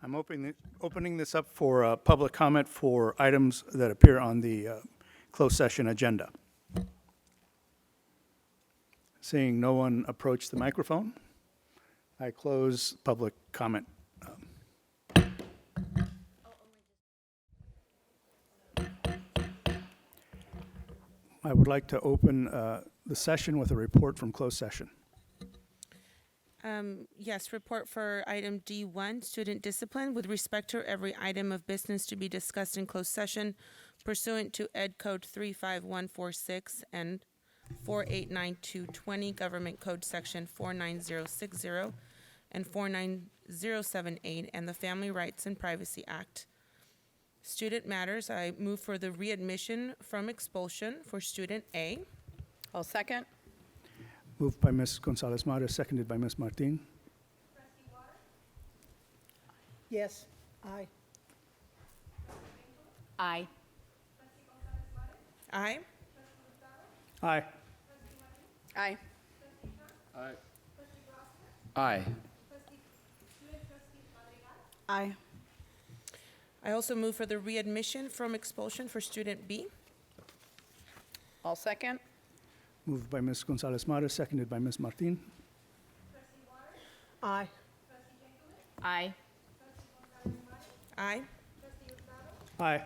I'm opening this up for public comment for items that appear on the closed session agenda. Seeing no one approach the microphone, I close public comment. I would like to open the session with a report from closed session. Yes, report for item D1, student discipline, with respect to every item of business to be discussed in closed session pursuant to Ed Code 35146 and 489220, Government Code Section 49060 and 49078, and the Family Rights and Privacy Act. Student matters, I move for the readmission from expulsion for student A. I'll second. Moved by Ms. Gonzalez-Mata, seconded by Ms. Martin. Yes. Aye. Aye. Aye. Aye. Aye. Aye. Aye. I also move for the readmission from expulsion for student B. I'll second. Moved by Ms. Gonzalez-Mata, seconded by Ms. Martin. Aye. Aye. Aye. Aye.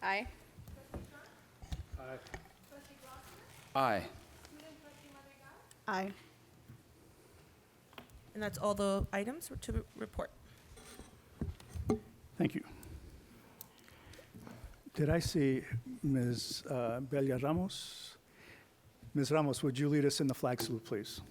Aye. Aye. Aye. And that's all the items to report. Thank you. Did I see Ms. Belia Ramos? Ms. Ramos, would you lead us in the flag salute, please?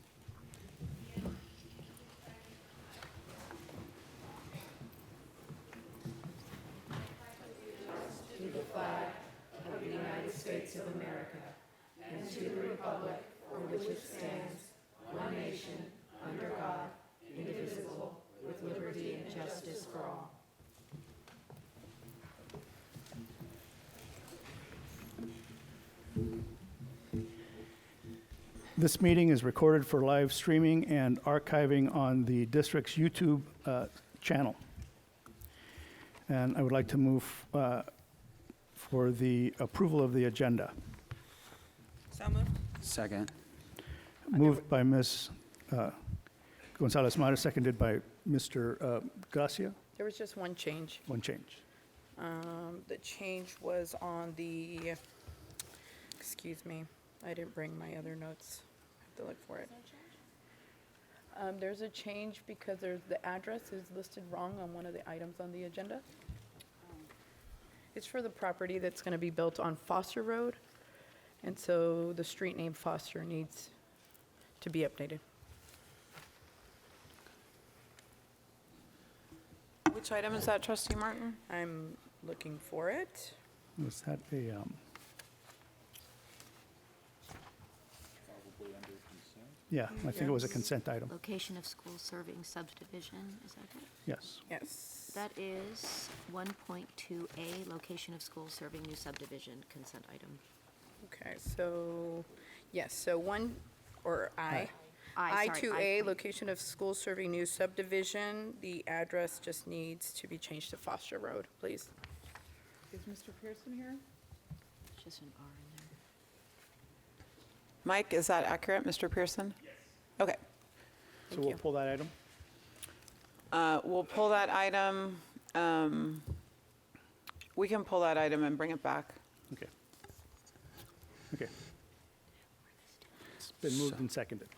This meeting is recorded for live streaming and archiving on the district's YouTube channel. And I would like to move for the approval of the agenda. So moved. Second. Moved by Ms. Gonzalez-Mata, seconded by Mr. Gracia. There was just one change. One change. The change was on the, excuse me, I didn't bring my other notes. I have to look for it. There's a change because the address is listed wrong on one of the items on the agenda. It's for the property that's going to be built on Foster Road, and so the street name Foster needs to be updated. Which item is that, Trustee Martin? I'm looking for it. Was that a, yeah, I think it was a consent item. Location of school serving subdivision, is that it? Yes. Yes. That is 1.2A, location of school serving new subdivision, consent item. Okay, so, yes, so I. Aye, sorry, I2A, I- location of school serving new subdivision. The address just needs to be changed to Foster Road, please. Is Mr. Pearson here? Just an R in there. Mike, is that accurate, Mr. Pearson? Yes. Okay. So Thank we'll you. pull that item? We'll pull that item. We can pull that item and bring it back. Okay. Okay. It's been moved and seconded.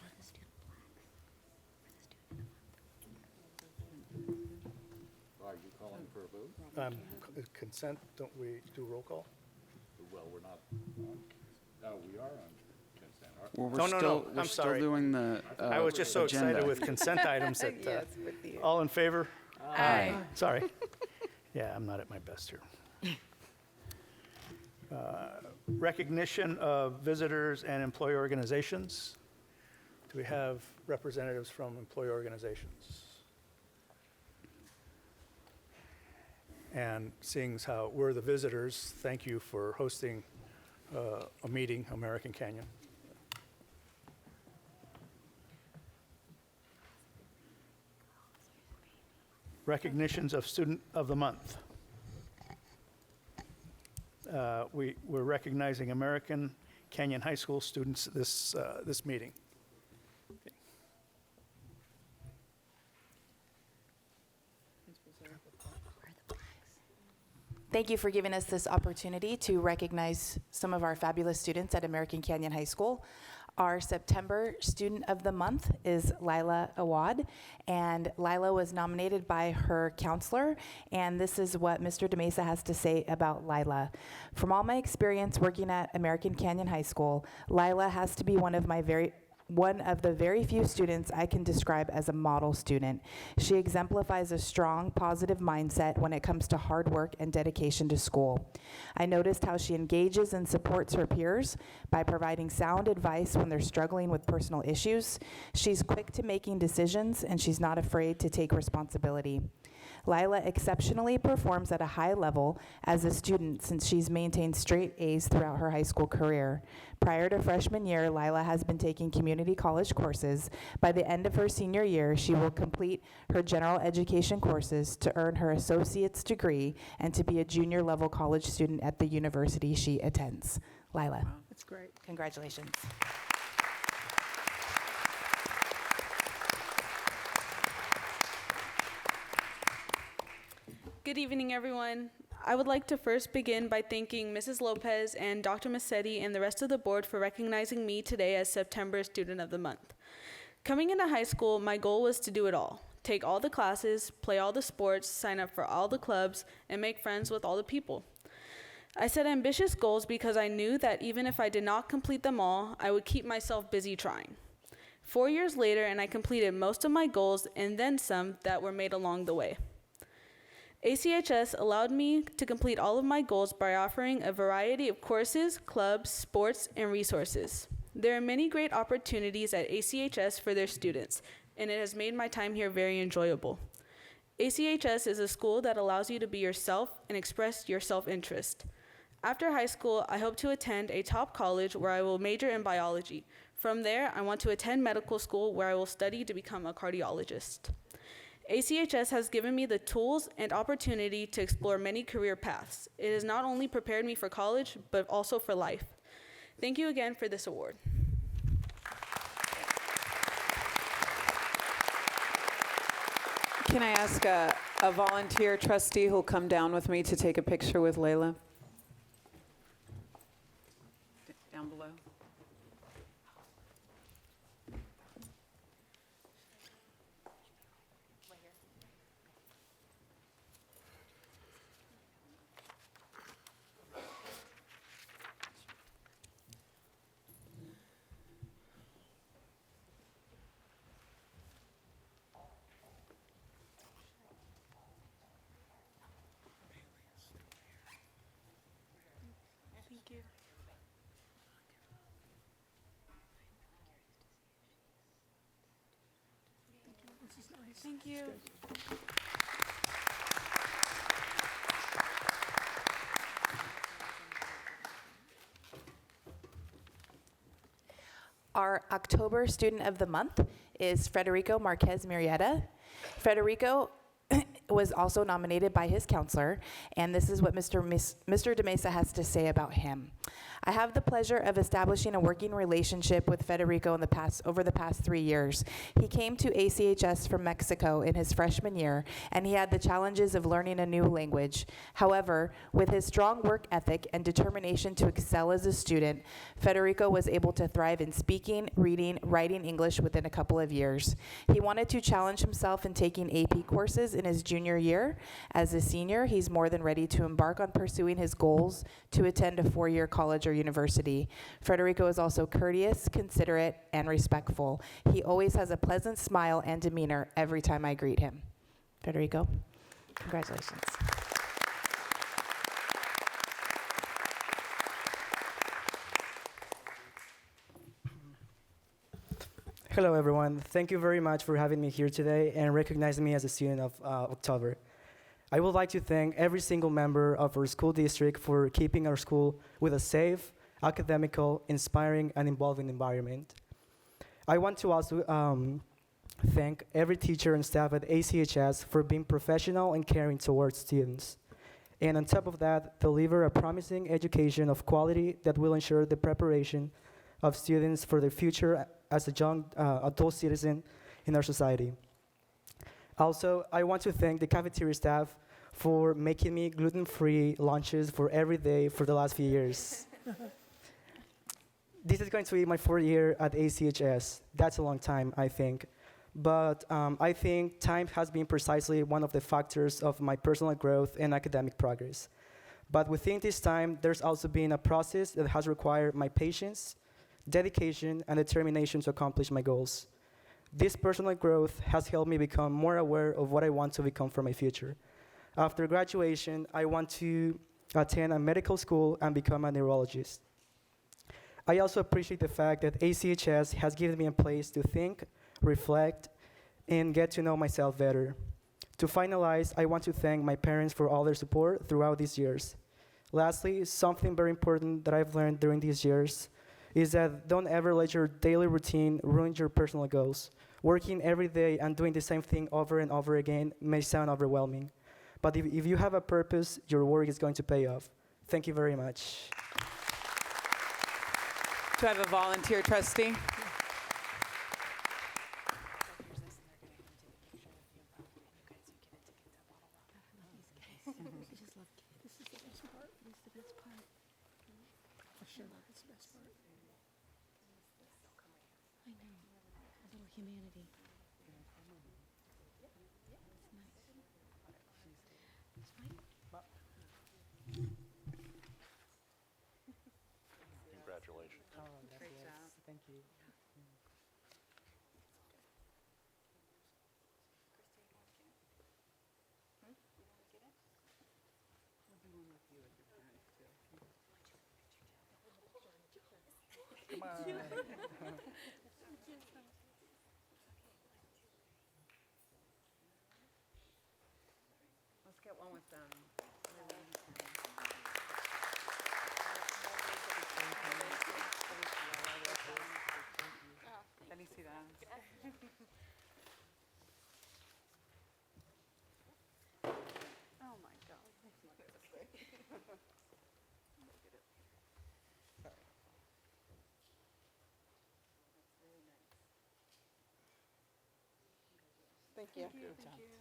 Are you calling for a vote? Consent, don't we do roll call? Well, we're not on, no, we are on consent. Well, No, no, no, we're I'm still sorry. doing the I was just so excited agenda. with consent items that, Yes, with the, all in favor? aye. Sorry. Yeah, I'm not at my best here. Recognition of visitors and employee organizations. Do we have representatives from employee organizations? And seeing as how we're the visitors, thank you for hosting a meeting, American Canyon. recognitions of Student of the Month. We're recognizing American Canyon High School students this meeting. Thank you for giving us this opportunity to recognize some of our fabulous students at American Canyon High School. Our September Student of the Month is Lila Awad, and Lila was nominated by her counselor, and this is what Mr. DeMesa has to say about Lila. From all my experience working at American Canyon High School, Lila has to be one of the very few students I can describe as a model student. She exemplifies a strong, positive mindset when it comes to hard work and dedication to school. I noticed how she engages and supports her peers by providing sound advice when they're struggling with personal issues. She's quick to making decisions, and she's not afraid to take responsibility. Lila exceptionally performs at a high level as a student since she's maintained straight A's throughout her high school career. Prior to freshman year, Lila has been taking community college courses. By the end of her senior year, she will complete her general education courses to earn her associate's degree and to be a junior level college student at the university she attends. Lila. That's great. Congratulations. Good evening, everyone. I would like to first begin by thanking Mrs. Lopez and Dr. Massetti and the rest of the board for recognizing me today as September Student of the Month. Coming into high school, my goal was to do it all. Take all the classes, play all the sports, sign up for all the clubs, and make friends with all the people. I set ambitious goals because I knew that even if I did not complete them all, I would keep myself busy trying. 4 years later, and I completed most of my goals and then some that were made along the way. ACHS allowed me to complete all of my goals by offering a variety of courses, clubs, sports, and resources. There are many great opportunities at ACHS for their students, and it has made my time here very enjoyable. ACHS is a school that allows you to be yourself and express your self-interest. After high school, I hope to attend a top college where I will major in biology. From there, I want to attend medical school where I will study to become a cardiologist. ACHS has given me the tools and opportunity to explore many career paths. It has not only prepared me for college, but also for life. Thank you again for this award. Can I ask a volunteer trustee who'll come down with me to take a picture with Layla? Down below. Thank you. Thank you. Our October Student of the Month is Federico Marquez Murrieta. Federico was also nominated by his counselor, and this is what Mr. DeMesa has to say about him. I have the pleasure of establishing a working relationship with Federico over the past 3 years. He came to ACHS from Mexico in his freshman year, and he had the challenges of learning a new language. However, with his strong work ethic and determination to excel as a student, Federico was able to thrive in speaking, reading, writing English within a couple of years. He wanted to challenge himself in taking AP courses in his junior year. As a senior, he's more than ready to embark on pursuing his goals to attend a 4-year college or university. Federico is also courteous, considerate, and respectful. He always has a pleasant smile and demeanor every time I greet him. Federico, congratulations. Hello, everyone. Thank you very much for having me here today and recognizing me as a student of October. I would like to thank every single member of our school district for keeping our school with a safe, academical, inspiring, and involving environment. I want to also thank every teacher and staff at ACHS for being professional and caring towards students. And on top of that, deliver a promising education of quality that will ensure the preparation of students for their future as a young adult citizen in our society. Also, I want to thank the cafeteria staff for making me gluten-free lunches for every day for the last few years. This is going to be my 4th year at ACHS. That's a long time, I think. But I think time has been precisely one of the factors of my personal growth and academic progress. But within this time, there's also been a process that has required my patience, dedication, and determination to accomplish my goals. This personal growth has helped me become more aware of what I want to become for my future. After graduation, I want to attend a medical school and become a neurologist. I also appreciate the fact that ACHS has given me a place to think, reflect, and get to know myself better. To finalize, I want to thank my parents for all their support throughout these years. Lastly, something very important that I've learned during these years is that don't ever let your daily routine ruin your personal goals. Working every day and doing the same thing over and over again may sound overwhelming. But if you have a purpose, your work is going to pay off. Thank you very much. Do I have a volunteer trustee? Congratulations. Thank you. Let's get one with them. Let me see that. Oh my God. Thank you. Good job. Thank you.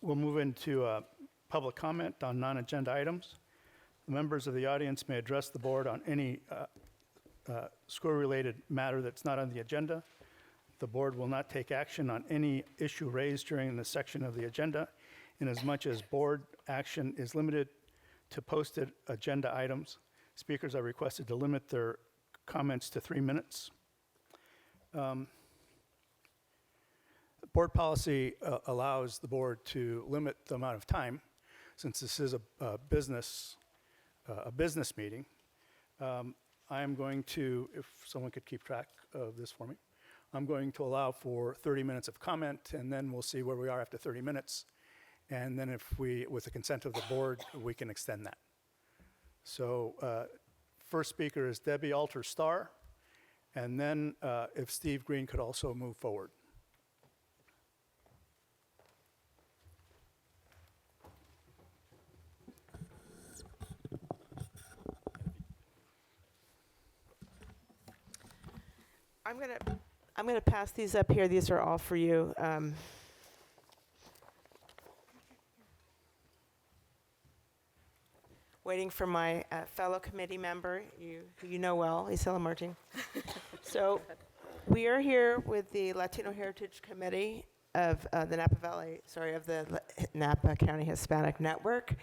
We'll move into public comment on non-agenda items. Members of the audience may address the board on any school-related matter that's not on the agenda. The board will not take action on any issue raised during the section of the agenda, inasmuch as board action is limited to posted agenda items. Speakers are requested to limit their comments to 3 minutes. Board policy allows the board to limit the amount of time, since this is a business meeting. I am going to, if someone could keep track of this for me, I'm going to allow for 30 minutes of comment, and then we'll see where we are after 30 minutes. And then if we, with the consent of the board, we can extend that. So first speaker is Debbie Alter-Starr, and then if Steve Green could also move forward. I'm gonna pass these up here. These are all for you. Waiting for my fellow committee member, who you know well, Isela Martin. So we are here with the Latino Heritage Committee of the Napa County Hispanic Network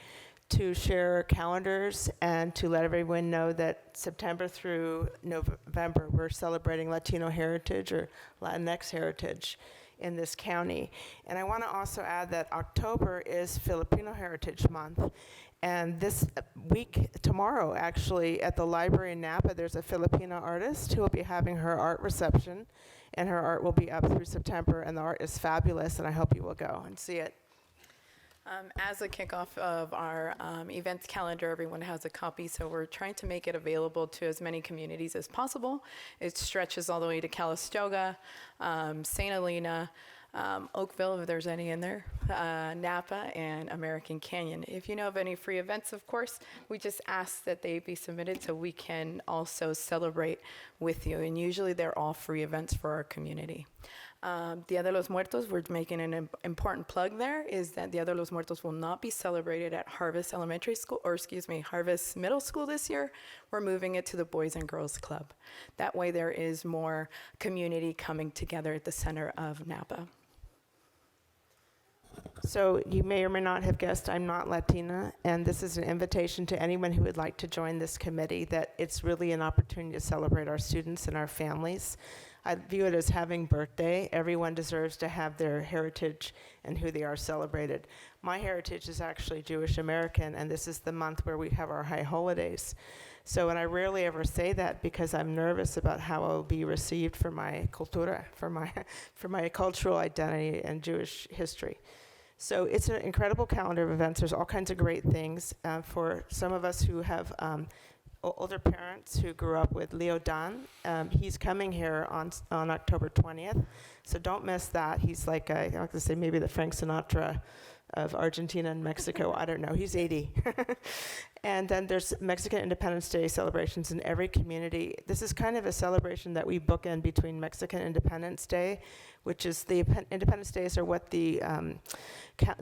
to share calendars and to let everyone know that September through November, we're celebrating Latino heritage or Latinx heritage in this county. And I want to also add that October is Filipino Heritage Month. And this week, tomorrow actually, at the library in Napa, there's a Filipino artist who will be having her art reception. And her art will be up through September, and the art is fabulous, and I hope you will go and see it. As a kickoff of our events calendar, everyone has a copy, so we're trying to make it available to as many communities as possible. It stretches all the way to Calistoga, St. Helena, Oakville, if there's any in there, Napa, and American Canyon. If you know of any free events, of course, we just ask that they be submitted so we can also celebrate with you. And usually they're all free events for our community. Dia de los Muertos, we're making an important plug there, is that Dia de los Muertos will not be celebrated at Harvest Elementary School, or excuse me, Harvest Middle School this year. We're moving it to the Boys and Girls Club. That way there is more community coming together at the center of Napa. So you may or may not have guessed I'm not Latina, and this is an invitation to anyone who would like to join this committee, that it's really an opportunity to celebrate our students and our families. I view it as having birthday. Everyone deserves to have their heritage and who they are celebrated. My heritage is actually Jewish American, and this is the month where we have our high holidays. So, and I rarely ever say that because I'm nervous about how I will be received for my cultura, for my cultural identity and Jewish history. So it's an incredible calendar of events. There's all kinds of great things. For some of us who have older parents who grew up with Leo Dan, he's coming here on October 20th. So don't miss that. He's like, I like to say maybe the Frank Sinatra of Argentina and Mexico. I don't know. He's 80. And then there's Mexican Independence Day celebrations in every community. This is kind of a celebration that we bookend between Mexican Independence Day, which is the Independence Days are what the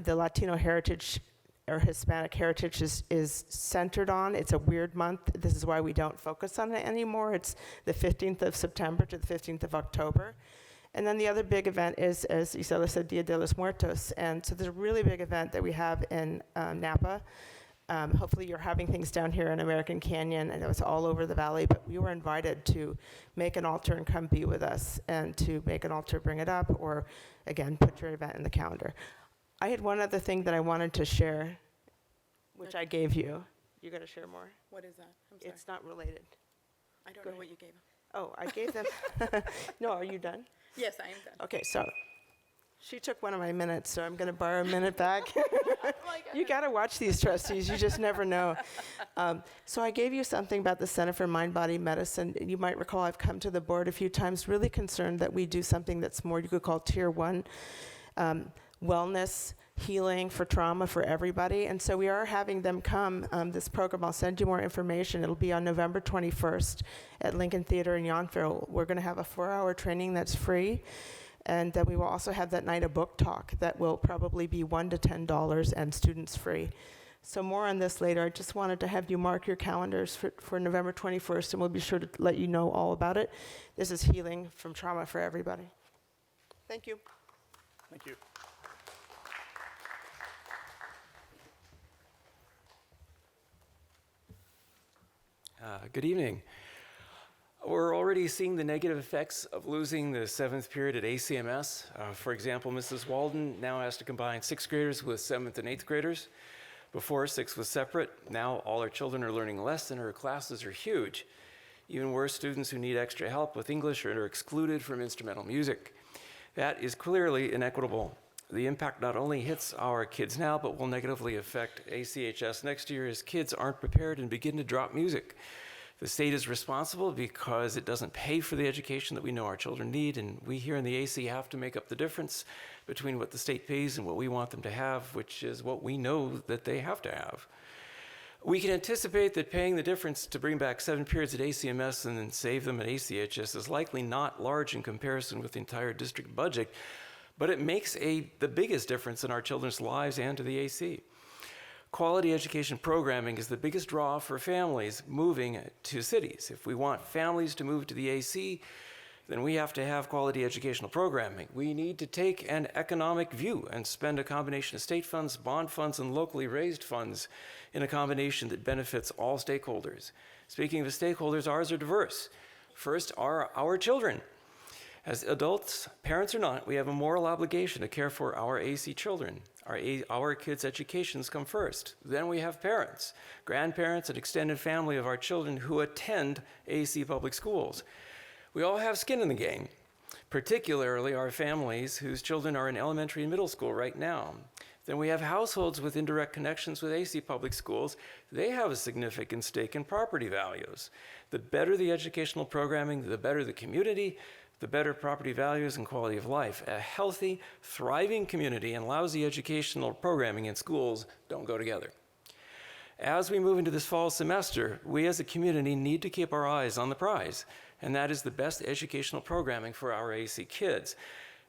Latino heritage or Hispanic heritage is centered on. It's a weird month. This is why we don't focus on it anymore. It's the 15th of September to the 15th of October. And then the other big event is, as Isela said, Dia de los Muertos. And so there's a really big event that we have in Napa. Hopefully you're having things down here in American Canyon. I know it's all over the valley, but we were invited to make an altar and come be with us, and to make an altar, bring it up, or again, put your event in the calendar. I had one other thing that I wanted to share, which I gave you. You got to share more? What is that? I'm sorry. It's not related. I don't Go know ahead. what you gave them. Oh, I gave them. No, are you done? Yes, I am done. Okay, so she took one of my minutes, so I'm going to borrow a minute back. You got to watch these trustees. You just never know. So I gave you something about the Center for Mind-Body Medicine. You might recall I've come to the board a few times really concerned that we do something that's more you could call tier one wellness, healing for trauma for everybody. And so we are having them come, this program, I'll send you more information. It'll be on November 21st at Lincoln Theater in Yountville. We're going to have a 4-hour training that's free. And we will also have that night a book talk that will probably be $1 to $10 and students free. So more on this later. I just wanted to have you mark your calendars for November 21st, and we'll be sure to let you know all about it. This is healing from trauma for everybody. Thank you. Thank you. Good evening. We're already seeing the negative effects of losing the 7th period at ACMS. For example, Mrs. Walden now has to combine 6th graders with 7th and 8th graders. Before, 6th was separate. Now all our children are learning less and her classes are huge. Even worse, students who need extra help with English are excluded from instrumental music. That is clearly inequitable. The impact not only hits our kids now, but will negatively affect ACHS next year as kids aren't prepared and begin to drop music. The state is responsible because it doesn't pay for the education that we know our children need, and we here in the AC have to make up the difference between what the state pays and what we want them to have, which is what we know that they have to have. We can anticipate that paying the difference to bring back 7 periods at ACMS and then save them at ACHS is likely not large in comparison with the entire district budget, but it makes the biggest difference in our children's lives and to the AC. Quality education programming is the biggest draw for families moving to cities. If we want families to move to the AC, then we have to have quality educational programming. We need to take an economic view and spend a combination of state funds, bond funds, and locally raised funds in a combination that benefits all stakeholders. Speaking of stakeholders, ours are diverse. First are our children. As adults, parents or not, we have a moral obligation to care for our AC children. Our kids' educations come first. Then we have parents, grandparents, and extended family of our children who attend AC public schools. We all have skin in the game, particularly our families whose children are in elementary and middle school right now. Then we have households with indirect connections with AC public schools. They have a significant stake in property values. The better the educational programming, the better the community, the better property values and quality of life. A healthy, thriving community and lousy educational programming in schools don't go together. As we move into this fall semester, we as a community need to keep our eyes on the prize, and that is the best educational programming for our AC kids.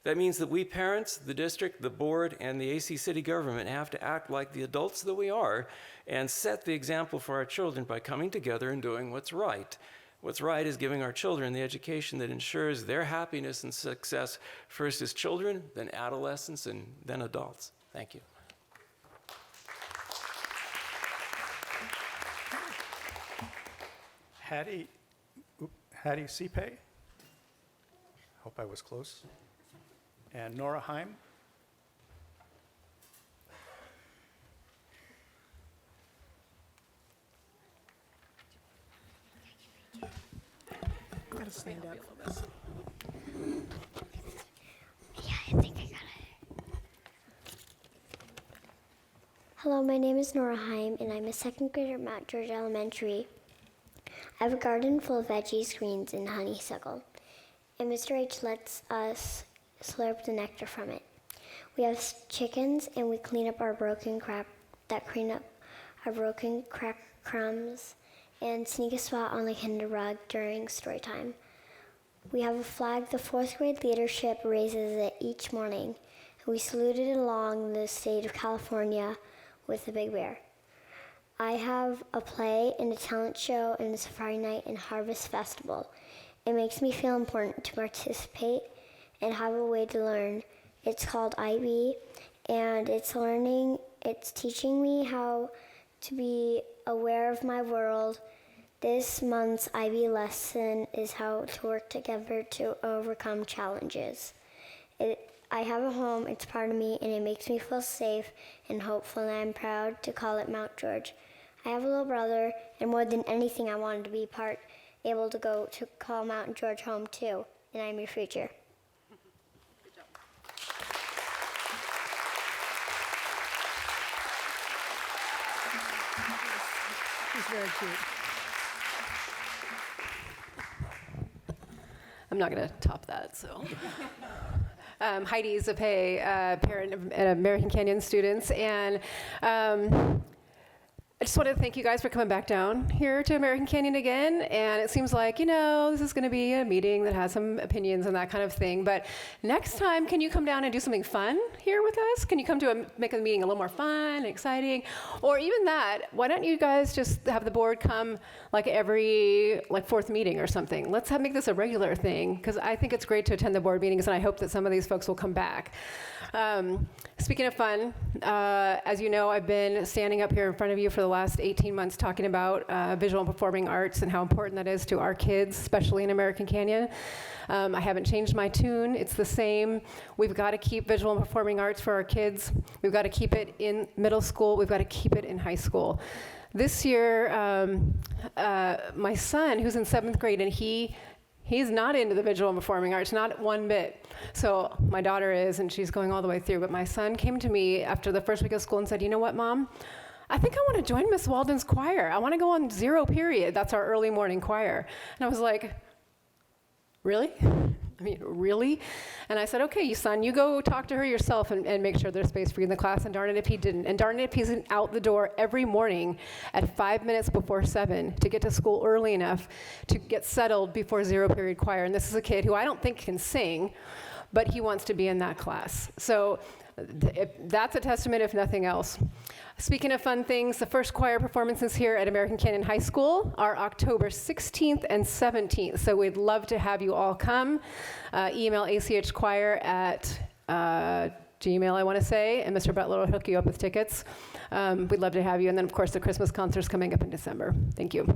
That means that we parents, the district, the board, and the AC city government have to act like the adults that we are and set the example for our children by coming together and doing what's right. What's right is giving our children the education that ensures their happiness and success first as children, then adolescents, and then adults. Thank you. Hattie Sipe. Hope I was close. And Nora Heim. Gotta stand up. Yeah, I think I got it. Hello, my name is Nora Heim, and I'm a second grader at Mount George Elementary. I have a garden full of veggies, greens, and honeysuckle, and Mr. H lets us slurp the nectar from it. We have chickens, and we clean up our broken crumbs and sneak a spot on the kinder rug during story time. We have a flag the fourth grade leadership raises it each morning, and we saluted it along the state of California with the big bear. I have a play and a talent show and a safari night and harvest festival. It makes me feel important to participate and have a way to learn. It's called IB, and it's teaching me how to be aware of my world. This month's IB lesson is how to work together to overcome challenges. I have a home, it's part of me, and it makes me feel safe and hopeful, and I'm proud to call it Mount George. I have a little brother, and more than anything, I wanted to be able to go to call Mount George home too, and I'm your future. Good job. He's very cute. I'm not going to top that, so. Heidi Zape, parent of American Canyon students, and I just wanted to thank you guys for coming back down here to American Canyon again. And it seems like, this is going to be a meeting that has some opinions and that kind of thing. But next time, can you come down and do something fun here with us? Can you come to make the meeting a little more fun and exciting? Or even that, why don't you guys just have the board come every fourth meeting or something? Let's make this a regular thing, because I think it's great to attend the board meetings, and I hope that some of these folks will come back. Speaking of fun, as you know, I've been standing up here in front of you for the last 18 months talking about visual and performing arts and how important that is to our kids, especially in American Canyon. I haven't changed my tune. It's the same. We've got to keep visual and performing arts for our kids. We've got to keep it in middle school. We've got to keep it in high school. This year, my son, who's in 7th grade, and he's not into the visual and performing arts, not one bit. So my daughter is, and she's going all the way through. But my son came to me after the first week of school and said, "You know what, Mom? I think I want to join Miss Walden's choir. I want to go on 0 period. That's our early morning choir." And I was like, "Really? Really?" And I said, "Okay, son, you go talk to her yourself and make sure there's space for you in the class." And darn it if he didn't. And darn it if he's out the door every morning at 5 minutes before 7 to get to school early enough to get settled before 0 period choir. And this is a kid who I don't think can sing, but he wants to be in that class. So that's a testament, if nothing else. Speaking of fun things, the first choir performances here at American Canyon High School are October 16th and 17th. So we'd love to have you all come. Email achchoir at Gmail, I want to say, and Mr. Butler will hook you up with tickets. We'd love to have you. And then, of course, the Christmas concert's coming up in December. Thank you.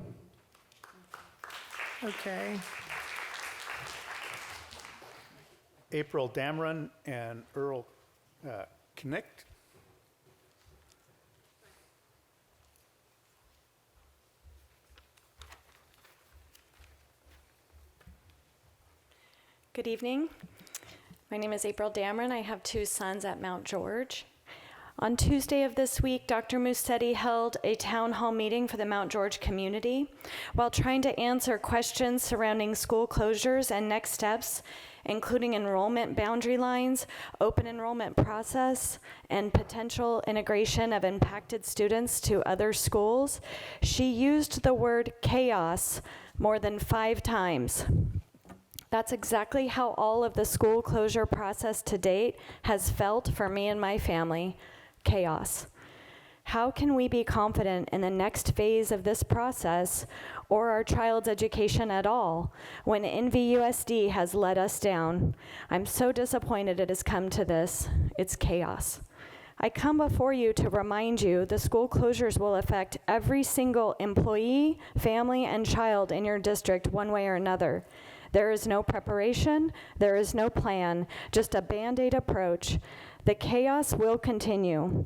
Okay. April Damron and Earl Knicht. Good evening. My name is April Dameron. I have 2 sons at Mount George. On Tuesday of this week, Dr. Musetti held a town hall meeting for the Mount George community. While trying to answer questions surrounding school closures and next steps, including enrollment boundary lines, open enrollment process, and potential integration of impacted students to other schools, she used the word chaos more than 5 times. That's exactly how all of the school closure process to date has felt for me and my family. Chaos. How can we be confident in the next phase of this process or our child's education at all when NVUSD has let us down? I'm so disappointed it has come to this. It's chaos. I come before you to remind you the school closures will affect every single employee, family, and child in your district one way or another. There is no preparation, there is no plan, just a Band-Aid approach. The chaos will continue.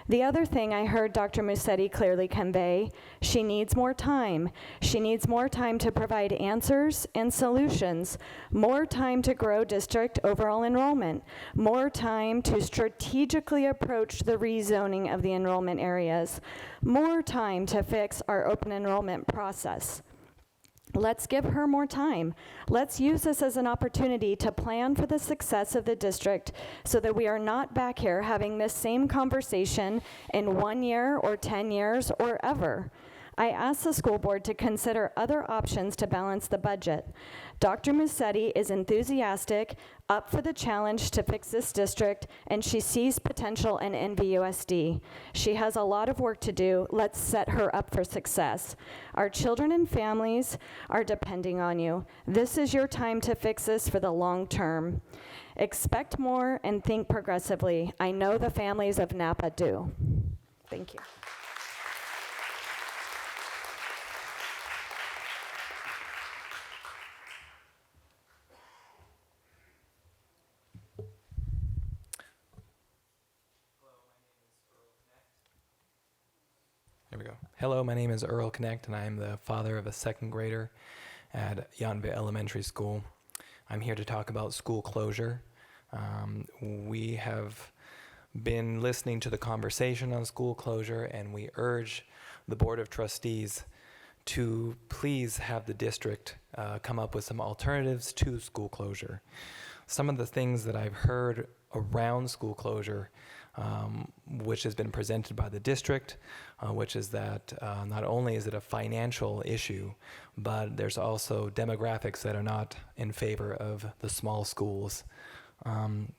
The other thing I heard Dr. Musetti clearly convey, she needs more time. She needs more time to provide answers and solutions, more time to grow district overall enrollment, more time to strategically approach the rezoning of the enrollment areas, more time to fix our open enrollment process. Let's give her more time. Let's use this as an opportunity to plan for the success of the district so that we are not back here having this same conversation in 1 year or 10 years or ever. I asked the school board to consider other options to balance the budget. Dr. Musetti is enthusiastic, up for the challenge to fix this district, and she sees potential in NVUSD. She has a lot of work to do. Let's set her up for success. Our children and families are depending on you. This is your time to fix this for the long term. Expect more and think progressively. I know the families of Napa do. Thank you. There we go. Hello, my name is Earl Knicht, and I am the father of a 2nd grader at Yonville Elementary School. I'm here to talk about school closure. We have been listening to the conversation on school closure, and we urge the Board of Trustees to please have the district come up with some alternatives to school closure. Some of the things that I've heard around school closure, which has been presented by the district, which is that not only is it a financial issue, but there's also demographics that are not in favor of the small schools.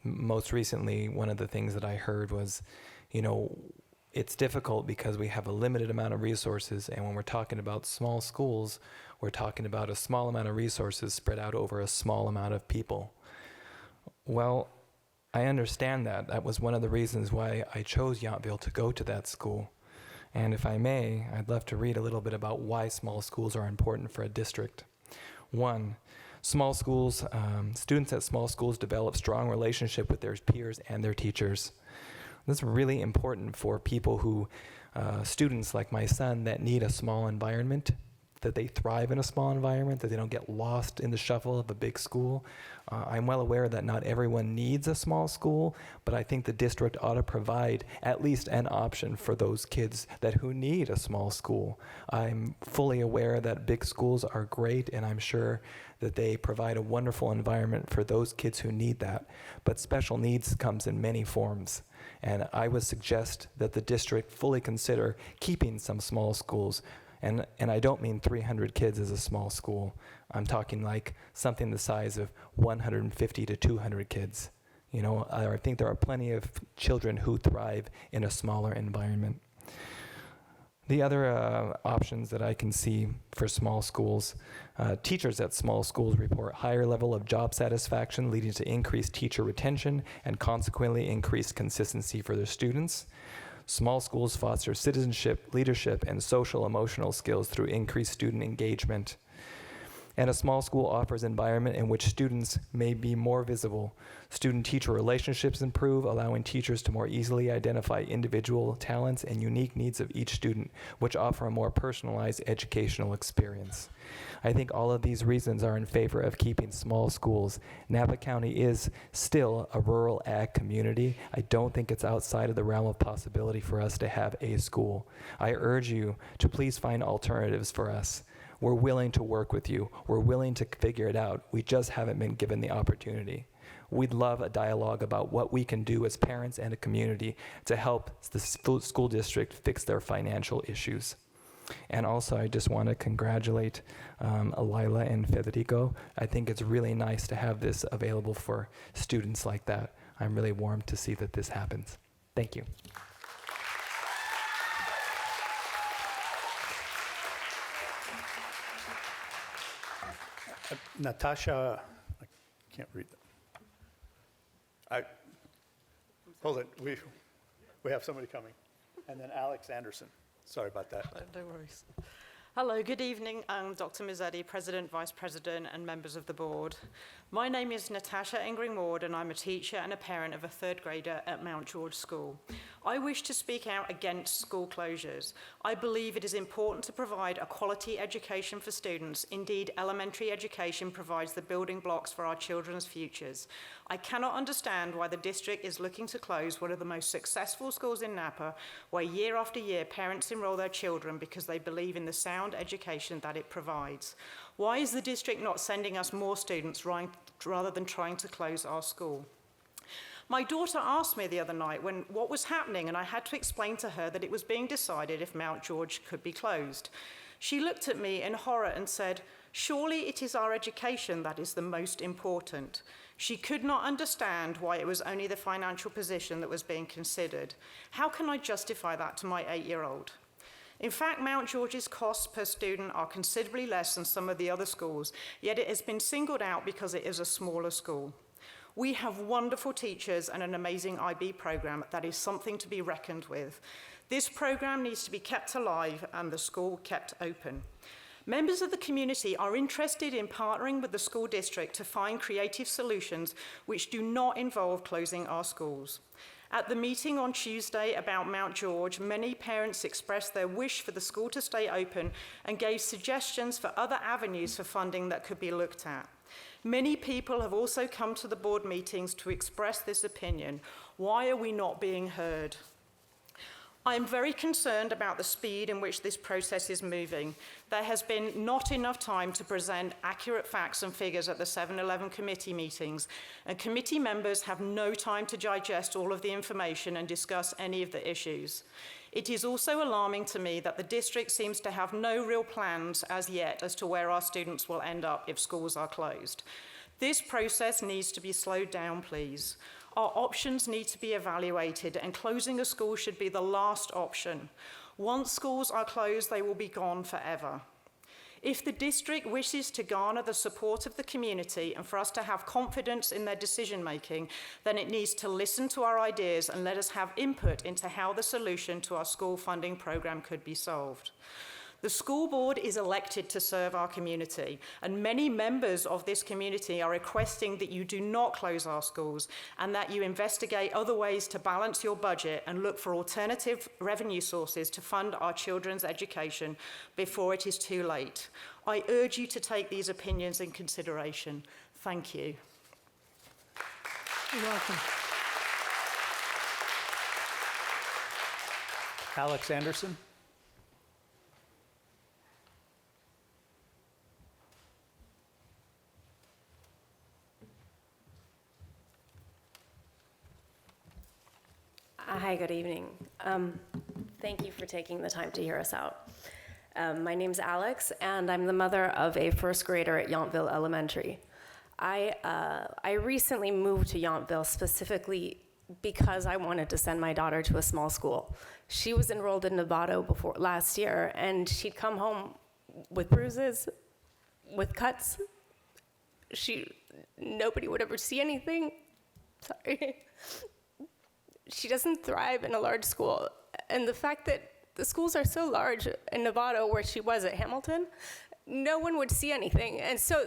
Most recently, one of the things that I heard was, it's difficult because we have a limited amount of resources, and when we're talking about small schools, we're talking about a small amount of resources spread out over a small amount of people. Well, I understand that. That was one of the reasons why I chose Yountville to go to that school. And if I may, I'd love to read a little bit about why small schools are important for a district. 1, small schools, students at small schools develop strong relationship with their peers and their teachers. This is really important for people who, students like my son that need a small environment, that they thrive in a small environment, that they don't get lost in the shuffle of a big school. I'm well aware that not everyone needs a small school, but I think the district ought to provide at least an option for those kids who need a small school. I'm fully aware that big schools are great, and I'm sure that they provide a wonderful environment for those kids who need that. But special needs comes in many forms. And I would suggest that the district fully consider keeping some small schools. And I don't mean 300 kids as a small school. I'm talking like something the size of 150 to 200 kids. I think there are plenty of children who thrive in a smaller environment. The other options that I can see for small schools, teachers at small schools report higher level of job satisfaction, leading to increased teacher retention and consequently increased consistency for their students. Small schools foster citizenship, leadership, and social emotional skills through increased student engagement. And a small school offers an environment in which students may be more visible. Student-teacher relationships improve, allowing teachers to more easily identify individual talents and unique needs of each student, which offer a more personalized educational experience. I think all of these reasons are in favor of keeping small schools. Napa County is still a rural ag community. I don't think it's outside of the realm of possibility for us to have a school. I urge you to please find alternatives for us. We're willing to work with you. We're willing to figure it out. We just haven't been given the opportunity. We'd love a dialogue about what we can do as parents and a community to help the school district fix their financial issues. And also, I just want to congratulate Lila and Federico. I think it's really nice to have this available for students like that. I'm really warmed to see that this happens. Thank you. Natasha, I can't read that. Hold it, we have somebody coming. And then Alex Anderson. Sorry about that. No worries. Hello, good evening. I'm Dr. Mazzetti, President, Vice President, and members of the board. My name is Natasha Engring-Ward, and I'm a teacher and a parent of a third grader at Mount George School. I wish to speak out against school closures. I believe it is important to provide a quality education for students. Indeed, elementary education provides the building blocks for our children's futures. I cannot understand why the district is looking to close one of the most successful schools in Napa, where year after year parents enroll their children because they believe in the sound education that it provides. Why is the district not sending us more students rather than trying to close our school? My daughter asked me the other night what was happening, and I had to explain to her that it was being decided if Mount George could be closed. She looked at me in horror and said, "Surely it is our education that is the most important." She could not understand why it was only the financial position that was being considered. How can I justify that to my 8-year-old? In fact, Mount George's costs per student are considerably less than some of the other schools, yet it has been singled out because it is a smaller school. We have wonderful teachers and an amazing IB program that is something to be reckoned with. This program needs to be kept alive and the school kept open. Members of the community are interested in partnering with the school district to find creative solutions which do not involve closing our schools. At the meeting on Tuesday about Mount George, many parents expressed their wish for the school to stay open and gave suggestions for other avenues for funding that could be looked at. Many people have also come to the board meetings to express this opinion. Why are we not being heard? I am very concerned about the speed in which this process is moving. There has been not enough time to present accurate facts and figures at the 7-11 committee meetings, and committee members have no time to digest all of the information and discuss any of the issues. It is also alarming to me that the district seems to have no real plans as yet as to where our students will end up if schools are closed. This process needs to be slowed down, please. Our options need to be evaluated, and closing a school should be the last option. Once schools are closed, they will be gone forever. If the district wishes to garner the support of the community and for us to have confidence in their decision-making, then it needs to listen to our ideas and let us have input into how the solution to our school funding program could be solved. The school board is elected to serve our community, and many members of this community are requesting that you do not close our schools and that you investigate other ways to balance your budget and look for alternative revenue sources to fund our children's education before it is too late. I urge you to take these opinions in consideration. Thank you. You're welcome. Alex Anderson. Hi, good evening. Thank you for taking the time to hear us out. My name's Alex, and I'm the mother of a first grader at Yountville Elementary. I recently moved to Yountville specifically because I wanted to send my daughter to a small school. She was enrolled in Novato last year, and she'd come home with bruises, with cuts. Nobody would ever see anything. Sorry. She doesn't thrive in a large school. And the fact that the schools are so large in Novato, where she was at Hamilton, no one would see anything. And so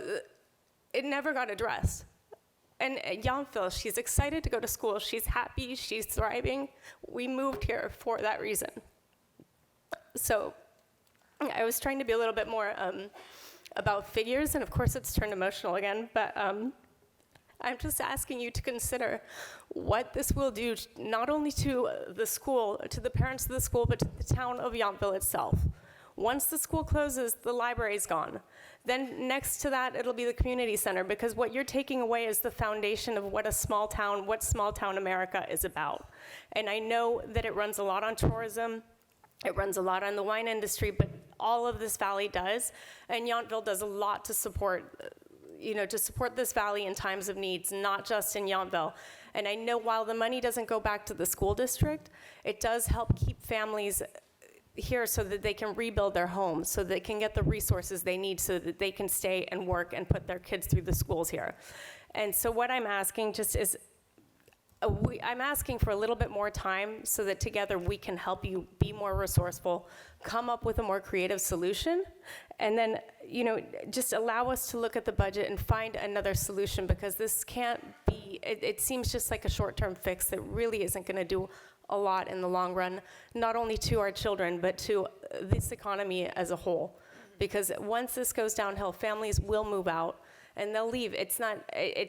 it never got addressed. And at Yountville, she's excited to go to school. She's happy. She's thriving. We moved here for that reason. So I was trying to be a little bit more about figures, and of course it's turned emotional again, but I'm just asking you to consider what this will do, not only to the school, to the parents of the school, but to the town of Yountville itself. Once the school closes, the library's gone. Then next to that, it'll be the community center, because what you're taking away is the foundation of what small town America is about. And I know that it runs a lot on tourism, it runs a lot on the wine industry, but all of this valley does, and Yountville does a lot to support this valley in times of needs, not just in Yountville. And I know while the money doesn't go back to the school district, it does help keep families here so that they can rebuild their homes, so they can get the resources they need so that they can stay and work and put their kids through the schools here. And so what I'm asking just is, I'm asking for a little bit more time so that together we can help you be more resourceful, come up with a more creative solution, and then, just allow us to look at the budget and find another solution, because this can't be, it seems just like a short-term fix that really isn't gonna do a lot in the long run, not only to our children, but to this economy as a whole. Because once this goes downhill, families will move out and they'll leave. It's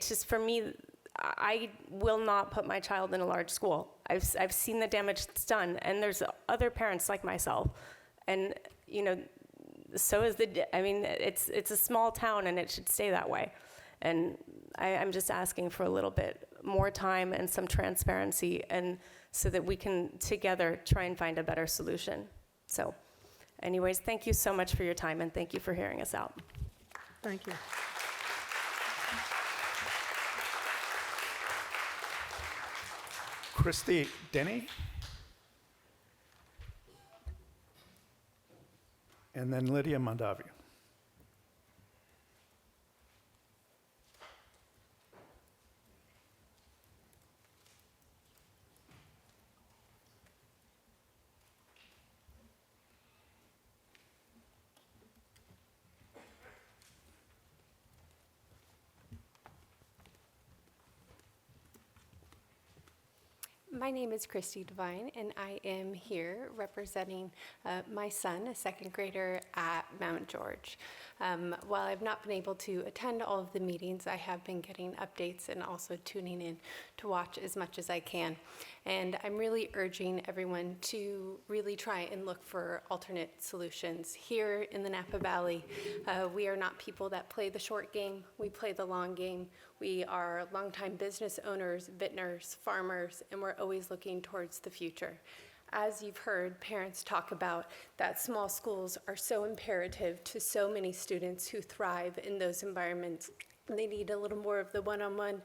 just, for me, I will not put my child in a large school. I've seen the damage that's done, and there's other parents like myself. And, so is it's a small town, and it should stay that way. And I'm just asking for a little bit more time and some transparency, and so that we can together try and find a better solution. So anyways, thank you so much for your time, and thank you for hearing us out. Thank you. Christy Denny. And then Lydia Mondavi. My name is Christy Devine, and I am here representing my son, a second grader at Mount George. While I've not been able to attend all of the meetings, I have been getting updates and also tuning in to watch as much as I can. And I'm really urging everyone to really try and look for alternate solutions. Here in the Napa Valley, we are not people that play the short game, we play the long game. We are longtime business owners, vintners, farmers, and we're always looking towards the future. As you've heard parents talk about, that small schools are so imperative to so many students who thrive in those environments. They need a little more of the one-on-one.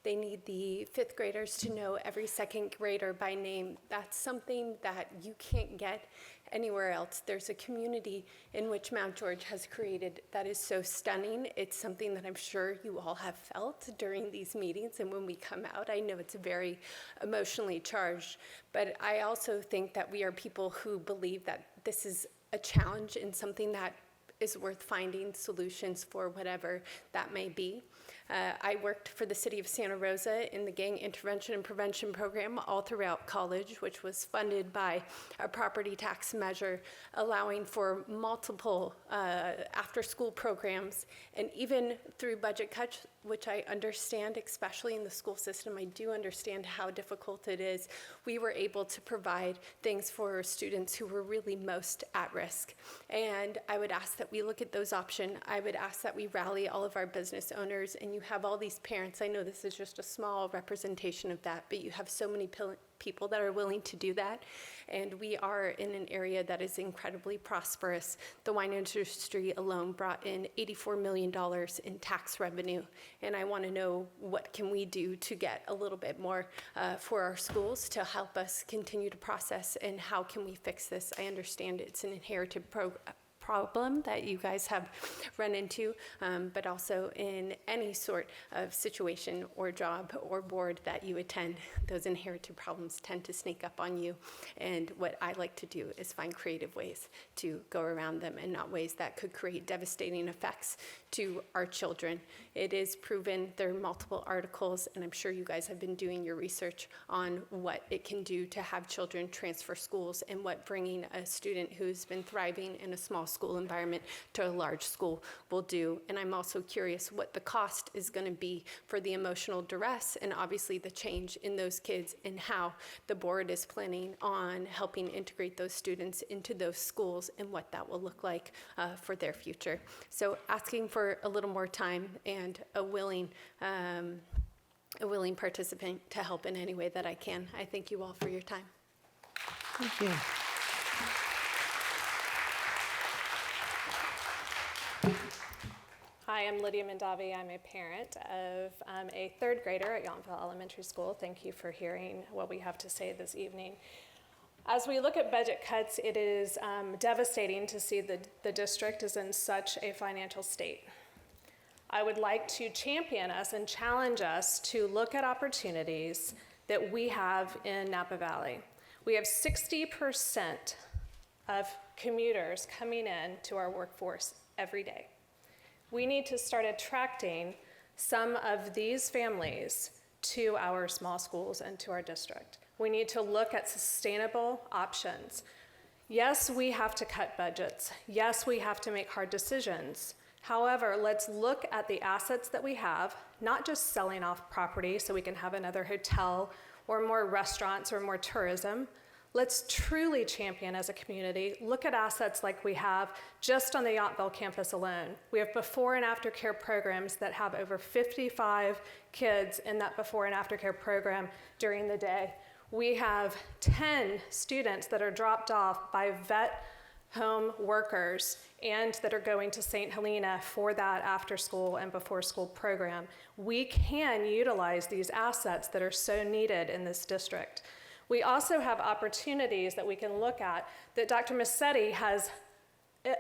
They need the fifth graders to know every second grader by name. That's something that you can't get anywhere else. There's a community in which Mount George has created that is so stunning. It's something that I'm sure you all have felt during these meetings, and when we come out, I know it's very emotionally charged, but I also think that we are people who believe that this is a challenge and something that is worth finding solutions for, whatever that may be. I worked for the city of Santa Rosa in the gang intervention and prevention program all throughout college, which was funded by a property tax measure allowing for multiple after-school programs, and even through budget cuts, which I understand, especially in the school system, I do understand how difficult it is. We were able to provide things for students who were really most at risk. And I would ask that we look at those options. I would ask that we rally all of our business owners, and you have all these parents. I know this is just a small representation of that, but you have so many people that are willing to do that. And we are in an area that is incredibly prosperous. The wine industry alone brought in $84 million in tax revenue. And I want to know, what can we do to get a little bit more for our schools to help us continue to process, and how can we fix this? I understand it's an inherited problem that you guys have run into, but also in any sort of situation or job or board that you attend. Those inherited problems tend to sneak up on you, and what I like to do is find creative ways to go around them, and not ways that could create devastating effects to our children. It is proven, there are multiple articles, and I'm sure you guys have been doing your research on what it can do to have children transfer schools, and what bringing a student who's been thriving in a small school environment to a large school will do. And I'm also curious what the cost is going to be for the emotional duress, and obviously the change in those kids, and how the board is planning on helping integrate those students into those schools, and what that will look like for their future. So asking for a little more time and a willing participant to help in any way that I can. I thank you all for your time. Thank you. Hi, I'm Lydia Mandavi. I'm a parent of a third grader at Yountville Elementary School. Thank you for hearing what we have to say this evening. As we look at budget cuts, it is devastating to see the district is in such a financial state. I would like to champion us and challenge us to look at opportunities that we have in Napa Valley. We have 60% of commuters coming in to our workforce every day. We need to start attracting some of these families to our small schools and to our district. We need to look at sustainable options. Yes, we have to cut budgets. Yes, we have to make hard decisions. However, let's look at the assets that we have, not just selling off property so we can have another hotel or more restaurants or more tourism. Let's truly champion as a community. Look at assets like we have just on the Yountville campus alone. We have before and after care programs that have over 55 kids in that before and after care program during the day. We have 10 students that are dropped off by vet home workers and that are going to St. Helena for that after school and before school program. We can utilize these assets that are so needed in this district. We also have opportunities that we can look at that Dr. Massetti has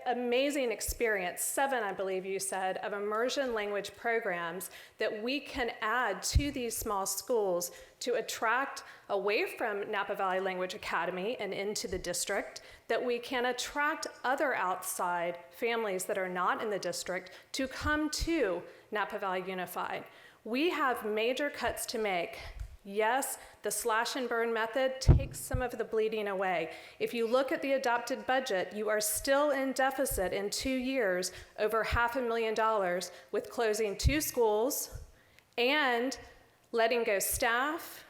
amazing experience, 7, I believe you said, of immersion language programs that we can add to these small schools to attract away from Napa Valley Language Academy and into the district, that we can attract other outside families that are not in the district to come to Napa Valley Unified. We have major cuts to make. Yes, the slash and burn method takes some of the bleeding away. If you look at the adopted budget, you are still in deficit in 2 years over $500,000 with closing 2 schools and letting go staff,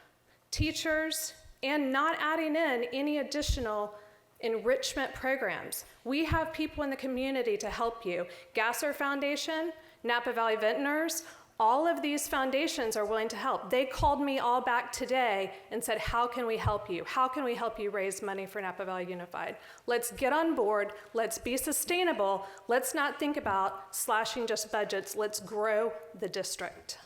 teachers, and not adding in any additional enrichment programs. We have people in the community to help you. Gasser Foundation, Napa Valley Vintners, all of these foundations are willing to help. They called me all back today and said, how can we help you? How can we help you raise money for Napa Valley Unified? Let's get on board. Let's be sustainable. Let's not think about slashing just budgets. Let's grow the district.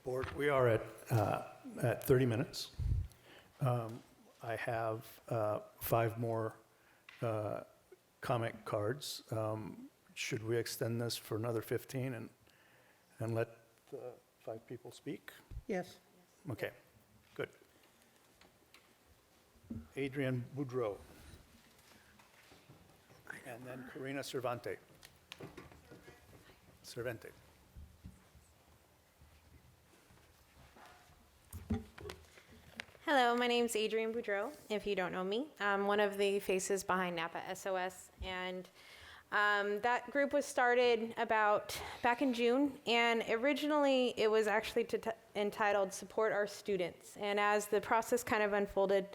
Board, we are at 30 minutes. I have 5 more comment cards. Should we extend this for another 15 and let 5 people speak? Yes. Okay, good. Adrienne Boudreau. And then Karina Cervante. Hello, my name is Adrienne Boudreau, if you don't know me. I'm one of the faces behind Napa SOS, and that group was started back in June, and originally it was actually entitled Support Our Students. And as the process kind of unfolded,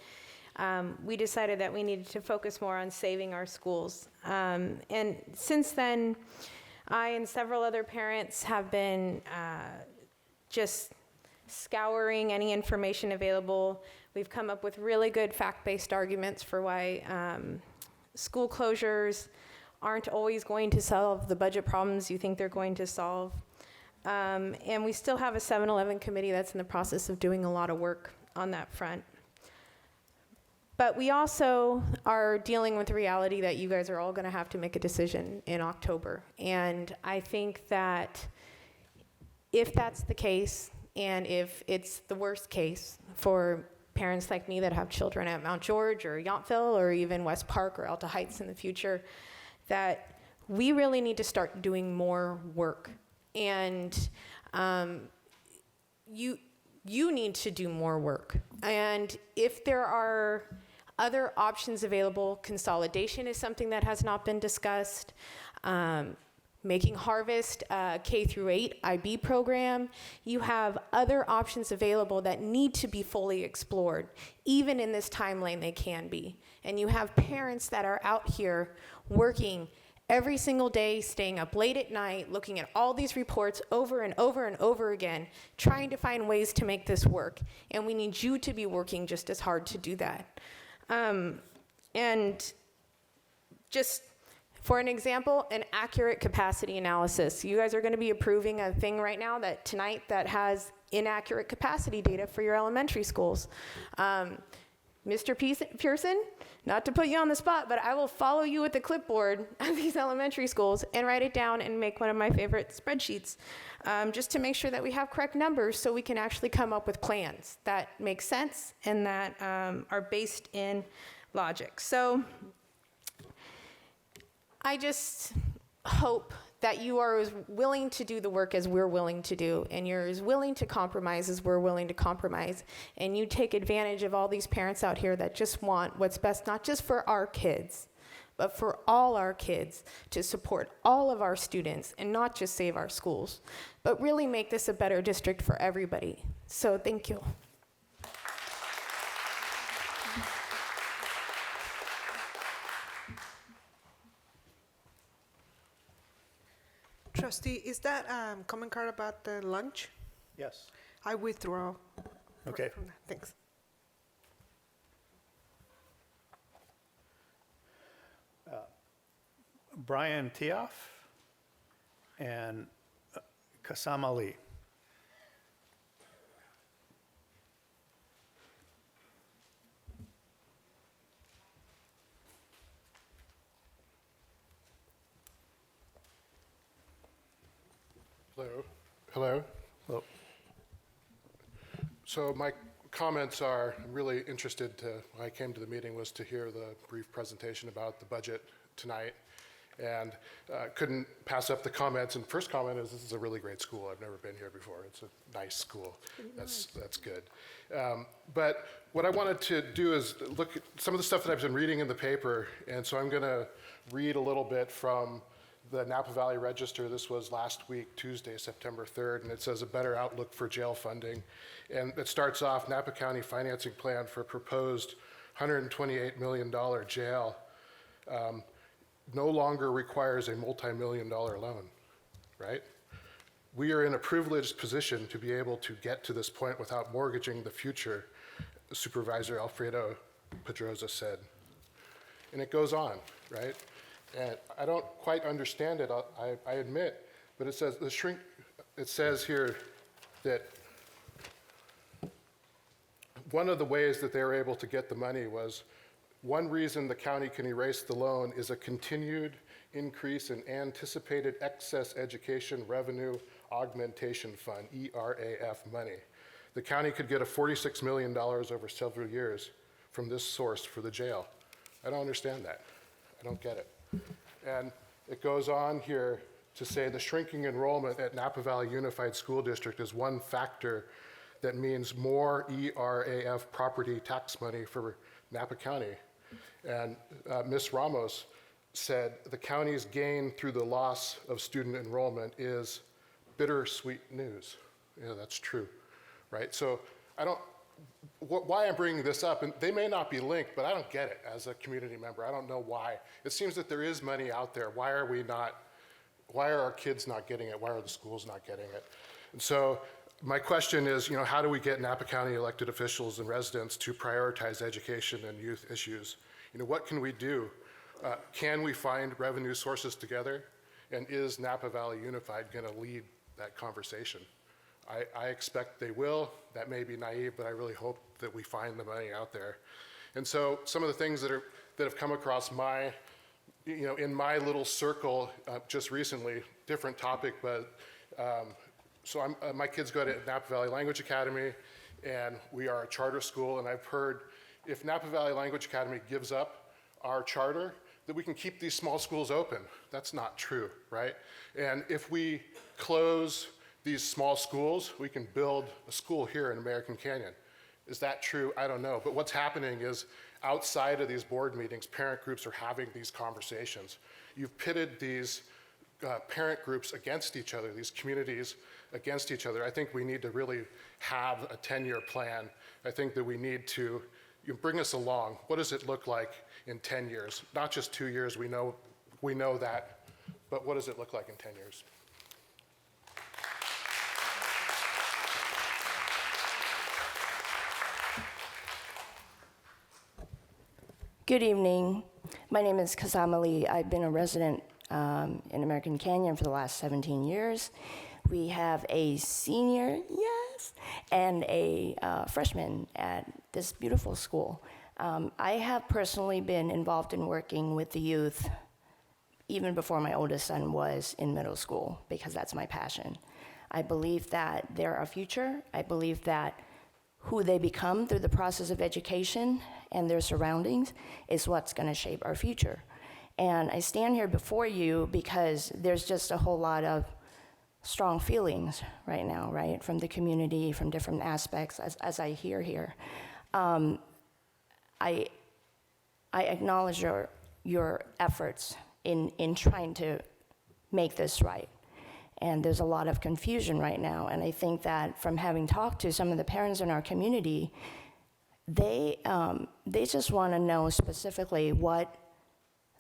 we decided that we needed to focus more on saving our schools. And since then, I and several other parents have been just scouring any information available. We've come up with really good fact-based arguments for why school closures aren't always going to solve the budget problems you think they're going to solve. And we still have a 7-Eleven committee that's in the process of doing a lot of work on that front. But we also are dealing with the reality that you guys are all going to have to make a decision in October. And I think that if that's the case, and if it's the worst case for parents like me that have children at Mount George or Yountville or even West Park or Alta Heights in the future, that we really need to start doing more work. And you need to do more work. And if there are other options available, consolidation is something that has not been discussed. Making Harvest K through 8 IB program. You have other options available that need to be fully explored. Even in this timeline, they can be. And you have parents that are out here working every single day, staying up late at night, looking at all these reports over and over and over again, trying to find ways to make this work. And we need you to be working just as hard to do that. And just for an example, an accurate capacity analysis. You guys are going to be approving a thing right now tonight that has inaccurate capacity data for your elementary schools. Mr. Pearson, not to put you on the spot, but I will follow you with the clipboard at these elementary schools and write it down and make one of my favorite spreadsheets, just to make sure that we have correct numbers so we can actually come up with plans that make sense and that are based in logic. So I just hope that you are as willing to do the work as we're willing to do, and you're as willing to compromise as we're willing to compromise, and you take advantage of all these parents out here that just want what's best, not just for our kids, but for all our kids, to support all of our students and not just save our schools, but really make this a better district for everybody. So thank you. Trustee, is that comment card about the lunch? Yes. I withdraw. Okay. From that. Thanks. Brian Tiaf and Kassam Ali. Hello. Hello. Hello. So my comments are, I'm really interested when I came to the meeting was to hear the brief presentation about the budget tonight, and couldn't pass up the comments. And first comment is, this is a really great school. I've never been here before. It's a nice school. That's good. But what I wanted to do is look at some of the stuff that I've been reading in the paper, and so I'm going to read a little bit from the Napa Valley Register. This was last week, Tuesday, September 3rd, and it says a better outlook for jail funding. And it starts off, Napa County financing plan for proposed $128 million jail no longer requires a multi-million-dollar loan, right? We are in a privileged position to be able to get to this point without mortgaging the future, Supervisor Alfredo Pedroza said. And it goes on, right? And I don't quite understand it, I admit, but it says it says here that one of the ways that they were able to get the money was, one reason the county can erase the loan is a continued increase in anticipated excess education revenue augmentation fund, ERAF money. The county could get a $46 million over several years from this source for the jail. I don't understand that. I don't get it. And it goes on here to say the shrinking enrollment at Napa Valley Unified School District is one factor that means more ERAF property tax money for Napa County. And Ms. Ramos said the county's gain through the loss of student enrollment is bittersweet news. Yeah, that's true, right? So I don't, why I'm bringing this up, and they may not be linked, but I don't get it as a community member. I don't know why. It seems that there is money out there. Why are our kids not getting it? Why are the schools not getting it? And so my question is, how do we get Napa County elected officials and residents to prioritize education and youth issues? What can we do? Can we find revenue sources together? And is Napa Valley Unified going to lead that conversation. I expect they will. That may be naive, but I really hope that we find the money out there. And so some of the things that have come across my, in my little circle just recently, different topic, but so my kids go to Napa Valley Language Academy, and we are a charter school, and I've heard if Napa Valley Language Academy gives up our charter, that we can keep these small schools open. That's not true, right? And if we close these small schools, we can build a school here in American Canyon. Is that true? I don't know. But what's happening is outside of these board meetings, parent groups are having these conversations. You've pitted these parent groups against each other, these communities against each other. I think we need to really have a 10-year plan. I think that we need to bring us along. What does it look like in 10 years? Not just 2 years, we know that, but what does it look like in 10 years? Good evening. My name is Kazama Lee. I've been a resident in American Canyon for the last 17 years. We have a senior, yes, and a freshman at this beautiful school. I have personally been involved in working with the youth even before my oldest son was in middle school, because that's my passion. I believe that they're our future. I believe that who they become through the process of education and their surroundings is what's going to shape our future. And I stand here before you because there's just a whole lot of strong feelings right now, right, from the community, from different aspects, as I hear here. I acknowledge your efforts in trying to make this right. And there's a lot of confusion right now. And I think that from having talked to some of the parents in our community, they just want to know specifically what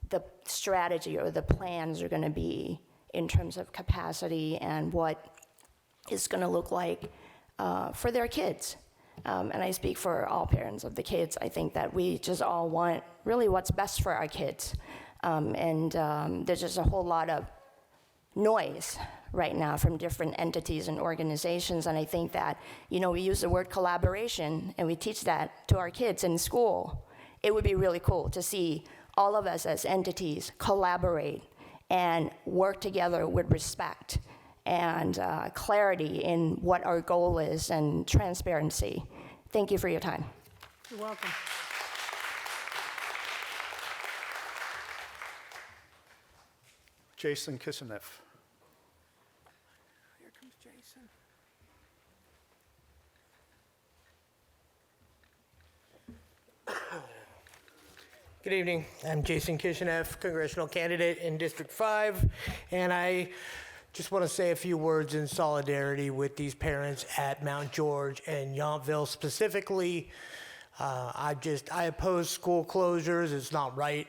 the strategy or the plans are going to be in terms of capacity and what it's going to look like for their kids. And I speak for all parents of the kids. I think that we just all want really what's best for our kids. And there's just a whole lot of noise right now from different entities and organizations. And I think that, we use the word collaboration and we teach that to our kids in school. It would be really cool to see all of us as entities collaborate and work together with respect and clarity in what our goal is and transparency. Thank you for your time. You're welcome. Jason Kisseneff. Here comes Jason. Good evening. I'm Jason Kishinev, congressional candidate in District 5, and I just want to say a few words in solidarity with these parents at Mount George and Yountville specifically. I oppose school closures. It's not right.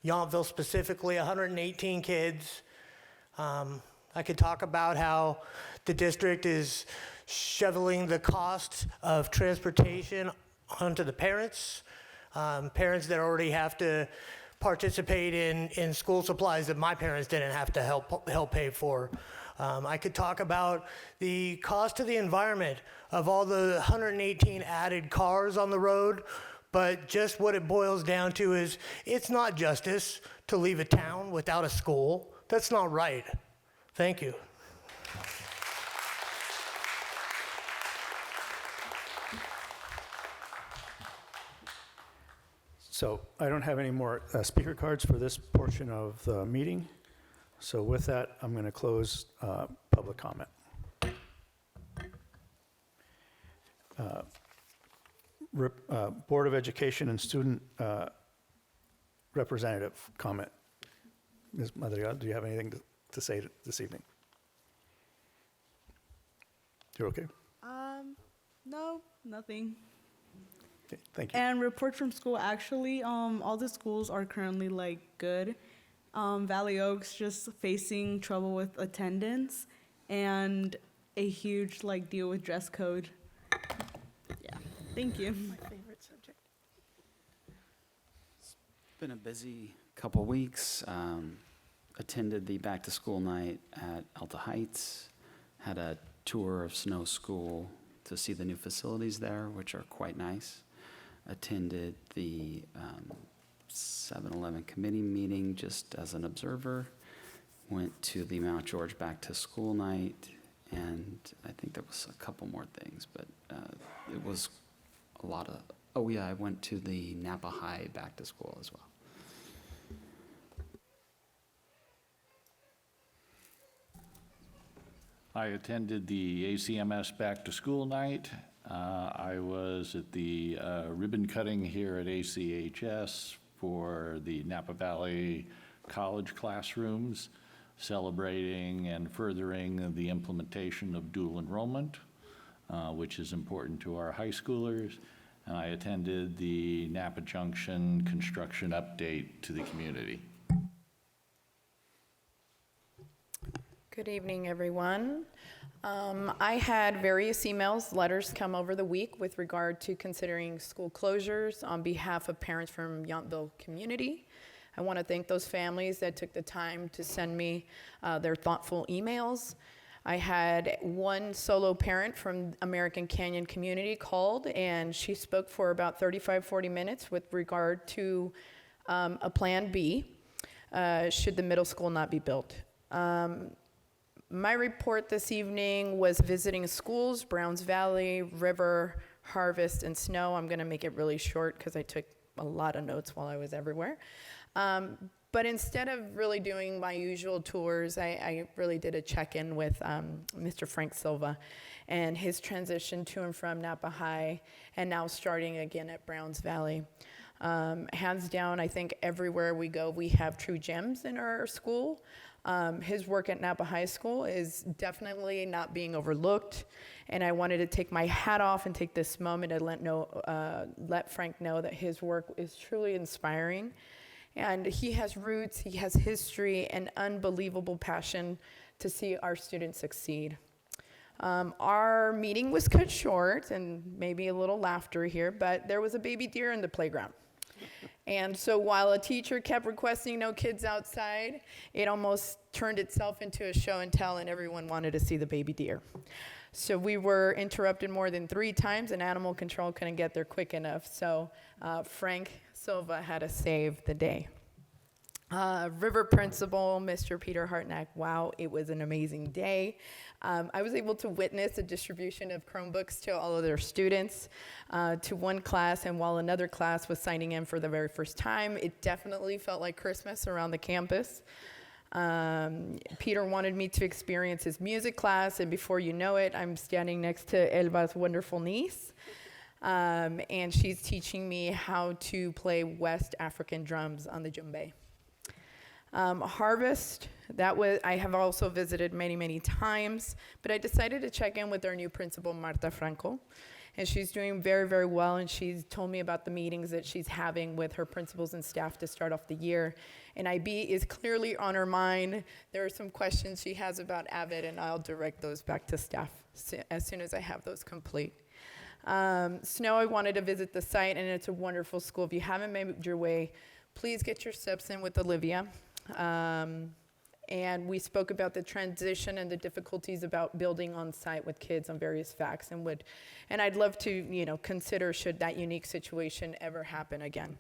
Yountville specifically, 118 kids. I could talk about how the district is shoveling the cost of transportation onto the parents. Parents that already have to participate in school supplies that my parents didn't have to help pay for. I could talk about the cost to the environment of all the 118 added cars on the road, but just what it boils down to is it's not justice to leave a town without a school. That's not right. Thank you. So I don't have any more speaker cards for this portion of the meeting. So with that, I'm going to close public comment. Board of Education and Student Representative comment. Ms. Madrigal, do you have anything to say this evening? You're okay? No, nothing. Okay, thank you. And report from school, actually, all the schools are currently good. Valley Oaks just facing trouble with attendance and a huge deal with dress code. Yeah, thank you. My favorite subject. It's been a busy couple weeks. Attended the back to school night at Alta Heights. had a tour of Snow School to see the new facilities there, which are quite nice. Attended the 7-Eleven committee meeting just as an observer. Went to the Mount George Back to School night, and I think there was a couple more things, but it was a lot of, oh yeah, I went to the Napa High Back to School as well. I attended the ACMS Back to School night. I was at the ribbon cutting here at ACHS for the Napa Valley College classrooms, celebrating and furthering the implementation of dual enrollment, which is important to our high schoolers. And I attended the Napa Junction construction update to the community. Good evening, everyone. I had various emails, letters come over the week with regard to considering school closures on behalf of parents from Yountville community. I want to thank those families that took the time to send me their thoughtful emails. I had one solo parent from American Canyon community called, and she spoke for about 35, 40 minutes with regard to a plan B should the middle school not be built. My report this evening was visiting schools, Browns Valley, River, Harvest, and Snow. I'm going to make it really short because I took a lot of notes while I was everywhere. But instead of really doing my usual tours, I really did a check-in with Mr. Frank Silva and his transition to and from Napa High, and now starting again at Browns Valley. Hands down, I think everywhere we go, we have true gems in our school. His work at Napa High School is definitely not being overlooked, and I wanted to take my hat off and take this moment to let Frank know that his work is truly inspiring. And he has roots, he has history, and unbelievable passion to see our students succeed. Our meeting was cut short, and maybe a little laughter here, but there was a baby deer in the playground. And so while a teacher kept requesting no kids outside, it almost turned itself into a show and tell, and everyone wanted to see the baby deer. So we were interrupted more than 3 times, and animal control couldn't get there quick enough. So Frank Silva had to save the day. River principal, Mr. Peter Hartnack, wow, it was an amazing day. I was able to witness the distribution of Chromebooks to all of their students, to one class, and while another class was signing in for the very first time, it definitely felt like Christmas around the campus. Peter wanted me to experience his music class, and before you know it, I'm standing next to Elva's wonderful niece, and she's teaching me how to play West African drums on the djembe. Harvest, I have also visited many, many times, but I decided to check in with our new principal, Marta Franco, and she's doing very, very well, and she's told me about the meetings that she's having with her principals and staff to start off the year, and IB is clearly on her mind. There are some questions she has about AVID, and I'll direct those back to staff as soon as I have those complete. Snow, I wanted to visit the site, and it's a wonderful school. If you haven't made your way, please get your steps in with Olivia. And we spoke about the transition and the difficulties about building on site with kids on various facts, and I'd love to, consider should that unique situation ever happen again.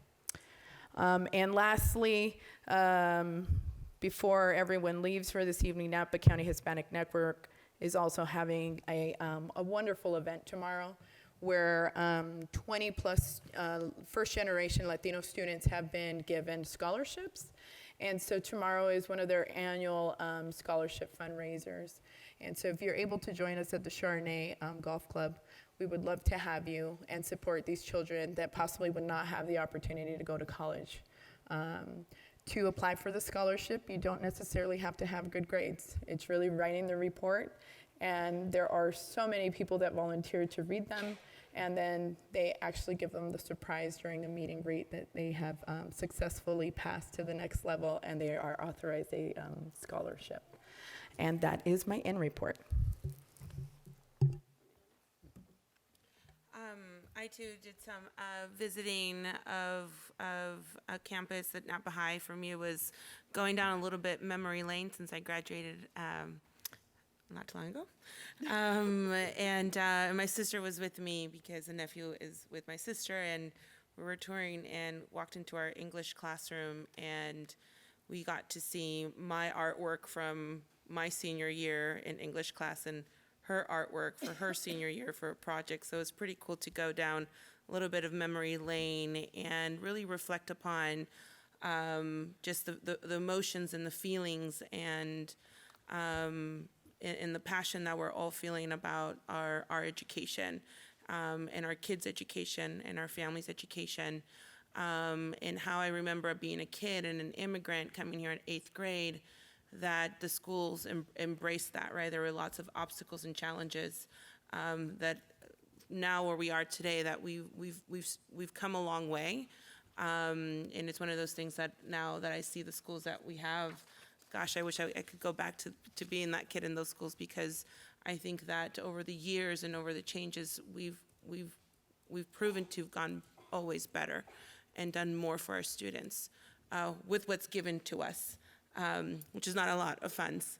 And lastly, before everyone leaves for this evening, Napa County Hispanic Network is also having a wonderful event tomorrow where 20 plus first generation Latino students have been given scholarships. And so tomorrow is one of their annual scholarship fundraisers. And so if you're able to join us at the Chardonnay Golf Club, we would love to have you and support these children that possibly would not have the opportunity to go to college. To apply for the scholarship, you don't necessarily have to have good grades. It's really writing the report, and there are so many people that volunteer to read them, and then they actually give them the surprise during a meet and greet that they have successfully passed to the next level, and they are authorized a scholarship. And that is my end report. I too did some visiting of a campus at Napa High. For me, it was going down a little bit memory lane since I graduated not too long ago. And my sister was with me because the nephew is with my sister, and we were touring and walked into our English classroom, and we got to see my artwork from my senior year in English class and her artwork for her senior year for a project. So it's pretty cool to go down a little bit of memory lane and really reflect upon just the emotions and the feelings and the passion that we're all feeling about our education and our kids' education and our families' education. And how I remember being a kid and an immigrant coming here in 8th grade, that the schools embraced that, right? There were lots of obstacles and challenges that now where we are today, that we've come a long way. And it's one of those things that now that I see the schools that we have, gosh, I wish I could go back to being that kid in those schools, because I think that over the years and over the changes, we've proven to have gone always better and done more for our students with what's given to us, which is not a lot of funds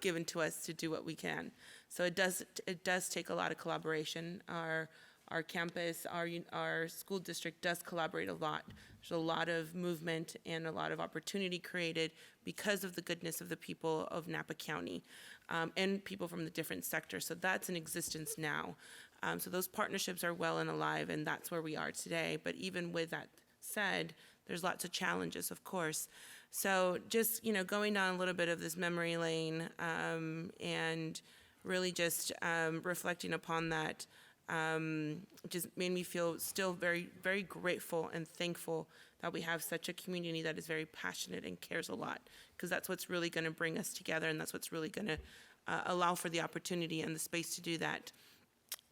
given to us to do what we can. So it does take a lot of collaboration. Our campus, our school district does collaborate a lot. There's a lot of movement and a lot of opportunity created because of the goodness of the people of Napa County and people from the different sectors. So that's in existence now. So those partnerships are well and alive, and that's where we are today. But even with that said, there's lots of challenges, of course. So just, going down a little bit of this memory lane and really just reflecting upon that just made me feel still very, very grateful and thankful that we have such a community that is very passionate and cares a lot, because that's what's really going to bring us together, and that's what's really going to allow for the opportunity and the space to do that.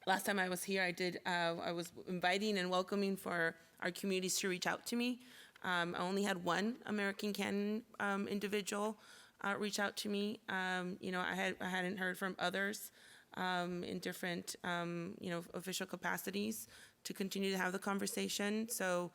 Last time I was here, I was inviting and welcoming for our communities to reach out to me. I only had one American Canyon individual reach out to me. I hadn't heard from others in different, official capacities to continue to have the conversation. So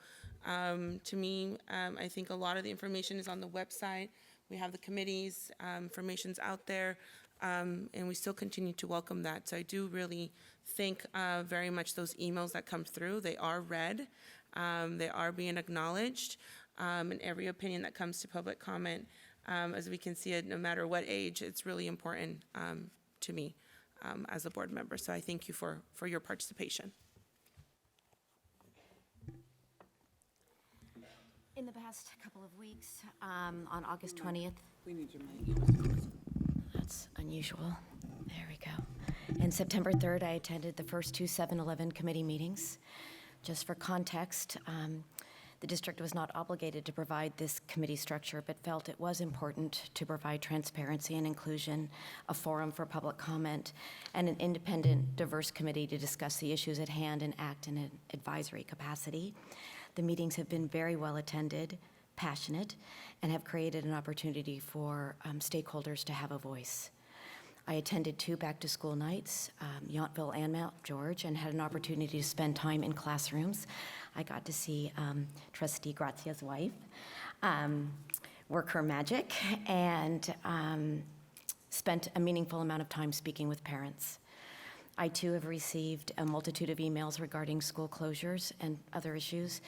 to me, I think a lot of the information is on the website. We have the committees, information's out there, and we still continue to welcome that. So I do really think very much those emails that come through, they are read, they are being acknowledged, and every opinion that comes to public comment, as we can see it, no matter what age, it's really important to me as a board member. So I thank you for your participation. In the past couple of weeks, on August 20th. We need your mic. That's unusual. There we go. And September 3rd, I attended the first two 7-Eleven committee meetings. Just for context, the district was not obligated to provide this committee structure, but felt it was important to provide transparency and inclusion, a forum for public comment, and an independent, diverse committee to discuss the issues at hand and act in an advisory capacity. The meetings have been very well attended, passionate, and have created an opportunity for stakeholders to have a voice. I attended 2 back-to-school nights, Yountville and Mount George, and had an opportunity to spend time in classrooms. I got to see Trustee Grazia's wife work her magic, and spent a meaningful amount of time speaking with parents. I too have received a multitude of emails regarding school closures and other issues,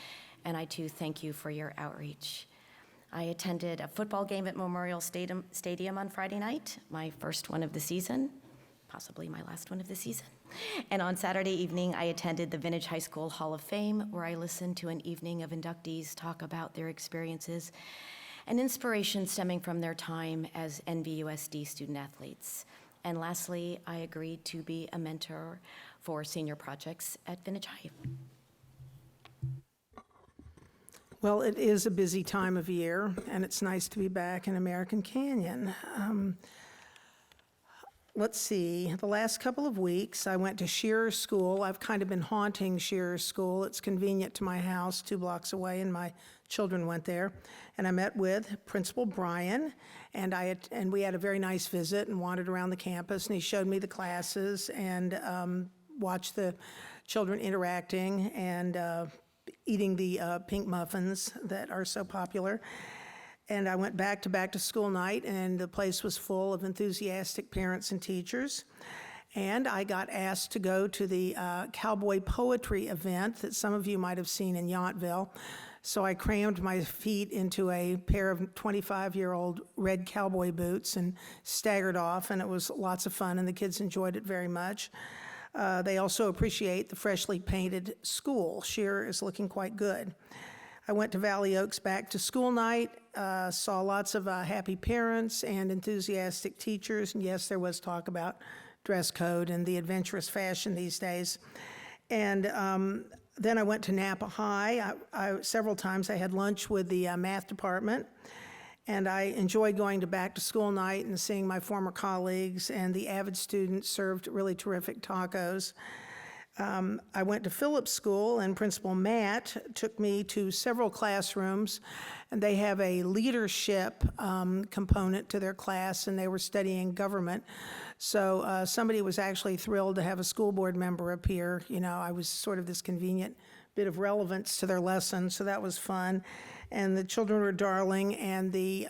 and I too thank you for your outreach. I attended a football game at Memorial Stadium on Friday night, my first one of the season, possibly my last one of the season. And on Saturday evening, I attended the Vintage High School Hall of Fame, where I listened to an evening of inductees talk about their experiences and inspiration stemming from their time as NVUSD student athletes. And lastly, I agreed to be a mentor for senior projects at Vintage High. Well, it is a busy time of year, and it's nice to be back in American Canyon. Let's see, the last couple of weeks, I went to Shearer School. I've kind of been haunting Shearer School. It's convenient to my house, 2 blocks away, and my children went there. And I met with Principal Brian, and we had a very nice visit and wandered around the campus, and he showed me the classes and watched the children interacting and eating the pink muffins that are so popular. And I went back to school night, and the place was full of enthusiastic parents and teachers. And I got asked to go to the cowboy poetry event that some of you might have seen in Yountville. So I crammed my feet into a pair of 25-year-old red cowboy boots and staggered off, and it was lots of fun, and the kids enjoyed it very much. They also appreciate the freshly painted school. Shearer is looking quite good. I went to Valley Oaks back to school night, saw lots of happy parents and enthusiastic teachers, and yes, there was talk about dress code and the adventurous fashion these days. And then I went to Napa High. Several times I had lunch with the math department, and I enjoyed going to back to school night and seeing my former colleagues, and the avid students served really terrific tacos. I went to Phillips School, and Principal Matt took me to several classrooms, and they have a leadership component to their class, and they were studying government. So somebody was actually thrilled to have a school board member appear. You know, I was sort of this convenient bit of relevance to their lesson, so that was fun. And the children were darling, and the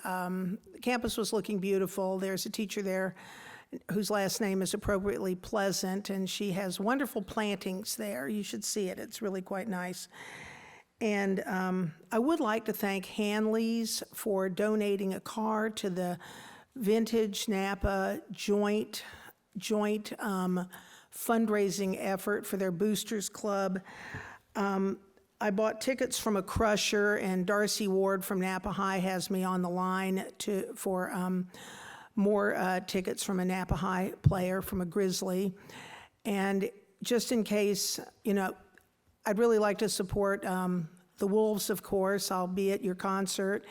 campus was looking beautiful. There's a teacher there whose last name is appropriately Pleasant, and she has wonderful plantings there. You should see it. It's really quite nice. And I would like to thank Hanley's for donating a car to the Vintage Napa joint fundraising effort for their Boosters Club. I bought tickets from a crusher, and Darcy Ward from Napa High has me on the line for more tickets from a Napa High player, from a Grizzly. And just in case, you know, I'd really like to support the Wolves, of course. I'll be at your concert.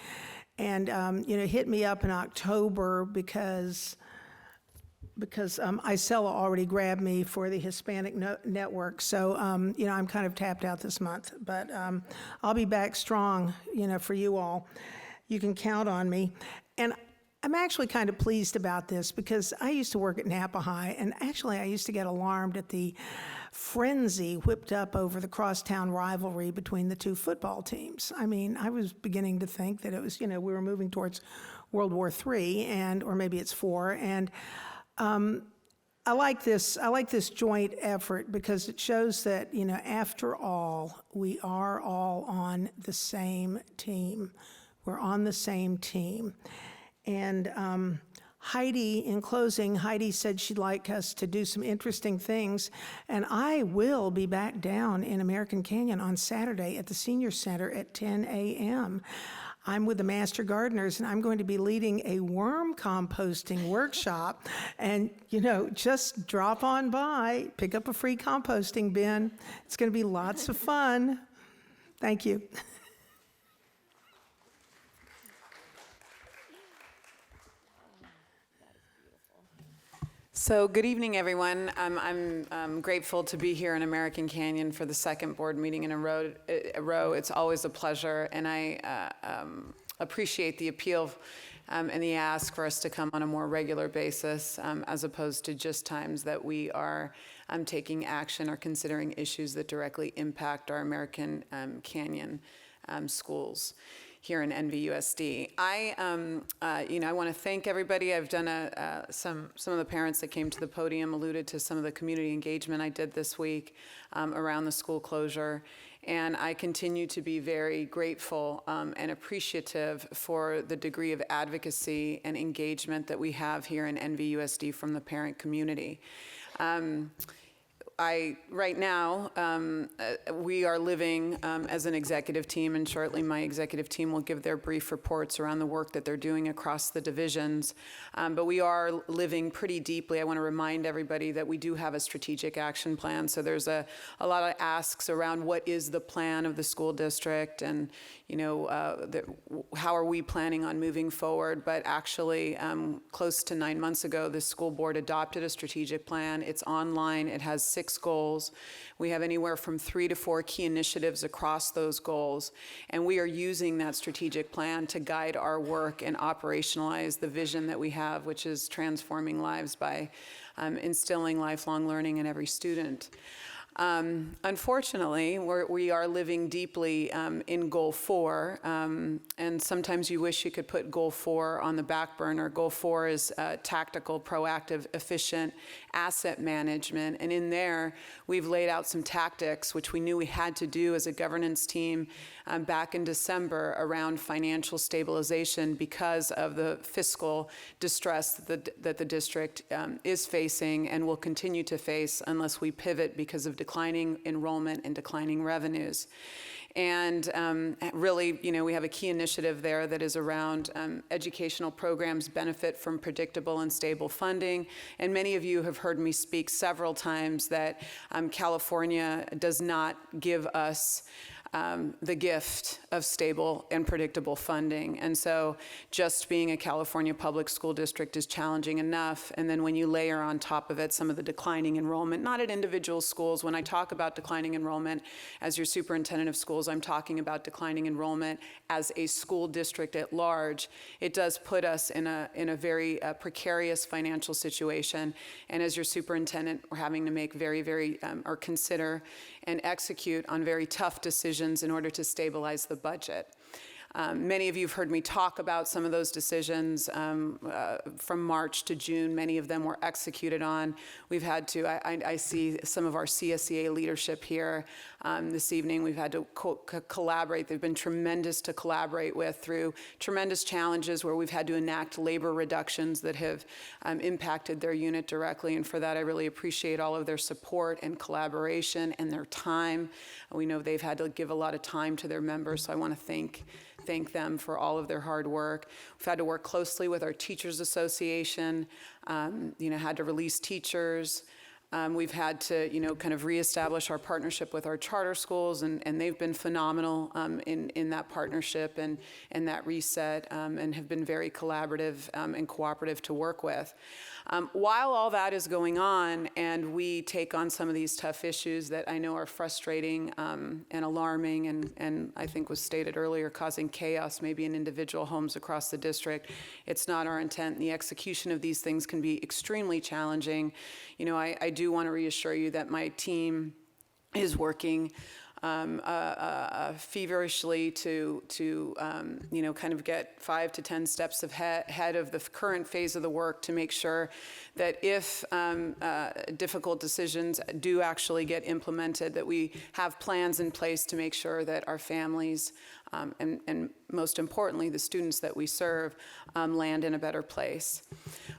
And, you know, hit me up in October because Isella already grabbed me for the Hispanic Network. So, you know, I'm kind of tapped out this month. But I'll be back strong, you know, for you all. You can count on me. And I'm actually kind of pleased about this because I used to work at Napa High, and actually I used to get alarmed at the frenzy whipped up over the crosstown rivalry between the two football teams. I mean, I was beginning to think that it was, you know, we were moving towards World War III, or maybe it's IV, and I like this joint effort because it shows that, you know, after all, we are all on the same team. We're on the same team. And Heidi, in closing, Heidi said she'd like us to do some interesting things, and I will be back down in American Canyon on Saturday at the Senior Center at 10 a.m. I'm with the Master Gardeners, and I'm going to be leading a worm composting workshop, and, you know, just drop on by, pick up a free composting bin. It's going to be lots of fun. Thank you. So good evening, everyone. I'm grateful to be here in American Canyon for the second board meeting in a row. It's always a pleasure, and I appreciate the appeal and the ask for us to come on a more regular basis as opposed to just times that we are taking action or considering issues that directly impact our American Canyon schools here in NVUSD. I want to thank everybody. I've done some of the parents that came to the podium alluded to some of the community engagement I did this week around the school closure. And I continue to be very grateful and appreciative for the degree of advocacy and engagement that we have here in NVUSD from the parent community. Right now, we are living as an executive team, and shortly my executive team will give their brief reports around the work that they're doing across the divisions. But we are living pretty deeply. I want to remind everybody that we do have a strategic action plan. So there's a lot of asks around what is the plan of the school district, and how are we planning on moving forward. But actually, close to 9 months ago, the school board adopted a strategic plan. It's online. It has 6 goals. We have anywhere from 3 to 4 key initiatives across those goals, and we are using that strategic plan to guide our work and operationalize the vision that we have, which is transforming lives by instilling lifelong learning in every student. Unfortunately, we are living deeply in Goal 4, and sometimes you wish you could put Goal 4 on the back burner. Goal 4 is tactical, proactive, efficient asset management, and in there, we've laid out some tactics, which we knew we had to do as a governance team back in December around financial stabilization because of the fiscal distress that the district is facing and will continue to face unless we pivot because of declining enrollment and declining revenues. And really, we have a key initiative there that is around educational programs benefit from predictable and stable funding. And many of you have heard me speak several times that California does not give us the gift of stable and predictable funding. And so just being a California public school district is challenging enough. And then when you layer on top of it some of the declining enrollment, not at individual schools. When I talk about declining enrollment as your superintendent of schools, I'm talking about declining enrollment as a school district at large. It does put us in a very precarious financial situation. And as your superintendent, we're having to make or consider and execute on very tough decisions in order to stabilize the budget. Many of you have heard me talk about some of those decisions from March to June. Many of them were executed on. We've had to, I see some of our CSEA leadership here this evening. We've had to collaborate. They've been tremendous to collaborate with through tremendous challenges where we've had to enact labor reductions that have impacted their unit directly. And for that, I really appreciate all of their support and collaboration and their time. We know they've had to give a lot of time to their members, so I want to thank them for all of their hard work. We've had to work closely with our Teachers Association, had to release teachers. We've had to, kind of reestablish our partnership with our charter schools, and they've been phenomenal in that partnership and that reset, and have been very collaborative and cooperative to work with. While all that is going on and we take on some of these tough issues that I know are frustrating and alarming and I think was stated earlier, causing chaos maybe in individual homes across the district, it's not our intent. The execution of these things can be extremely challenging. I do want to reassure you that my team is working feverishly to kind of get 5 to 10 steps ahead of the current phase of the work to make sure that if difficult decisions do actually get implemented, that we have plans in place to make sure that our families and most importantly, the students that we serve land in a better place.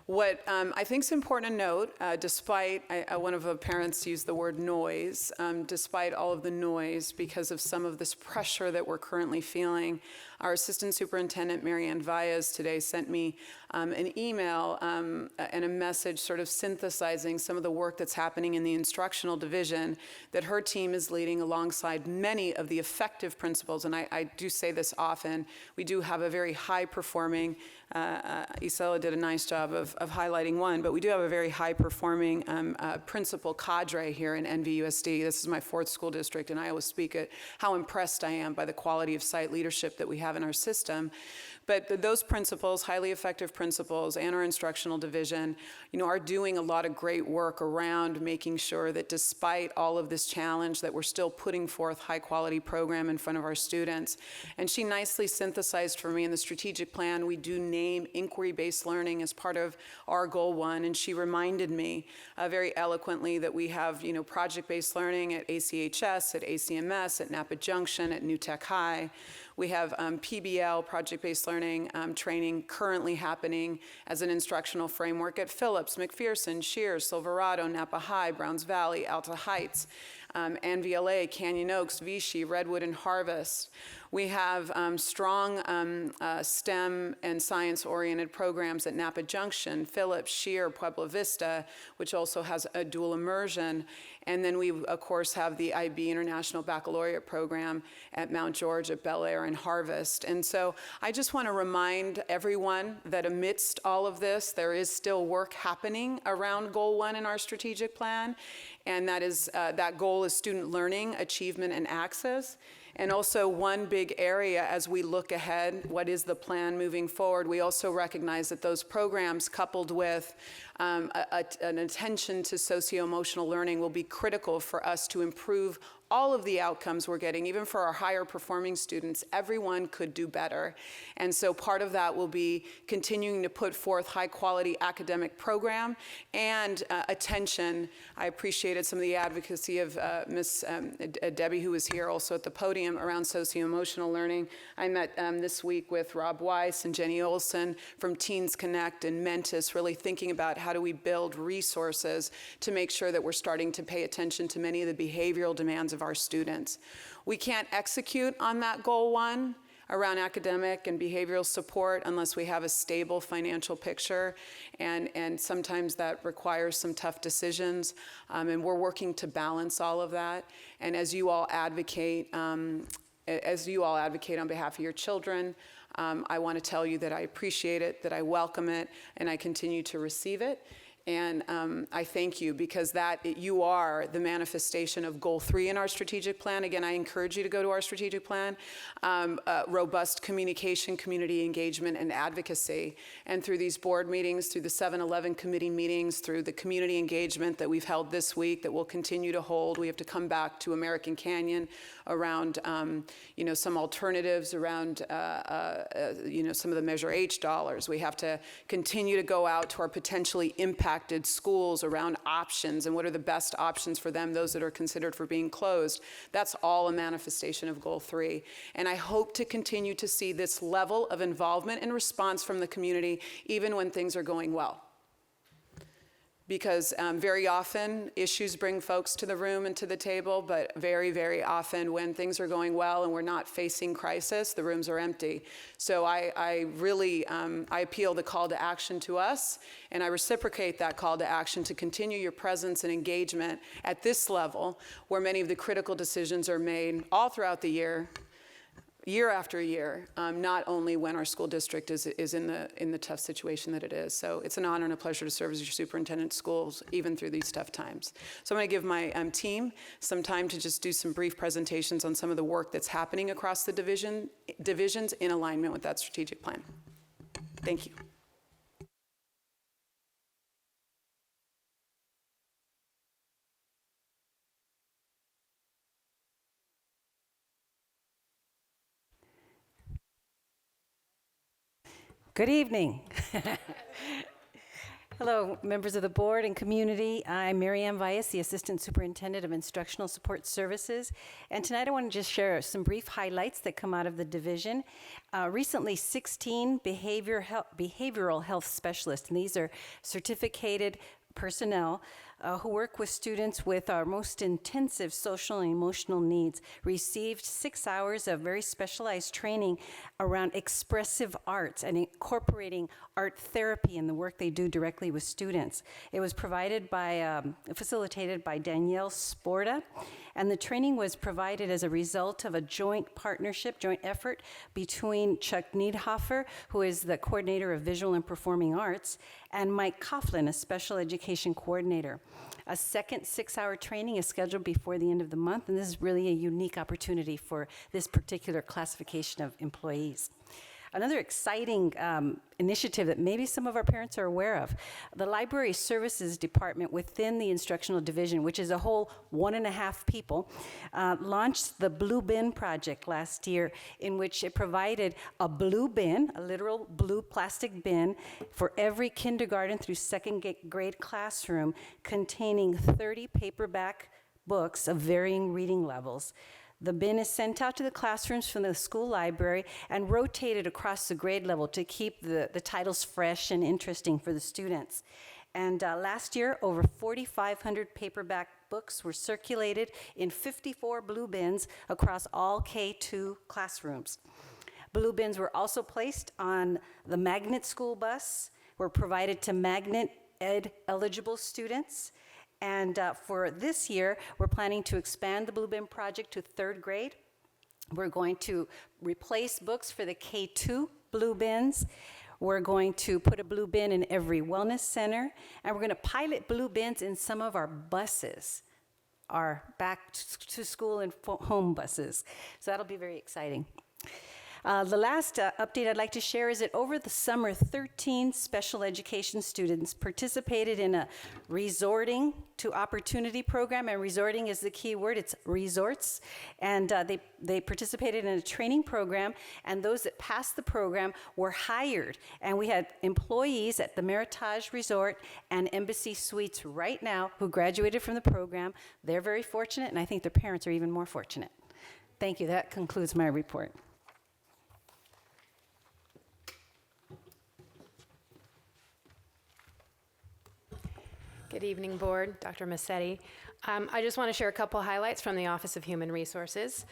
What I think is important to note, despite, one of the parents used the word noise, despite all of the noise because of some of this pressure that we're currently feeling, our Assistant Superintendent, Mary Ann Valles, today sent me an email and a message sort of synthesizing some of the work that's happening in the instructional division that her team is leading alongside many of the effective principals. And I do say this often, we do have a very high-performing, Isela did a nice job of highlighting one, but we do have a very high-performing principal cadre here in NVUSD. This is my 4th school district, and I always speak at how impressed I am by the quality of site leadership that we have in our system. But those principals, highly effective principals, and our instructional division, are doing a lot of great work around making sure that despite all of this challenge, that we're still putting forth high-quality program in front of our students. And she nicely synthesized for me in the strategic plan, we do name inquiry-based learning as part of our Goal 1, and she reminded me very eloquently that we have, project-based learning at ACHS, at ACMS, at Napa Junction, at New Tech High. We have PBL, project-based learning training, currently happening as an instructional framework at Phillips, McPherson, Shears, Silverado, Napa High, Browns Valley, Alta Heights, NVLA, Canyon Oaks, Vichy, Redwood, and Harvest. We have strong STEM and science-oriented programs at Napa Junction, Phillips, Shear, Puebla Vista, which also has a dual immersion. And then we, of course, have the IB International Baccalaureate program at Mount George, at Bel Air, and Harvest. And so I just want to remind everyone that amidst all of this, there is still work happening around Goal 1 in our strategic plan. And that is that goal is student learning, achievement, and access. And also one big area as we look ahead, what is the plan moving forward? We also recognize that those programs coupled with an attention to socio-emotional learning will be critical for us to improve all of the outcomes we're getting, even for our higher performing students. Everyone could do better. And so part of that will be continuing to put forth high quality academic program and attention. I appreciated some of the advocacy of Ms. Debbie, who was here also at the podium, around socio-emotional learning. I met this week with Rob Weiss and Jenny Olson from Teens Connect and Mentis, really thinking about how do we build resources to make sure that we're starting to pay attention to many of the behavioral demands of our students. We can't execute on that goal 1 around academic and behavioral support unless we have a stable financial picture, and sometimes that requires some tough decisions, and we're working to balance all of that. And as you all advocate on behalf of your children, I want to tell you that I appreciate it, that I welcome it, and I continue to receive it. And I thank you, because you are the manifestation of goal 3 in our strategic plan. Again, I encourage you to go to our strategic plan. Robust communication, community engagement, and advocacy. And through these board meetings, through the 7-11 committee meetings, through the community engagement that we've held this week, that we'll continue to hold. We have to come back to American Canyon around some alternatives around some of the Measure H dollars. We have to continue to go out to our potentially impacted schools around options and what are the best options for them, those that are considered for being closed. That's all a manifestation of goal 3. And I hope to continue to see this level of involvement and response from the community even when things are going well. Because very often issues bring folks to the room and to the table, but very, very often when things are going well and we're not facing crisis, the rooms are empty. So I really appeal the call to action to us, and I reciprocate that call to action to continue your presence and engagement at this level, where many of the critical decisions are made all throughout the year after year, not only when our school district is in the tough situation that it is. So it's an honor and a pleasure to serve as your superintendent of schools, even through these tough times. So I'm going to give my team some time to just do some brief presentations on some of the work that's happening across the divisions in alignment with that strategic plan. Thank you. Good evening. Hello, members of the board and community. I'm Mary Ann Vias, the Assistant Superintendent of Instructional Support Services. And tonight I want to just share some brief highlights that come out of the division. Recently, 16 behavioral health specialists, and these are certificated personnel who work with students with our most intensive social and emotional needs, received 6 hours of very specialized training around expressive arts and incorporating art therapy in the work they do directly with students. It was facilitated by Danielle Sporta, and the training was provided as a result of a joint effort between Chuck Niedhofer, who is the coordinator of visual and performing arts, and Mike Coughlin, a special education coordinator. A second 6-hour training is scheduled before the end of the month, and this is really a unique opportunity for this particular classification of employees. Another exciting initiative that maybe some of our parents are aware of, the Library Services Department within the Instructional Division, which is a whole 1.5 people, launched the Blue Bin Project last year, in which it provided a blue bin, a literal blue plastic bin, for every kindergarten through 2nd grade classroom, containing 30 paperback books of varying reading levels. The bin is sent out to the classrooms from the school library and rotated across the grade level to keep the titles fresh and interesting for the students. And last year, over 4,500 paperback books were circulated in 54 blue bins across all K-2 classrooms. Blue bins were also placed on the Magnet school bus, were provided to Magnet Ed eligible students. And for this year, we're planning to expand the Blue Bin Project to 3rd grade. We're going to replace books for the K-2 blue bins. We're going to put a blue bin in every wellness center. And we're going to pilot blue bins in some of our buses, our back to school and home buses. So that'll be very exciting. The last update I'd like to share is that over the summer, 13 special education students participated in a Resorting to Opportunity program, and resorting is the key word, it's resorts, and they participated in a training program, and those that passed the program were hired, and we had employees at the Meritage Resort and Embassy Suites right now who graduated from the program. They're very fortunate, and I think their parents are even more fortunate. Thank you. That concludes my report. Good evening, Board. Dr. Massetti. I just want to share a couple highlights from the Office of Human Resources.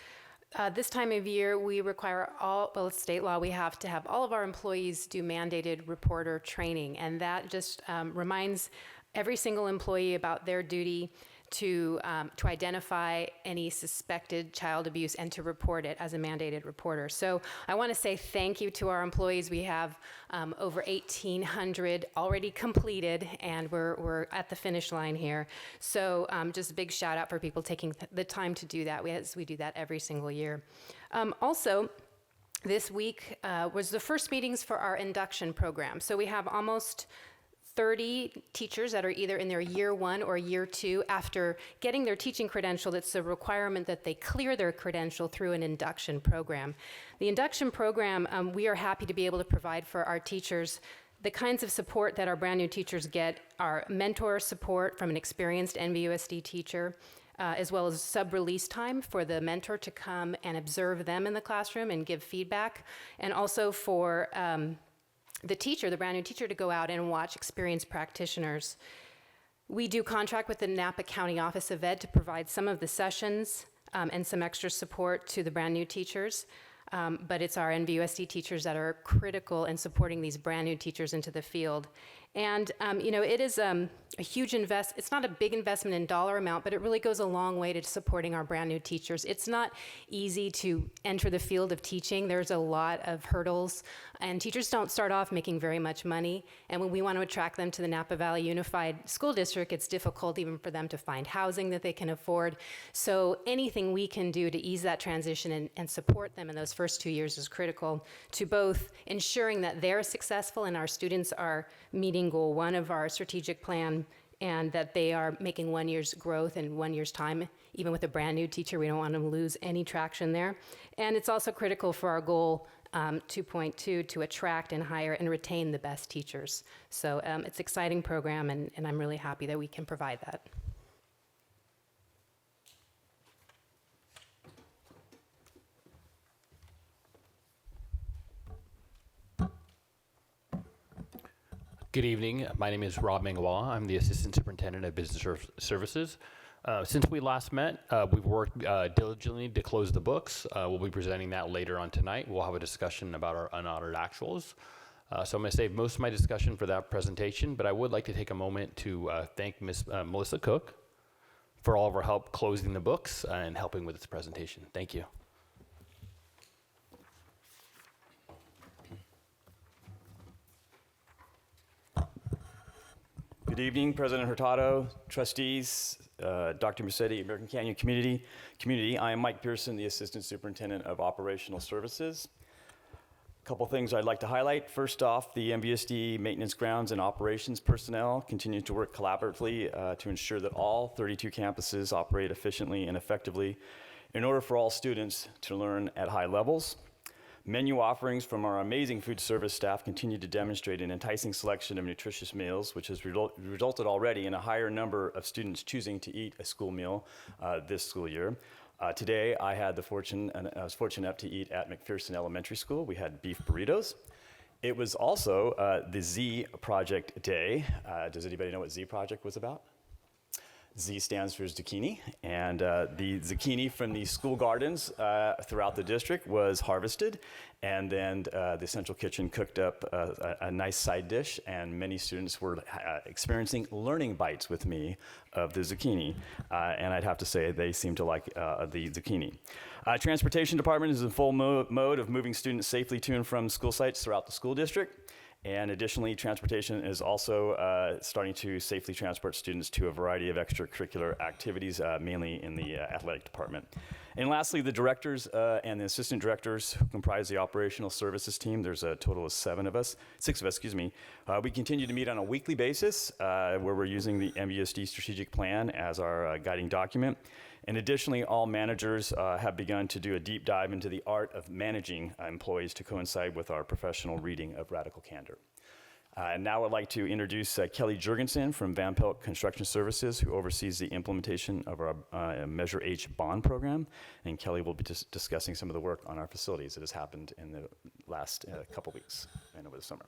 This time of year, we require it's state law, we have to have all of our employees do mandated reporter training, and that just reminds every single employee about their duty to identify any suspected child abuse and to report it as a mandated reporter. So I want to say thank you to our employees. We have over 1,800 already completed, and we're at the finish line here. So just a big shout out for people taking the time to do that. We do that every single year. Also, this week was the first meetings for our induction program. So we have almost 30 teachers that are either in their year 1 or year 2 after getting their teaching credential. It's a requirement that they clear their credential through an induction program. The induction program, we are happy to be able to provide for our teachers the kinds of support that our brand new teachers get are mentor support from an experienced NVUSD teacher, as well as sub-release time for the mentor to come and observe them in the classroom and give feedback, and also for the teacher, the brand new teacher, to go out and watch experienced practitioners. We do contract with the Napa County Office of Ed to provide some of the sessions and some extra support to the brand new teachers. But it's our NVUSD teachers that are critical in supporting these brand new teachers into the field. And it is a huge it's not a big investment in dollar amount, but it really goes a long way to supporting our brand new teachers. It's not easy to enter the field of teaching. There's a lot of hurdles, and teachers don't start off making very much money. And when we want to attract them to the Napa Valley Unified School District, it's difficult even for them to find housing that they can afford. So anything we can do to ease that transition and support them in those first 2 years is critical to both ensuring that they're successful and our students are meeting goal 1 of our strategic plan, and that they are making 1 year's growth in 1 year's time. Even with a brand new teacher, we don't want them to lose any traction there. And it's also critical for our goal 2.2 to attract and hire and retain the best teachers. So it's an exciting program, and I'm really happy that we can provide that. Good evening. My name is Rob Mangwa. I'm the Assistant Superintendent of Business Services. Since we last met, we've worked diligently to close the books. We'll be presenting that later on tonight. We'll have a discussion about our unaudited actuals. So I'm going to save most of my discussion for that presentation, but I would like to take a moment to thank Ms. Melissa Cook for all of her help closing the books and helping with this presentation. Thank you. Good evening, President Hurtado, trustees, Dr. Musetti, American Canyon Community. I am Mike Pearson, the Assistant Superintendent of Operational Services. A couple things I'd like to highlight. First off, the NVUSD maintenance, grounds, and operations personnel continue to work collaboratively to ensure that all 32 campuses operate efficiently and effectively in order for all students to learn at high levels. Menu offerings from our amazing food service staff continue to demonstrate an enticing selection of nutritious meals, which has resulted already in a higher number of students choosing to eat a school meal this school year. Today, I was fortunate enough to eat at McPherson Elementary School. We had beef burritos. It was also the Z Project Day. Does anybody know what Z Project was about? Z stands for zucchini, and the zucchini from the school gardens throughout the district was harvested, and then the central kitchen cooked up a nice side dish, and many students were experiencing learning bites with me of the zucchini, and I'd have to say they seem to like the zucchini. Transportation department is in full mode of moving students safely to and from school sites throughout the school district. And additionally, transportation is also starting to safely transport students to a variety of extracurricular activities, mainly in the athletic department. And lastly, the directors and the assistant directors who comprise the operational services team, there's a total of 6 of us, we continue to meet on a weekly basis where we're using the NVUSD strategic plan as our guiding document. And additionally, all managers have begun to do a deep dive into the art of managing employees to coincide with our professional reading of Radical Candor. And now I'd like to introduce Kelly Jurgensen from Van Pelt Construction Services, who oversees the implementation of our Measure H bond program. And Kelly will be discussing some of the work on our facilities that has happened in the last couple weeks and over the summer.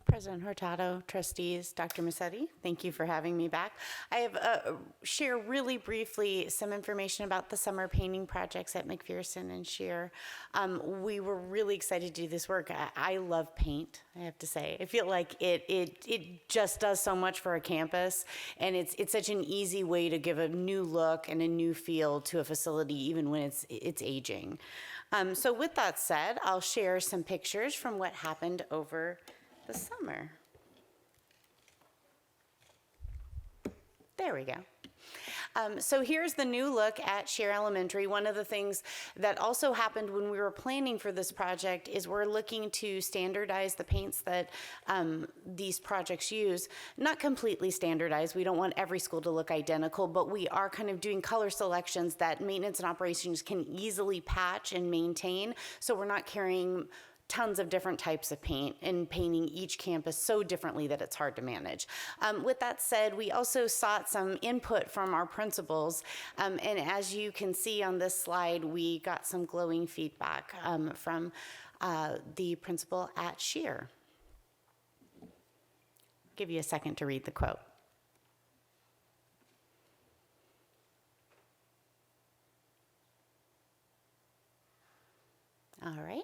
President Hurtado, trustees, Dr. Massetti, thank you for having me back. I have share really briefly some information about the summer painting projects at McPherson and Shear. We were really excited to do this work. I love paint, I have to say. I feel like it just does so much for a campus, and it's such an easy way to give a new look and a new feel to a facility, even when it's aging. So with that said, I'll share some pictures from what happened over the summer. There we go. So here's the new look at Shear Elementary. One of the things that also happened when we were planning for this project is we're looking to standardize the paints that these projects use. Not completely standardized. We don't want every school to look identical, but we are kind of doing color selections that maintenance and operations can easily patch and maintain, so we're not carrying tons of different types of paint and painting each campus so differently that it's hard to manage. With that said, we also sought some input from our principals, and as you can see on this slide, we got some glowing feedback from the principal at Shear. Give you a second to read the quote. All right.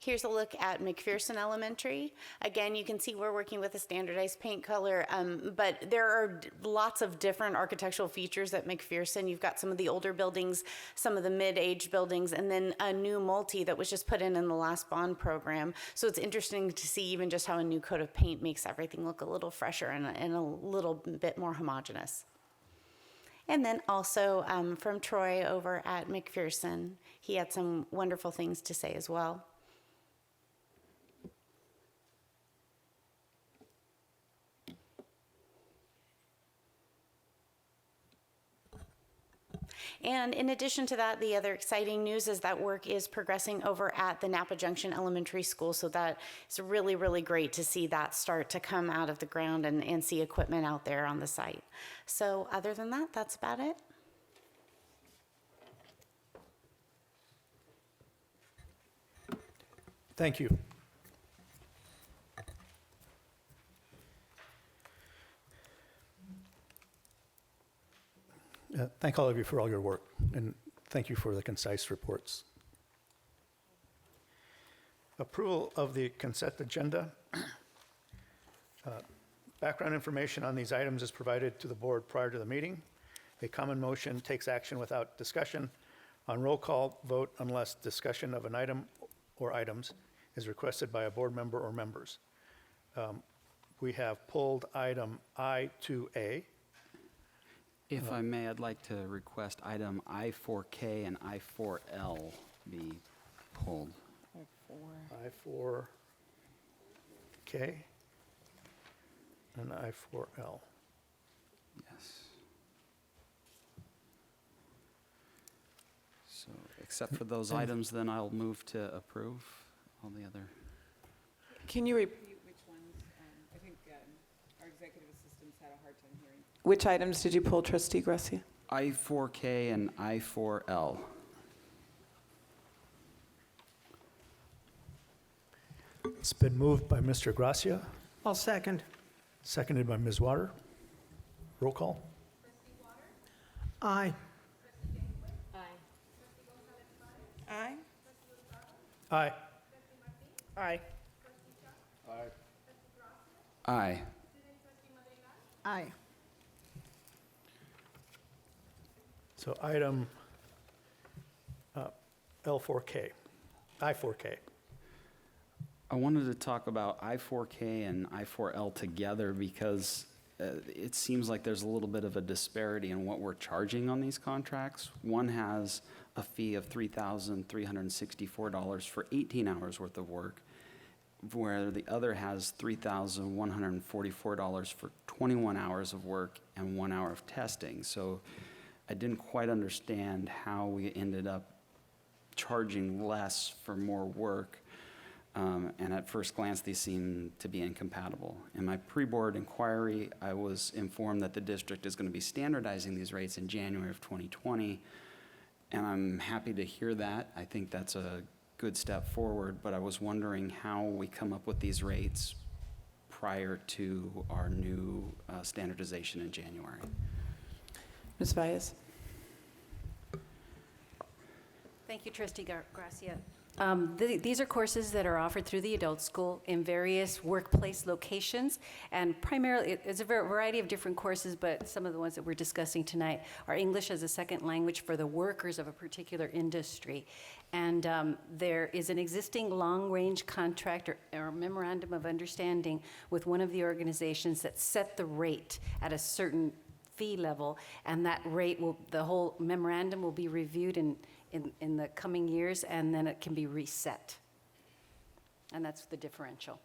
Here's a look at McPherson Elementary. Again, you can see we're working with a standardized paint color, but there are lots of different architectural features at McPherson. You've got some of the older buildings, some of the mid-age buildings, and then a new multi that was just put in the last bond program. So it's interesting to see even just how a new coat of paint makes everything look a little fresher and a little bit more homogeneous. And then also from Troy over at McPherson, he had some wonderful things to say as well. And in addition to that, the other exciting news is that work is progressing over at the Napa Junction Elementary School. So that is really, really great to see that start to come out of the ground and see equipment out there on the site. So other than that, that's about it. Thank you. Thank all of you for all your work, and thank you for the concise reports. Approval of the consent agenda. Background information on these items is provided to the board prior to the meeting. A common motion takes action without discussion on roll call vote unless discussion of an item or items is requested by a board member or members. We have pulled item I2A. If I may, I'd like to request item I4K and I4L be pulled. I4K and I4L. Yes. So, except for those items, then I'll move to approve all the other. Can you repeat which ones? I think our executive assistants had a hard time hearing. which items did you pull, Trustee Gracia? I4K and I4L. It's been moved by Mr. Gracia, I'll second. seconded by Ms. Water. Roll call. Aye. Aye. Aye. Aye. Aye. Aye. So item L4K, I4K. I wanted to talk about I4K and I4L together because it seems like there's a little bit of a disparity in what we're charging on these contracts. One has a fee of $3,364 for 18 hours worth of work, where the other has $3,144 for 21 hours of work and 1 hour of testing. So I didn't quite understand how we ended up charging less for more work. And at first glance, these seem to be incompatible. In my pre-board inquiry, I was informed that the district is going to be standardizing these rates in January of 2020, and I'm happy to hear that. I think that's a good step forward, but I was wondering how we come up with these rates prior to our new standardization in January. Ms. Baez? Thank you, Trustee Gracia. These are courses that are offered through the adult school in various workplace locations, and primarily it's a variety of different courses, but some of the ones that we're discussing tonight are English as a second language for the workers of a particular industry. And there is an existing long-range contract or memorandum of understanding with one of the organizations that set the rate at a certain fee level, and that rate the whole memorandum will be reviewed in the coming years, and then it can be reset. And that's the differential.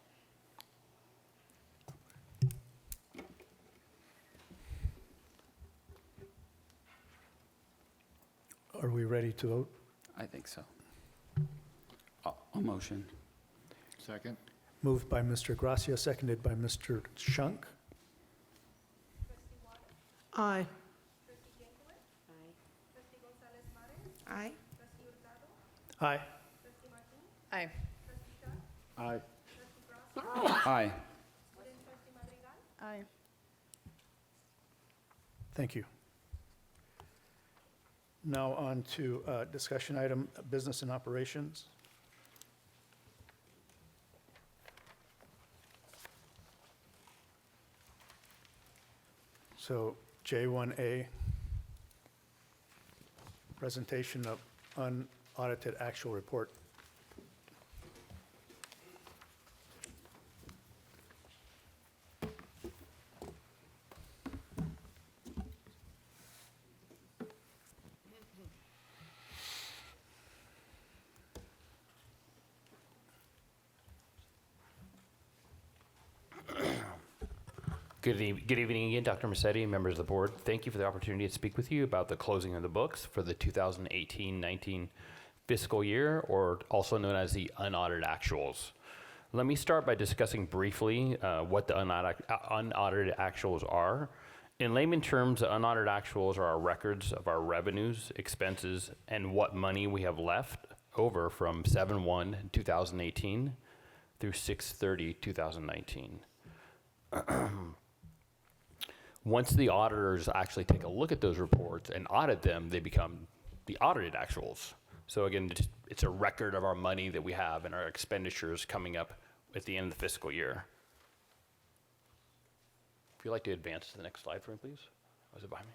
Are we ready to vote? I think so. I'll motion. Second. Moved by Mr. Gracia, seconded by Mr. Shunk. Aye. Aye. Aye. Aye. Aye. Aye. Aye. Thank you. Now on to discussion item, business and operations. So J1A, presentation of unaudited actual report. Good evening again, Dr. Mercetti, members of the board. Thank you for the opportunity to speak with you about the closing of the books for the 2018-19 fiscal year, or also known as the unaudited actuals. Let me start by discussing briefly what the unaudited actuals are. In layman terms, the unaudited actuals are our records of our revenues, expenses, and what money we have left over from 7/1/2018 through 6/30/2019. Once the auditors actually take a look at those reports and audit them, they become the audited actuals. So again, it's a record of our money that we have and our expenditures coming up at the end of the fiscal year. If you'd like to advance to the next slide for me, please. Was it behind me?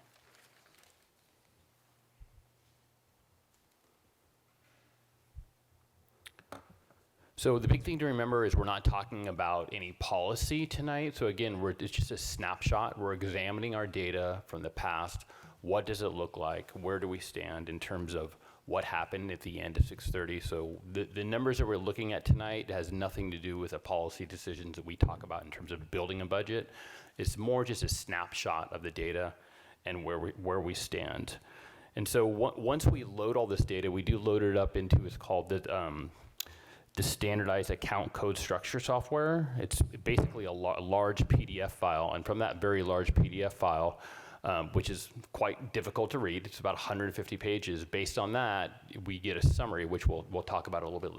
So the big thing to remember is we're not talking about any policy tonight. So again, it's just a snapshot. We're examining our data from the past. What does it look like? Where do we stand in terms of what happened at the end of 6/30? So the numbers that we're looking at tonight has nothing to do with the policy decisions that we talk about in terms of building a budget. It's more just a snapshot of the data and where we stand. And so once we load all this data, we do load it up into what's called the standardized account code structure software. It's basically a large PDF file, and from that very large PDF file, which is quite difficult to read, it's about 150 pages. Based on that, we get a summary, which we'll talk about a little bit,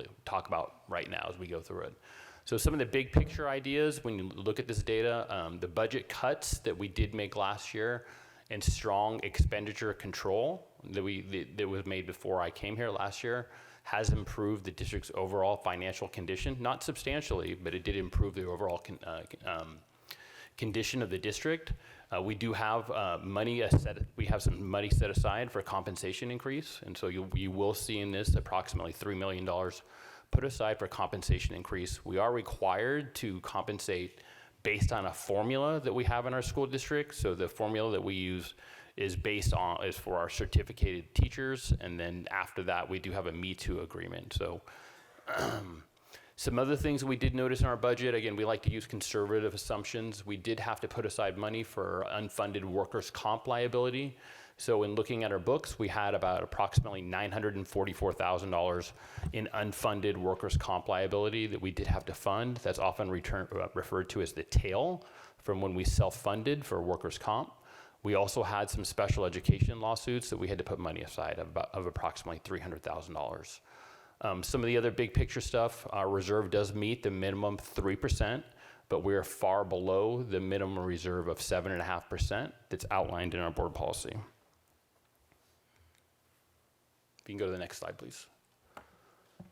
right now as we go through it. So some of the big picture ideas when you look at this data, the budget cuts that we did make last year, and strong expenditure control that was made before I came here last year, has improved the district's overall financial condition. Not substantially, but it did improve the overall condition of the district. We do have we have some money set aside for compensation increase, and so you will see in this approximately $3 million put aside for compensation increase. We are required to compensate based on a formula that we have in our school district. So the formula that we use is for our certificated teachers, and then after that we do have a Me Too agreement. So some other things we did notice in our budget, again, we like to use conservative assumptions. We did have to put aside money for unfunded workers' comp liability. So in looking at our books, we had about approximately $944,000 in unfunded workers' comp liability that we did have to fund. That's often referred to as the tail from when we self-funded for workers' comp. We also had some special education lawsuits that we had to put money aside of approximately $300,000. Some of the other big picture stuff, our reserve does meet the minimum 3%, but we're far below the minimum reserve of 7.5% that's outlined in our board policy. If you can go to the next slide, please.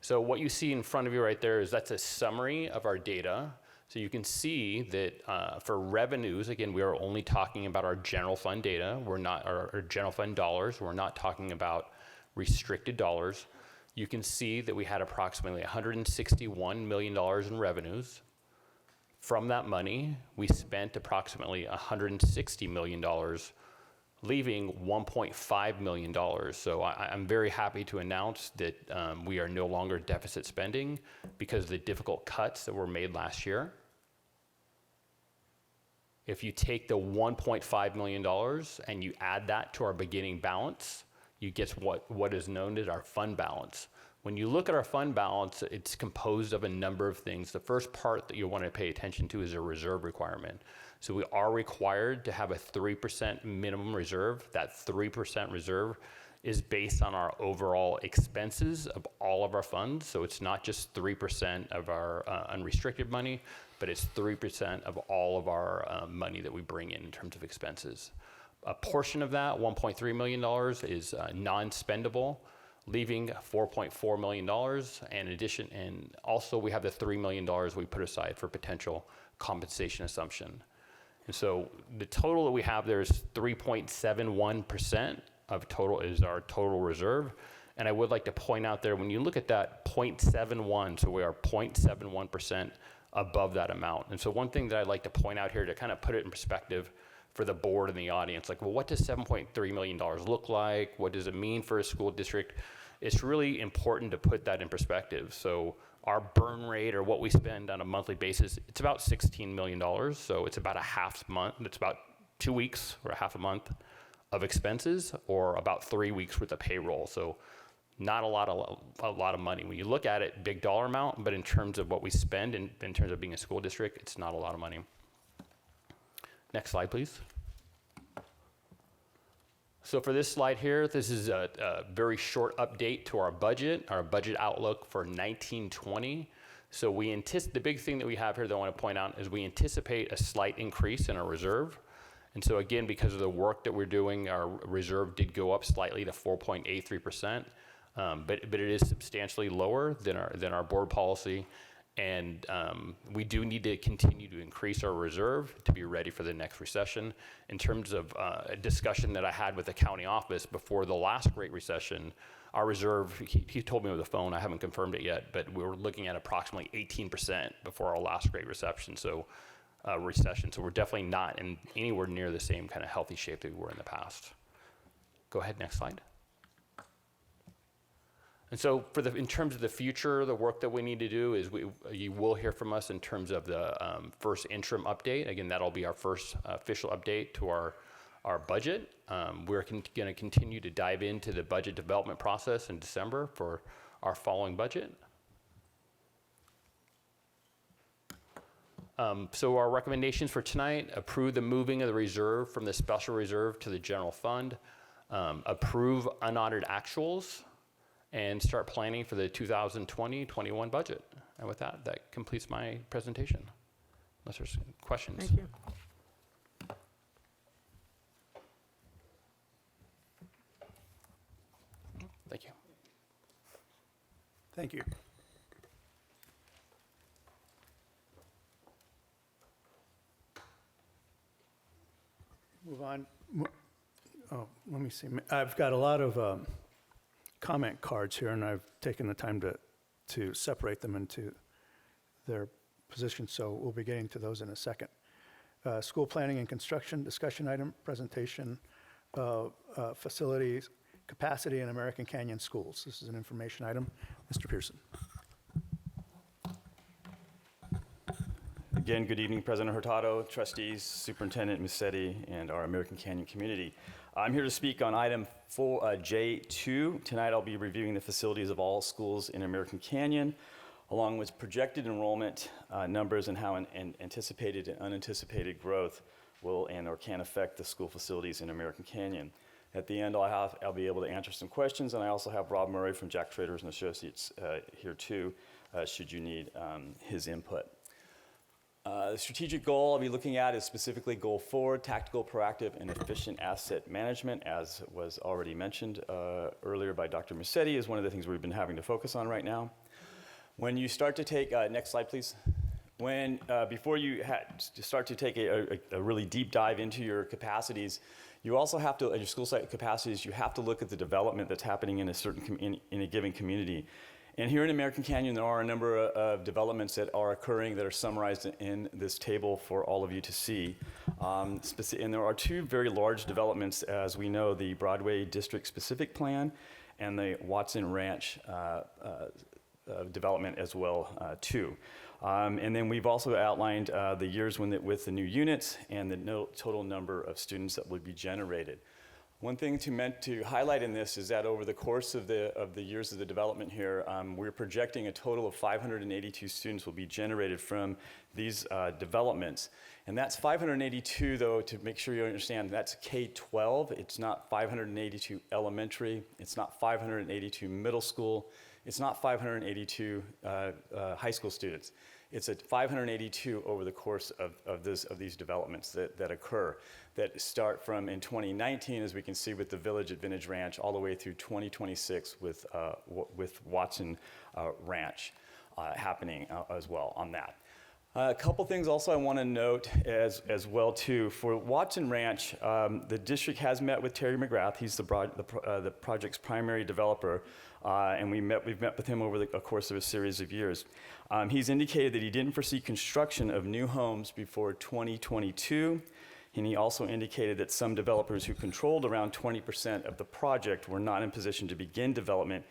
So what you see in front of you right there is that's a summary of our data. So you can see that for revenues, again, we are only talking about our general fund data. We're not, our general fund dollars. We're not talking about restricted dollars. You can see that we had approximately $161 million in revenues. From that money, we spent approximately $160 million, leaving $1.5 million. So I'm very happy to announce that we are no longer deficit spending because of the difficult cuts that were made last year. If you take the $1.5 million and you add that to our beginning balance, you get what is known as our fund balance. When you look at our fund balance, it's composed of a number of things. The first part that you want to pay attention to is a reserve requirement. So we are required to have a 3% minimum reserve. That 3% reserve is based on our overall expenses of all of our funds. So it's not just 3% of our unrestricted money, but it's 3% of all of our money that we bring in terms of expenses. A portion of that, $1.3 million, is non-spendable, leaving $4.4 million. And also we have the $3 million we put aside for potential compensation assumption. And so the total that we have there is 3.71% of total is our total reserve. And I would like to point out there, when you look at that 0.71, so we are 0.71% above that amount. And so one thing that I'd like to point out here to kind of put it in perspective for the board and the audience, like, well, what does $7.3 million look like? What does it mean for a school district? It's really important to put that in perspective. So our burn rate, or what we spend on a monthly basis, it's about $16 million. So it's about a half month. It's about 2 weeks or a half a month of expenses, or about 3 weeks worth of payroll. So not a lot of money. When you look at it, big dollar amount, but in terms of what we spend in terms of being a school district, it's not a lot of money. Next slide, please. So for this slide here, this is a very short update to our budget outlook for 1920. So the big thing that we have here that I want to point out is we anticipate a slight increase in our reserve. And so again, because of the work that we're doing, our reserve did go up slightly to 4.83%, but it is substantially lower than our board policy. And we do need to continue to increase our reserve to be ready for the next recession. In terms of a discussion that I had with the county office before the last Great Recession, our reserve, he told me over the phone, I haven't confirmed it yet, but we were looking at approximately 18% before our last Great Recession. So we're definitely not in anywhere near the same kind of healthy shape that we were in the past. Go ahead, next slide. And so in terms of the future, the work that we need to do is you will hear from us in terms of the first interim update. Again, that'll be our first official update to our budget. We're going to continue to dive into the budget development process in December for our following budget. So our recommendations for tonight: approve the moving of the reserve from the special reserve to the general fund, approve unaudited actuals, and start planning for the 2020-21 budget. And with that, that completes my presentation. Unless there's questions. Thank you. Thank you. Thank you. on, let me see. I've got a lot of comment cards here, and I've taken the time to separate them into their positions, so we'll be getting to those in a second. School planning and construction, discussion item, presentation of facilities, capacity in American Canyon schools. This is an information item. Mr. Pearson. Again, good evening, President Hurtado, trustees, Superintendent Musetti, and our American Canyon community. I'm here to speak on item J2. Tonight I'll be reviewing the facilities of all schools in American Canyon, along with projected enrollment numbers and how anticipated and unanticipated growth will and or can affect the school facilities in American Canyon. At the end, I'll be able to answer some questions, and I also have Rob Murray from Jack Traders and Associates here too, should you need his input. The strategic goal I'll be looking at is specifically goal 4, tactical, proactive, and efficient asset management, as was already mentioned earlier by Dr. Musetti, is one of the things we've been having to focus on right now. When you start to take, next slide please. Before you start to take a really deep dive into your capacities, you also have to, your school site capacities, you have to look at the development that's happening in a given community. And here in American Canyon, there are a number of developments that are occurring that are summarized in this table for all of you to see. And there are 2 very large developments, as we know, the Broadway District Specific Plan and the Watson Ranch development as well, too. And then we've also outlined the years with the new units and the total number of students that would be generated. One thing to highlight in this is that over the course of the years of the development here, we're projecting a total of 582 students will be generated from these developments. And that's 582, though, to make sure you understand, that's K-12. It's not 582 elementary. It's not 582 middle school. It's not 582 high school students. It's at 582 over the course of these developments that occur, that start from in 2019, as we can see with the Village at Vintage Ranch, all the way through 2026 with Watson Ranch happening as well on that. A couple things also I want to note as well too. For Watson Ranch, the district has met with Terry McGrath. He's the project's primary developer, and we've met with him over the course of a series of years. He's indicated that he didn't foresee construction of new homes before 2022, and he also indicated that some developers who controlled around 20% of the project were not in position to begin development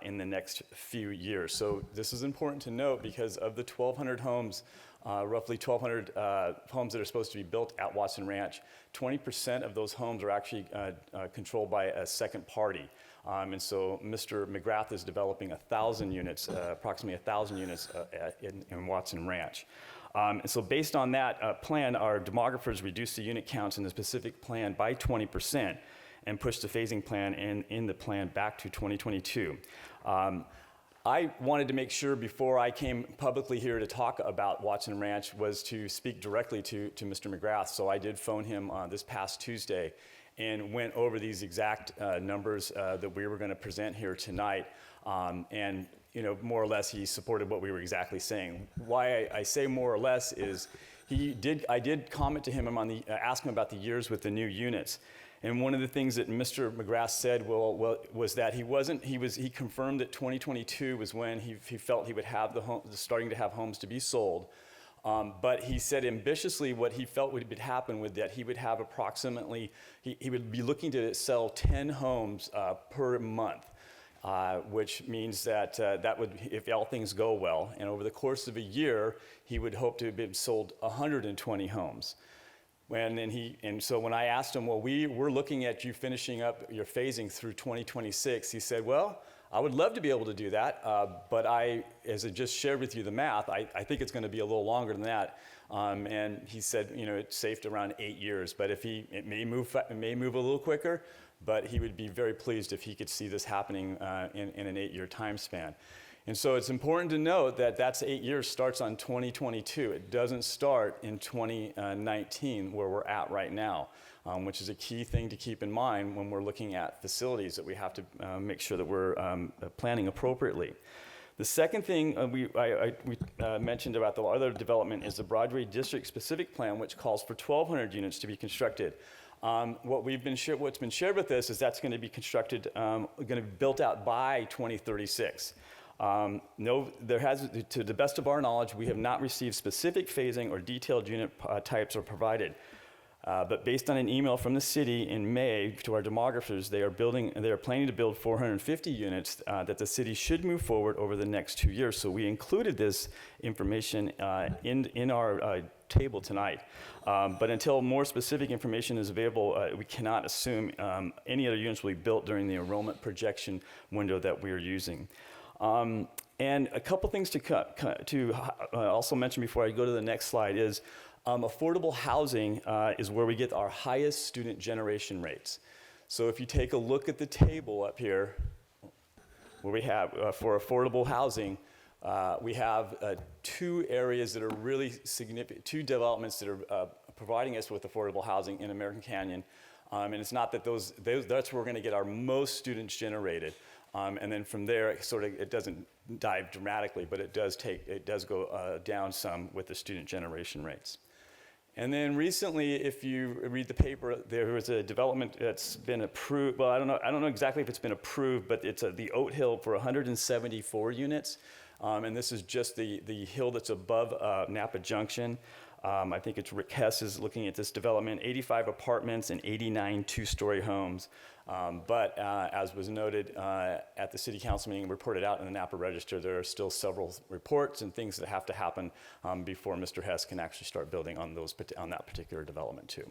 in the next few years. So this is important to note because of the 1,200 homes, roughly 1,200 homes that are supposed to be built at Watson Ranch, 20% of those homes are actually controlled by a second party. And so Mr. McGrath is developing 1,000 units, approximately 1,000 units in Watson Ranch. And so based on that plan, our demographers reduced the unit counts in the specific plan by 20%. And pushed the phasing plan in the plan back to 2022. I wanted to make sure before I came publicly here to talk about Watson Ranch was to speak directly to Mr. McGrath. So I did phone him this past Tuesday and went over these exact numbers that we were going to present here tonight. And more or less he supported what we were exactly saying. Why I say more or less is I did comment to him ask him about the years with the new units. And one of the things that Mr. McGrath said was that he confirmed that 2022 was when he felt he would have starting to have homes to be sold. But he said ambitiously what he felt would happen with that he would have approximately, he would be looking to sell 10 homes per month. Which means that that would, if all things go well, and over the course of a year, he would hope to have sold 120 homes. So when I asked him, well, we're looking at you finishing up your phasing through 2026, he said, well, I would love to be able to do that, but as I just shared with you the math, I think it's going to be a little longer than that. And he said, it's safe to around 8 years, but it may move a little quicker, but he would be very pleased if he could see this happening in an 8-year time span. And so it's important to note that that's 8 years starts on 2022. It doesn't start in 2019 where we're at right now, which is a key thing to keep in mind when we're looking at facilities that we have to make sure that we're planning appropriately. The second thing we mentioned about the other development is the Broadway District Specific Plan, which calls for 1,200 units to be constructed. What's been shared with us is that's going to be constructed, going to be built out by 2036. No, to the best of our knowledge, we have not received specific phasing or detailed unit types are provided. But based on an email from the city in May to our demographers, they are planning to build 450 units that the city should move forward over the next 2 years. So we included this information in our table tonight. But until more specific information is available, we cannot assume any other units will be built during the enrollment projection window that we are using. And a couple things to also mention before I go to the next slide is affordable housing is where we get our highest student generation rates. So if you take a look at the table up here, where we have for affordable housing, we have two areas that are really significant, two developments that are providing us with affordable housing in American Canyon. And it's not that that's where we're going to get our most students generated. And then from there, it doesn't dive dramatically, but it does go down some with the student generation rates. And then recently, if you read the paper, there was a development that's been approved. Well, I don't know exactly if it's been approved, but it's the Oat Hill for 174 units. And this is just the hill that's above Napa Junction. I think it's Rick Hess is looking at this development, 85 apartments and 89 two-story homes. But as was noted at the city council meeting, reported out in the Napa Register, there are still several reports and things that have to happen before Mr. Hess can actually start building on that particular development too.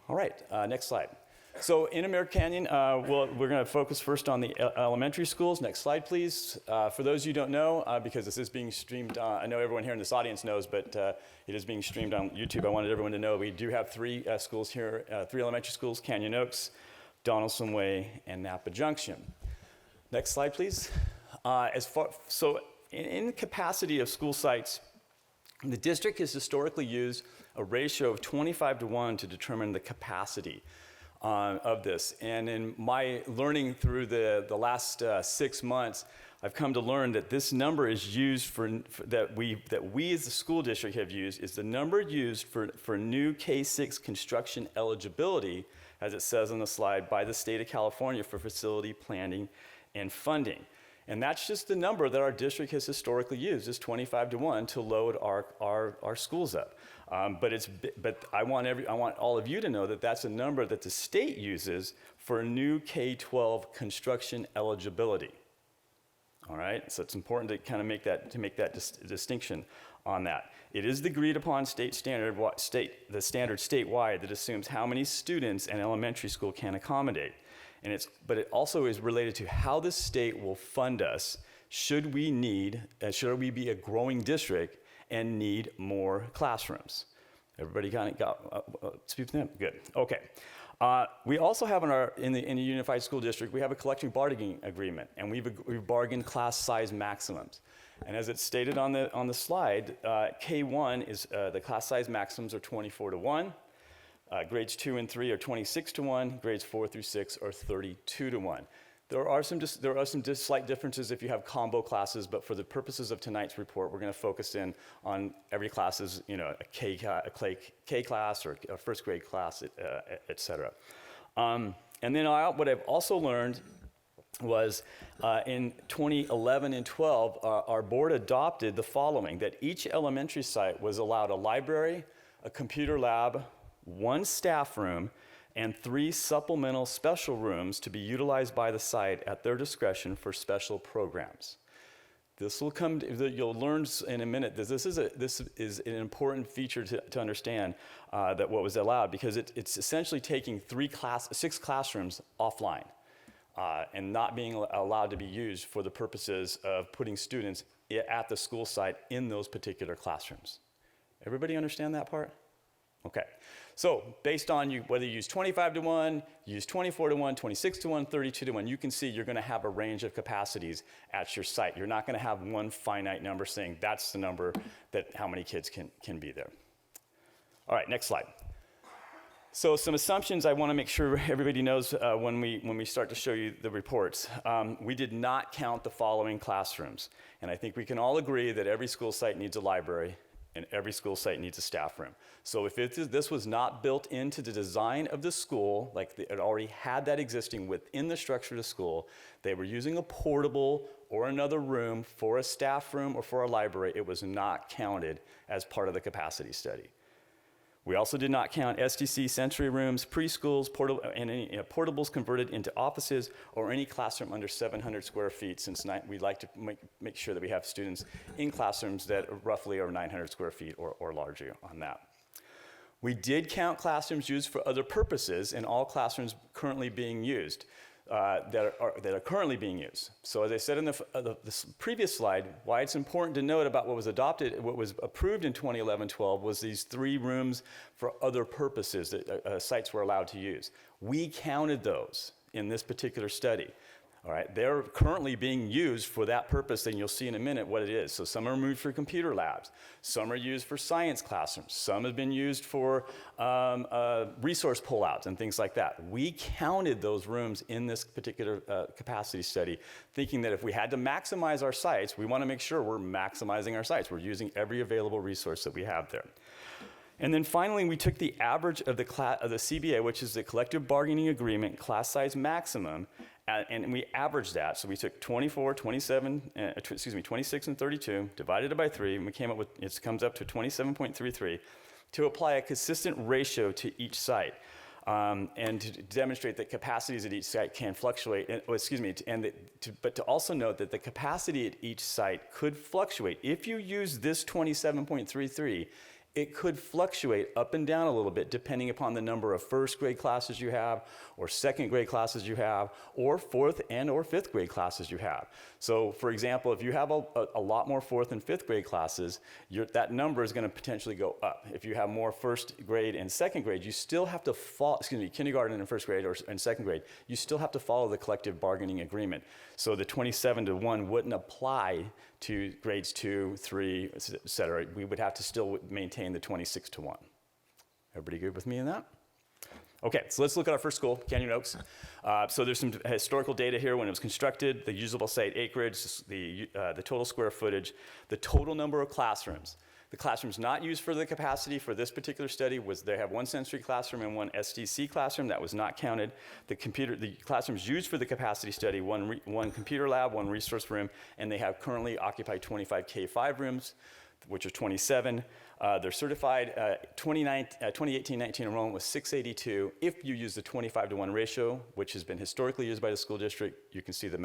All right, next slide. So in American Canyon, we're going to focus first on the elementary schools. Next slide, please. For those you don't know, because this is being streamed, I know everyone here in this audience knows, but it is being streamed on YouTube. I wanted everyone to know we do have three schools here, three elementary schools: Canyon Oaks, Donaldson Way, and Napa Junction. Next slide, please. So in capacity of school sites, the district has historically used a ratio of 25-to-1 to determine the capacity of this. And in my learning through the last 6 months, I've come to learn that this number is used that we as the school district have used is the number used for new K-6 construction eligibility, as it says on the slide, by the state of California for facility planning and funding. And that's just the number that our district has historically used, is 25-to-1 to load our schools up. But I want all of you to know that that's a number that the state uses for new K-12 construction eligibility. All right, so it's important to kind of make that distinction on that. It is the agreed upon state standard, the standard statewide that assumes how many students an elementary school can accommodate. But it also is related to how the state will fund us should we be a growing district and need more classrooms. Everybody kind of got speak to them? Good. Okay. We also have in the Unified School District, we have a collective bargaining agreement, and we've bargained class size maximums. And as it's stated on the slide, K1 is the class size maximums are 24-to-1. Grades 2 and 3 are 26-to-1. Grades 4 through 6 are 32-to-1. There are some slight differences if you have combo classes, but for the purposes of tonight's report, we're going to focus in on every class as a K class or a first grade class, et cetera. And then what I've also learned was in 2011 and 12, our board adopted the following: that each elementary site was allowed a library, a computer lab, 1 staff room, and 3 supplemental special rooms to be utilized by the site at their discretion for special programs. This will you'll learn in a minute that this is an important feature to understand that what was allowed, because it's essentially taking 6 classrooms offline and not being allowed to be used for the purposes of putting students at the school site in those particular classrooms. Everybody understand that part? Okay. So based on whether you use 25-to-1, use 24-to-1, 26-to-1, 32-to-1, you can see you're going to have a range of capacities at your site. You're not going to have one finite number saying that's the number that how many kids can be there. All right, next slide. So some assumptions I want to make sure everybody knows when we start to show you the reports. We did not count the following classrooms. And I think we can all agree that every school site needs a library, and every school site needs a staff room. So if this was not built into the design of the school, like it already had that existing within the structure of the school, they were using a portable or another room for a staff room or for a library, it was not counted as part of the capacity study. We also did not count SDC sensory rooms, preschools, and any portables converted into offices, or any classroom under 700 square feet, since we like to make sure that we have students in classrooms that roughly are 900 square feet or larger on that. We did count classrooms used for other purposes in all classrooms currently being used. That are currently being used. So as I said in the previous slide, why it's important to note about what was adopted, what was approved in 2011-12 was these 3 rooms for other purposes that sites were allowed to use. We counted those in this particular study. All right, they're currently being used for that purpose, and you'll see in a minute what it is. So some are moved for computer labs, some are used for science classrooms, some have been used for resource pullouts and things like that. We counted those rooms in this particular capacity study, thinking that if we had to maximize our sites, we want to make sure we're maximizing our sites. We're using every available resource that we have there. And then finally, we took the average of the CBA, which is the collective bargaining agreement class size maximum, and we averaged that. So we took 24, 27, 26 and 32, divided it by 3, and we came up with, it comes up to 27.33, to apply a consistent ratio to each site. And to demonstrate that capacities at each site can fluctuate, but to also note that the capacity at each site could fluctuate. If you use this 27.33, it could fluctuate up and down a little bit depending upon the number of first grade classes you have, or second grade classes you have, or fourth and or fifth grade classes you have. So for example, if you have a lot more fourth and fifth grade classes, that number is going to potentially go up. If you have more first grade and second grade, you still have to follow, kindergarten and first grade and second grade, you still have to follow the collective bargaining agreement. So the 27-to-1 wouldn't apply to grades 2, 3, et cetera. We would have to still maintain the 26-to-1. Everybody good with me in that? Okay, so let's look at our first school, Canyon Oaks. So there's some historical data here when it was constructed, the usable site acreage, the total square footage, the total number of classrooms. The classrooms not used for the capacity for this particular study was they have 1 sensory classroom and 1 SDC classroom. That was not counted. The classrooms used for the capacity study, one computer lab, 1 resource room, and they have currently occupied 25 K5 rooms, which are 27. They're certified 2018-19 enrollment was 682. If you use the 25-to-1 ratio, which has been historically used by the school district, you can see the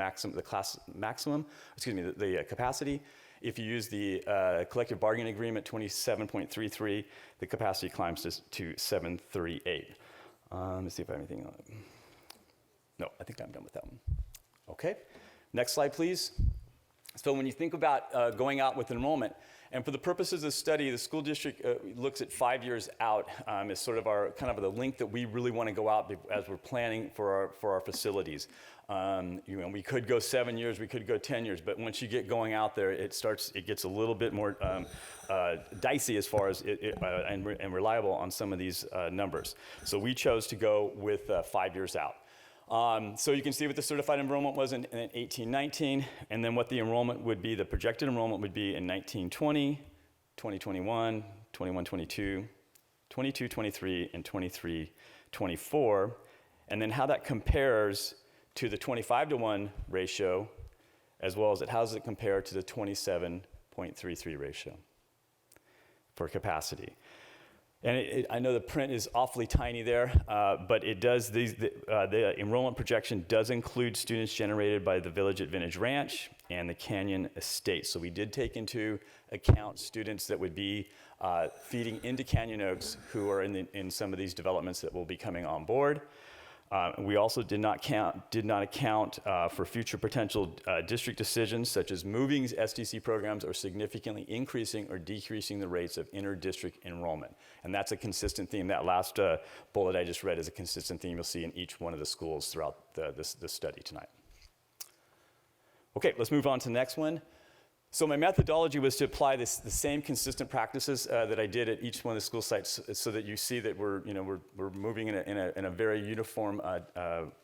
capacity. If you use the collective bargaining agreement 27.33, the capacity climbs to 738. Let's see if I have anything on it. No, I think I'm done with that one. Okay, next slide, please. So when you think about going out with enrollment, and for the purposes of the study, the school district looks at 5 years out as sort of our kind of the link that we really want to go out as we're planning for our facilities. We could go 7 years, we could go 10 years, but once you get going out there, it gets a little bit more dicey as far as and reliable on some of these numbers. So we chose to go with 5 years out. So you can see what the certified enrollment was in 18-19, and then what the enrollment would be, the projected enrollment would be in 19-20, 20-21, 21-22, 22-23, and 23-24, and then how that compares to the 25-to-1 ratio, as well as how does it compare to the 27.33 ratio for capacity. And I know the print is awfully tiny there, but it does, the enrollment projection does include students generated by the Village at Vintage Ranch and the Canyon Estate. So we did take into account students that would be feeding into Canyon Oaks who are in some of these developments that will be coming on board. We also did not account for future potential district decisions, such as moving SDC programs or significantly increasing or decreasing the rates of inter-district enrollment. And that's a consistent theme. That last bullet I just read is a consistent theme you'll see in each one of the schools throughout this study tonight. Okay, let's move on to the next one. So my methodology was to apply the same consistent practices that I did at each one of the school sites, so that you see that we're moving in a very uniform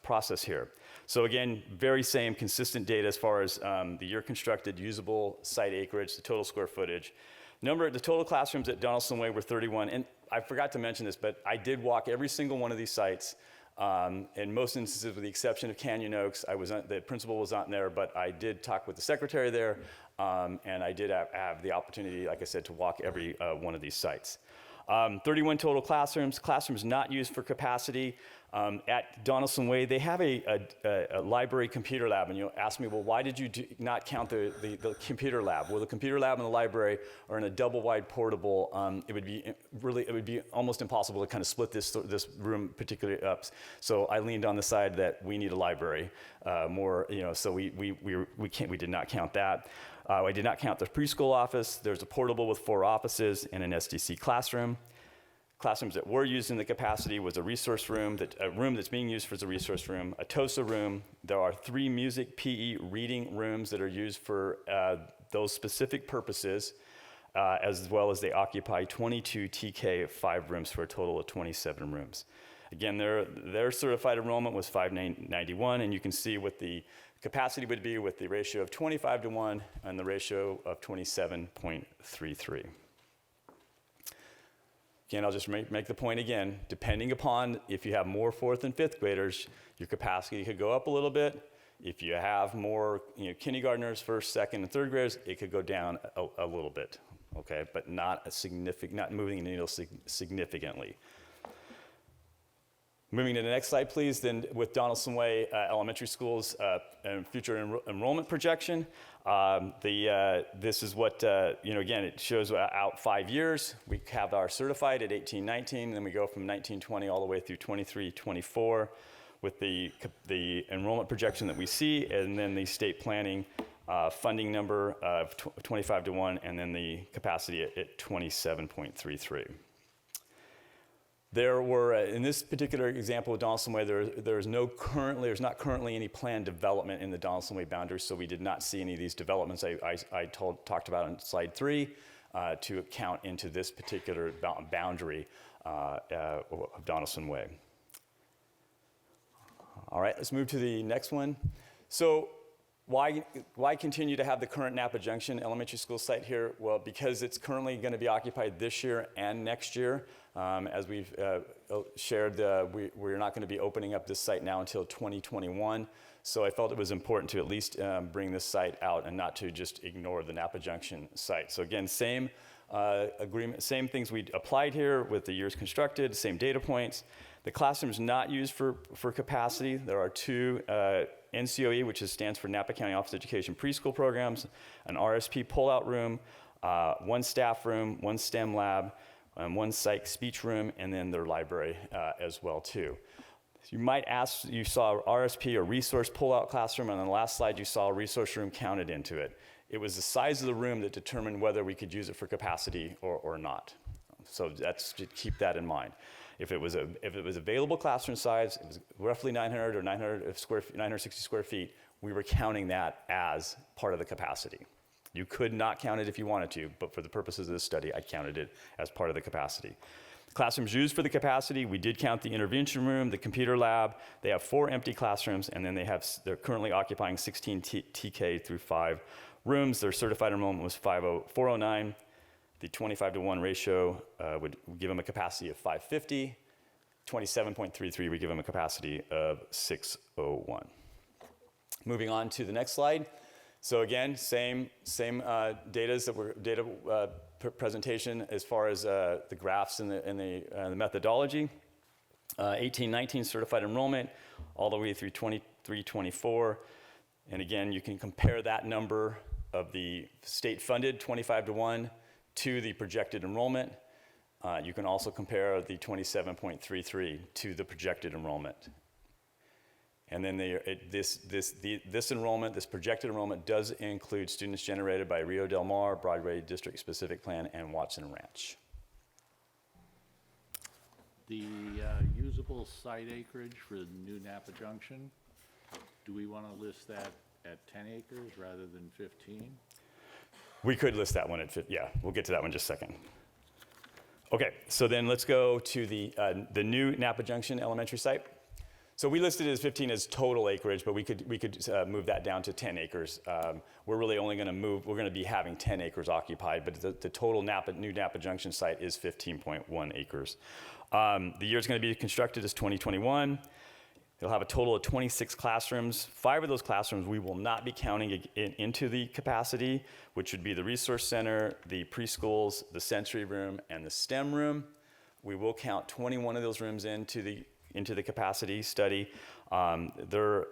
process here. So again, very same consistent data as far as the year constructed, usable site acreage, the total square footage. The total classrooms at Donaldson Way were 31, and I forgot to mention this, but I did walk every single one of these sites. In most instances, with the exception of Canyon Oaks, the principal was not there, but I did talk with the secretary there, and I did have the opportunity, like I said, to walk every one of these sites. 31 total classrooms not used for capacity. At Donaldson Way, they have a library computer lab, and you'll ask me, well, why did you not count the computer lab? Well, the computer lab and the library are in a double-wide portable. It would be almost impossible to kind of split this room particularly up. So I leaned on the side that we need a library more, so we did not count that. I did not count the preschool office. There's a portable with 4 offices and an SDC classroom. Classrooms that were used in the capacity was a resource room, a room that's being used as a resource room, a TOSA room. There are 3 music, PE, reading rooms that are used for those specific purposes, as well as they occupy 22 TK 5 rooms for a total of 27 rooms. Again, their certified enrollment was 591, and you can see what the capacity would be with the ratio of 25:1 and the ratio of 27.33. Again, I'll just make the point again, depending upon if you have more 4th and 5th graders, your capacity could go up a little bit. If you have more kindergartners, 1st, 2nd, and 3rd graders, it could go down a little bit, okay? But not moving the needle significantly. Moving to the next slide, please. Then with Donaldson Way Elementary School's future enrollment projection, this is what, again, it shows out 5 years. We have our certified at 18-19, then we go from 19-20 all the way through 23-24 with the enrollment projection that we see, and then the state planning funding number of 25:1, and then the capacity at 27.33. There were, in this particular example of Donaldson Way, there's not currently any planned development in the Donaldson Way boundaries, so we did not see any of these developments I talked about on slide 3 to count into this particular boundary of Donaldson Way. All right, let's move to the next one. So why continue to have the current Napa Junction Elementary School site here? Well, because it's currently going to be occupied this year and next year. As we've shared, we're not going to be opening up this site now until 2021. So I felt it was important to at least bring this site out and not to just ignore the Napa Junction site. So again, same agreement, same things we applied here with the years constructed, same data points. The classroom's not used for capacity. There are 2 NCOE, which stands for Napa County Office of Education preschool programs, an RSP pullout room, 1 staff room, 1 STEM lab, 1 psych speech room, and then their library as well too. You might ask, you saw RSP, or resource pullout classroom, and on the last slide you saw a resource room counted into it. It was the size of the room that determined whether we could use it for capacity or not. So keep that in mind. If it was available classroom size, it was roughly 900 or 960 square feet, we were counting that as part of the capacity. You could not count it if you wanted to, but for the purposes of this study, I counted it as part of the capacity. Classrooms used for the capacity, we did count the intervention room, the computer lab. They have 4 empty classrooms, and then they're currently occupying 16 TK through 5 rooms. Their certified enrollment was 409. The 25:1 ratio would give them a capacity of 550. 27.33 would give them a capacity of 601. Moving on to the next slide. So again, same data presentation as far as the graphs and the methodology. 18-19 certified enrollment all the way through 23-24. And again, you can compare that number of the state-funded 25:1 to the projected enrollment. You can also compare the 27.33 to the projected enrollment. And then this enrollment, this projected enrollment, does include students generated by Rio Del Mar, Broadway District Specific Plan, and Watson Ranch. The usable site acreage for the new Napa Junction, do we want to list that at 10 acres rather than 15? We could list that one at 50. Yeah, we'll get to that one in just a second. Okay, so then let's go to the new Napa Junction Elementary site. So we listed it as 15 as total acreage, but we could move that down to 10 acres. We're really only going to we're going to be having 10 acres occupied, but the total new Napa Junction site is 15.1 acres. The year it's going to be constructed is 2021. It'll have a total of 26 classrooms. 5 of those classrooms we will not be counting into the capacity, which would be the resource center, the preschools, the sensory room, and the STEM room. We will count 21 of those rooms into the capacity study. Their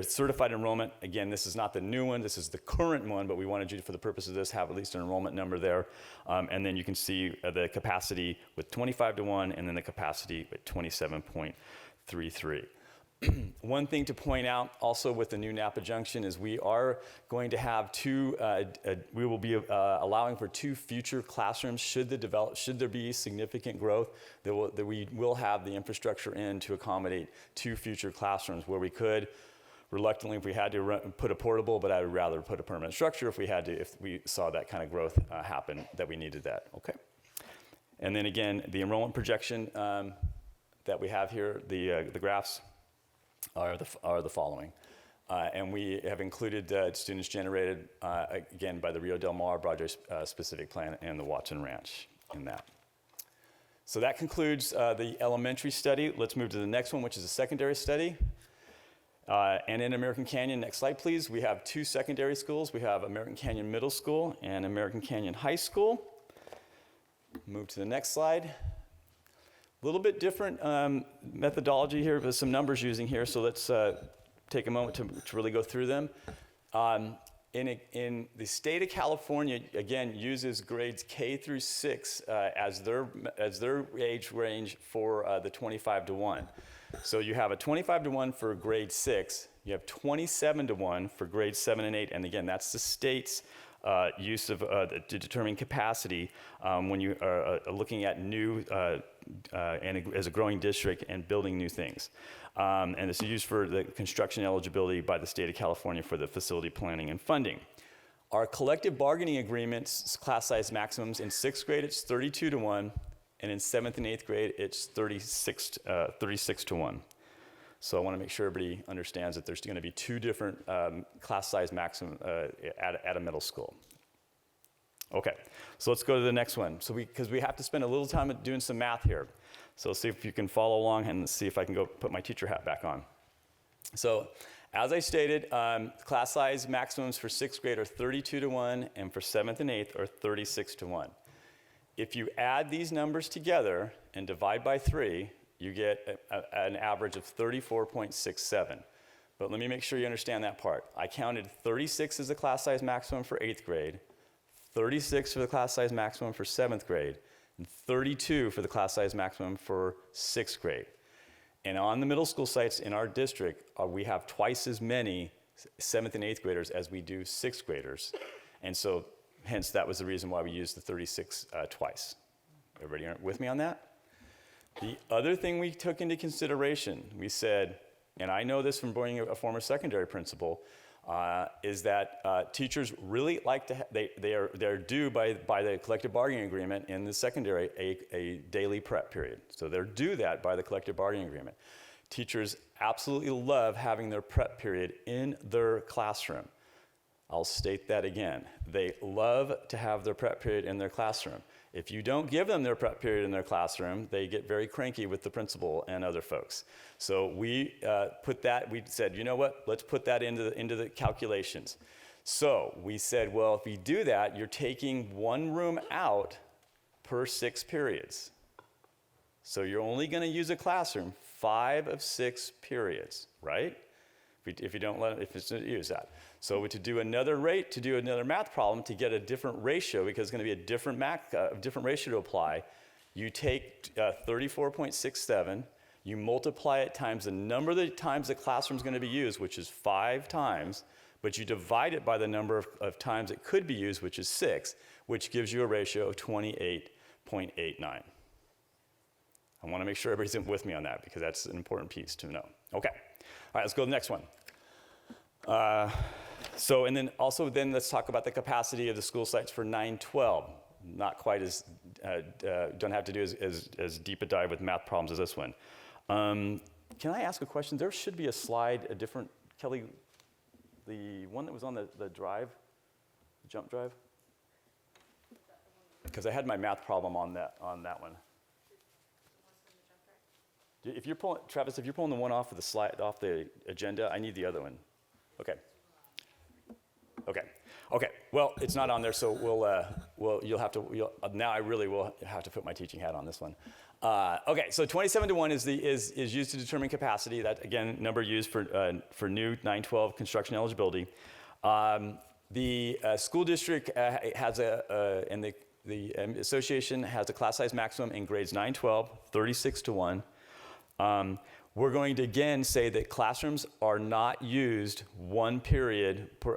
certified enrollment, again, this is not the new one, this is the current one, but we wanted you to, for the purpose of this, have at least an enrollment number there. And then you can see the capacity with 25-1 and then the capacity with 27.33. One thing to point out also with the new Napa Junction is we are going to have we will be allowing for 2 future classrooms should there be significant growth, that we will have the infrastructure in to accommodate 2 future classrooms where we could, reluctantly, if we had to put a portable, but I would rather put a permanent structure if we saw that kind of growth happen, that we needed that, okay? And then again, the enrollment projection that we have here, the graphs, are the following. And we have included students generated, again, by the Rio Del Mar Broadway specific plan and the Watson Ranch in that. So that concludes the elementary study. Let's move to the next one, which is a secondary study. And in American Canyon, next slide, please, we have 2 secondary schools. We have American Canyon Middle School and American Canyon High School. Move to the next slide. A little bit different methodology here with some numbers using here, so let's take a moment to really go through them. In the state of California, again, uses grades K through 6 as their age range for the 25-1. So you have a 25-1 for grade 6, you have 27-1 for grades 7 and 8, and again, that's the state's use of to determine capacity when you are looking at new and as a growing district and building new things. And this is used for the construction eligibility by the state of California for the facility planning and funding. Our collective bargaining agreements, class size maximums, in 6th grade it's 32-1, and in 7th and 8th grade it's 36-1. So I want to make sure everybody understands that there's going to be 2 different class size maximum at a middle school. Okay, so let's go to the next one. So because we have to spend a little time doing some math here. So let's see if you can follow along and see if I can go put my teacher hat back on. So as I stated, class size maximums for 6th grade are 32-1, and for 7th and 8th are 36-1. If you add these numbers together and divide by 3, you get an average of 34.67. But let me make sure you understand that part. I counted 36 as the class size maximum for 8th grade, 36 for the class size maximum for 7th grade, and 32 for the class size maximum for 6th grade. And on the middle school sites in our district, we have twice as many 7th and 8th graders as we do 6th graders. And so, hence, that was the reason why we used the 36 twice. Everybody with me on that? The other thing we took into consideration, we said, and I know this from being a former secondary principal, is that teachers really like to, they're due by the collective bargaining agreement in the secondary a daily prep period. So they're due that by the collective bargaining agreement. Teachers absolutely love having their prep period in their classroom. I'll state that again. They love to have their prep period in their classroom. If you don't give them their prep period in their classroom, they get very cranky with the principal and other folks. So we we said, you know what, let's put that into the calculations. So we said, well, if we do that, you're taking 1 room out per 6 periods. So you're only going to use a classroom 5 of 6 periods, right? If it's not use that. So to do another math problem to get a different ratio, because it's going to be a different ratio to apply, you take 34.67, you multiply it times the number of the times the classroom is going to be used, which is 5 times, but you divide it by the number of times it could be used, which is 6, which gives you a ratio of 28.89. I want to make sure everybody's with me on that, because that's an important piece to know. Okay. All right, let's go to the next one. And then let's talk about the capacity of the school sites for 9-12. Not quite as, don't have to do as deep a dive with math problems as this one. Can I ask a question? There should be a slide, a different, Kelly, the one that was on the drive, the jump drive? Because I had my math problem on that one. If you're pulling, Travis, if you're pulling the one off of the slide, off the agenda, I need the other one. Okay. Okay. Well, it's not on there, so you'll have to. Now I really will have to put my teaching hat on this one. Okay. So 27:1 is used to determine capacity. That again, number used for new 912 construction eligibility. The school district has and the association has a class size maximum in grades 9-12, 36:1. We're going to again say that classrooms are not used one period per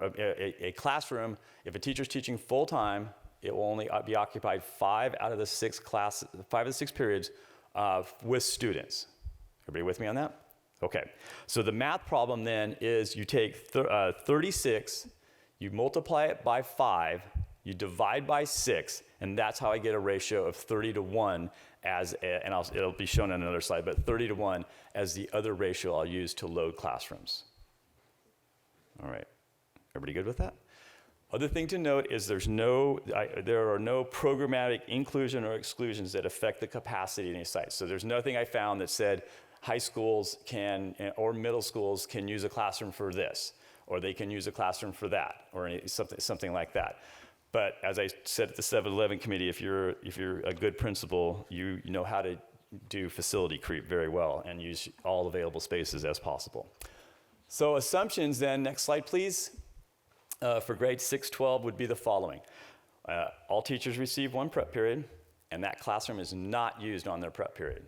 a classroom. If a teacher's teaching full time, it will only be occupied 5 out of the 6 periods with students. Everybody with me on that? Okay. So the math problem then is you take 36, you multiply it by 5, you divide by 6, and that's how I get a ratio of 30:1 it'll be shown on another slide, but 30:1 as the other ratio I'll use to load classrooms. All right, everybody good with that? Other thing to note is there are no programmatic inclusion or exclusions that affect the capacity in a site. So there's nothing I found that said high schools or middle schools can use a classroom for this, or they can use a classroom for that, or something like that. But as I said at the 7-Eleven committee, if you're a good principal, you know how to do facility creep very well and use all available spaces as possible. So assumptions then, next slide please, for grade 6-12 would be the following. All teachers receive 1 prep period, and that classroom is not used on their prep period.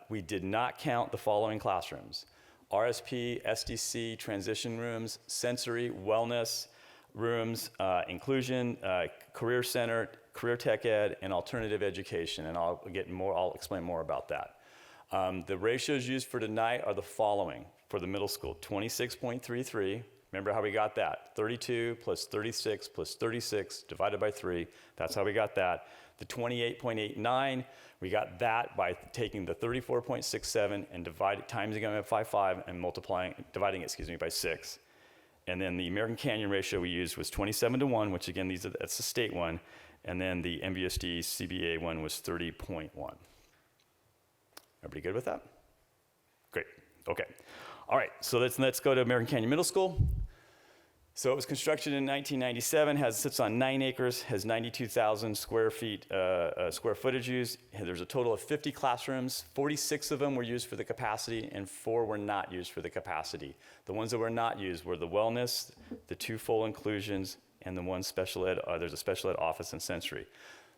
We did not count the following classrooms: RSP, SDC, transition rooms, sensory, wellness, rooms, inclusion, career center, career tech ed, and alternative education, and I'll explain more about that. The ratios used for tonight are the following. For the middle school, 26.33, remember how we got that? 32 plus 36 plus 36 divided by 3, that's how we got that. The 28.89, we got that by taking the 34.67 and timesing it by 5 and dividing it by 6. And then the American Canyon ratio we used was 27:1, which again, that's the state one. And then the NVUSD CBA one was 30.1. Everybody good with that? Great, okay. All right, so let's go to American Canyon Middle School. So it was constructed in 1997, sits on 9 acres, has 92,000 square footage used. There's a total of 50 classrooms. 46 of them were used for the capacity, and 4 were not used for the capacity. The ones that were not used were the wellness, the 2 full inclusions, and the 1 special ed. There's a special ed office and sensory.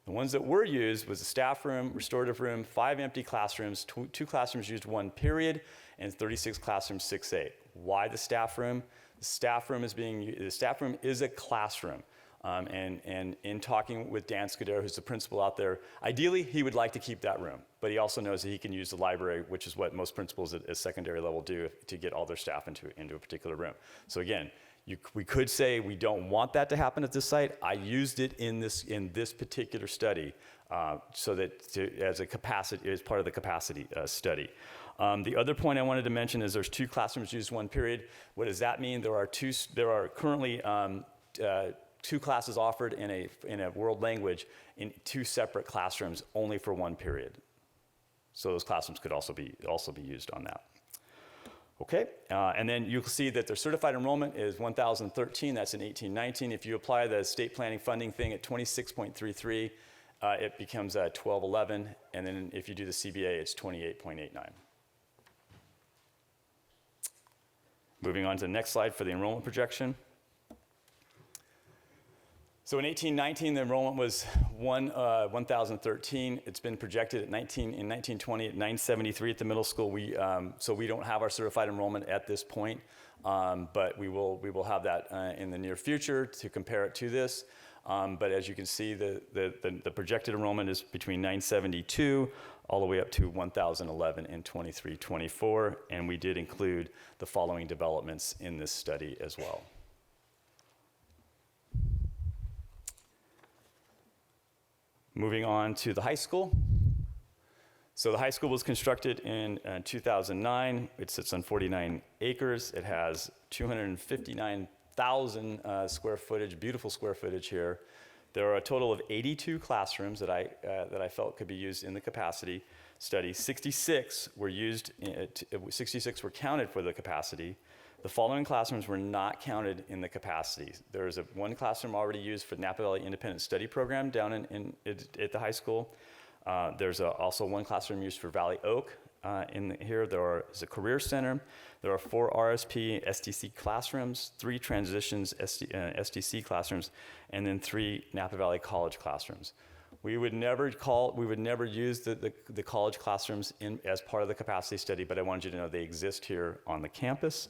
The ones that were used was a staff room, restorative room, 5 empty classrooms, 2 classrooms used 1 period, and 36 classrooms 6-8. Why the staff room? The staff room is a classroom. And in talking with Dan Scudero, who's the principal out there, ideally he would like to keep that room, but he also knows that he can use the library, which is what most principals at secondary level do to get all their staff into a particular room. So again, we could say we don't want that to happen at this site. I used it in this particular study as part of the capacity study. The other point I wanted to mention is there's 2 classrooms used 1 period. What does that mean? There are currently 2 classes offered in a world language in 2 separate classrooms only for 1 period. So those classrooms could also be used on that. Okay, and then you'll see that their certified enrollment is 1,013. That's in 1819. If you apply the state planning funding thing at 26.33, it becomes 1211, and then if you do the CBA, it's 28.89. Moving on to the next slide for the enrollment projection. So in 1819, the enrollment was 1,013. It's been projected in 1920 at 973 at the middle school. So we don't have our certified enrollment at this point, but we will have that in the near future to compare it to this. But as you can see, the projected enrollment is between 972 all the way up to 1,011 in 23-24, and we did include the following developments in this study as well. Moving on to the high school. So the high school was constructed in 2009. It sits on 49 acres. It has 259,000 square footage, beautiful square footage here. There are a total of 82 classrooms that I felt could be used in the capacity study. 66 were used. 66 were counted for the capacity. The following classrooms were not counted in the capacity. There is one classroom already used for the Napa Valley Independent Study Program down at the high school. There's also one classroom used for Valley Oak in here. There's a career center. There are 4 RSP STC classrooms, 3 transitions STC classrooms, and then 3 Napa Valley College classrooms. We would never use the college classrooms as part of the capacity study, but I wanted you to know they exist here on the campus.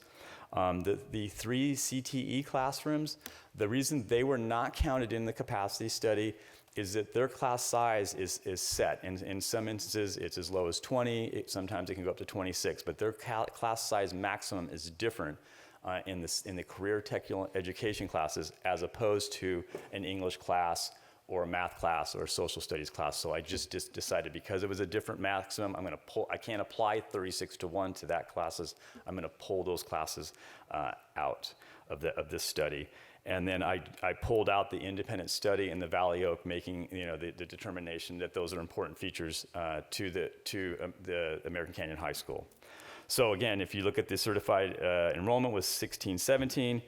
The 3 CTE classrooms, the reason they were not counted in the capacity study is that their class size is set. In some instances, it's as low as 20. Sometimes it can go up to 26, but their class size maximum is different in the career technical education classes as opposed to an English class or a math class or a social studies class. So I just decided because it was a different maximum, I can't apply 36:1 to that classes. I'm gonna pull those classes out of this study. And then I pulled out the independent study in the Valley Oak, making the determination that those are important features to the American Canyon High School. So again, if you look at the certified enrollment was 16-17,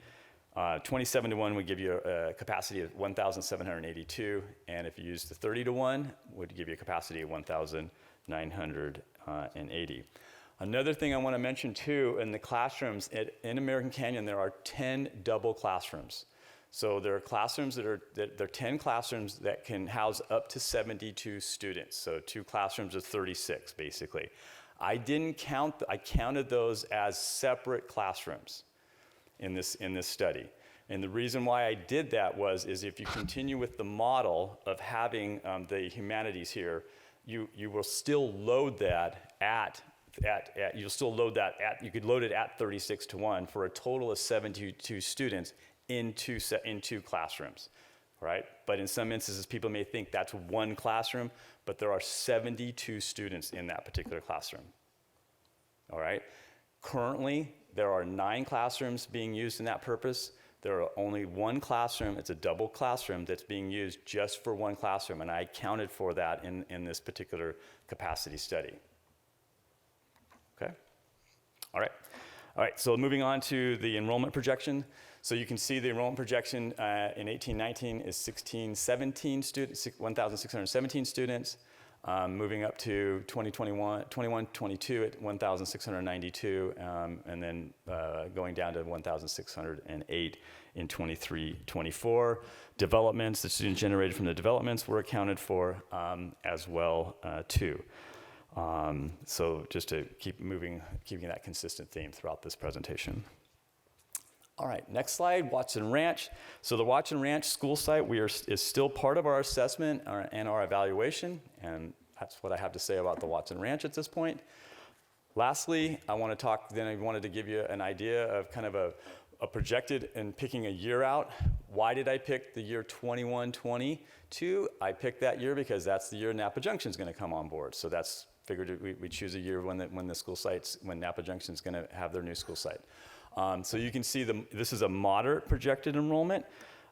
27:1 would give you a capacity of 1,782, and if you use the 30:1, would give you a capacity of 1,980. Another thing I want to mention too, in the classrooms in American Canyon, there are 10 double classrooms. So there are classrooms there are 10 classrooms that can house up to 72 students. So 2 classrooms of 36, basically. I counted those as separate classrooms in this study. And the reason why I did that is if you continue with the model of having the humanities here, you will still load that you could load it at 36:1 for a total of 72 students in two classrooms, right? But in some instances, people may think that's one classroom, but there are 72 students in that particular classroom, all right? Currently, there are 9 classrooms being used in that purpose. There are only 1 classroom, it's a double classroom, that's being used just for 1 classroom, and I accounted for that in this particular capacity study. Okay? All right, so moving on to the enrollment projection. So you can see the enrollment projection in 18-19 is 1,617 students, 1,617 students. Moving up to 21-22 at 1,692, and then going down to 1,608 in 23-24. Developments, the students generated from the developments were accounted for as well too. So just to keeping that consistent theme throughout this presentation. All right, next slide, Watson Ranch. So the Watson Ranch school site is still part of our assessment and our evaluation, and that's what I have to say about the Watson Ranch at this point. Lastly, I wanted to give you an idea of kind of a projected and picking a year out. Why did I pick the year 21-22? I picked that year because that's the year Napa Junction is going to come on board. So that's figured we choose a year when Napa Junction is going to have their new school site. So you can see this is a moderate projected enrollment,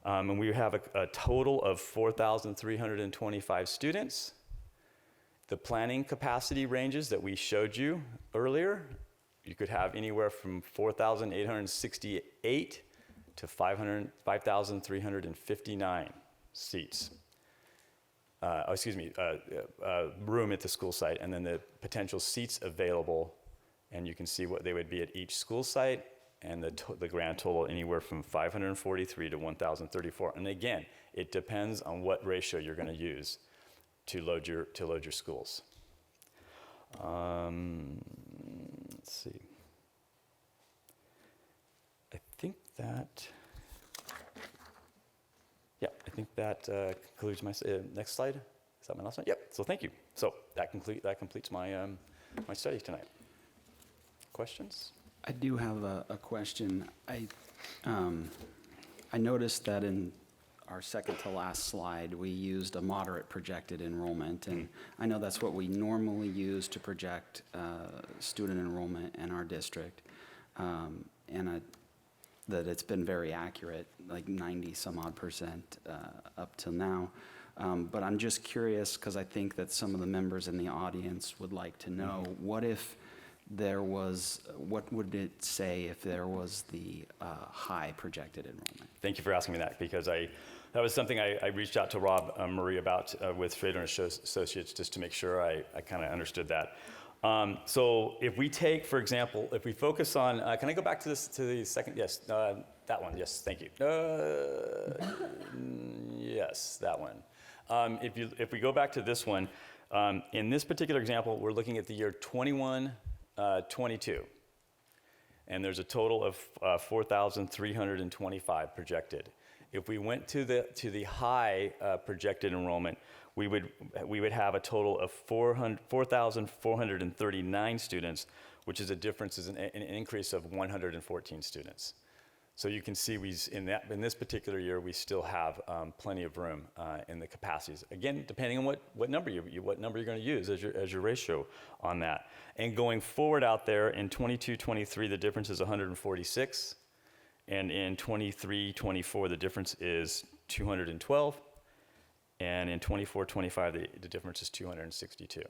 and we have a total of 4,325 students. The planning capacity ranges that we showed you earlier, you could have anywhere from 4,868 to 5,359 seats. Room at the school site, and then the potential seats available, and you can see what they would be at each school site, and the grand total anywhere from 543 to 1,034. And again, it depends on what ratio you're going to use to load your schools. Let's see. I think that concludes my next slide. Is that my last one? Yep. So thank you. So that completes my my study tonight. Questions? I do have a question. I noticed that in our second to last slide, we used a moderate projected enrollment. And I know that's what we normally use to project student enrollment in our district. That it's been very accurate, like 90 some odd percent up till now. But I'm just curious, because I think that some of the members in the audience would like to know, what would it say if there was the high projected enrollment? Thank you for asking me that, because that was something I reached out to Rob Murray about with Schrader and Associates, just to make sure I kind of understood that. So if we take, for example, if we focus on, can I go back to the second? Yes, that one. Yes, thank you. Yes, that one. If we go back to this one, in this particular example, we're looking at the year 21-22, and there's a total of 4,325 projected. If we went to the high projected enrollment, we would have a total of 4,439 students, which is a difference, is an increase of 114 students. So you can see in this particular year, we still have plenty of room in the capacities. Again, depending on what number you're going to use as your ratio on that. And going forward out there in 22-23, the difference is 146, and in 23-24, the difference is 212, and in 24-25, the difference is 262.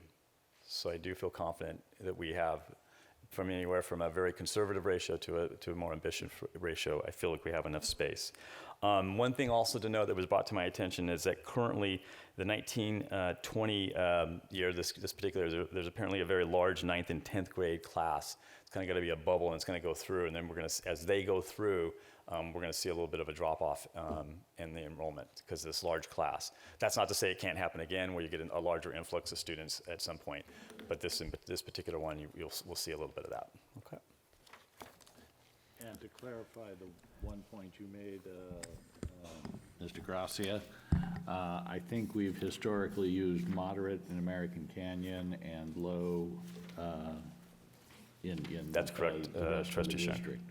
So I do feel confident that we have, from anywhere from a very conservative ratio to a more ambitious ratio, I feel like we have enough space. One thing also to note that was brought to my attention is that currently the 19-20 year, this particular, there's apparently a very large 9th and 10th grade class. It's kind of going to be a bubble, and it's going to go through, and then we're going to, as they go through, we're going to see a little bit of a drop-off in the enrollment because of this large class. That's not to say it can't happen again where you get a larger influx of students at some point, but this particular one, we'll see a little bit of that. Okay. And to clarify the one point you made, Mr. Gracia, I think we've historically used moderate in American Canyon and low in That's correct, the rest of the Trustee Shen. district.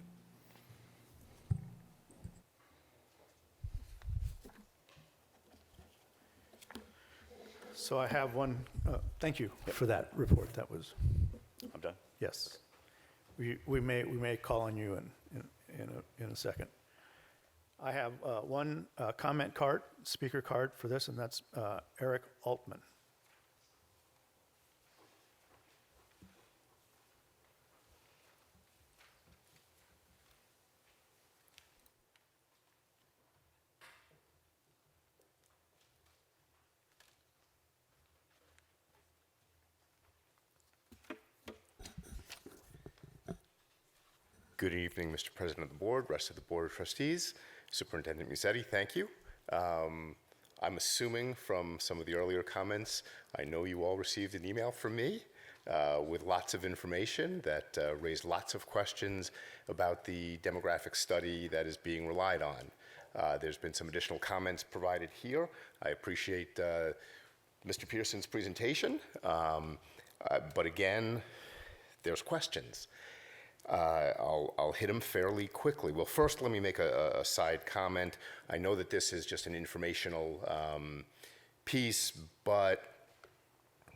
So I have one, thank you for that report. That was, I'm done. yes. We may call on you in a second. I have one comment card, speaker card for this, and that's Eric Altman. Good evening, Mr. President of the Board, rest of the Board of Trustees, Superintendent Musetti, thank you. I'm assuming from some of the earlier comments, I know you all received an email from me with lots of information that raised lots of questions about the demographic study that is being relied on. There's been some additional comments provided here. I appreciate Mr. Pearson's presentation, but again, there's questions. I'll hit them fairly quickly. Well, first, let me make a side comment. I know that this is just an informational piece, but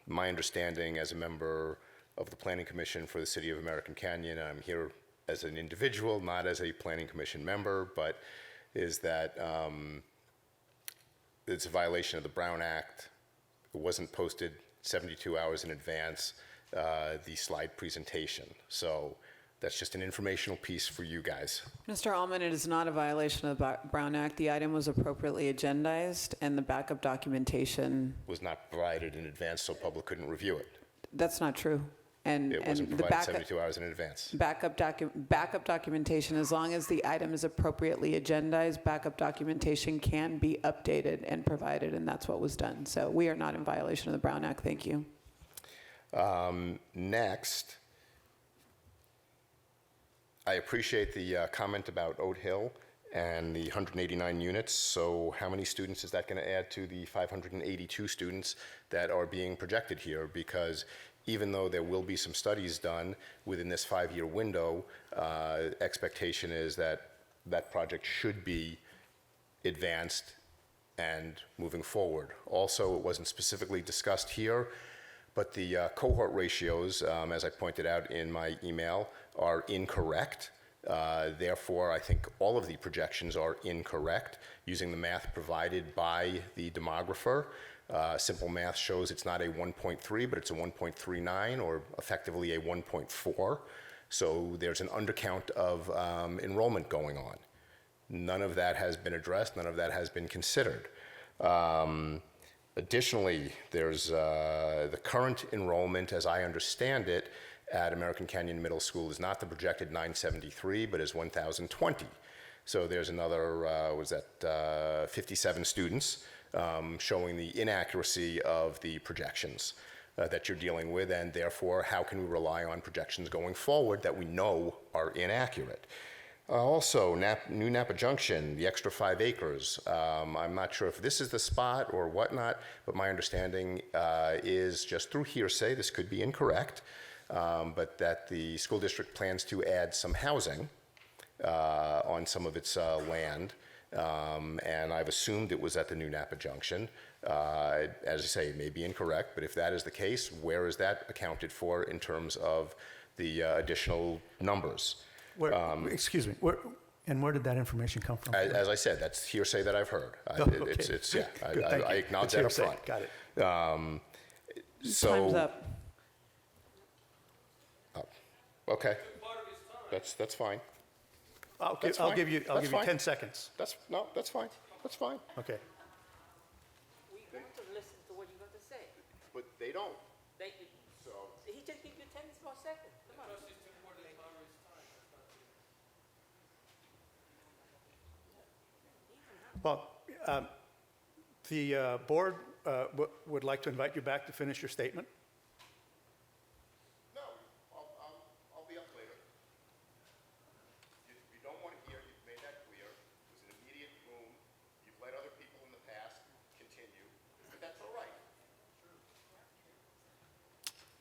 my understanding as a member of the Planning Commission for the City of American Canyon, I'm here as an individual, not as a Planning Commission member, but is that it's a violation of the Brown Act. It wasn't posted 72 hours in advance, the slide presentation. So that's just an informational piece for you guys. Mr. Allman, it is not a violation of the Brown Act. The item was appropriately agendized, and the backup documentation Was not provided in advance, so public couldn't review it. that's not true. And It wasn't the provided 72 hours in advance. backup documentation, as long as the item is appropriately agendized, backup documentation can be updated and provided, and that's what was done. So we are not in violation of the Brown Act. Thank you. Next, I appreciate the comment about Oat Hill and the 189 units. So how many students is that going to add to the 582 students that are being projected here? Because even though there will be some studies done within this 5-year window, expectation is that that project should be advanced and moving forward. Also, it wasn't specifically discussed here, but the cohort ratios, as I pointed out in my email, are incorrect. Therefore, I think all of the projections are incorrect using the math provided by the demographer. Simple math shows it's not a 1.3, but it's a 1.39, or effectively a 1.4. So there's an undercount of enrollment going on. None of that has been addressed. None of that has been considered. Additionally, there's the current enrollment, as I understand it, at American Canyon Middle School is not the projected 973, but is 1,020. So there's another, 57 students, showing the inaccuracy of the projections that you're dealing with, and therefore, how can we rely on projections going forward that we know are inaccurate? Also, New Napa Junction, the extra 5 acres. I'm not sure if this is the spot or whatnot, but my understanding is just through hearsay, this could be incorrect, but that the school district plans to add some housing on some of its land. And I've assumed it was at the New Napa Junction. As I say, it may be incorrect, but if that is the case, where is that accounted for in terms of the additional numbers? Excuse me, where did that information come from? As I said, that's hearsay that I've heard. Okay. It's yeah, Good, thank I you. acknowledge It's that up hearsay. front. Got it. So, Time's up. okay, that's fine. I'll That's give fine. you That's fine. 10 seconds. That's fine. That's fine. Okay. We want to listen to what you got to say. But they don't. So. He just gave you 10 more seconds. Come on. Well, the board would like to invite you back to finish your statement. No, I'll be up later. You don't want to hear, you've made that clear. It was an immediate boom. You've let other people in the past continue, but that's all right.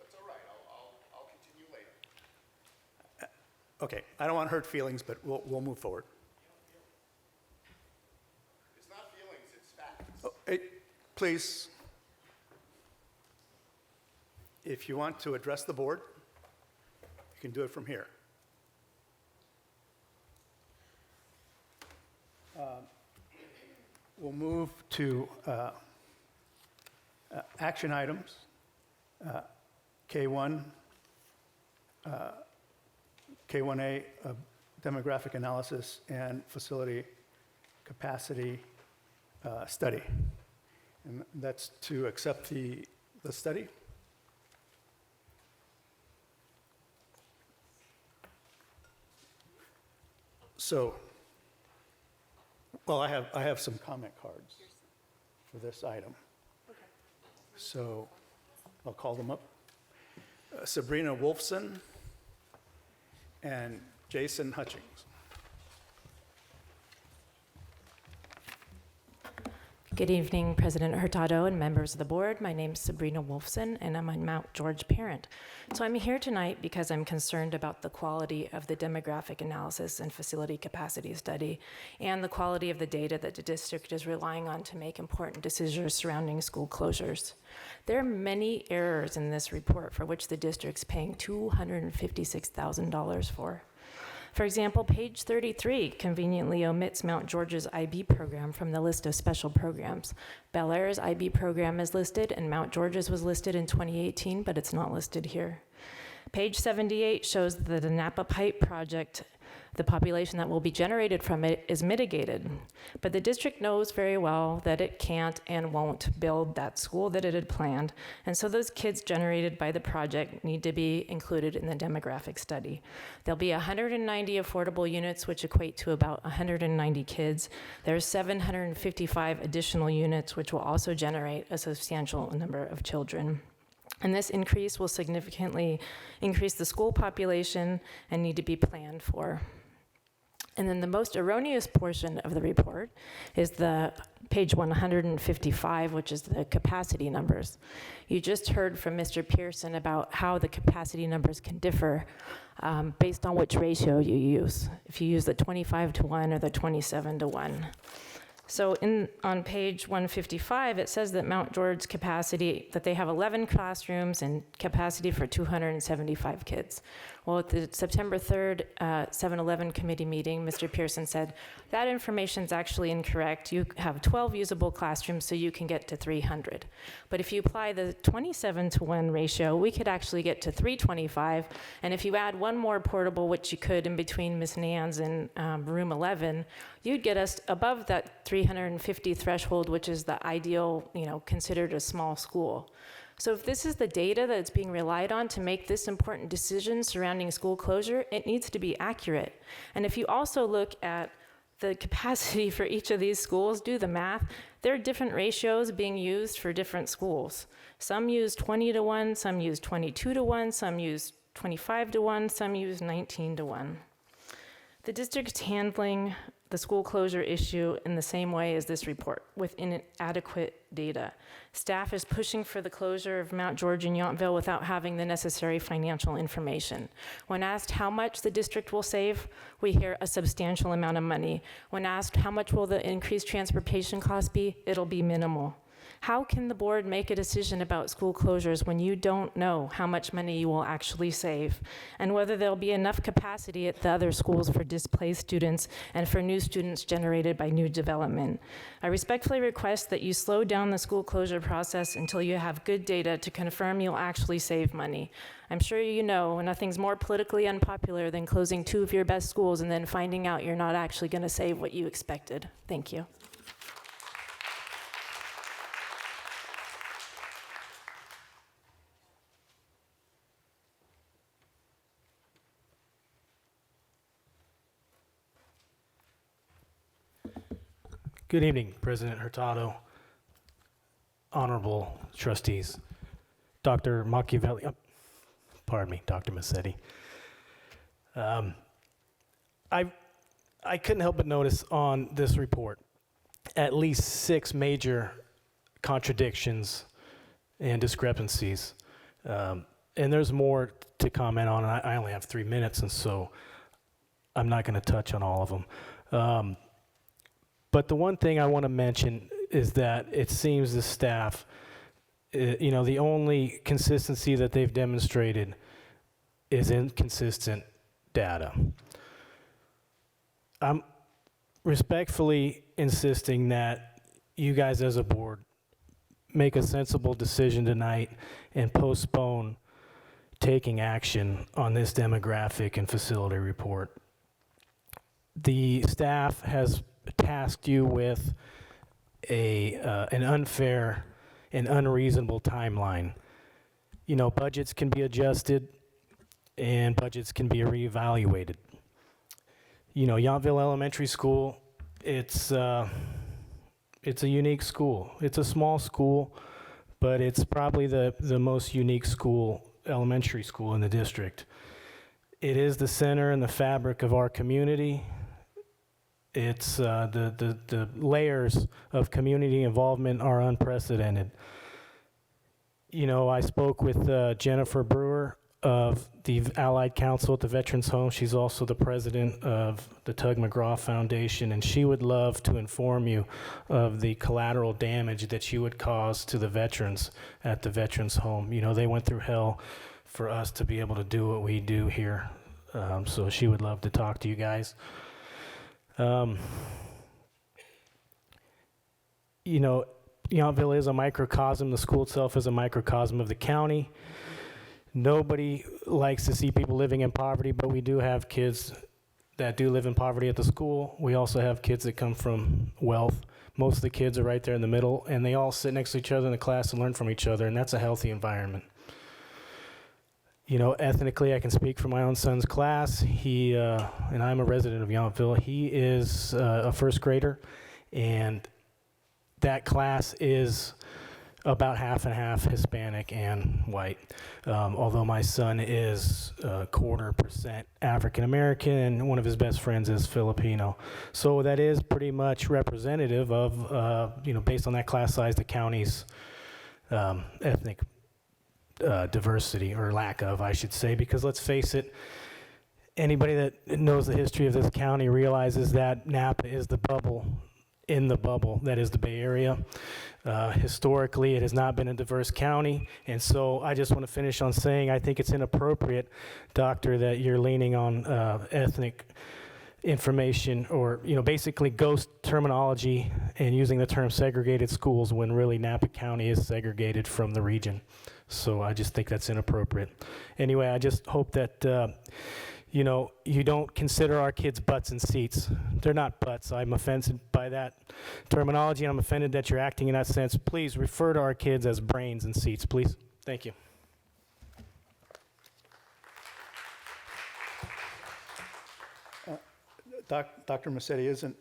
That's all right, I'll continue later. Okay, I don't want to hurt feelings, but we'll move forward. It's not feelings, it's facts. Please, if you want to address the board, you can do it from here. We'll move to action items, K1, K1A, demographic analysis and facility capacity study. And that's to accept the study. So, well, I have some comment cards for this item. So I'll call them up. Sabrina Wolfson and Jason Hutchings. Good evening, President Hurtado and members of the board. My name is Sabrina Wolfson, and I'm a Mount George parent. So I'm here tonight because I'm concerned about the quality of the demographic analysis and facility capacity study and the quality of the data that the district is relying on to make important decisions surrounding school closures. There are many errors in this report for which the district's paying $256,000 for. For example, page 33 conveniently omits Mount George's IB program from the list of special programs. Bel Air's IB program is listed, and Mount George's was listed in 2018, but it's not listed here. Page 78 shows that the Napa Pipe project, the population that will be generated from it is mitigated. But the district knows very well that it can't and won't build that school that it had planned. And so those kids generated by the project need to be included in the demographic study. There'll be 190 affordable units, which equate to about 190 kids. There's 755 additional units, which will also generate a substantial number of children. And this increase will significantly increase the school population and need to be planned for. And then the most erroneous portion of the report is the page 155, which is the capacity numbers. You just heard from Mr. Pearson about how the capacity numbers can differ based on which ratio you use, if you use the 25-to-1 or the 27-to-1. So on page 155, it says that Mount George's capacity, that they have 11 classrooms and capacity for 275 kids. Well, at the September 3rd 7-Eleven committee meeting, Mr. Pearson said, that information's actually incorrect. You have 12 usable classrooms, so you can get to 300. But if you apply the 27-to-1 ratio, we could actually get to 325. And if you add one more portable, which you could in between Miss Nan's and room 11, you'd get us above that 350 threshold, which is the ideal, considered a small school. So if this is the data that's being relied on to make this important decision surrounding school closure, it needs to be accurate. And if you also look at the capacity for each of these schools, do the math, there are different ratios being used for different schools. Some use 20-to-1, some use 22-to-1, some use 25-to-1, some use 19-to-1. The district's handling the school closure issue in the same way as this report, with inadequate data. Staff is pushing for the closure of Mount George and Yountville without having the necessary financial information. When asked how much the district will save, we hear a substantial amount of money. When asked how much will the increased transportation cost be, it'll be minimal. How can the board make a decision about school closures when you don't know how much money you will actually save, and whether there'll be enough capacity at the other schools for displaced students and for new students generated by new development? I respectfully request that you slow down the school closure process until you have good data to confirm you'll actually save money. I'm sure you know nothing's more politically unpopular than closing 2 of your best schools and then finding out you're not actually going to save what you expected. Thank you. Good evening, President Hurtado, honorable trustees, Dr. Machiavelli, Dr. Massetti. I couldn't help but notice on this report at least 6 major contradictions and discrepancies. And there's more to comment on, and I only have 3 minutes, and so I'm not going to touch on all of them. But the one thing I want to mention is that it seems the staff, the only consistency that they've demonstrated is inconsistent data. I'm respectfully insisting that you guys as a board make a sensible decision tonight and postpone taking action on this demographic and facility report. The staff has tasked you with an unfair and unreasonable timeline. Budgets can be adjusted and budgets can be reevaluated. Yountville Elementary School, it's a unique school. It's a small school, but it's probably the most unique elementary school in the district. It is the center and the fabric of our community. It's the layers of community involvement are unprecedented. I spoke with Jennifer Brewer of the Allied Council at the Veterans Home. She's also the president of the Tug McGraw Foundation, and she would love to inform you of the collateral damage that you would cause to the veterans at the Veterans Home. They went through hell for us to be able to do what we do here. So she would love to talk to you guys. Yountville is a microcosm. The school itself is a microcosm of the county. Nobody likes to see people living in poverty, but we do have kids that do live in poverty at the school. We also have kids that come from wealth. Most of the kids are right there in the middle, and they all sit next to each other in the class and learn from each other, and that's a healthy environment. Ethnically, I can speak for my own son's class. He, and I'm a resident of Yountville, he is a first grader, and that class is about half and half Hispanic and white. Although my son is 25% African American, and one of his best friends is Filipino. So that is pretty much representative of, based on that class size, the county's ethnic diversity, or lack of, I should say, because let's face it, anybody that knows the history of this county realizes that Napa is the bubble in the bubble that is the Bay Area. Historically, it has not been a diverse county, and so I just want to finish on saying I think it's inappropriate, Doctor, that you're leaning on ethnic information or, basically ghost terminology and using the term segregated schools when really Napa County is segregated from the region. So I just think that's inappropriate. Anyway, I just hope that, you don't consider our kids butts and seats. They're not butts. I'm offended by that terminology, and I'm offended that you're acting in that sense. Please refer to our kids as brains and seats, please. Thank you. Dr. Massetti, isn't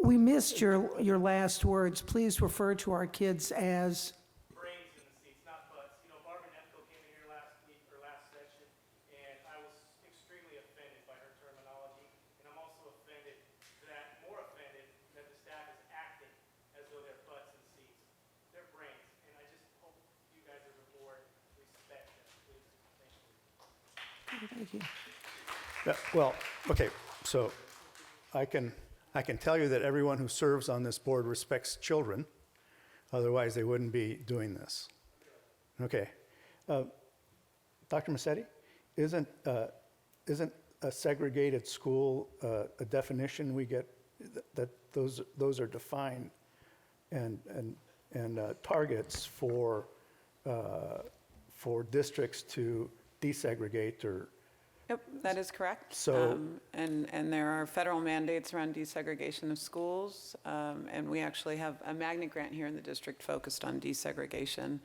We missed your last words. Please refer to our kids as. Brains in the seats, not butts. Barbara Nefko came in here last week or last session, and I was extremely offended by her terminology, and I'm also more offended that the staff is acting as though they're butts and seats. They're brains, and I just hope you guys as a board respect them, please. Thank you. well, okay, so I can tell you that everyone who serves on this board respects children. Otherwise, they wouldn't be doing this. Okay. Dr. Massetti, isn't a segregated school a definition we get that those are defined and targets for districts to desegregate or. Yep, that is correct. So- And there are federal mandates around desegregation of schools, and we actually have a magnet grant here in the district focused on desegregation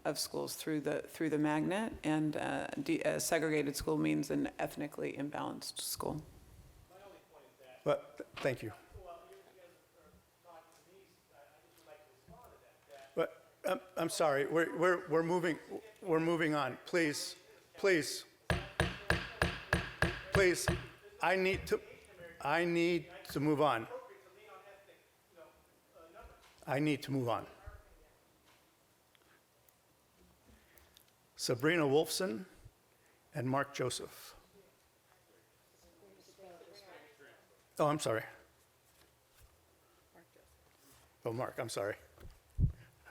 of schools through the magnet, and a segregated school means an ethnically imbalanced school. But thank you. But I'm sorry. We're moving on. Please. I need to move on. I need to move on. Sabrina Wolfson and Mark Joseph. Oh, I'm sorry. Oh, Mark, I'm sorry.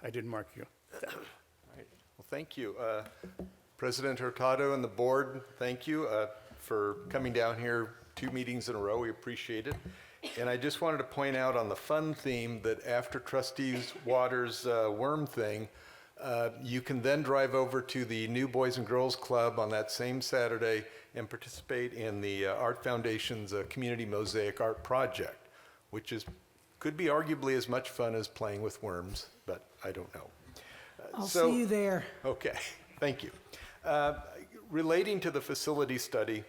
I didn't mark you. All right. Well, thank you. President Hurtado and the board, thank you for coming down here 2 meetings in a row. We appreciate it. And I just wanted to point out on the fun theme that after Trustees Waters' worm thing, you can then drive over to the new Boys and Girls Club on that same Saturday and participate in the Art Foundation's Community Mosaic Art Project, which could be arguably as much fun as playing with worms, but I don't know. I'll see you there. Okay, thank you. Relating to the facility study,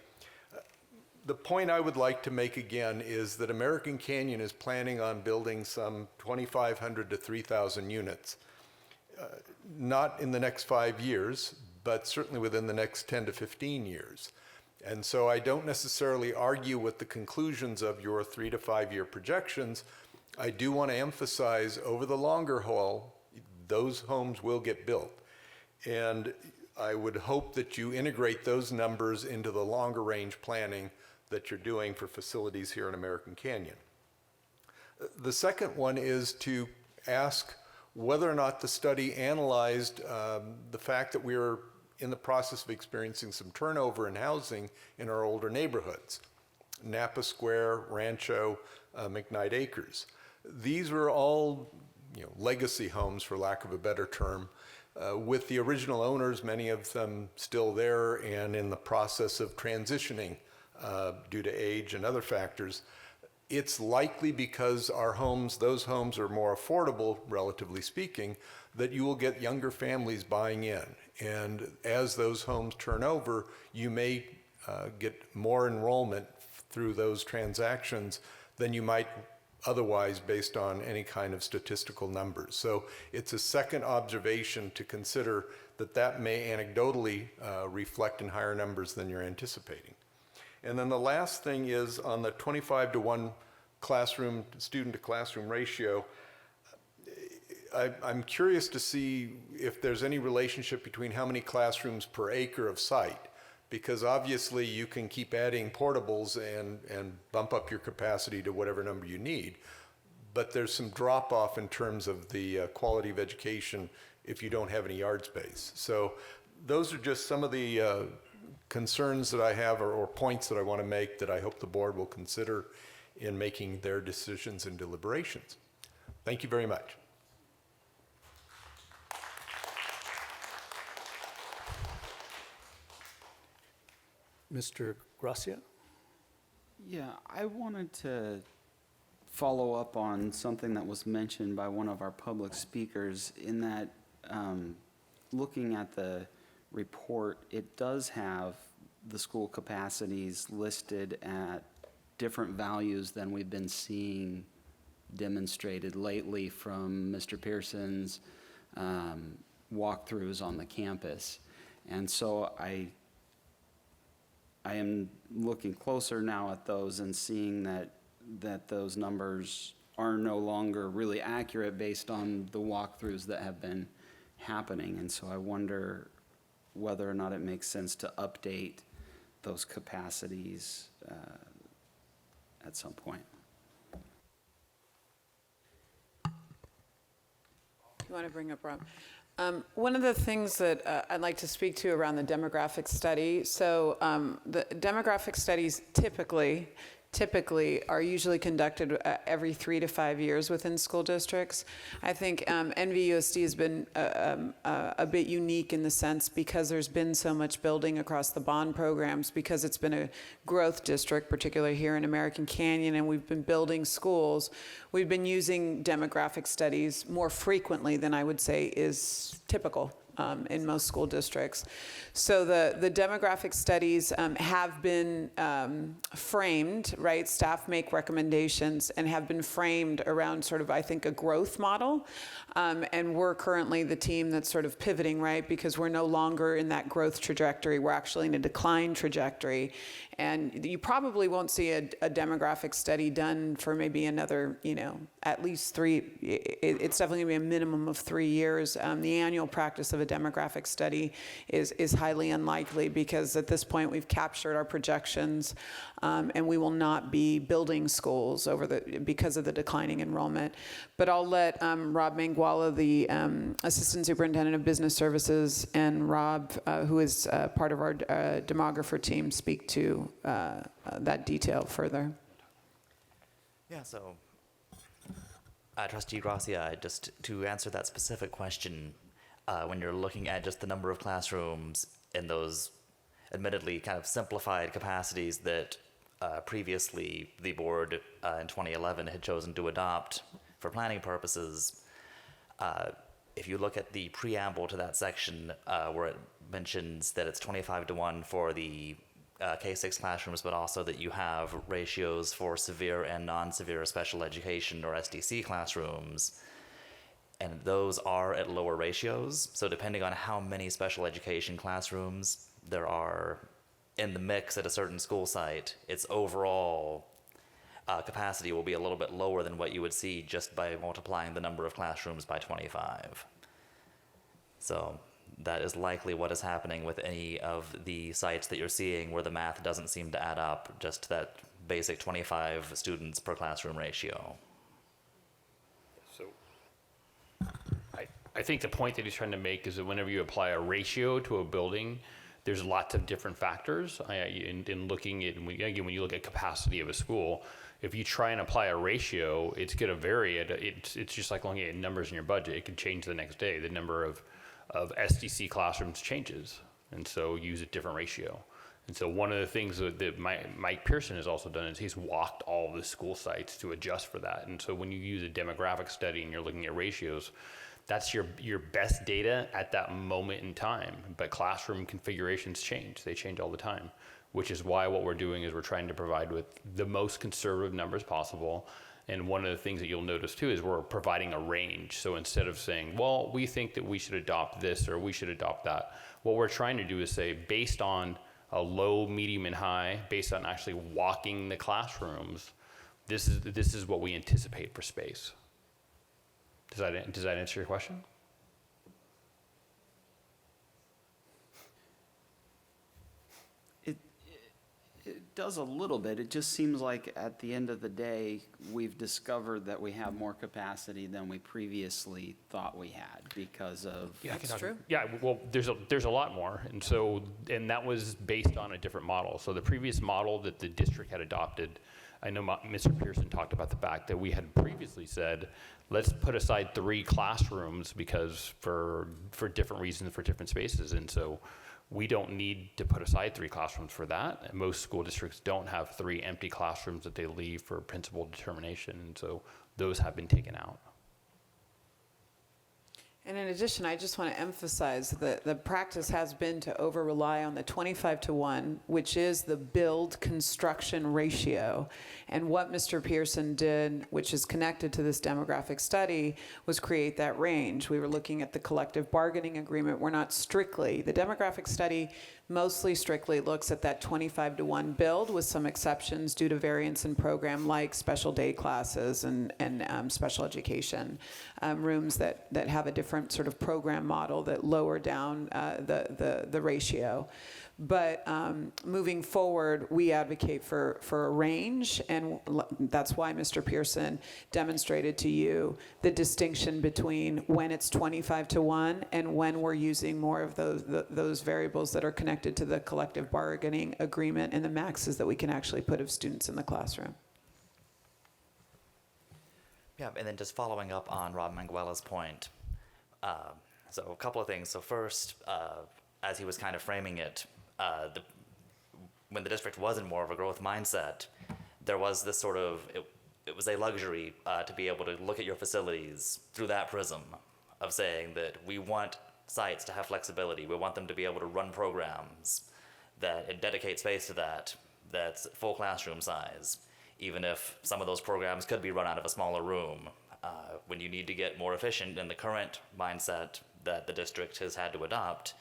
the point I would like to make again is that American Canyon is planning on building some 2,500 to 3,000 units. Not in the next 5 years, but certainly within the next 10 to 15 years. And so I don't necessarily argue with the conclusions of your 3 to 5 year projections. I do want to emphasize over the longer haul, those homes will get built. And I would hope that you integrate those numbers into the longer range planning that you're doing for facilities here in American Canyon. The second one is to ask whether or not the study analyzed the fact that we're in the process of experiencing some turnover in housing in our older neighborhoods. Napa Square, Rancho, McKnight Acres. These were all legacy homes, for lack of a better term, with the original owners, many of them still there and in the process of transitioning due to age and other factors. It's likely because those homes are more affordable, relatively speaking, that you will get younger families buying in. And as those homes turn over, you may get more enrollment through those transactions than you might otherwise based on any kind of statistical numbers. So it's a second observation to consider that may anecdotally reflect in higher numbers than you're anticipating. And then the last thing is on the 25 to 1 student to classroom ratio, I'm curious to see if there's any relationship between how many classrooms per acre of site, because obviously you can keep adding portables and bump up your capacity to whatever number you need. But there's some drop off in terms of the quality of education if you don't have any yard space. So those are just some of the concerns that I have or points that I want to make that I hope the board will consider in making their decisions and deliberations. Thank you very much. Mr. Gracia? Yeah, I wanted to follow up on something that was mentioned by one of our public speakers in that looking at the report, it does have the school capacities listed at different values than we've been seeing demonstrated lately from Mr. Pearson's walkthroughs on the campus. And so I am looking closer now at those and seeing that those numbers are no longer really accurate based on the walkthroughs that have been happening. And so I wonder whether or not it makes sense to update those capacities at some point. You want to bring up Rob? One of the things that I'd like to speak to around the demographic study. So the demographic studies typically are usually conducted every 3 to 5 years within school districts. I think NVUSD has been a bit unique in the sense because there's been so much building across the bond programs, because it's been a growth district, particularly here in American Canyon, and we've been building schools. We've been using demographic studies more frequently than I would say is typical in most school districts. So the demographic studies have been framed, right? Staff make recommendations and have been framed around sort of, I think, a growth model. And we're currently the team that's sort of pivoting, right? Because we're no longer in that growth trajectory. We're actually in a decline trajectory. And you probably won't see a demographic study done for maybe another, at least 3, it's definitely gonna be a minimum of 3 years. The annual practice of a demographic study is highly unlikely because at this point we've captured our projections and we will not be building schools because of the declining enrollment. But I'll let Rob Manguala, the Assistant Superintendent of Business Services, and Rob, who is part of our demographer team, speak to that detail further. Yeah, so Trustee Gracia, just to answer that specific question, when you're looking at just the number of classrooms in those admittedly kind of simplified capacities that previously the board in 2011 had chosen to adopt for planning purposes, if you look at the preamble to that section where it mentions that it's 25-to-1 for the K-6 classrooms, but also that you have ratios for severe and non-severe special education or SDC classrooms, and those are at lower ratios. So depending on how many special education classrooms there are in the mix at a certain school site, its overall capacity will be a little bit lower than what you would see just by multiplying the number of classrooms by 25. So that is likely what is happening with any of the sites that you're seeing where the math doesn't seem to add up, just that basic 25 students per classroom ratio. So I think the point that he's trying to make is that whenever you apply a ratio to a building, there's lots of different factors. In looking at, again, when you look at capacity of a school, if you try and apply a ratio, it's going to vary. It's just like looking at numbers in your budget. It can change the next day. The number of SDC classrooms changes, and so use a different ratio. And so one of the things that Mike Pearson has also done is he's walked all the school sites to adjust for that. And so when you use a demographic study and you're looking at ratios, that's your best data at that moment in time. But classroom configurations change. They change all the time, which is why what we're doing is we're trying to provide with the most conservative numbers possible. And one of the things that you'll notice too is we're providing a range. So instead of saying, well, we think that we should adopt this or we should adopt that, what we're trying to do is say, based on a low, medium, and high, based on actually walking the classrooms, this is what we anticipate for space. Does that answer your question? does a little bit. It just seems like at the end of the day, we've discovered that we have more capacity than we previously thought we had because of. Yeah, That's true. Yeah, well, there's a lot more, and that was based on a different model. So the previous model that the district had adopted, I know Mr. Pearson talked about the fact that we had previously said, let's put aside 3 classrooms because for different reasons, for different spaces, and so we don't need to put aside 3 classrooms for that. And most school districts don't have 3 empty classrooms that they leave for principal determination, and so those have been taken out. And in addition, I just want to emphasize that the practice has been to over-rely on the 25-to-1, which is the build construction ratio. And what Mr. Pearson did, which is connected to this demographic study, was create that range. We were looking at the collective bargaining agreement. We're not strictly, the demographic study mostly strictly looks at that 25-to-1 build with some exceptions due to variance in program like special day classes and special education rooms that have a different sort of program model that lower down the ratio. But moving forward, we advocate for a range, and that's why Mr. Pearson demonstrated to you the distinction between when it's 25-to-1 and when we're using more of those variables that are connected to the collective bargaining agreement and the maxes that we can actually put of students in the classroom. Yeah, and then just following up on Rob Manguela's point. So a couple of things. So first, as he was kind of framing it, when the district was in more of a growth mindset, there was this sort of, it was a luxury to be able to look at your facilities through that prism of saying that we want sites to have flexibility. We want them to be able to run programs that dedicate space to that's full classroom size, even if some of those programs could be run out of a smaller room. When you need to get more efficient in the current mindset that the district has had to adopt,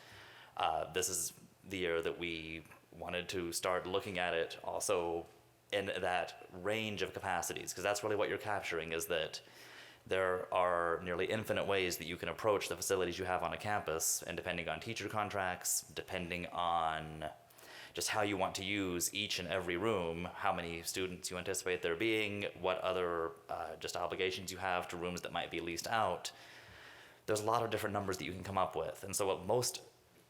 this is the year that we wanted to start looking at it also in that range of capacities, because that's really what you're capturing, is that there are nearly infinite ways that you can approach the facilities you have on a campus, and depending on teacher contracts, depending on just how you want to use each and every room, how many students you anticipate there being, what other just obligations you have to rooms that might be leased out, there's a lot of different numbers that you can come up with. And so what most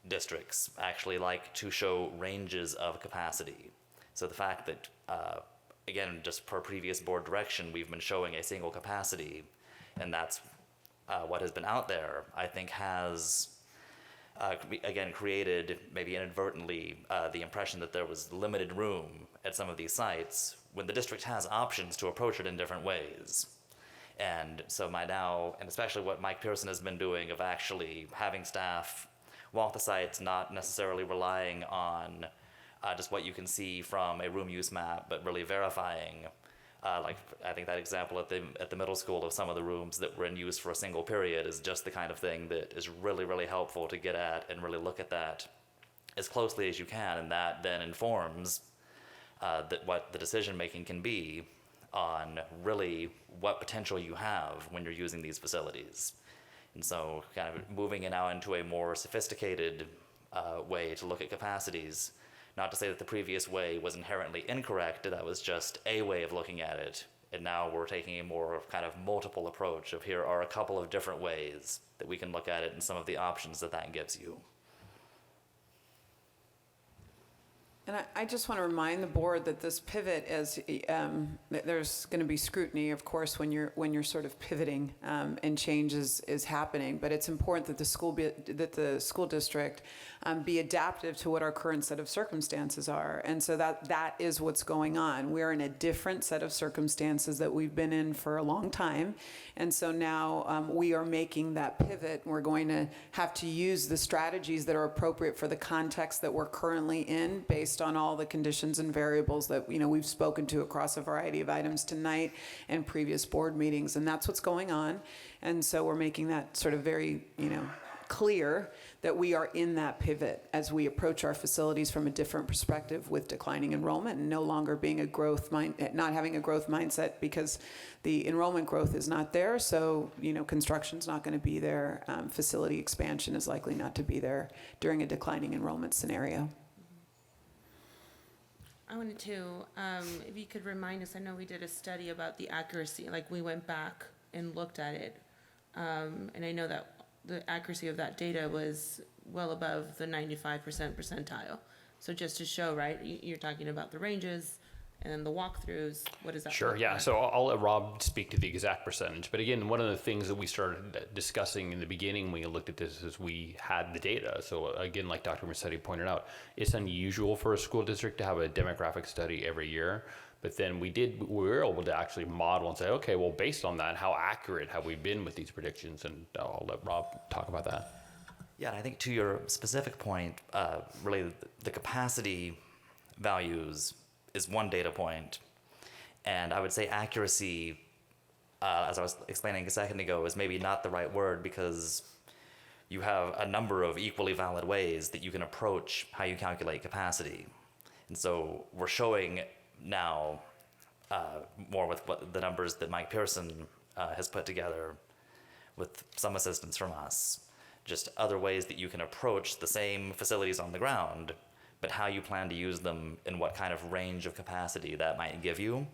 districts actually like to show ranges of capacity. So the fact that, again, just per previous board direction, we've been showing a single capacity, and that's what has been out there, I think has, again, created maybe inadvertently the impression that there was limited room at some of these sites when the district has options to approach it in different ways. And so and especially what Mike Pearson has been doing of actually having staff walk the sites, not necessarily relying on just what you can see from a room use map, but really verifying, like I think that example at the middle school of some of the rooms that were in use for a single period is just the kind of thing that is really, really helpful to get at and really look at that as closely as you can, and that then informs what the decision making can be on really what potential you have when you're using these facilities. And so kind of moving it now into a more sophisticated way to look at capacities, not to say that the previous way was inherently incorrect, that was just a way of looking at it. And now we're taking a more kind of multiple approach of here are a couple of different ways that we can look at it and some of the options that gives you. And I just want to remind the board that this pivot is, there's going to be scrutiny, of course, when you're sort of pivoting and change is happening. But it's important that the school district be adaptive to what our current set of circumstances are. And so that is what's going on. We're in a different set of circumstances that we've been in for a long time. And so now we are making that pivot. We're going to have to use the strategies that are appropriate for the context that we're currently in, based on all the conditions and variables that we've spoken to across a variety of items tonight and previous board meetings. And that's what's going on. And so we're making that sort of very, clear that we are in that pivot as we approach our facilities from a different perspective with declining enrollment and no longer being not having a growth mindset because the enrollment growth is not there. So, construction's not going to be there. Facility expansion is likely not to be there during a declining enrollment scenario. I wanted to, if you could remind us, I know we did a study about the accuracy, like we went back and looked at it. And I know that the accuracy of that data was well above the 95% percentile. So just to show, right, you're talking about the ranges and then the walkthroughs, what does that Sure, look yeah. like? So I'll let Rob speak to the exact percentage. But again, one of the things that we started discussing in the beginning when we looked at this is we had the data. So again, like Dr. Mercetti pointed out, it's unusual for a school district to have a demographic study every year. But then we were able to actually model and say, okay, well, based on that, how accurate have we been with these predictions? And I'll let Rob talk about that. Yeah, and I think to your specific point, really the capacity values is one data point. And I would say accuracy, as I was explaining a second ago, is maybe not the right word because you have a number of equally valid ways that you can approach how you calculate capacity. And so we're showing now more with what the numbers that Mike Pearson has put together with some assistance from us, just other ways that you can approach the same facilities on the ground, but how you plan to use them and what kind of range of capacity that might give you.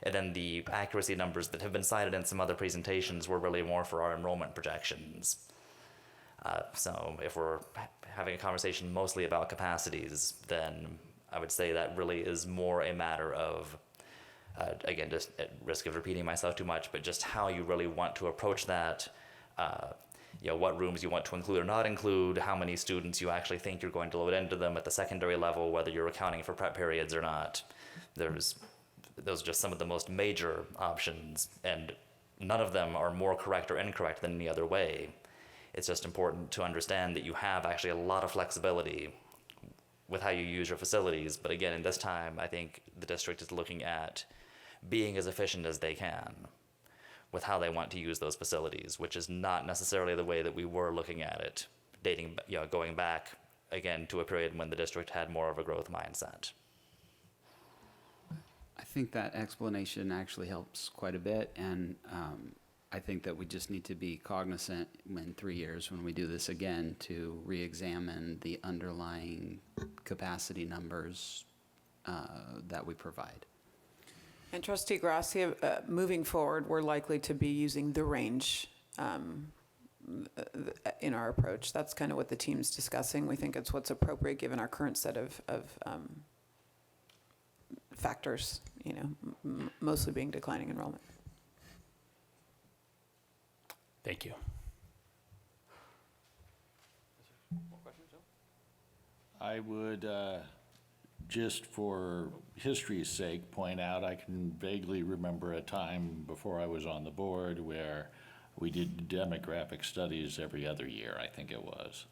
And then the accuracy numbers that have been cited in some other presentations were really more for our enrollment projections. So if we're having a conversation mostly about capacities, then I would say that really is more a matter of, again, just at risk of repeating myself too much, but just how you really want to approach that, what rooms you want to include or not include, how many students you actually think you're going to load into them at the secondary level, whether you're accounting for prep periods or not. Those are just some of the most major options, and none of them are more correct or incorrect than any other way. It's just important to understand that you have actually a lot of flexibility with how you use your facilities. But again, in this time, I think the district is looking at being as efficient as they can with how they want to use those facilities, which is not necessarily the way that we were looking at it, going back again to a period when the district had more of a growth mindset. I think that explanation actually helps quite a bit, and I think that we just need to be cognizant in 3 years when we do this again to re-examine the underlying capacity numbers that we provide. And Trustee Gracia, moving forward, we're likely to be using the range in our approach. That's kind of what the team's discussing. We think it's what's appropriate given our current set of factors, mostly being declining enrollment. Thank you. More questions, Joe? I would, just for history's sake, point out I can vaguely remember a time before I was on the board where we did demographic studies every other year, I think it was.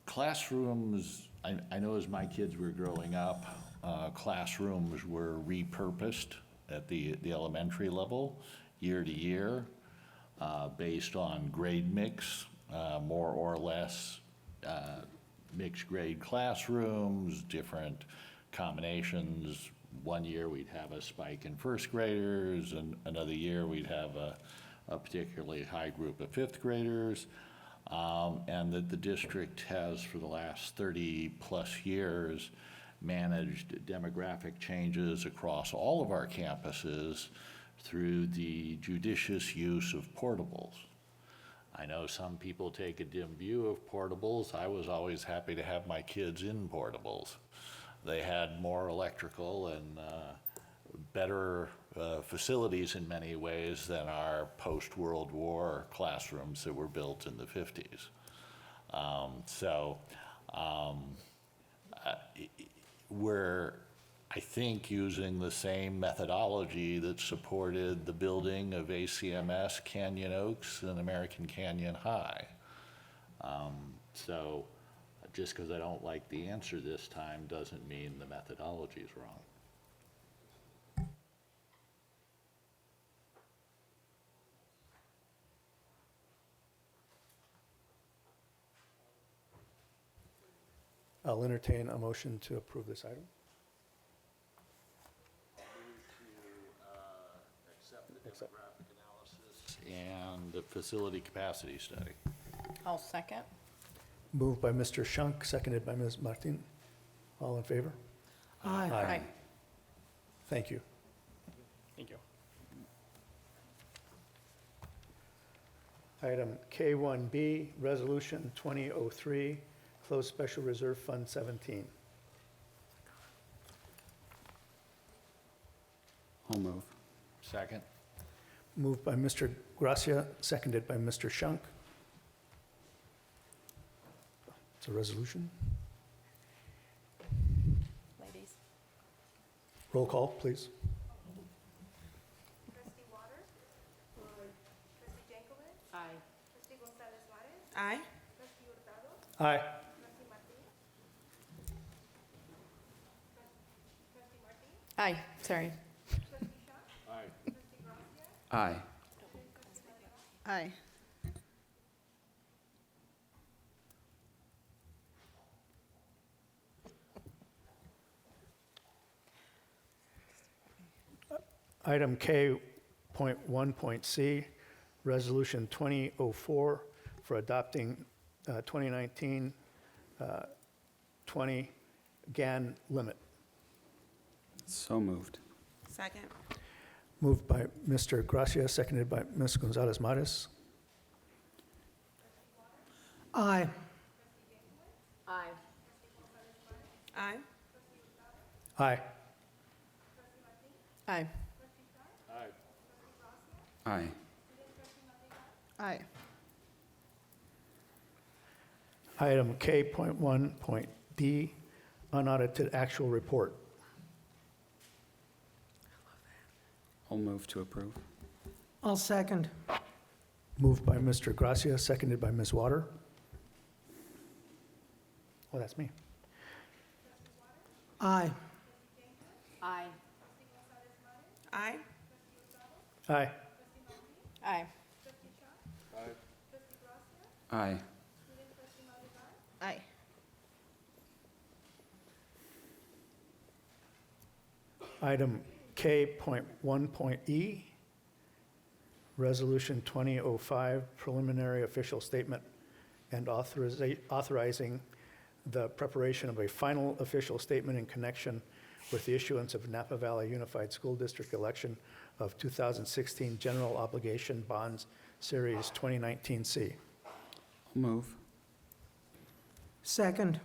Classrooms, I know as my kids were growing up, classrooms were repurposed at the elementary level year to year based on grade mix, more or less mixed grade classrooms, different combinations. One year we'd have a spike in first graders, and another year we'd have a particularly high group of fifth graders. And that the district has for the last 30 plus years managed demographic changes across all of our campuses through the judicious use of portables. I know some people take a dim view of portables. I was always happy to have my kids in portables. They had more electrical and better facilities in many ways than our post-World War classrooms that were built in the 50s. We're, I think, using the same methodology that supported the building of ACMS, Canyon Oaks, and American Canyon High. So just because I don't like the answer this time doesn't mean the methodology is wrong. I'll entertain a motion to approve this item. Accept the demographic analysis and the facility capacity study. I'll second. Moved by Mr. Shunk, seconded by Ms. Martin. All in favor? Aye. Thank you. Thank you. Item K1B, Resolution 2003, Closed Special Reserve Fund 17. I'll move. Second. Moved by Mr. Gracia, seconded by Mr. Shunk. It's a resolution. Ladies. Roll call, please. Trustee Waters? Trustee Jankovich? Aye. Trustee Gonzalez-Juarez? Aye. Trustee Hurtado? Aye. Trustee Martin? Trustee Martin? Aye, sorry. Trustee Shaw? Aye. Trustee Gracia? Aye. Aye. Item K.1.C, Resolution 2004 for adopting 2019-20 GAN limit. So moved. Second. Moved by Mr. Gracia, seconded by Ms. Gonzalez-Mares. Aye. Aye. Aye. Aye. Aye. Aye. Aye. Item K.1.D, unaudited actual report. I'll move to approve. I'll second. Moved by Mr. Gracia, seconded by Ms. Water. Oh, that's me. Aye. Aye. Aye. Aye. Aye. Aye. Aye. Item K.1.E, Resolution 2005, preliminary official statement and authorizing the preparation of a final official statement in connection with the issuance of Napa Valley Unified School District election of 2016 general obligation bonds, Series 2019C. I'll move. Second.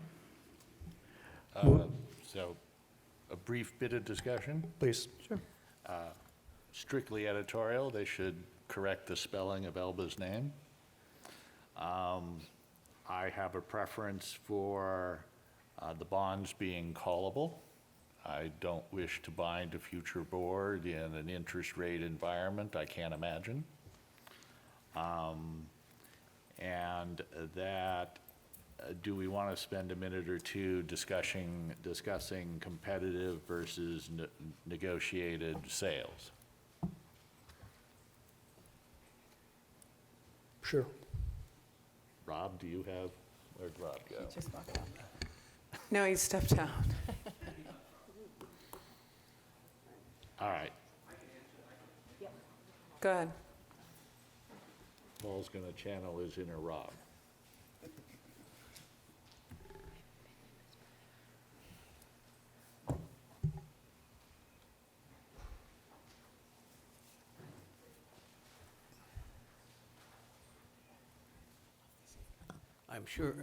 So, a brief bit of discussion. Please. Sure. Strictly editorial, they should correct the spelling of Elba's name. I have a preference for the bonds being callable. I don't wish to bind a future board in an interest rate environment I can't imagine. And that, do we want to spend a minute or two discussing competitive versus negotiated sales? Sure. Rob, do you have, where'd Rob go? Just walk out. No, he stepped out. All right, Go ahead. Paul's going to channel his inner Rob. I'm sure.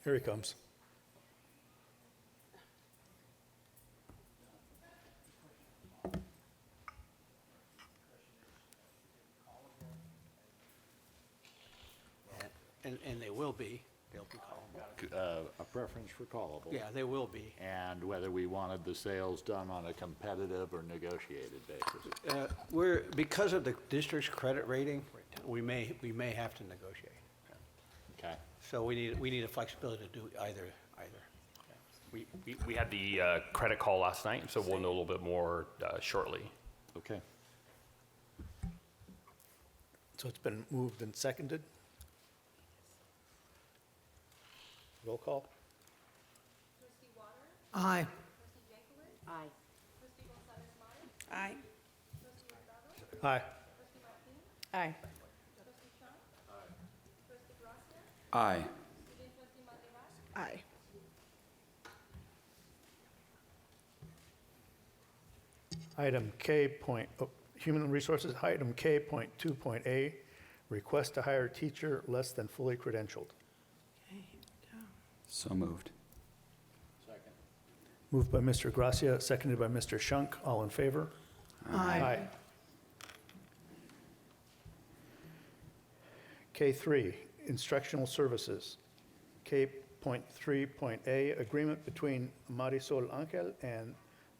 Here he comes. And they will be, they'll be callable. A preference for callable. Yeah, they will be. And whether we wanted the sales done on a competitive or negotiated basis. Because of the district's credit rating, we may have to negotiate. Okay. So we need a flexibility to do either. We had the credit call last night, so we'll know a little bit more shortly. Okay. So it's been moved and seconded? Roll call? Trustee Waters? Aye. Trustee Jankovich? Aye. Trustee Gonzalez-Mares? Aye. Trustee Hurtado? Aye. Trustee Martin? Aye. Trustee Shaw? Trustee Gracia? Aye. Aye. Item Human Resources, item K.2.A, request to hire teacher less than fully credentialed. So moved. Moved by Mr. Gracia, seconded by Mr. Shunk. All in favor? Aye. K3, Instructional Services. K.3.A, Agreement between Marisol Angel and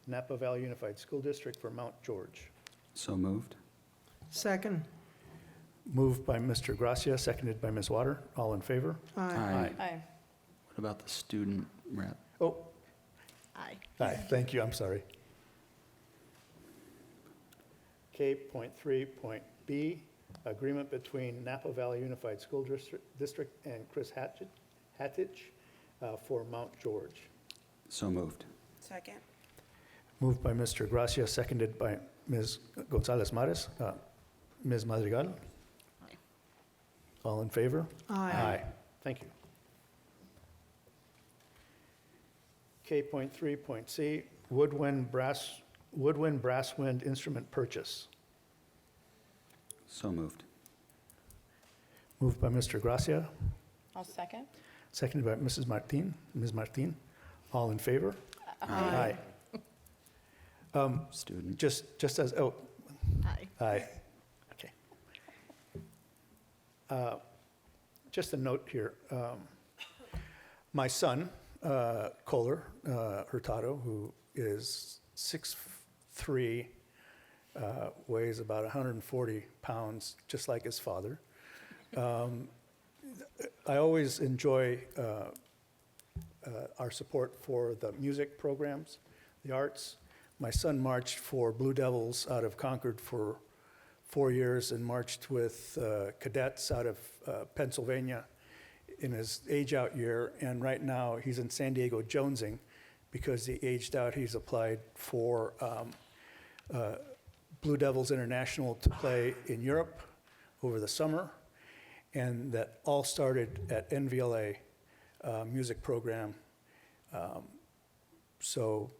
Napa Valley Unified School District for Mount George. So moved. Second. Moved by Mr. Gracia, seconded by Ms. Water. All in favor? Aye. Aye. What about the student rep? Oh, Aye. aye, thank you, I'm sorry. K.3.B, Agreement between Napa Valley Unified School District and Chris Hattich for Mount George. So moved. Second. Moved by Mr. Gracia, seconded by Ms. Gonzalez Mares. Ms. Madrigal? Aye. All in favor? Aye. Thank you. K.3.C, Woodwind Brass Wind Instrument Purchase. So moved. Moved by Mr. Gracia, I'll second. seconded by Mrs. Martin. Ms. Martin, all in favor? Aye. Student. Just as, Aye. aye. Okay. Just a note here. My son, Kohler Hurtado, who is 6'3", weighs about 140 pounds, just like his father. I always enjoy our support for the music programs, the arts. My son marched for Blue Devils out of Concord for 4 years and marched with cadets out of Pennsylvania in his age-out year, and right now he's in San Diego jonesing because he aged out. He's applied for Blue Devils International to play in Europe over the summer, and that all started at NVLA music program. So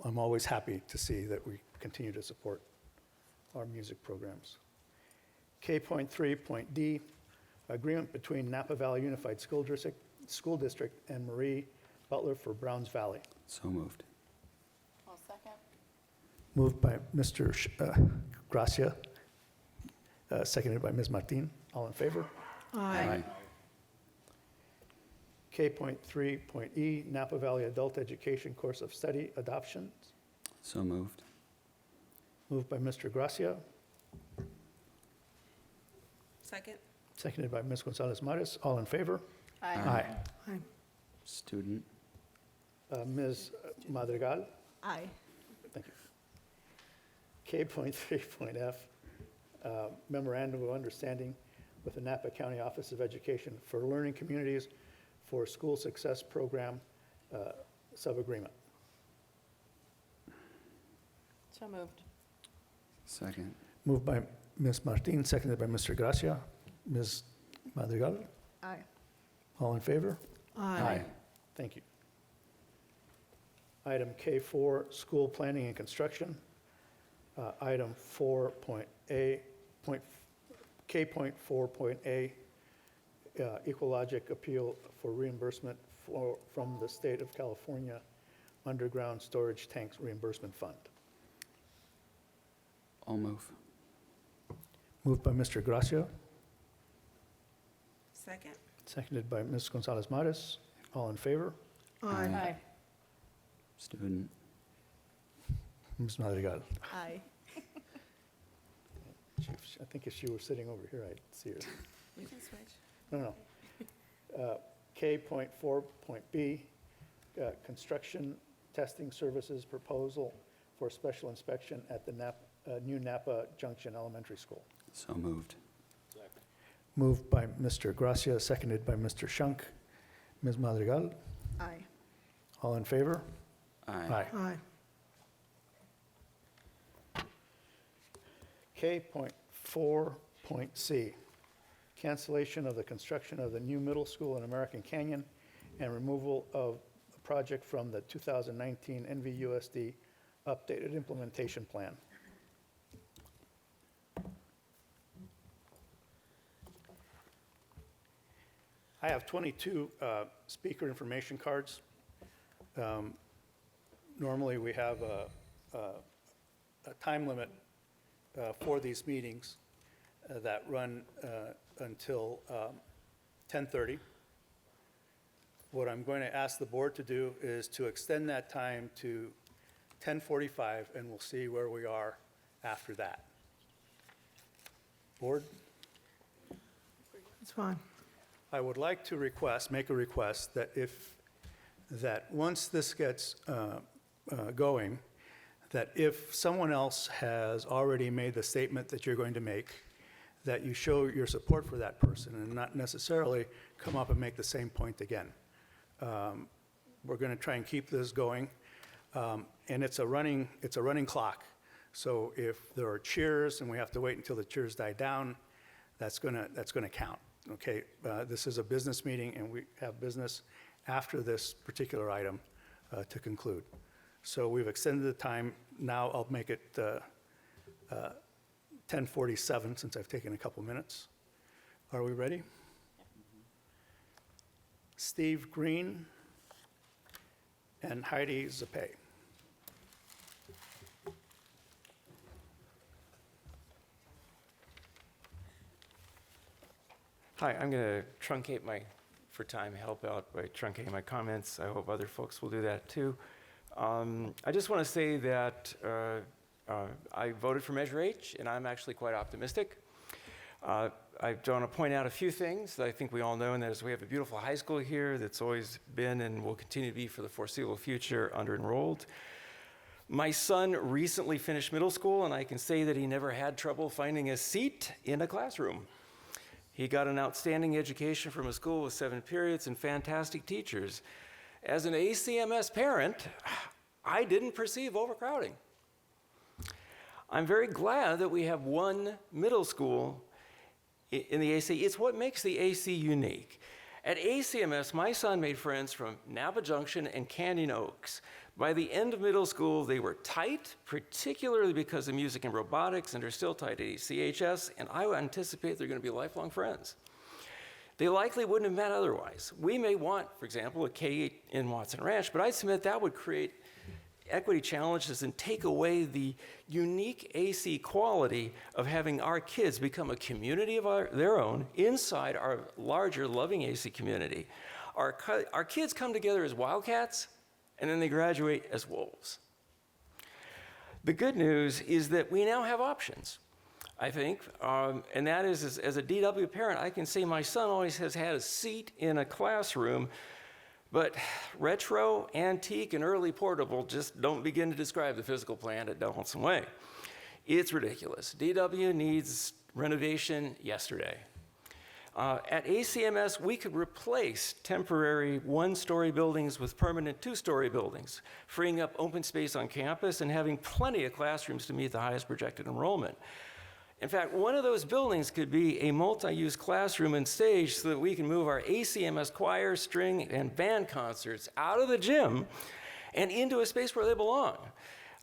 I'm always happy to see that we continue to support our music programs. K.3.D, agreement between Napa Valley Unified School District and Marie Butler for Browns Valley. So moved. I'll second. Moved by Mr. Gracia, seconded by Ms. Martin. All in favor? Aye. K.3.E, Napa Valley Adult Education Course of Study Adoptions. So moved. Moved by Mr. Gracia, Second. seconded by Ms. Gonzalez Mares. All in favor? Aye. Aye. Student. Ms. Madrigal? Aye. Thank you. K.3.F, memorandum of understanding with the Napa County Office of Education for Learning Communities for School Success Program sub-agreement. So moved. Second. Moved by Ms. Martin, seconded by Mr. Gracia. Ms. Madrigal? Aye. All in favor? Aye. Thank you. Item K4, School Planning and Construction. Item K.4.A, Ecologic Appeal for Reimbursement from the State of California Underground Storage Tanks Reimbursement Fund. I'll move. Moved by Mr. Gracia, Second. seconded by Ms. Gonzalez Mares. All in favor? Aye. Student. Ms. Madrigal. Aye. I think if she were sitting over here, I'd see her. We can switch. No. K.4.B, Construction Testing Services Proposal for Special Inspection at the new Napa Junction Elementary School. So moved. Moved by Mr. Gracia, seconded by Mr. Shunk. Ms. Madrigal, Aye. all in favor? Aye. Aye. K.4.C, cancellation of the construction of the new middle school in American Canyon and removal of the project from the 2019 NVUSD updated implementation plan. I have 22 speaker information cards. Normally, we have a time limit for these meetings that run until 10:30. What I'm going to ask the board to do is to extend that time to 10:45, and we'll see where we are after that. Board? It's fine. I would like to make a request that once this gets going, that if someone else has already made the statement that you're going to make, that you show your support for that person and not necessarily come up and make the same point again. We're going to try and keep this going, and it's a running clock. So if there are cheers and we have to wait until the cheers die down, that's going to count. Okay, this is a business meeting, and we have business after this particular item to conclude. So we've extended the time. Now I'll make it 10:47 since I've taken a couple minutes. Are we ready? Steve Green and Heidi Zappe. Hi, I'm going to truncate for time, help out by truncating my comments. I hope other folks will do that too. I just want to say that I voted for Measure H, and I'm actually quite optimistic. I want to point out a few things that I think we all know, and that is we have a beautiful high school here that's always been and will continue to be for the foreseeable future under-enrolled. My son recently finished middle school, and I can say that he never had trouble finding a seat in a classroom. He got an outstanding education from a school with 7 periods and fantastic teachers. As an ACMS parent, I didn't perceive overcrowding. I'm very glad that we have one middle school in the AC. It's what makes the AC unique. At ACMS, my son made friends from Napa Junction and Canyon Oaks. By the end of middle school, they were tight, particularly because of music and robotics, and are still tight at ACHS, and I anticipate they're going to be lifelong friends. They likely wouldn't have met otherwise. We may want, for example, a K in Watson Ranch, but I submit that would create equity challenges and take away the unique AC quality of having our kids become a community of their own inside our larger loving AC community. Our kids come together as wildcats, and then they graduate as wolves. The good news is that we now have options, I think, and that is, as a DW parent, I can say my son always has had a seat in a classroom, but retro, antique, and early portable just don't begin to describe the physical plant at Donaldson Way. It's ridiculous. DW needs renovation yesterday. At ACMS, we could replace temporary 1-story buildings with permanent 2-story buildings, freeing up open space on campus and having plenty of classrooms to meet the highest projected enrollment. In fact, one of those buildings could be a multi-use classroom and stage so that we can move our ACMS choir, string, and band concerts out of the gym and into a space where they belong.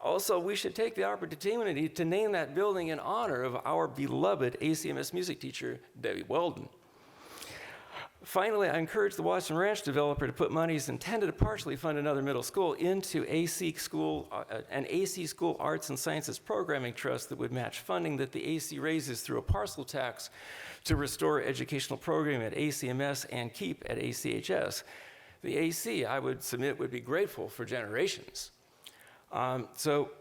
Also, we should take the opportunity to name that building in honor of our beloved ACMS music teacher, Debbie Weldon. Finally, I encourage the Watson Ranch developer to put monies intended to partially fund another middle school into an AC School Arts and Sciences Programming Trust that would match funding that the AC raises through a parcel tax to restore educational programming at ACMS and keep at ACHS. The AC, I would submit, would be grateful for generations. So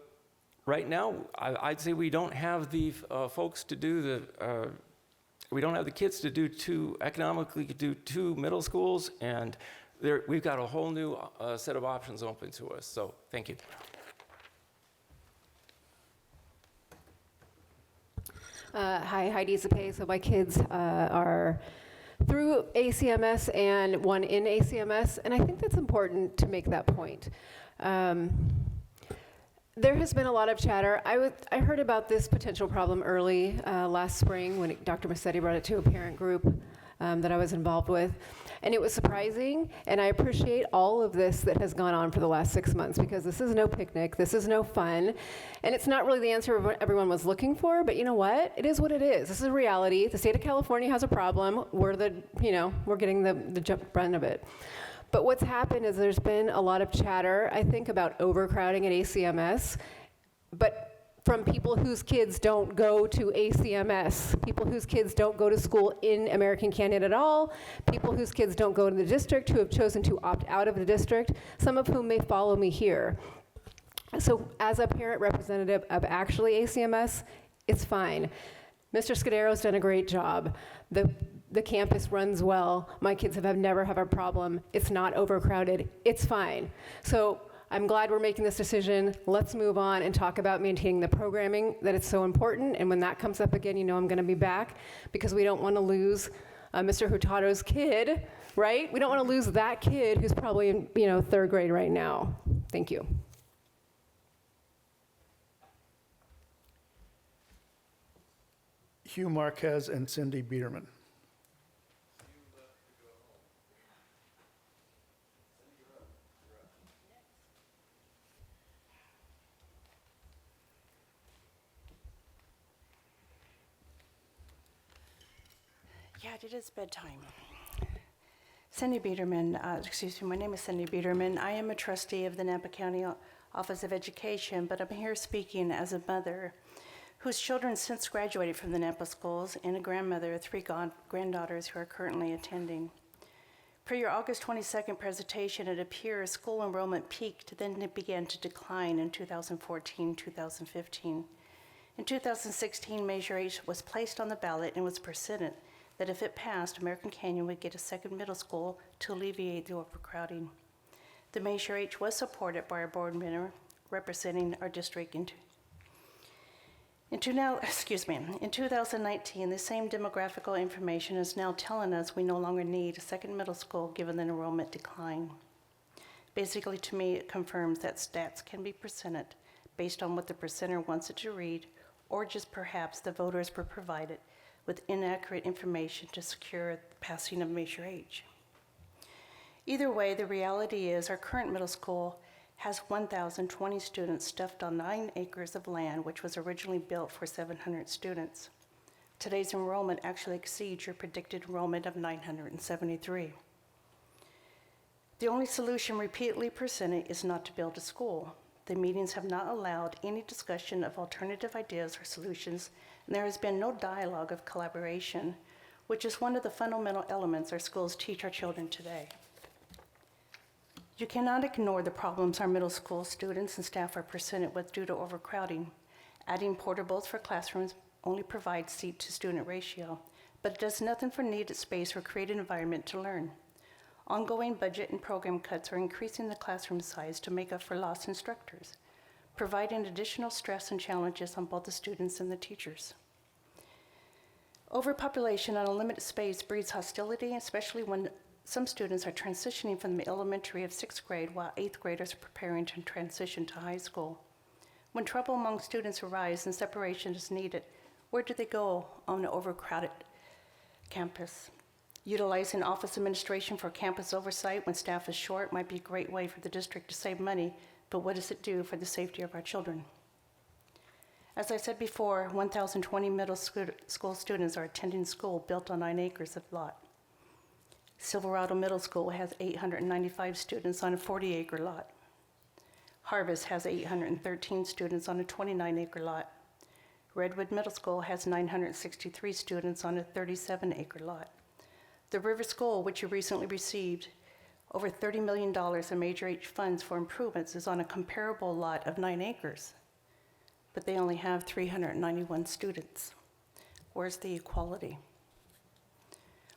right now, I'd say we don't have the folks to do the we don't have the kids to do economically do 2 middle schools, and we've got a whole new set of options open to us. So thank you. Hi, Heidi Zappe. So my kids are through ACMS and one in ACMS, and I think that's important to make that point. There has been a lot of chatter. I heard about this potential problem early last spring when Dr. Massetti brought it to a parent group. that I was involved with. And it was surprising, and I appreciate all of this that has gone on for the last 6 months, because this is no picnic, this is no fun, and it's not really the answer everyone was looking for, but you know what? It is what it is. This is a reality. The state of California has a problem. We're getting the brunt of it. But what's happened is there's been a lot of chatter, I think, about overcrowding at ACMS, but from people whose kids don't go to ACMS, people whose kids don't go to school in American Canyon at all, people whose kids don't go to the district, who have chosen to opt out of the district, some of whom may follow me here. So as a parent representative of actually ACMS, it's fine. Mr. Scudero's done a great job. The campus runs well. My kids have never had a problem. It's not overcrowded. It's fine. So I'm glad we're making this decision. Let's move on and talk about maintaining the programming, that it's so important. And when that comes up again, you know I'm going to be back, because we don't want to lose Mr. Hurtado's kid, right? We don't want to lose that kid who's probably in third grade right now. Thank you. Hugh Marquez and Cindy Biederman. Yeah, it is bedtime. Cindy Biederman, my name is Cindy Biederman. I am a trustee of the Napa County Office of Education, but I'm here speaking as a mother whose children since graduated from the Napa schools, and a grandmother of 3 granddaughters who are currently attending. Per your August 22nd presentation, it appears school enrollment peaked, then it began to decline in 2014-2015. In 2016, Measure H was placed on the ballot and was presented that if it passed, American Canyon would get a second middle school to alleviate the overcrowding. The Measure H was supported by our board member representing our district in 2019, the same demographical information is now telling us we no longer need a second middle school given the enrollment decline. Basically, to me, it confirms that stats can be presented based on what the presenter wants it to read, or just perhaps the voters were provided with inaccurate information to secure the passing of Measure H. Either way, the reality is our current middle school has 1,020 students stuffed on 9 acres of land, which was originally built for 700 students. Today's enrollment actually exceeds your predicted enrollment of 973. The only solution repeatedly presented is not to build a school. The meetings have not allowed any discussion of alternative ideas or solutions, and there has been no dialogue of collaboration, which is one of the fundamental elements our schools teach our children today. You cannot ignore the problems our middle school students and staff are presented with due to overcrowding. Adding portables for classrooms only provides seat-to-student ratio, but it does nothing for needed space or create an environment to learn. Ongoing budget and program cuts are increasing the classroom size to make up for lost instructors, providing additional stress and challenges on both the students and the teachers. Overpopulation on a limited space breeds hostility, especially when some students are transitioning from the elementary of 6th grade while 8th graders are preparing to transition to high school. When trouble among students arises and separation is needed, where do they go on an overcrowded campus? Utilizing office administration for campus oversight when staff is short might be a great way for the district to save money, but what does it do for the safety of our children? As I said before, 1,020 middle school students are attending school built on 9 acres of lot. Silverado Middle School has 895 students on a 40-acre lot. Harvest has 813 students on a 29-acre lot. Redwood Middle School has 963 students on a 37-acre lot. The River School, which you recently received over $30 million in Major H funds for improvements, is on a comparable lot of 9 acres, but they only have 391 students. Where's the equality?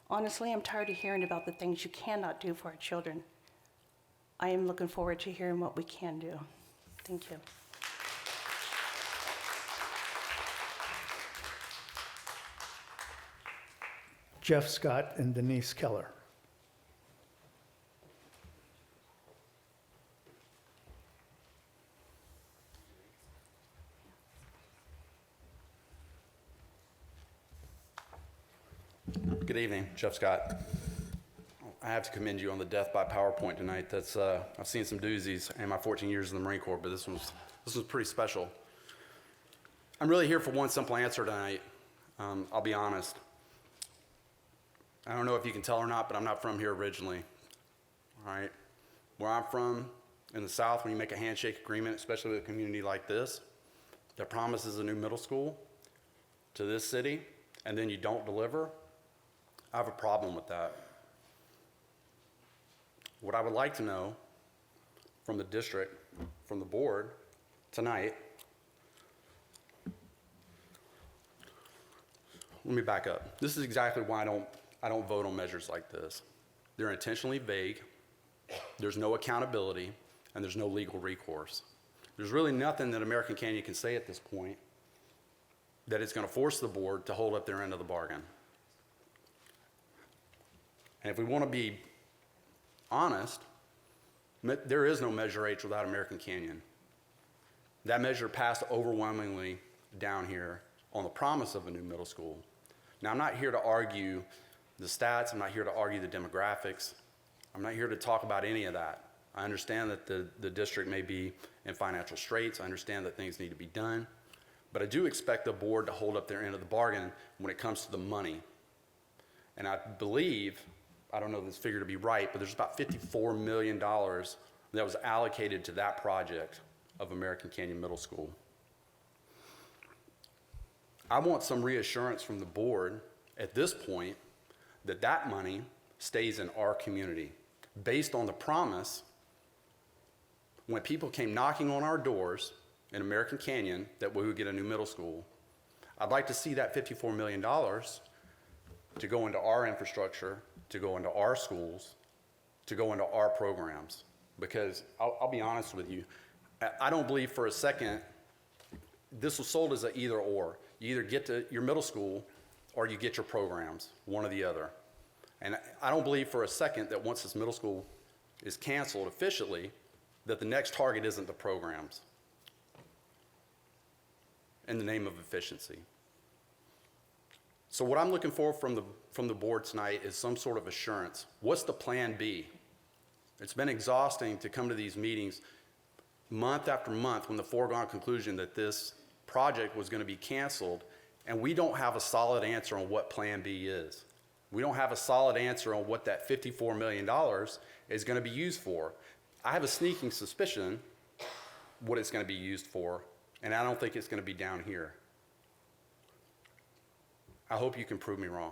Honestly, I'm tired of hearing about the things you cannot do for our children. I am looking forward to hearing what we can do. Thank you. Jeff Scott and Denise Keller. Good evening, Jeff Scott. I have to commend you on the death by PowerPoint tonight. That's I've seen some doozies in my 14 years in the Marine Corps, but this was pretty special. I'm really here for one simple answer tonight. I'll be honest. I don't know if you can tell or not, but I'm not from here originally. All right, where I'm from in the South, when you make a handshake agreement, especially with a community like this, that promises a new middle school to this city, and then you don't deliver, I have a problem with that. What I would like to know from the district, from the board tonight, let me back up. This is exactly why I don't vote on measures like this. They're intentionally vague, there's no accountability, and there's no legal recourse. There's really nothing that American Canyon can say at this point that is going to force the board to hold up their end of the bargain. And if we want to be honest, there is no Measure H without American Canyon. That measure passed overwhelmingly down here on the promise of a new middle school. Now, I'm not here to argue the stats, I'm not here to argue the demographics, I'm not here to talk about any of that. I understand that the district may be in financial straits, I understand that things need to be done, but I do expect the board to hold up their end of the bargain when it comes to the money. And I believe, I don't know this figure to be right, but there's about $54 million that was allocated to that project of American Canyon Middle School. I want some reassurance from the board at this point that that money stays in our community based on the promise when people came knocking on our doors in American Canyon that we would get a new middle school. I'd like to see that $54 million to go into our infrastructure, to go into our schools, to go into our programs. Because I'll be honest with you, I don't believe for a second this was sold as an either or. You either get to your middle school or you get your programs, one or the other. And I don't believe for a second that once this middle school is canceled officially, that the next target isn't the programs in the name of efficiency. So what I'm looking for from the board tonight is some sort of assurance. What's the plan B? It's been exhausting to come to these meetings month after month when the foregone conclusion that this project was going to be canceled, and we don't have a solid answer on what plan B is. We don't have a solid answer on what that $54 million is going to be used for. I have a sneaking suspicion what it's going to be used for, and I don't think it's going to be down here. I hope you can prove me wrong.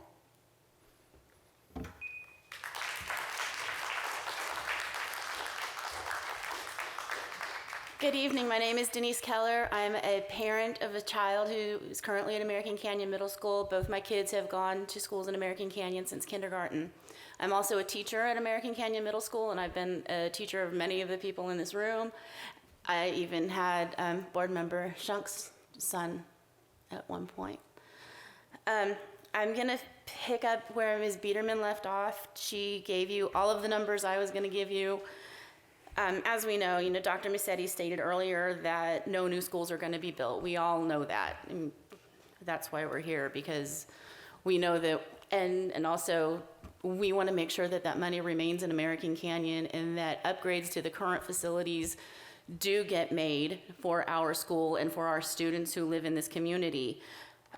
Good evening. My name is Denise Keller. I'm a parent of a child who is currently at American Canyon Middle School. Both my kids have gone to schools in American Canyon since kindergarten. I'm also a teacher at American Canyon Middle School, and I've been a teacher of many of the people in this room. I even had board member Shunk's son at one point. I'm going to pick up where Ms. Biederman left off. She gave you all of the numbers I was going to give you. As we know, Dr. Musetti stated earlier that no new schools are going to be built. We all know that. And that's why we're here, because we know that, and also we want to make sure that that money remains in American Canyon and that upgrades to the current facilities do get made for our school and for our students who live in this community.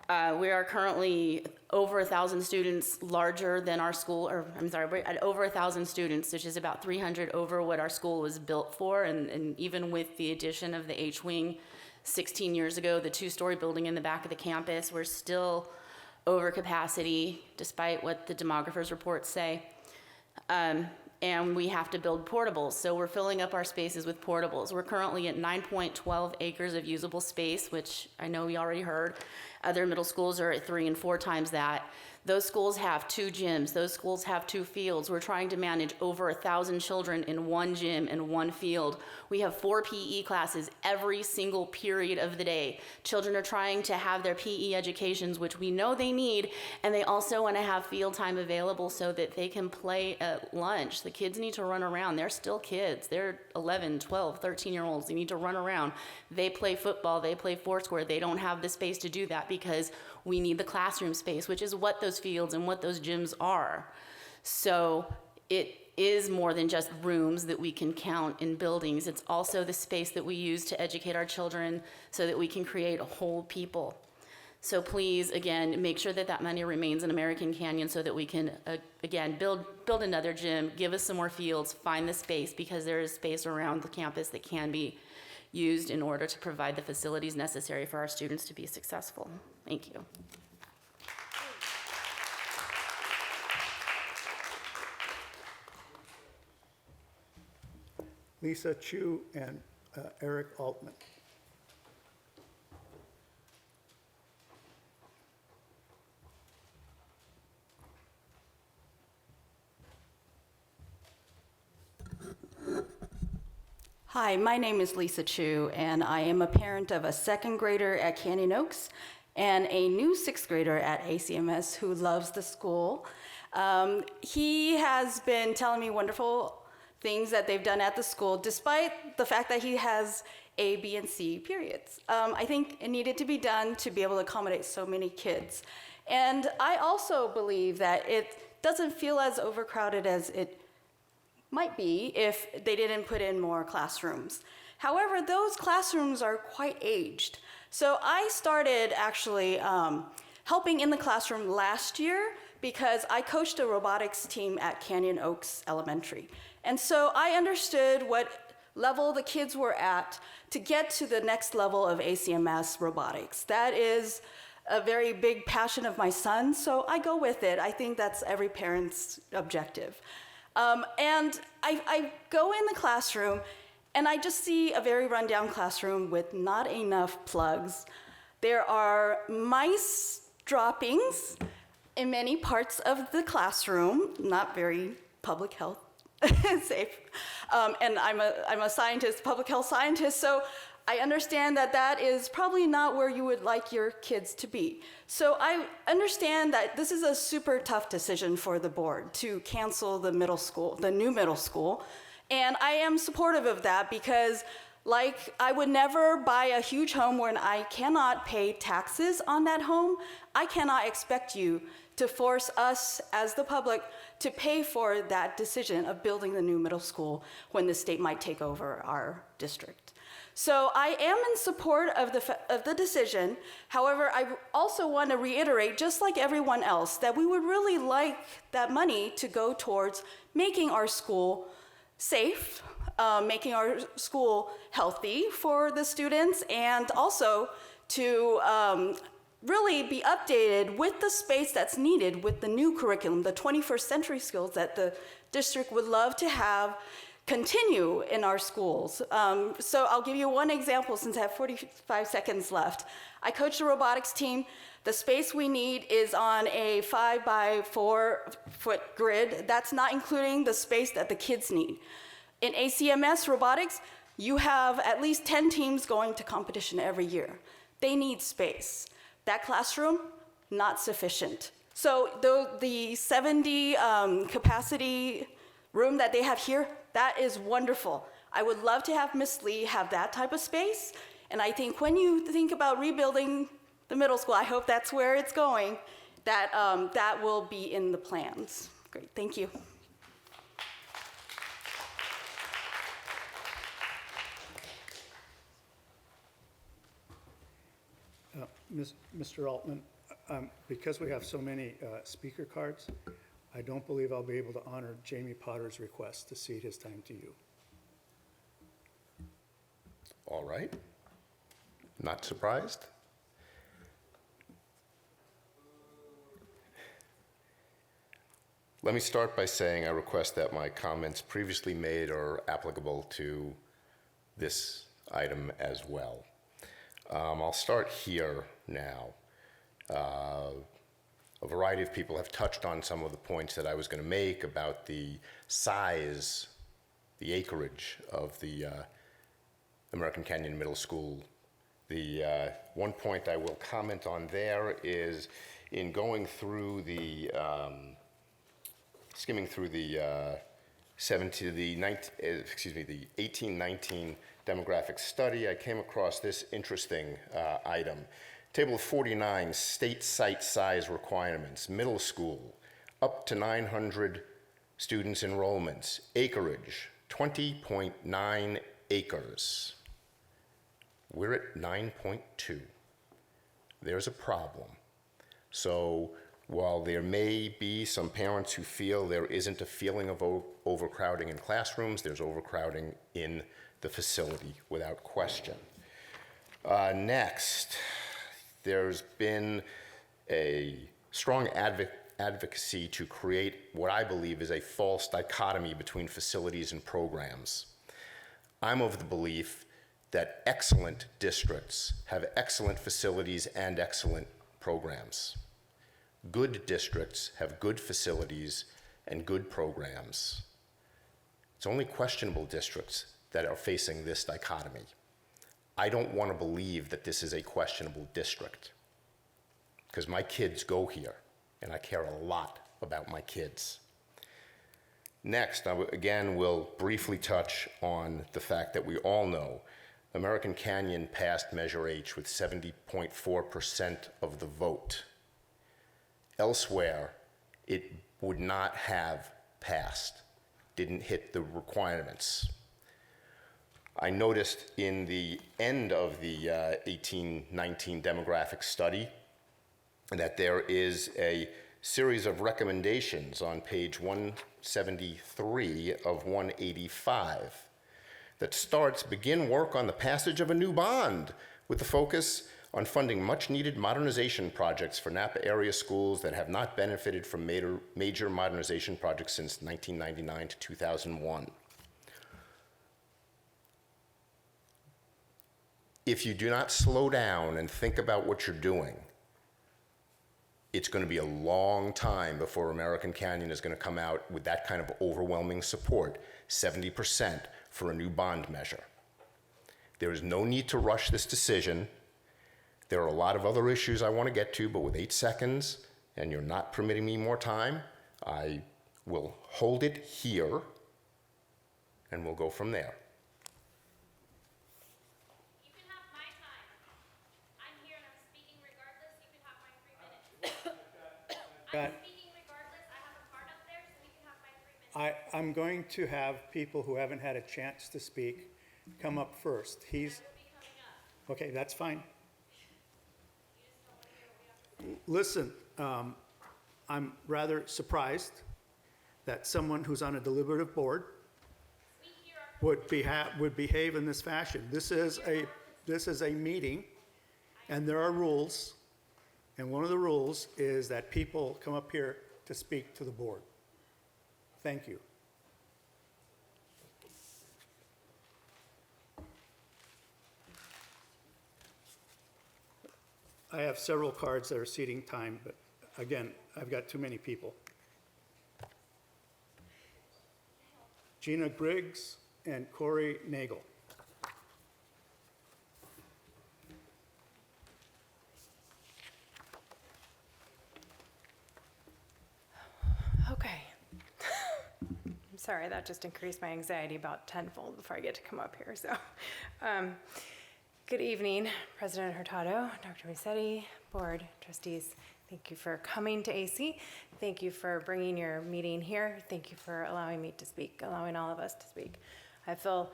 We are currently over 1,000 students larger than our school, or I'm sorry, we're at over 1,000 students, which is about 300 over what our school was built for. And even with the addition of the H-wing 16 years ago, the two-story building in the back of the campus, we're still over capacity, despite what the demographers reports say. And we have to build portables. So we're filling up our spaces with portables. We're currently at 9.12 acres of usable space, which I know we already heard. Other middle schools are at 3 and 4 times that. Those schools have 2 gyms. Those schools have 2 fields. We're trying to manage over 1,000 children in 1 gym and 1 field. We have 4 PE classes every single period of the day. Children are trying to have their PE educations, which we know they need, and they also want to have field time available so that they can play at lunch. The kids need to run around. They're still kids. They're 11, 12, 13-year-olds. They need to run around. They play football. They play foursquare. They don't have the space to do that because We need the classroom space, which is what those fields and what those gyms are. So it is more than just rooms that we can count in buildings. It's also the space that we use to educate our children so that we can create whole people. So please, again, make sure that that money remains in American Canyon so that we can, again, build another gym, give us some more fields, find the space, because there is space around the campus that can be used in order to provide the facilities necessary for our students to be successful. Thank you. Lisa Chu and Eric Altman. Hi, my name is Lisa Chu, and I am a parent of a second grader at Canyon Oaks and a new sixth grader at ACMS who loves the school. He has been telling me wonderful things that they've done at the school, despite the fact that he has A, B, and C periods. I think it needed to be done to be able to accommodate so many kids. And I also believe that it doesn't feel as overcrowded as it might be if they didn't put in more classrooms. However, those classrooms are quite aged. So I started actually helping in the classroom last year because I coached a robotics team at Canyon Oaks Elementary. And so I understood what level the kids were at to get to the next level of ACMS robotics. That is a very big passion of my son, so I go with it. I think that's every parent's objective. And I go in the classroom, and I just see a very rundown classroom with not enough plugs. There are mice droppings in many parts of the classroom, not very public health safe. And I'm a scientist, public health scientist, so I understand that that is probably not where you would like your kids to be. So I understand that this is a super tough decision for the board to cancel the middle school, the new middle school. And I am supportive of that because, like, I would never buy a huge home when I cannot pay taxes on that home. I cannot expect you to force us as the public to pay for that decision of building the new middle school when the state might take over our district. So I am in support of the decision. However, I also want to reiterate, just like everyone else, that we would really like that money to go towards making our school safe, making our school healthy for the students, and also to really be updated with the space that's needed with the new curriculum, the 21st century skills that the district would love to have continue in our schools. So I'll give you one example since I have 45 seconds left. I coach a robotics team. The space we need is on a 5 by 4 foot grid. That's not including the space that the kids need. In ACMS robotics, you have at least 10 teams going to competition every year. They need space. That classroom, not sufficient. So the 70 capacity room that they have here, that is wonderful. I would love to have Miss Lee have that type of space. And I think when you think about rebuilding the middle school, I hope that's where it's going, that that will be in the plans. Great, thank you. Mr. Altman, because we have so many speaker cards, I don't believe I'll be able to honor Jamie Potter's request to cede his time to you. All right. Not surprised. Let me start by saying I request that my comments previously made are applicable to this item as well. I'll start here now. A variety of people have touched on some of the points that I was going to make about the size, the acreage of the American Canyon Middle School. The one point I will comment on there is in going through the, skimming through the 1819 demographic study, I came across this interesting item. Table of 49, state site size requirements, middle school, up to 900 students enrollments, acreage, 20.9 acres. We're at 9.2. There's a problem. So while there may be some parents who feel there isn't a feeling of overcrowding in classrooms, there's overcrowding in the facility without question. Next, there's been a strong advocacy to create what I believe is a false dichotomy between facilities and programs. I'm of the belief that excellent districts have excellent facilities and excellent programs. Good districts have good facilities and good programs. It's only questionable districts that are facing this dichotomy. I don't want to believe that this is a questionable district, because my kids go here, and I care a lot about my kids. Next, again, we'll briefly touch on the fact that we all know American Canyon passed Measure H with 70.4% of the vote. Elsewhere, it would not have passed, didn't hit the requirements. I noticed in the end of the 1819 demographic study that there is a series of recommendations on page 173 of 185 that starts, begin work on the passage of a new bond with the focus on funding much-needed modernization projects for Napa area schools that have not benefited from major modernization projects since 1999 to 2001. If you do not slow down and think about what you're doing, it's going to be a long time before American Canyon is going to come out with that kind of overwhelming support, 70% for a new bond measure. There is no need to rush this decision. There are a lot of other issues I want to get to, but with 8 seconds, and you're not permitting me more time, I will hold it here, and we'll go from there. You can have my time. I'm here and I'm speaking regardless. You can have my 3 minutes. I'm speaking regardless. I have a card up there, so you can have my 3 minutes. I'm going to have people who haven't had a chance to speak come up first. Okay, that's fine. Listen, I'm rather surprised that someone who's on a deliberative board would behave in this fashion. This is a meeting, and there are rules, and one of the rules is that people come up here to speak to the board. Thank you. I have several cards that are seating time, but again, I've got too many people. Gina Griggs and Corey Nagel. Okay. I'm sorry, that just increased my anxiety about tenfold before I get to come up here. So, good evening, President Hurtado, Dr. Musetti, board, trustees. Thank you for coming to AC. Thank you for bringing your meeting here. Thank you for allowing me to speak, allowing all of us to speak. I feel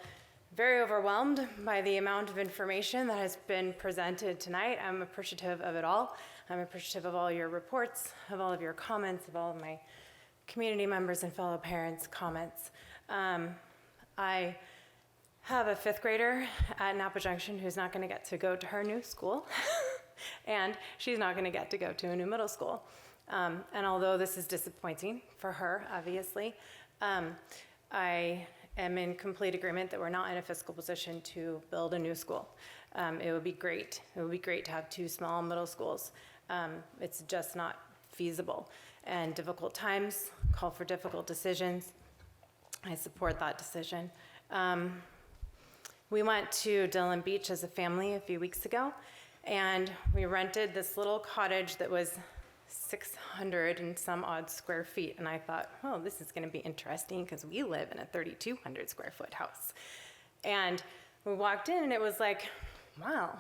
very overwhelmed by the amount of information that has been presented tonight. I'm appreciative of it all. I'm appreciative of all your reports, of all of your comments, of all of my community members and fellow parents' comments. I have a 5th grader at Napa Junction who's not going to get to go to her new school, and she's not going to get to go to a new middle school. And although this is disappointing for her, obviously, I am in complete agreement that we're not in a fiscal position to build a new school. It would be great. It would be great to have 2 small middle schools. It's just not feasible. And difficult times call for difficult decisions. I support that decision. We went to Dillon Beach as a family a few weeks ago, and we rented this little cottage that was 600 and some odd square feet. And I thought, oh, this is going to be interesting because we live in a 3,200 square foot house. And we walked in and it was like, wow,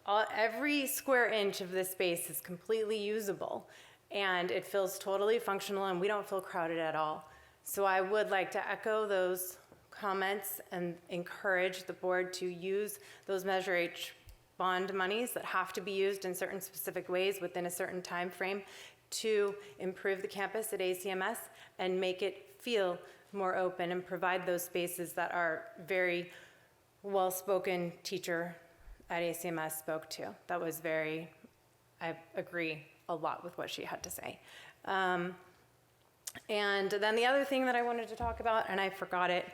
every square inch of this space is completely usable, and it feels totally functional, and we don't feel crowded at all. So I would like to echo those comments and encourage the board to use those Measure H bond monies that have to be used in certain specific ways within a certain time frame to improve the campus at ACMS and make it feel more open and provide those spaces that our very well-spoken teacher at ACMS spoke to. That was very, I agree a lot with what she had to say. And then the other thing that I wanted to talk about, and I forgot it,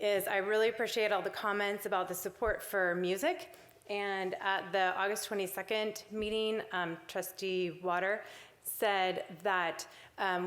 is I really appreciate all the comments about the support for music. And at the August 22nd meeting, Trustee Water said that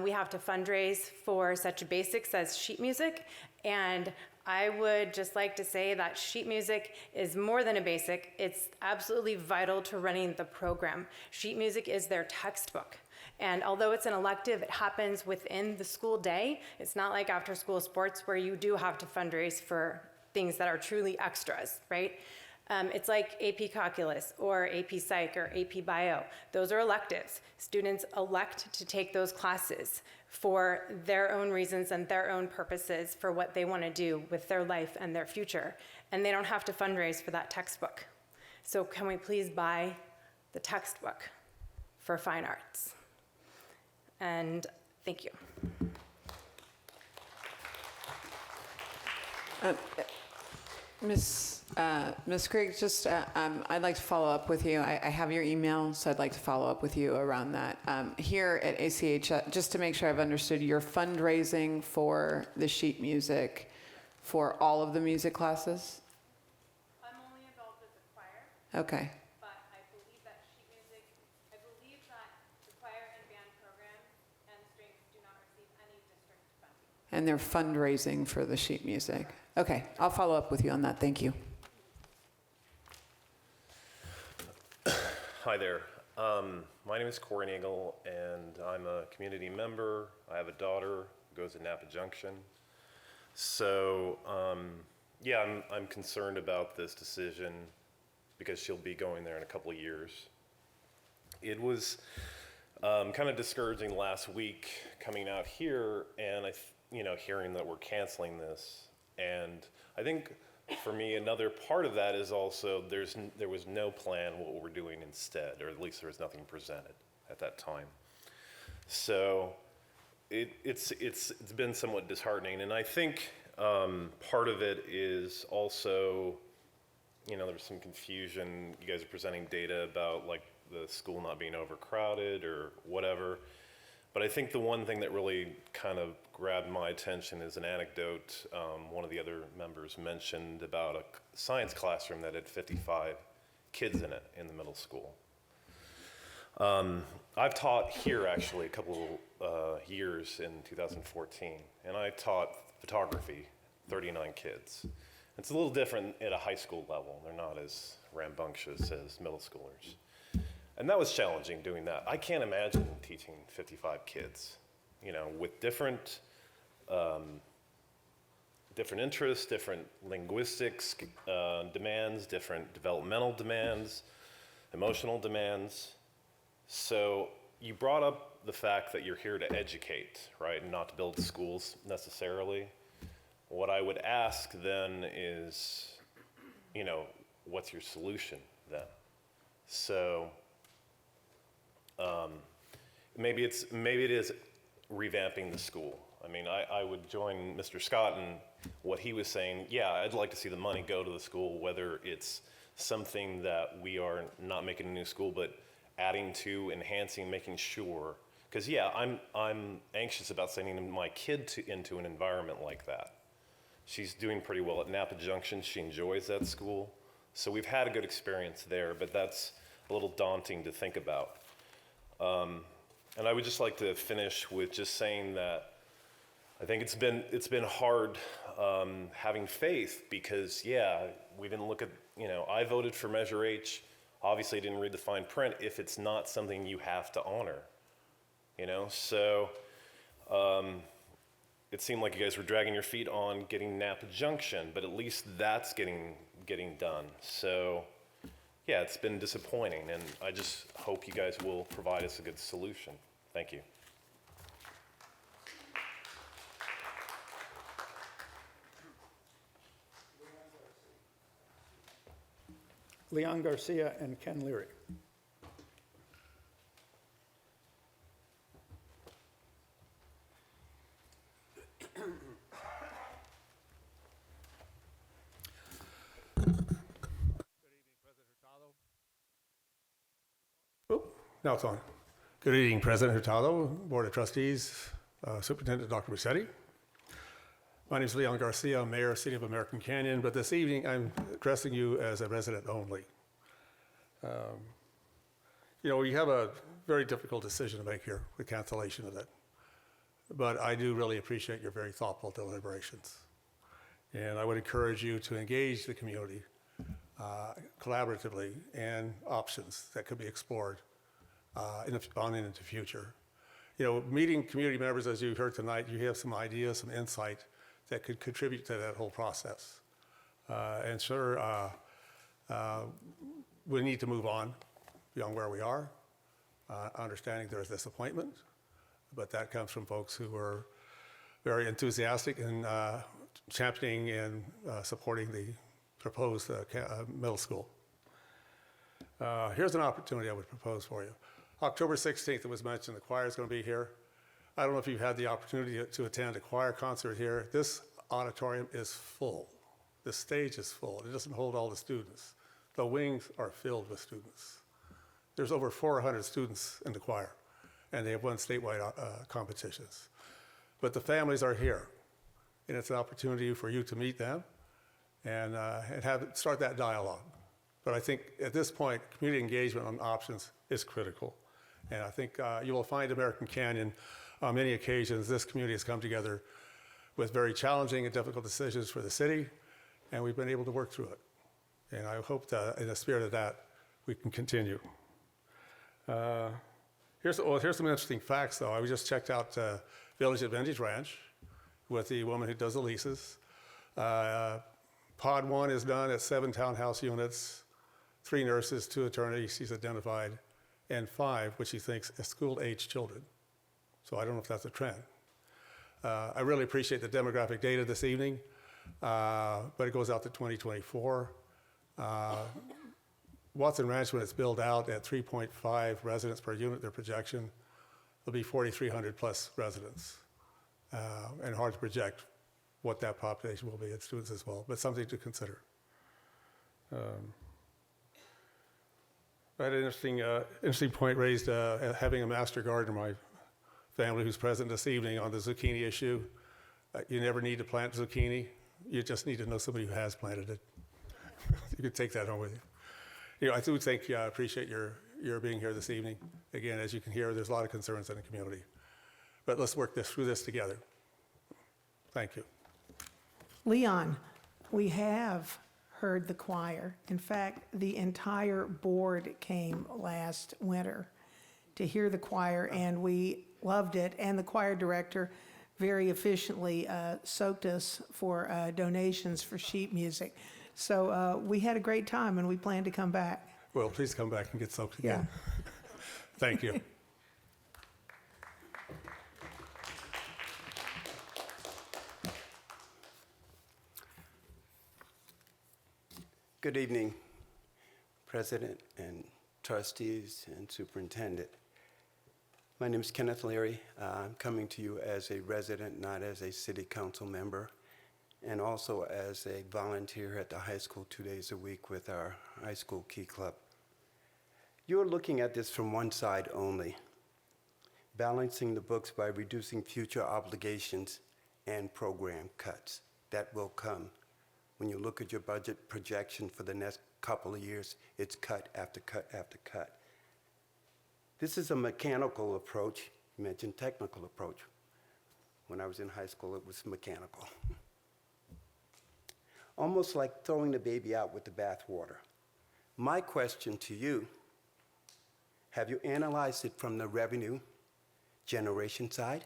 we have to fundraise for such basics as sheet music. And I would just like to say that sheet music is more than a basic. It's absolutely vital to running the program. Sheet music is their textbook. And although it's an elective, it happens within the school day. It's not like after school sports where you do have to fundraise for things that are truly extras, right? It's like AP Calculus or AP Psych or AP Bio. Those are electives. Students elect to take those classes for their own reasons and their own purposes for what they want to do with their life and their future. And they don't have to fundraise for that textbook. So can we please buy the textbook for fine arts? And thank you. Ms. Krieg, just I'd like to follow up with you. I have your email, so I'd like to follow up with you around that. Here at ACH, just to make sure I've understood, you're fundraising for the sheet music for all of the music classes? I'm only involved with the choir. Okay. But I believe that sheet music, I believe that the choir and band program and strings do not receive any district funding. And they're fundraising for the sheet music. Okay, I'll follow up with you on that. Thank you. Hi there. My name is Corey Nagel, and I'm a community member. I have a daughter who goes to Napa Junction. So, yeah, I'm concerned about this decision because she'll be going there in a couple of years. It was kind of discouraging last week coming out here and hearing that we're canceling this. And I think for me, another part of that is also there was no plan what we're doing instead, or at least there was nothing presented at that time. So it's been somewhat disheartening, and I think part of it is also, there's some confusion. You guys are presenting data about like the school not being overcrowded or whatever. But I think the one thing that really kind of grabbed my attention is an anecdote one of the other members mentioned about a science classroom that had 55 kids in it in the middle school. I've taught here actually a couple years in 2014, and I taught photography, 39 kids. It's a little different at a high school level. They're not as rambunctious as middle schoolers. And that was challenging doing that. I can't imagine teaching 55 kids, with different interests, different linguistics demands, different developmental demands, emotional demands. So you brought up the fact that you're here to educate, right, and not to build schools necessarily. What I would ask then is, what's your solution then? So maybe it is revamping the school. I mean, I would join Mr. Scott in what he was saying. Yeah, I'd like to see the money go to the school, whether it's something that we are not making a new school, but adding to, enhancing, making sure. Because yeah, I'm anxious about sending my kid into an environment like that. She's doing pretty well at Napa Junction. She enjoys that school. So we've had a good experience there, but that's a little daunting to think about. And I would just like to finish with just saying that I think it's been hard having faith because, yeah, we didn't look at, I voted for Measure H. Obviously, I didn't read the fine print if it's not something you have to honor, So it seemed like you guys were dragging your feet on getting Napa Junction, but at least that's getting done. So, yeah, it's been disappointing, and I just hope you guys will provide us a good solution. Thank you. Leon Garcia and Ken Leary. Now it's on. Good evening, President Hurtado, Board of Trustees, Superintendent Dr. Musetti. My name is Leon Garcia, I'm Mayor of City of American Canyon, but this evening I'm addressing you as a resident only. You know, we have a very difficult decision to make here with cancellation of it, but I do really appreciate your very thoughtful deliberations. And I would encourage you to engage the community collaboratively and options that could be explored on into the future. You know, meeting community members, as you heard tonight, you have some ideas, some insight that could contribute to that whole process. And sure, we need to move on beyond where we are, understanding there's disappointment, but that comes from folks who are very enthusiastic in championing and supporting the proposed middle school. Here's an opportunity I would propose for you. October 16th, it was mentioned the choir is going to be here. I don't know if you've had the opportunity to attend a choir concert here. This auditorium is full. The stage is full. It doesn't hold all the students. The wings are filled with students. There's over 400 students in the choir, and they have won statewide competitions. But the families are here, and it's an opportunity for you to meet them and start that dialogue. But I think at this point, community engagement on options is critical. And I think you will find American Canyon, on many occasions, this community has come together with very challenging and difficult decisions for the city, and we've been able to work through it. And I hope that in the spirit of that, we can continue. Here's some interesting facts, though. I just checked out Village at Vintage Ranch with the woman who does the leases. Pod 1 is done at 7 townhouse units, 3 nurses, 2 attorneys she's identified, and 5, which she thinks are school-age children. So I don't know if that's a trend. I really appreciate the demographic data this evening, but it goes out to 2024. Watson Ranch, when it's built out at 3.5 residents per unit, their projection will be 4,300 plus residents. And hard to project what that population will be, and students as well, but something to consider. I had an interesting point raised, having a master gardener, my family who's present this evening, on the zucchini issue. You never need to plant zucchini. You just need to know somebody who has planted it. You can take that home with you. You know, I do think, I appreciate your being here this evening. Again, as you can hear, there's a lot of concerns in the community. But let's work through this together. Thank you. Leon, we have heard the choir. In fact, the entire board came last winter to hear the choir, and we loved it. And the choir director very efficiently soaked us for donations for sheet music. So we had a great time, and we plan to come back. Well, please come back and get soaked again. Yeah. Thank you. Good evening, President and trustees and superintendent. My name is Kenneth Leary. I'm coming to you as a resident, not as a city council member, and also as a volunteer at the high school 2 days a week with our high school key club. You're looking at this from one side only, balancing the books by reducing future obligations and program cuts. That will come. When you look at your budget projection for the next couple of years, it's cut after cut after cut. This is a mechanical approach. You mentioned technical approach. When I was in high school, it was mechanical. Almost like throwing the baby out with the bathwater. My question to you, have you analyzed it from the revenue generation side?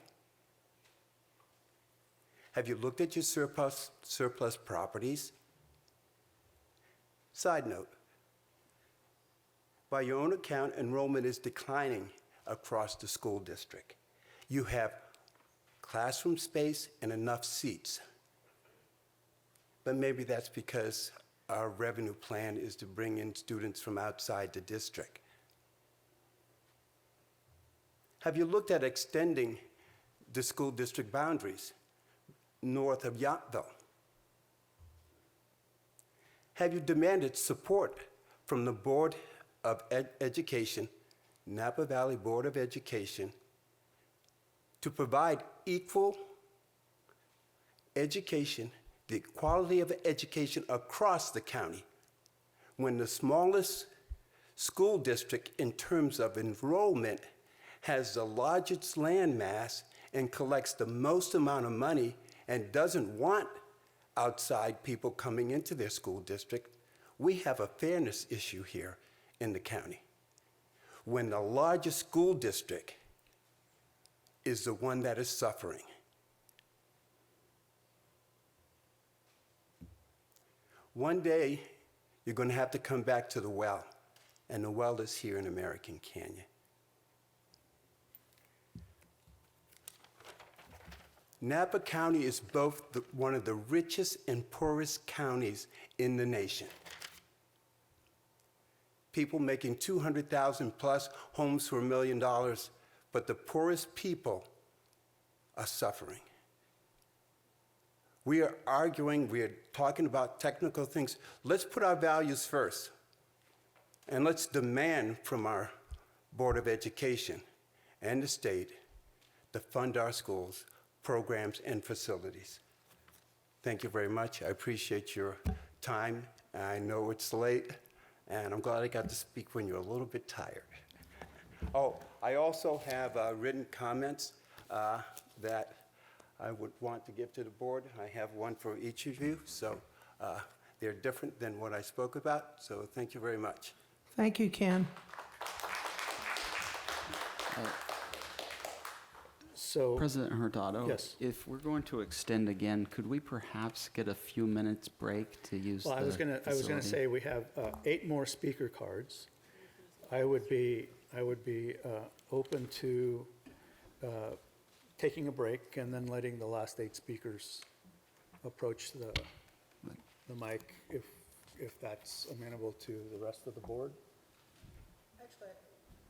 Have you looked at your surplus properties? Side note, By your own account, enrollment is declining across the school district. You have classroom space and enough seats. But maybe that's because our revenue plan is to bring in students from outside the district. Have you looked at extending the school district boundaries north of Yountville? Have you demanded support from the Board of Education, Napa Valley Board of Education, to provide equal education, the quality of education across the county, when the smallest school district in terms of enrollment has the largest land mass and collects the most amount of money and doesn't want outside people coming into their school district? We have a fairness issue here in the county. When the largest school district is the one that is suffering. One day, you're going to have to come back to the well, and the well is here in American Canyon. Napa County is both one of the richest and poorest counties in the nation. People making $200,000 plus, homes for $1 million, but the poorest people are suffering. We are arguing, we are talking about technical things. Let's put our values first, and let's demand from our Board of Education and the state to fund our schools, programs, and facilities. Thank you very much. I appreciate your time. I know it's late, and I'm glad I got to speak when you're a little bit tired. Oh, I also have written comments that I would want to give to the board. I have one for each of you, so they're different than what I spoke about, so thank you very much. Thank you, Ken. So, President Hurtado? Yes. If we're going to extend again, could we perhaps get a few minutes break to use well, the I was gonna facility? say we have 8 more speaker cards. I would be open to taking a break and then letting the last 8 speakers approach the mic if that's amenable to the rest of the board. Actually,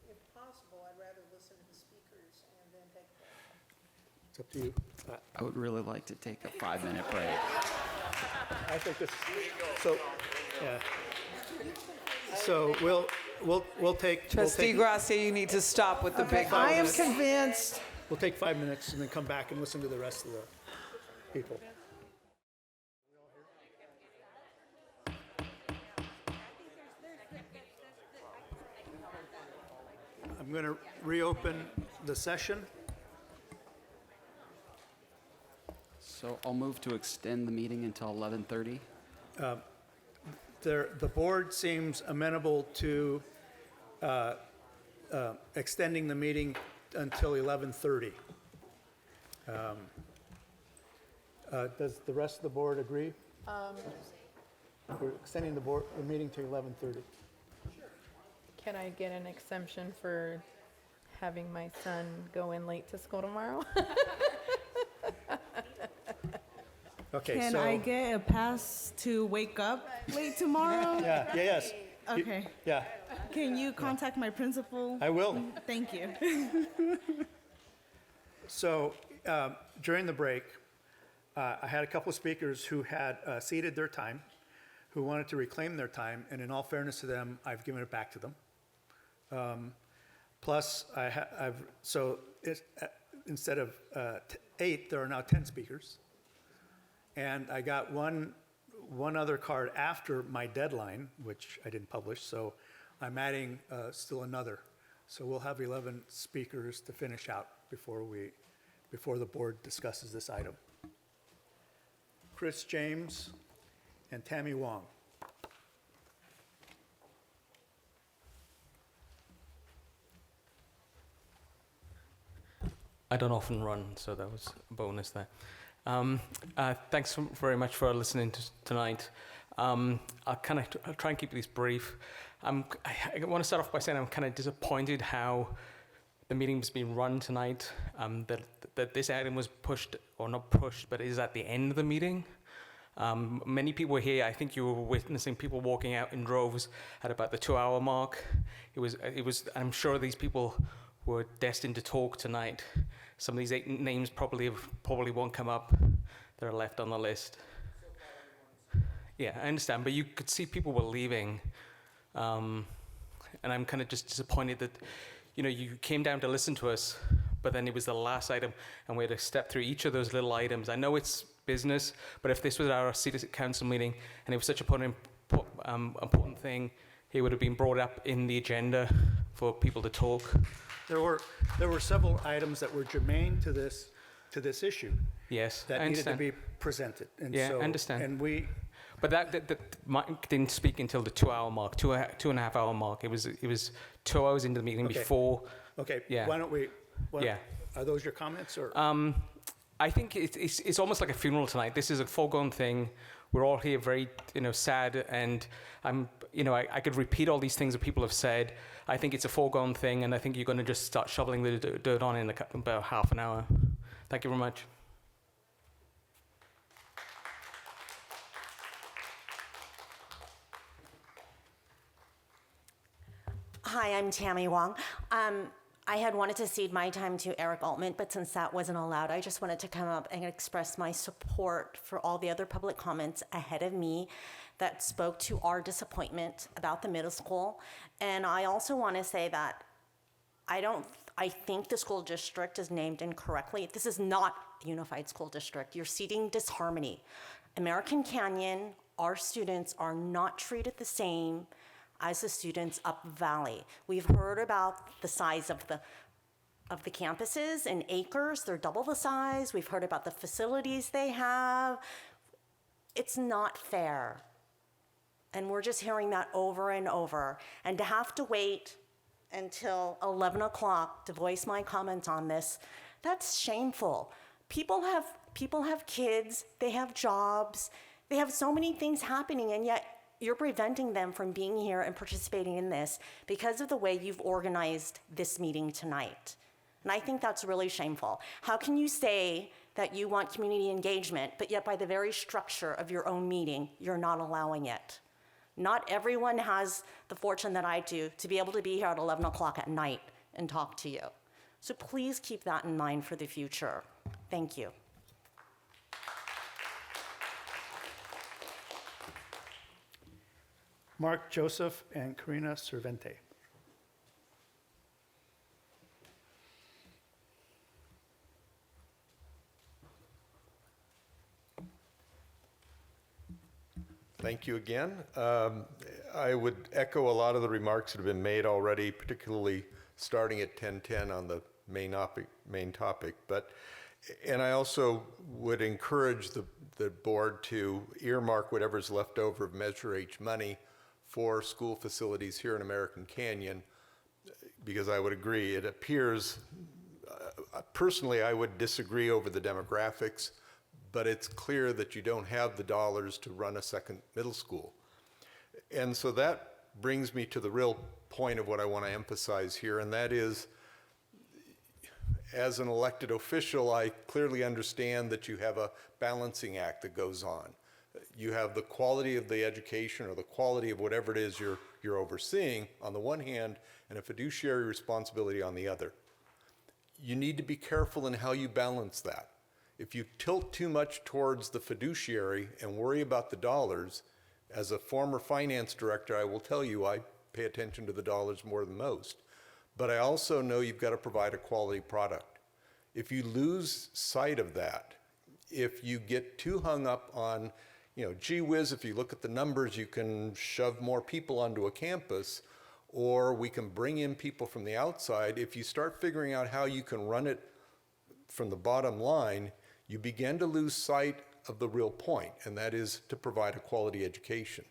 if possible, I'd rather listen to the speakers and then take a break. It's up to you. I would really like to take a 5-minute break. I think this. So, yeah. So we'll take. Trustee Gracia, you need to stop with the big I am bonus. convinced. We'll take 5 minutes and then come back and listen to the rest of the people. I'm going to reopen the session. So I'll move to extend the meeting until 11:30. The board seems amenable to extending the meeting until 11:30. Does the rest of the board agree? We're extending the meeting to 11:30. Can I get an exemption for having my son go in late to school tomorrow? Okay, Can so. I get a pass to wake up late tomorrow? Yes. Okay. Yeah, Can you contact my principal? I will. Thank you. So during the break, I had a couple of speakers who had ceded their time, who wanted to reclaim their time, and in all fairness to them, I've given it back to them. Plus, instead of 8, there are now 10 speakers. And I got one other card after my deadline, which I didn't publish, so I'm adding still another. So we'll have 11 speakers to finish out before the board discusses this item. Chris James and Tammy Wong. I don't often run, so that was a bonus there. Thanks very much for listening tonight. I'll try and keep this brief. I want to start off by saying I'm kind of disappointed how the meeting's been run tonight, that this item was pushed, or not pushed, but is at the end of the meeting. Many people were here. I think you were witnessing people walking out in droves at about the 2-hour mark. It was. I'm sure these people were destined to talk tonight. Some of these 8 names probably won't come up. They're left on the list. Yeah, I understand, but you could see people were leaving. And I'm kind of just disappointed that, you came down to listen to us, but then it was the last item, and we had to step through each of those little items. I know it's business, but if this was our city council meeting, and it was such an important thing, it would have been brought up in the agenda for people to talk. There were several items that were germane to this issue. Yes, that I needed understand. to be presented. And Yeah, so, I understand. And we, but that Mike didn't speak until the 2-hour mark, 2.5 hour mark. It was 2 hours into the meeting Okay. before. okay, Yeah. why don't we, Yeah. are those your comments or? I think it's almost like a funeral tonight. This is a foregone thing. We're all here very, sad, and I could repeat all these things that people have said. I think it's a foregone thing, and I think you're going to just start shoveling the dirt on in about half an hour. Thank you very much. Hi, I'm Tammy Wong. I had wanted to cede my time to Eric Altman, but since that wasn't allowed, I just wanted to come up and express my support for all the other public comments ahead of me that spoke to our disappointment about the middle school. And I also want to say that I think the school district is named incorrectly. This is not a unified school district. You're seeding disharmony. American Canyon, our students are not treated the same as the students up Valley. We've heard about the size of the campuses in acres. They're double the size. We've heard about the facilities they have. It's not fair. And we're just hearing that over and over. And to have to wait until 11 o'clock to voice my comments on this, that's shameful. People have kids, they have jobs, they have so many things happening, and yet you're preventing them from being here and participating in this because of the way you've organized this meeting tonight. And I think that's really shameful. How can you say that you want community engagement, but yet by the very structure of your own meeting, you're not allowing it? Not everyone has the fortune that I do to be able to be here at 11 o'clock at night and talk to you. So please keep that in mind for the future. Thank you. Mark Joseph and Karina Cervente. Thank you again. I would echo a lot of the remarks that have been made already, particularly starting at 10:10 on the main topic. And I also would encourage the board to earmark whatever's left over of Measure H money for school facilities here in American Canyon, because I would agree, it appears, personally, I would disagree over the demographics, but it's clear that you don't have the dollars to run a second middle school. And so that brings me to the real point of what I want to emphasize here, and that is, as an elected official, I clearly understand that you have a balancing act that goes on. You have the quality of the education or the quality of whatever it is you're overseeing on the one hand, and a fiduciary responsibility on the other. You need to be careful in how you balance that. If you tilt too much towards the fiduciary and worry about the dollars, as a former finance director, I will tell you I pay attention to the dollars more than most. But I also know you've got to provide a quality product. If you lose sight of that, if you get too hung up on, gee whiz, if you look at the numbers, you can shove more people onto a campus, or we can bring in people from the outside. If you start figuring out how you can run it from the bottom line, you begin to lose sight of the real point, and that is to provide a quality education.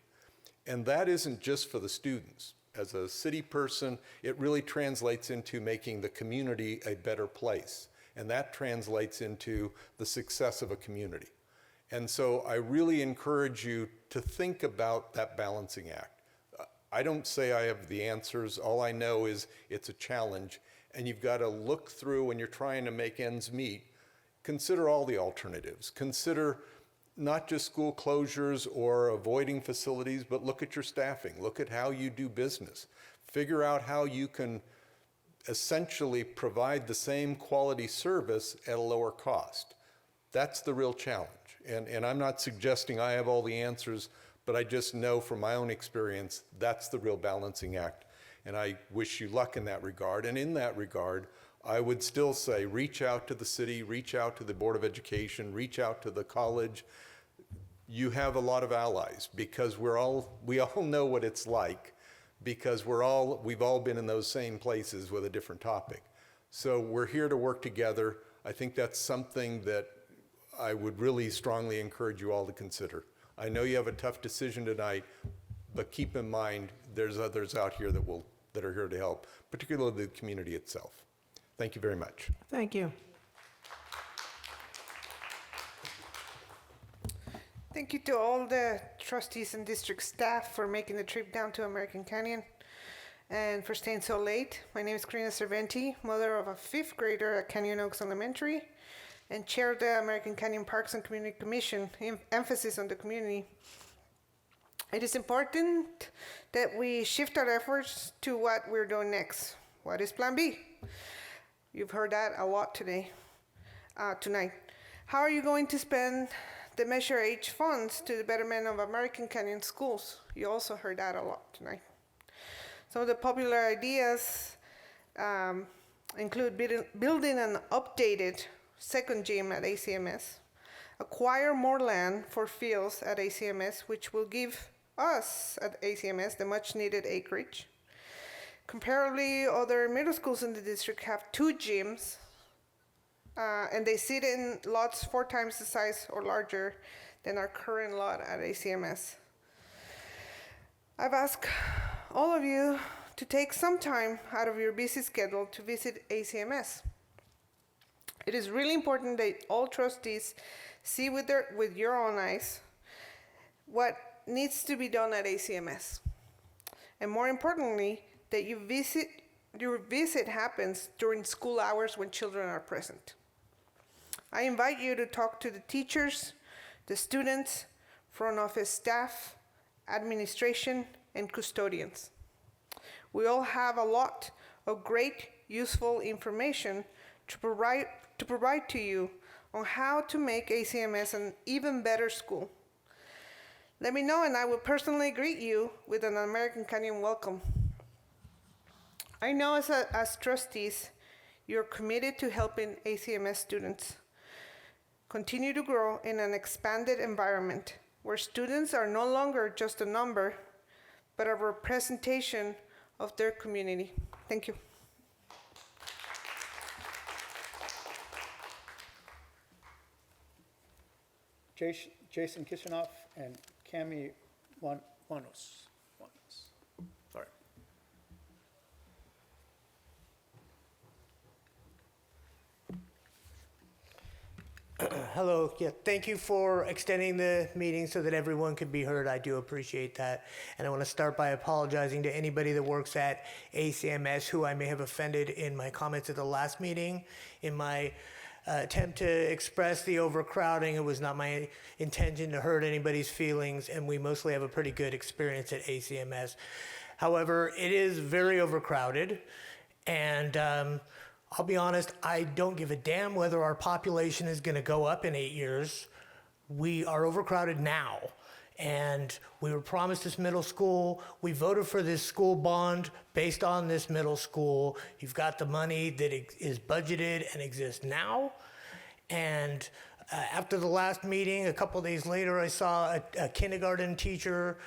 And that isn't just for the students. As a city person, it really translates into making the community a better place. And that translates into the success of a community. And so I really encourage you to think about that balancing act. I don't say I have the answers. All I know is it's a challenge, and you've got to look through when you're trying to make ends meet. Consider all the alternatives. Consider not just school closures or avoiding facilities, but look at your staffing. Look at how you do business. Figure out how you can essentially provide the same quality service at a lower cost. That's the real challenge. And I'm not suggesting I have all the answers, but I just know from my own experience, that's the real balancing act. And I wish you luck in that regard. And in that regard, I would still say reach out to the city, reach out to the Board of Education, reach out to the college. You have a lot of allies because we all know what it's like, because we've all been in those same places with a different topic. So we're here to work together. I think that's something that I would really strongly encourage you all to consider. I know you have a tough decision tonight, but keep in mind there's others out here that are here to help, particularly the community itself. Thank you very much. Thank you. Thank you to all the trustees and district staff for making the trip down to American Canyon and for staying so late. My name is Karina Cerventi, mother of a 5th grader at Canyon Oaks Elementary and chair of the American Canyon Parks and Community Commission, emphasis on the community. It is important that we shift our efforts to what we're doing next. What is Plan B? You've heard that a lot tonight. How are you going to spend the Measure H funds to the betterment of American Canyon schools? You also heard that a lot tonight. Some of the popular ideas include building an updated second gym at ACMS, acquire more land for fields at ACMS, which will give us at ACMS the much needed acreage. Comparably, other middle schools in the district have 2 gyms, and they sit in lots 4 times the size or larger than our current lot at ACMS. I've asked all of you to take some time out of your busy schedule to visit ACMS. It is really important that all trustees see with your own eyes what needs to be done at ACMS. And more importantly, that your visit happens during school hours when children are present. I invite you to talk to the teachers, the students, front office staff, administration, and custodians. We all have a lot of great, useful information to provide to you on how to make ACMS an even better school. Let me know and I will personally greet you with an American Canyon welcome. I know as trustees, you're committed to helping ACMS students continue to grow in an expanded environment where students are no longer just a number, but a representation of their community. Thank you. Jason Kishinoff and Cami Wanos. Sorry. Hello. Yeah, thank you for extending the meeting so that everyone could be heard. I do appreciate that. And I want to start by apologizing to anybody that works at ACMS who I may have offended in my comments at the last meeting. In my attempt to express the overcrowding, it was not my intention to hurt anybody's feelings, and we mostly have a pretty good experience at ACMS. However, it is very overcrowded, and I'll be honest, I don't give a damn whether our population is going to go up in 8 years. We are overcrowded now, and we were promised this middle school. We voted for this school bond based on this middle school. You've got the money that is budgeted and exists now. And after the last meeting, a couple days later, I saw a kindergarten teacher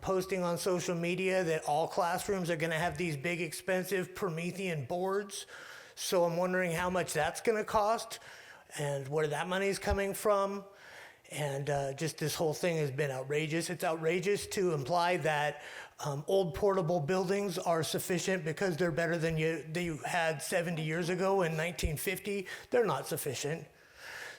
posting on social media that all classrooms are going to have these big, expensive Promethean boards. So I'm wondering how much that's going to cost and where that money is coming from. And just this whole thing has been outrageous. It's outrageous to imply that old portable buildings are sufficient because they're better than you had 70 years ago in 1950. They're not sufficient.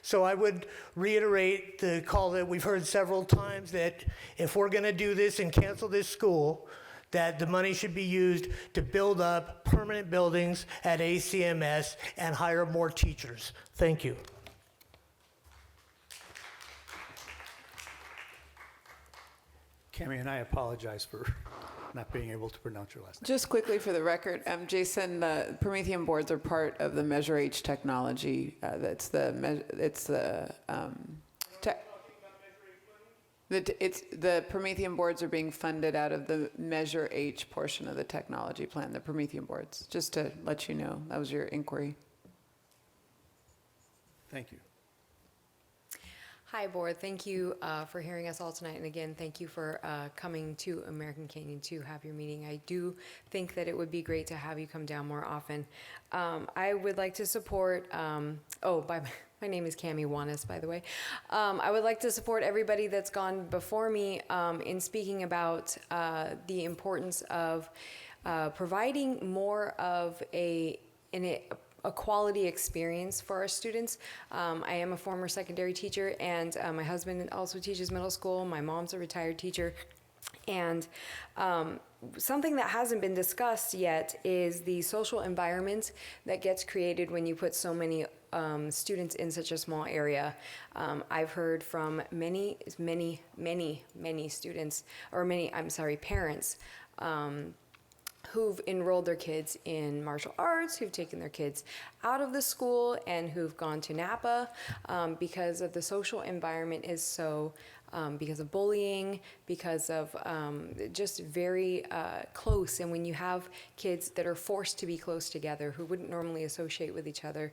So I would reiterate the call that we've heard several times that if we're going to do this and cancel this school, that the money should be used to build up permanent buildings at ACMS and hire more teachers. Thank you. Cami, and I apologize for not being able to pronounce your last name. Just quickly for the record, Jason, the Promethean boards are part of the Measure H technology. It's the Promethean boards are being funded out of the Measure H portion of the technology plan, the Promethean boards, just to let you know. That was your inquiry. Thank you. Hi, Board. Thank you for hearing us all tonight. And again, thank you for coming to American Canyon to have your meeting. I do think that it would be great to have you come down more often. I would like to support, my name is Cami Wanis, by the way. I would like to support everybody that's gone before me in speaking about the importance of providing more of a quality experience for our students. I am a former secondary teacher, and my husband also teaches middle school. My mom's a retired teacher. And something that hasn't been discussed yet is the social environment that gets created when you put so many students in such a small area. I've heard from many students, or parents, who've enrolled their kids in martial arts, who've taken their kids out of the school, and who've gone to Napa because of the social environment is so, because of bullying, because of just very close. And when you have kids that are forced to be close together, who wouldn't normally associate with each other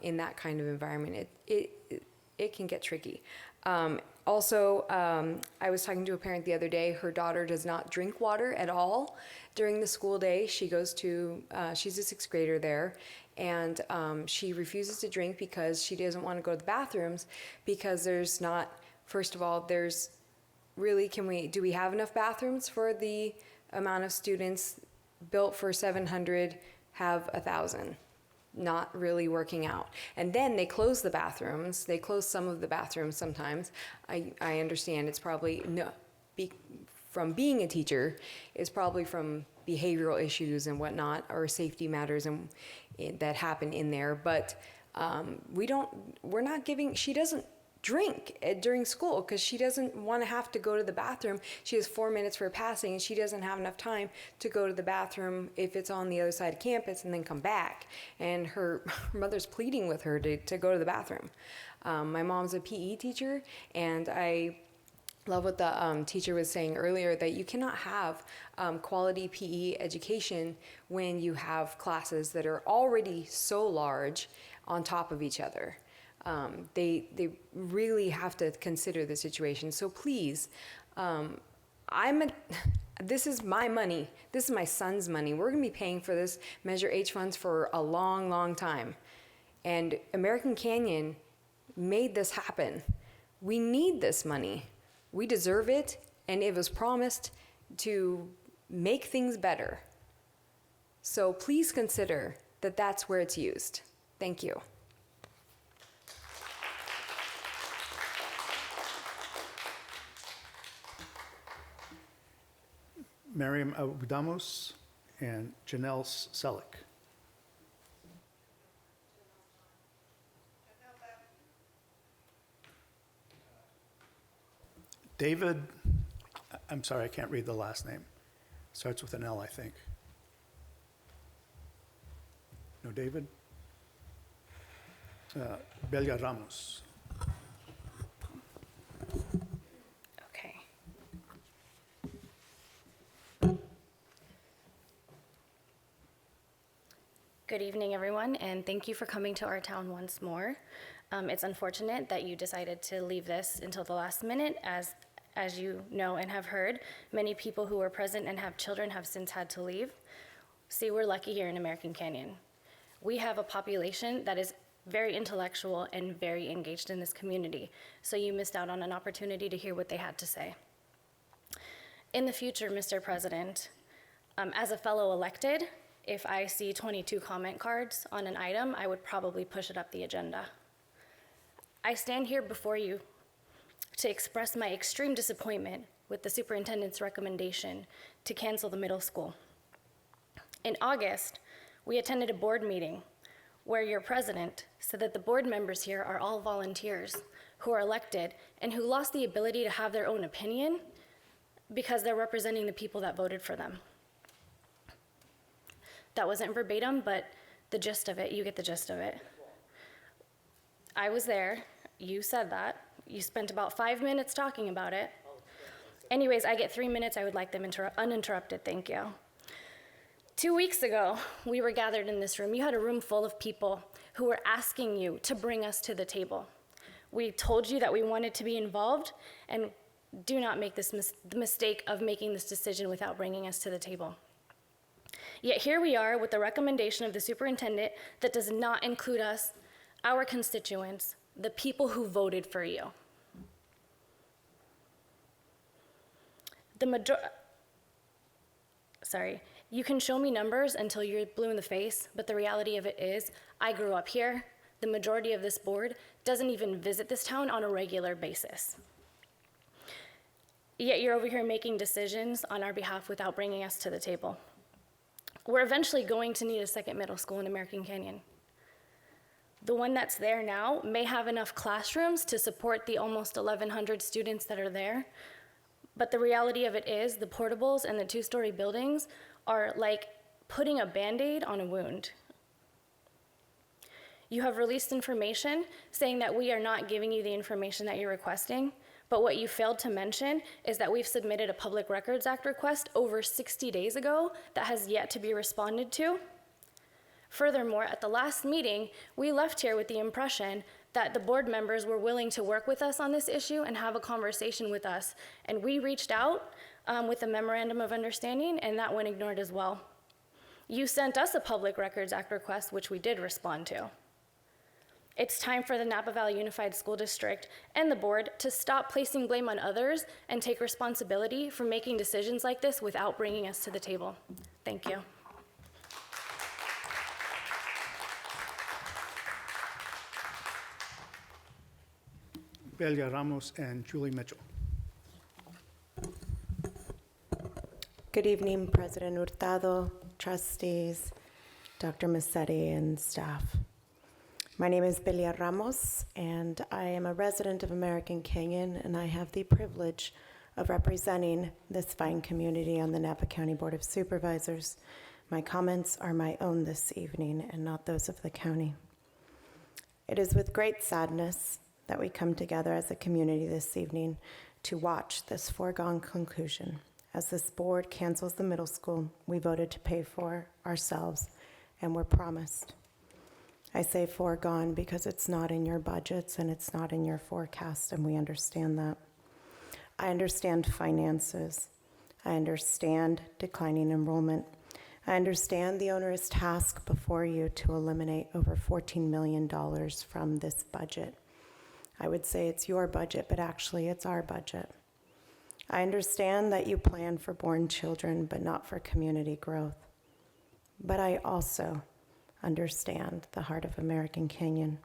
in that kind of environment, it can get tricky. Also, I was talking to a parent the other day. Her daughter does not drink water at all during the school day. She goes to, she's a sixth grader there, and she refuses to drink because she doesn't want to go to the bathrooms because there's not, first of all, there's really, do we have enough bathrooms for the amount of students? Built for 700, have 1,000. Not really working out. And then they close the bathrooms. They close some of the bathrooms sometimes. I understand it's probably, from being a teacher, it's probably from behavioral issues and whatnot, or safety matters that happen in there. But we're not giving, she doesn't drink during school because she doesn't want to have to go to the bathroom. She has 4 minutes for passing, and she doesn't have enough time to go to the bathroom if it's on the other side of campus and then come back. And her mother's pleading with her to go to the bathroom. My mom's a PE teacher, and I love what the teacher was saying earlier, that you cannot have quality PE education when you have classes that are already so large on top of each other. They really have to consider the situation. So please, this is my money. This is my son's money. We're going to be paying for this Measure H funds for a long, long time. And American Canyon made this happen. We need this money. We deserve it, and it was promised to make things better. So please consider that that's where it's used. Thank you. Miriam Abudamos and Janelle Selleck. David, I'm sorry, I can't read the last name. Starts with an L, I think. No, David? Belia Ramos. Okay. Good evening, everyone, and thank you for coming to our town once more. It's unfortunate that you decided to leave this until the last minute. As you know and have heard, many people who were present and have children have since had to leave. See, we're lucky here in American Canyon. We have a population that is very intellectual and very engaged in this community, so you missed out on an opportunity to hear what they had to say. In the future, Mr. President, as a fellow elected, if I see 22 comment cards on an item, I would probably push it up the agenda. I stand here before you to express my extreme disappointment with the superintendent's recommendation to cancel the middle school. In August, we attended a board meeting where your president said that the board members here are all volunteers who are elected and who lost the ability to have their own opinion because they're representing the people that voted for them. That wasn't verbatim, but the gist of it, you get the gist of it. I was there, you said that, you spent about 5 minutes talking about it. Anyways, I get 3 minutes, I would like them uninterrupted, thank you. 2 weeks ago, we were gathered in this room. You had a room full of people who were asking you to bring us to the table. We told you that we wanted to be involved, and do not make the mistake of making this decision without bringing us to the table. Yet here we are with the recommendation of the superintendent that does not include us, our constituents, the people who voted for you. You can show me numbers until you're blue in the face, but the reality of it is, I grew up here. The majority of this board doesn't even visit this town on a regular basis. Yet you're over here making decisions on our behalf without bringing us to the table. We're eventually going to need a second middle school in American Canyon. The one that's there now may have enough classrooms to support the almost 1,100 students that are there, but the reality of it is the portables and the two-story buildings are like putting a Band-Aid on a wound. You have released information saying that we are not giving you the information that you're requesting, but what you failed to mention is that we've submitted a Public Records Act request over 60 days ago that has yet to be responded to. Furthermore, at the last meeting, we left here with the impression that the board members were willing to work with us on this issue and have a conversation with us. And we reached out with a memorandum of understanding, and that went ignored as well. You sent us a Public Records Act request, which we did respond to. It's time for the Napa Valley Unified School District and the board to stop placing blame on others and take responsibility for making decisions like this without bringing us to the table. Thank you. Belia Ramos and Julie Mitchell. Good evening, President Hurtado, trustees, Dr. Massetti, and staff. My name is Belia Ramos, and I am a resident of American Canyon, and I have the privilege of representing this fine community on the Napa County Board of Supervisors. My comments are my own this evening and not those of the county. It is with great sadness that we come together as a community this evening to watch this foregone conclusion. As this board cancels the middle school we voted to pay for ourselves and were promised. I say foregone because it's not in your budgets and it's not in your forecast, and we understand that. I understand finances. I understand declining enrollment. I understand the onerous task before you to eliminate over $14 million from this budget. I would say it's your budget, but actually it's our budget. I understand that you plan for born children, but not for community growth. But I also understand the heart of American Canyon.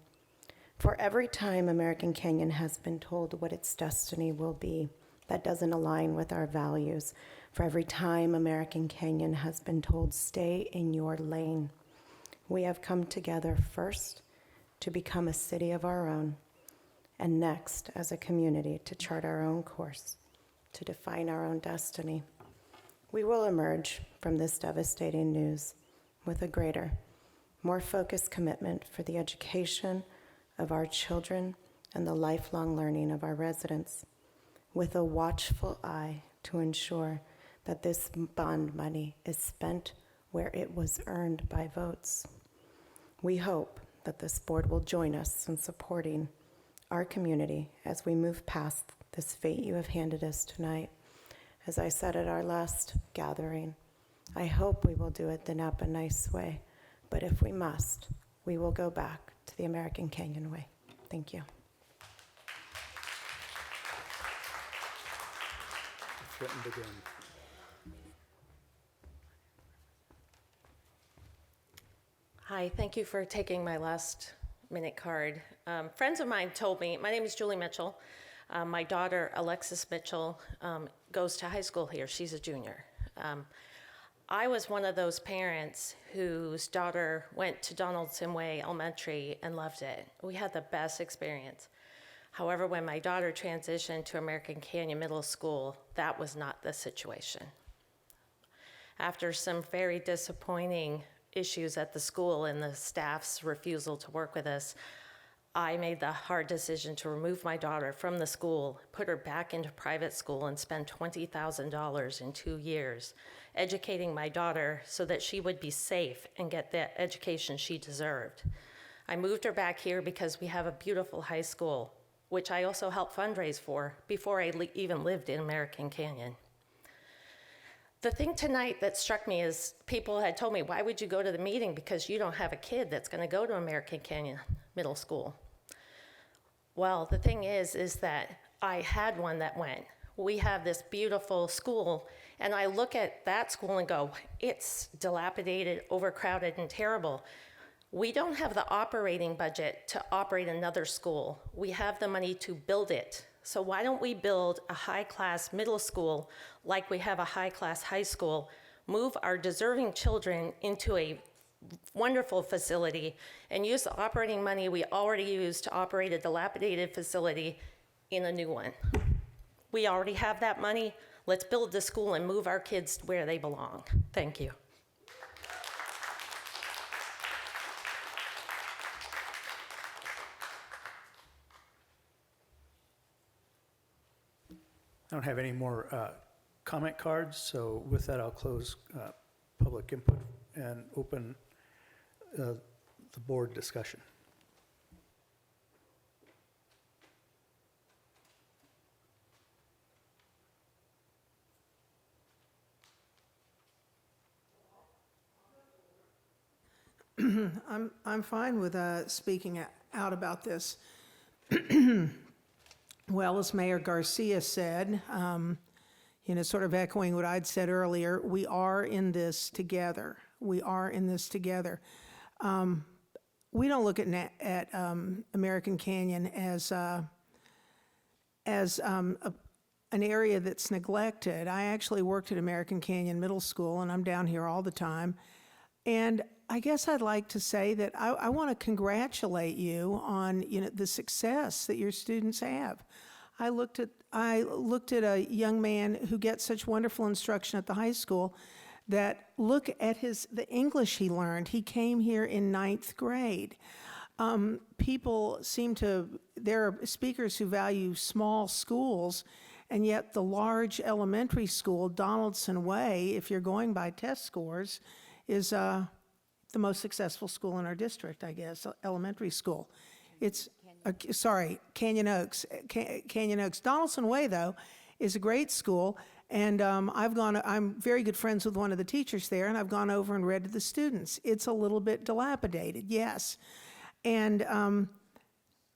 For every time American Canyon has been told what its destiny will be, that doesn't align with our values. For every time American Canyon has been told, stay in your lane, we have come together first to become a city of our own, and next as a community to chart our own course, to define our own destiny. We will emerge from this devastating news with a greater, more focused commitment for the education of our children and the lifelong learning of our residents, with a watchful eye to ensure that this bond money is spent where it was earned by votes. We hope that this board will join us in supporting our community as we move past this fate you have handed us tonight. As I said at our last gathering, I hope we will do it the Napa nice way, but if we must, we will go back to the American Canyon way. Thank you. Threatened again. Hi, thank you for taking my last minute card. Friends of mine told me, my name is Julie Mitchell. My daughter, Alexis Mitchell, goes to high school here. She's a junior. I was one of those parents whose daughter went to Donaldson Way Elementary and loved it. We had the best experience. However, when my daughter transitioned to American Canyon Middle School, that was not the situation. After some very disappointing issues at the school and the staff's refusal to work with us, I made the hard decision to remove my daughter from the school, put her back into private school, and spend $20,000 in 2 years educating my daughter so that she would be safe and get the education she deserved. I moved her back here because we have a beautiful high school, which I also helped fundraise for before I even lived in American Canyon. The thing tonight that struck me is people had told me, why would you go to the meeting? Because you don't have a kid that's going to go to American Canyon Middle School. Well, the thing is that I had one that went. We have this beautiful school, and I look at that school and go, it's dilapidated, overcrowded, and terrible. We don't have the operating budget to operate another school. We have the money to build it. So why don't we build a high-class middle school like we have a high-class high school, move our deserving children into a wonderful facility, and use the operating money we already use to operate a dilapidated facility in a new one. We already have that money. Let's build the school and move our kids where they belong. Thank you. I don't have any more comment cards, so with that, I'll close public input and open the board discussion. I'm fine with speaking out about this. Well, as Mayor Garcia said, sort of echoing what I'd said earlier, we are in this together. We are in this together. We don't look at American Canyon as an area that's neglected. I actually worked at American Canyon Middle School, and I'm down here all the time. And I guess I'd like to say that I want to congratulate you on the success that your students have. I looked at a young man who gets such wonderful instruction at the high school that look at the English he learned. He came here in 9th grade. People there are speakers who value small schools, and yet the large elementary school, Donaldson Way, if you're going by test scores, is the most successful school in our district, I guess, elementary school. It's, Canyon Oaks. Canyon Oaks. Donaldson Way, though, is a great school, and I'm very good friends with one of the teachers there, and I've gone over and read to the students. It's a little bit dilapidated, yes. And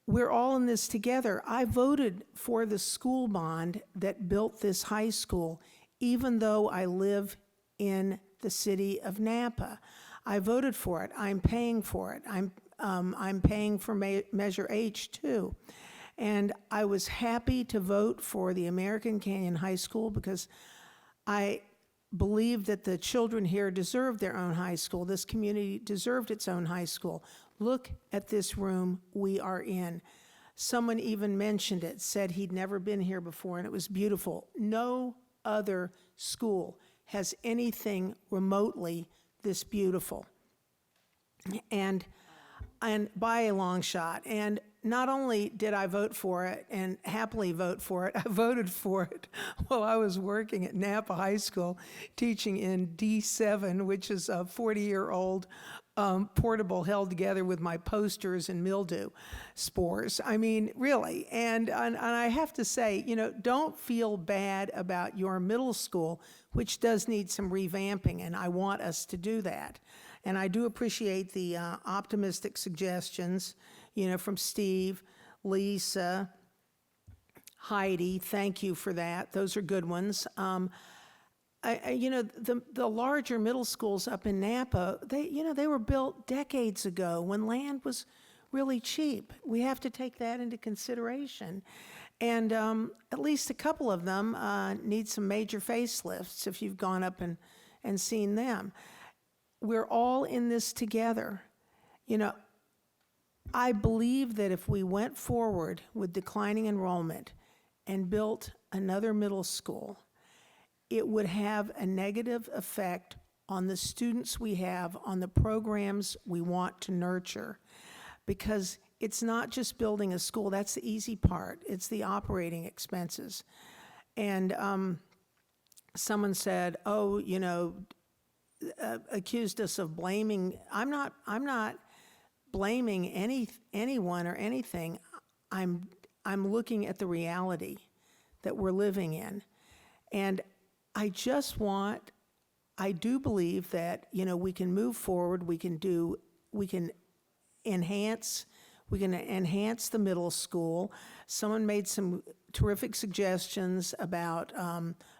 we're all in this together. I voted for the school bond that built this high school, even though I live in the city of Napa. I voted for it. I'm paying for it. I'm paying for Measure H too. And I was happy to vote for the American Canyon High School because I believe that the children here deserve their own high school. This community deserved its own high school. Look at this room we are in. Someone even mentioned it, said he'd never been here before, and it was beautiful. No other school has anything remotely this beautiful, and by a long shot. And not only did I vote for it and happily vote for it, I voted for it while I was working at Napa High School, teaching in D7, which is a 40-year-old portable held together with my posters and mildew spores. I mean, really. And I have to say, don't feel bad about your middle school, which does need some revamping, and I want us to do that. And I do appreciate the optimistic suggestions, from Steve, Lisa, Heidi. Thank you for that. Those are good ones. The larger middle schools up in Napa, they were built decades ago when land was really cheap. We have to take that into consideration. And at least a couple of them need some major facelifts if you've gone up and seen them. We're all in this together. You know, I believe that if we went forward with declining enrollment and built another middle school, it would have a negative effect on the students we have, on the programs we want to nurture. Because it's not just building a school, that's the easy part. It's the operating expenses. And someone said, oh, you know, accused us of blaming. I'm not blaming anyone or anything. I'm looking at the reality that we're living in. And I do believe that, you know, we can move forward, we can enhance the middle school. Someone made some terrific suggestions about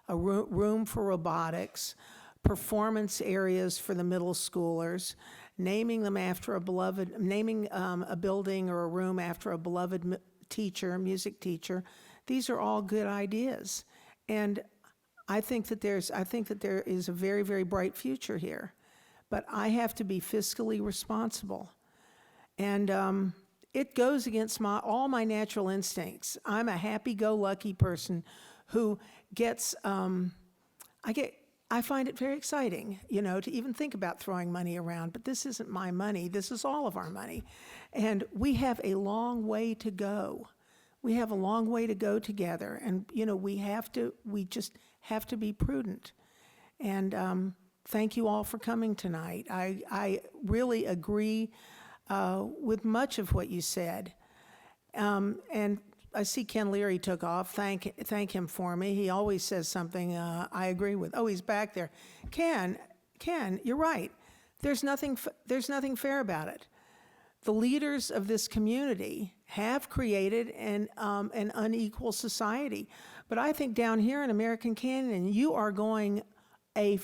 a room for robotics, performance areas for the middle schoolers, naming them after a beloved, naming a building or a room after a beloved teacher, music teacher. These are all good ideas. And I think that there is a very, very bright future here. But I have to be fiscally responsible. And it goes against all my natural instincts. I'm a happy-go-lucky person who gets, I find it very exciting, you know, to even think about throwing money around, but this isn't my money, this is all of our money. And we have a long way to go. We have a long way to go together, and, you know, we just have to be prudent. And thank you all for coming tonight. I really agree with much of what you said. And I see Ken Leary took off. Thank him for me. He always says something I agree with. Oh, he's back there. Ken, you're right. There's nothing fair about it. The leaders of this community have created an unequal society. But I think down here in American Canyon, you are going a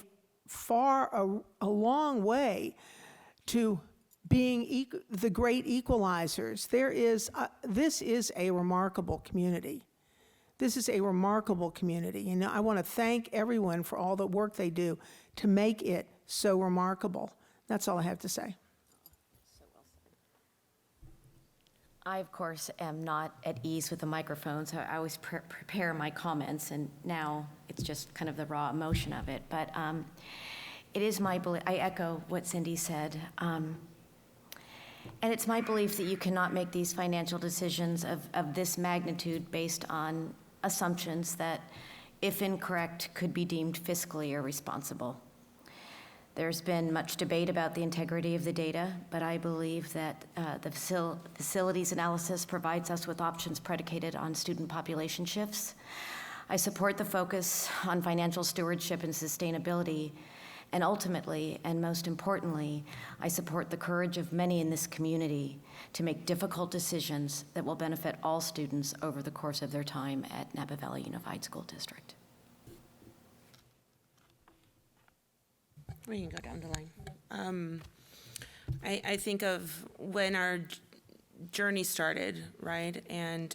long way to being the great equalizers. This is a remarkable community. This is a remarkable community. And I want to thank everyone for all the work they do to make it so remarkable. That's all I have to say. I, of course, am not at ease with the microphone, so I always prepare my comments, and now it's just kind of the raw emotion of it. But it is my belief, I echo what Cindy said, and it's my belief that you cannot make these financial decisions of this magnitude based on assumptions that, if incorrect, could be deemed fiscally irresponsible. There's been much debate about the integrity of the data, but I believe that the facilities analysis provides us with options predicated on student population shifts. I support the focus on financial stewardship and sustainability, and ultimately, and most importantly, I support the courage of many in this community to make difficult decisions that will benefit all students over the course of their time at Napa Valley Unified School District. We can go down the line. I think of when our journey started, right? And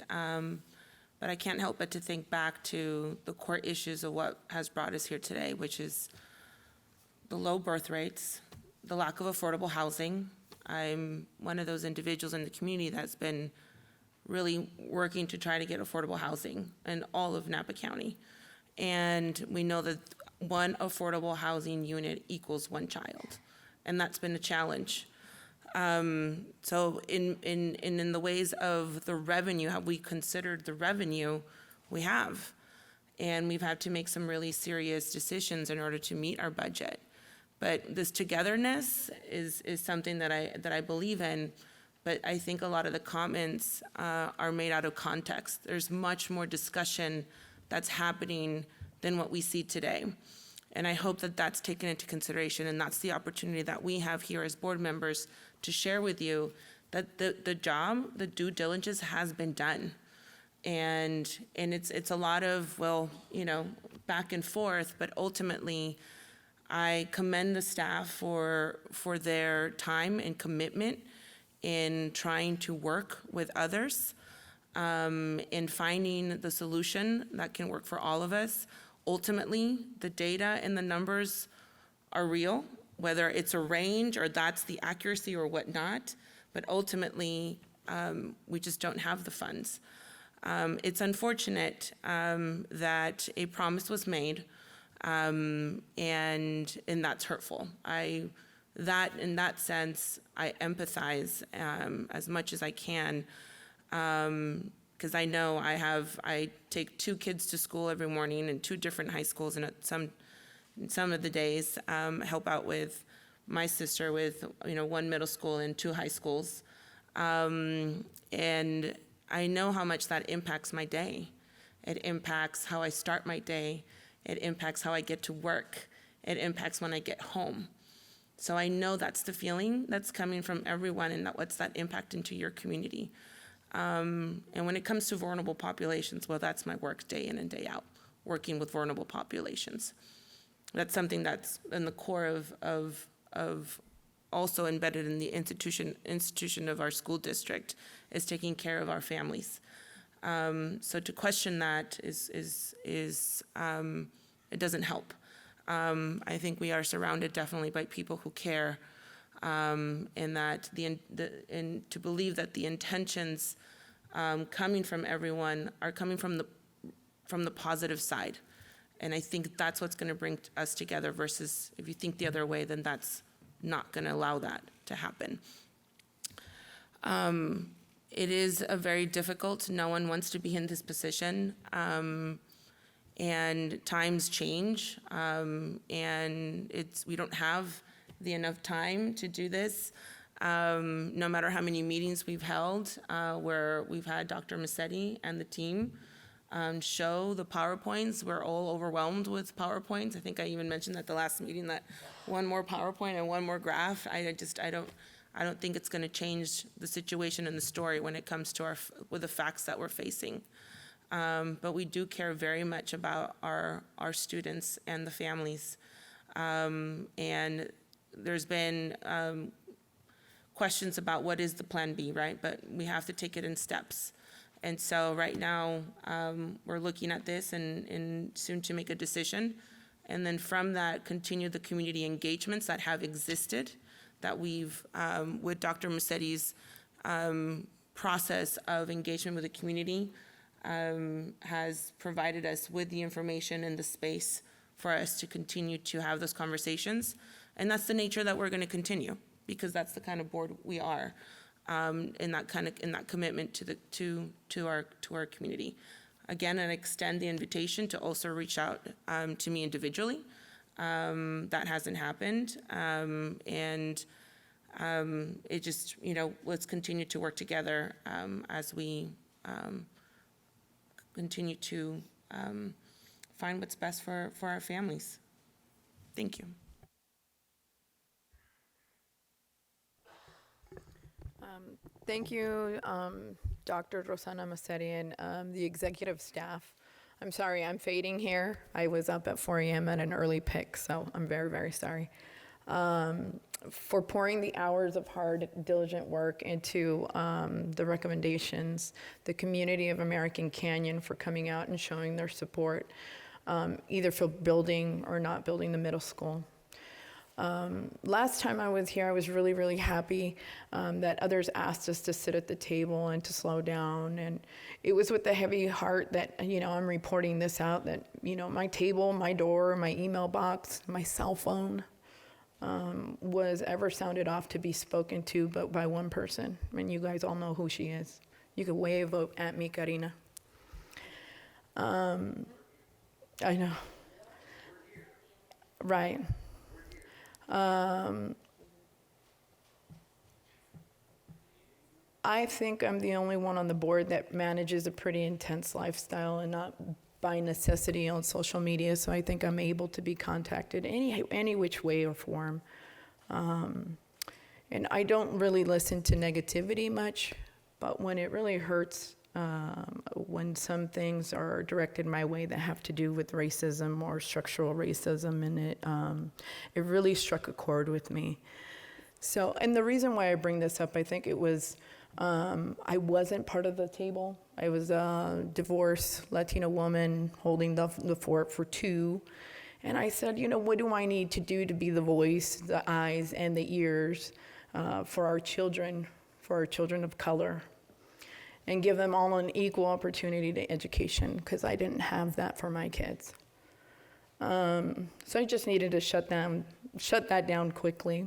but I can't help but to think back to the core issues of what has brought us here today, which is the low birth rates, the lack of affordable housing. I'm one of those individuals in the community that's been really working to try to get affordable housing in all of Napa County. And we know that one affordable housing unit equals one child, and that's been a challenge. So in the ways of the revenue, have we considered the revenue? We have, and we've had to make some really serious decisions in order to meet our budget. But this togetherness is something that I believe in, but I think a lot of the comments are made out of context. There's much more discussion that's happening than what we see today. And I hope that that's taken into consideration, and that's the opportunity that we have here as board members to share with you that the job, the due diligence has been done. And it's a lot of, well, you know, back and forth, but ultimately I commend the staff for their time and commitment in trying to work with others. in finding the solution that can work for all of us. Ultimately, the data and the numbers are real, whether it's a range or that's the accuracy or whatnot, but ultimately, we just don't have the funds. It's unfortunate that a promise was made, and that's hurtful. In that sense, I empathize as much as I can, because I know I take 2 kids to school every morning in 2 different high schools, and at some of the days help out with my sister with 1 middle school and 2 high schools, and I know how much that impacts my day. It impacts how I start my day. It impacts how I get to work. It impacts when I get home. So I know that's the feeling that's coming from everyone, and what's that impact into your community. And when it comes to vulnerable populations, well, that's my work day in and day out, working with vulnerable populations. That's something that's in the core of also embedded in the institution of our school district, is taking care of our families. So to question that is it doesn't help. I think we are surrounded definitely by people who care, and that and to believe that the intentions coming from everyone are coming from the positive side. And I think that's what's going to bring us together, versus if you think the other way, then that's not going to allow that to happen. It is a very difficult, no one wants to be in this position, and times change, and we don't have enough time to do this. No matter how many meetings we've held, where we've had Dr. Massetti and the team show the PowerPoints. We're all overwhelmed with PowerPoints. I think I even mentioned at the last meeting that one more PowerPoint and one more graph. I don't think it's going to change the situation and the story when it comes to with the facts that we're facing. But we do care very much about our students and the families. And there's been questions about what is the plan B, right? But we have to take it in steps. And so right now, we're looking at this and soon to make a decision. And then from that, continue the community engagements that have existed, that we've, with Dr. Massetti's process of engagement with the community, has provided us with the information and the space for us to continue to have those conversations. And that's the nature that we're going to continue, because that's the kind of board we are, in that commitment to our community. Again, I extend the invitation to also reach out to me individually. That hasn't happened, and it just, let's continue to work together as we continue to find what's best for our families. Thank you. Thank you, Dr. Rosanna Massetti and the executive staff. I'm sorry, I'm fading here. I was up at 4 a.m. at an early pick, so I'm very, very sorry. For pouring the hours of hard, diligent work into the recommendations, the community of American Canyon for coming out and showing their support, either for building or not building the middle school. Last time I was here, I was really, really happy that others asked us to sit at the table and to slow down. And it was with a heavy heart that, I'm reporting this out, that, my table, my door, my email box, my cell phone was ever sounded off to be spoken to but by one person. And you guys all know who she is. You can wave at me, Karina. I know. Right. I think I'm the only one on the board that manages a pretty intense lifestyle and not by necessity on social media, so I think I'm able to be contacted any which way or form. And I don't really listen to negativity much, but when it really hurts, when some things are directed my way that have to do with racism or structural racism, and it really struck a chord with me. So, and the reason why I bring this up, I think it was I wasn't part of the table. I was a divorced Latina woman holding the fort for two. And I said, you know, what do I need to do to be the voice, the eyes, and the ears for our children of color, and give them all an equal opportunity to education, because I didn't have that for my kids. So I just needed to shut that down quickly.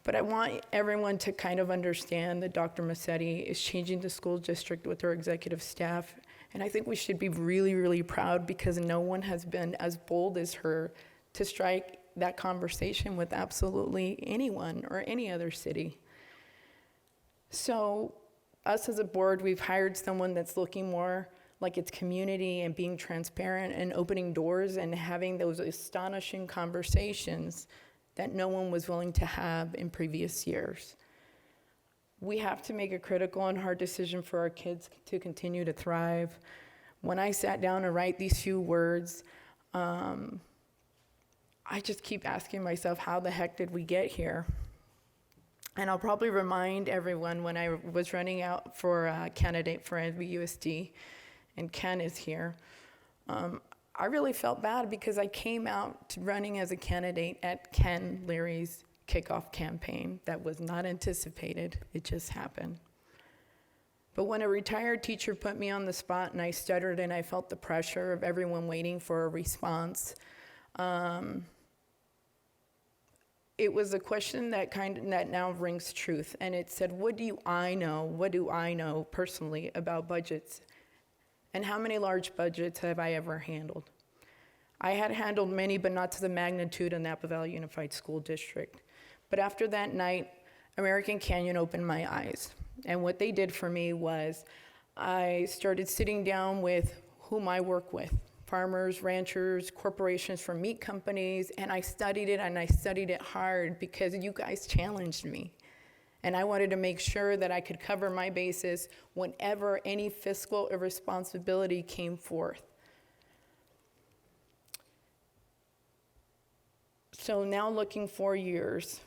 But I want everyone to kind of understand that Dr. Massetti is changing the school district with her executive staff. And I think we should be really, really proud, because no one has been as bold as her to strike that conversation with absolutely anyone or any other city. So us as a board, we've hired someone that's looking more like it's community and being transparent and opening doors and having those astonishing conversations that no one was willing to have in previous years. We have to make a critical and hard decision for our kids to continue to thrive. When I sat down to write these few words, I just keep asking myself, how the heck did we get here? And I'll probably remind everyone, when I was running out for a candidate for NVUSD, and Ken is here, I really felt bad because I came out running as a candidate at Ken Leary's kickoff campaign. That was not anticipated, it just happened. But when a retired teacher put me on the spot and I stuttered and I felt the pressure of everyone waiting for a response, it was a question that now rings truth. And it said, what do I know personally about budgets? And how many large budgets have I ever handled? I had handled many, but not to the magnitude of Napa Valley Unified School District. But after that night, American Canyon opened my eyes. And what they did for me was I started sitting down with whom I work with, farmers, ranchers, corporations from meat companies, and I studied it, and I studied it hard because you guys challenged me. And I wanted to make sure that I could cover my bases whenever any fiscal irresponsibility came forth. So now looking 4 years,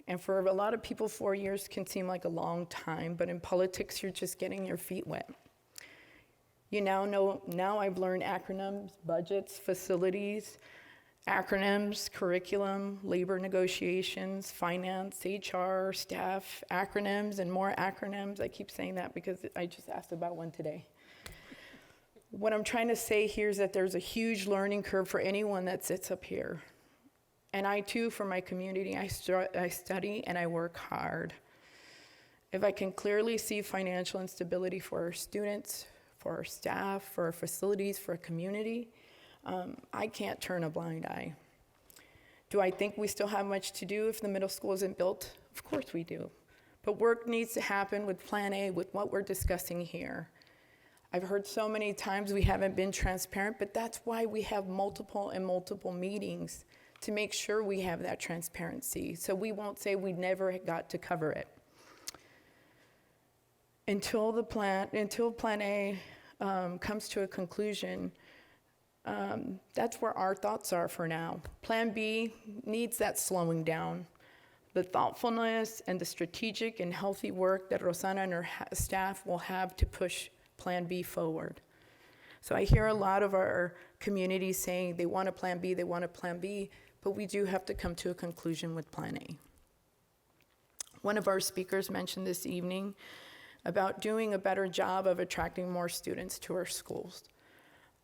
and for a lot of people, 4 years can seem like a long time, but in politics, you're just getting your feet wet. You now I've learned acronyms, budgets, facilities, acronyms, curriculum, labor negotiations, finance, HR, staff, acronyms, and more acronyms. I keep saying that because I just asked about one today. What I'm trying to say here is that there's a huge learning curve for anyone that sits up here. And I too, for my community, I study and I work hard. If I can clearly see financial instability for our students, for our staff, for our facilities, for our community, I can't turn a blind eye. Do I think we still have much to do if the middle school isn't built? Of course we do. But work needs to happen with Plan A, with what we're discussing here. I've heard so many times we haven't been transparent, but that's why we have multiple meetings, to make sure we have that transparency, so we won't say we never got to cover it. Until Plan A comes to a conclusion, that's where our thoughts are for now. Plan B needs that slowing down. The thoughtfulness and the strategic and healthy work that Rosanna and her staff will have to push Plan B forward. So I hear a lot of our communities saying they want a Plan B, but we do have to come to a conclusion with Plan A. One of our speakers mentioned this evening about doing a better job of attracting more students to our schools.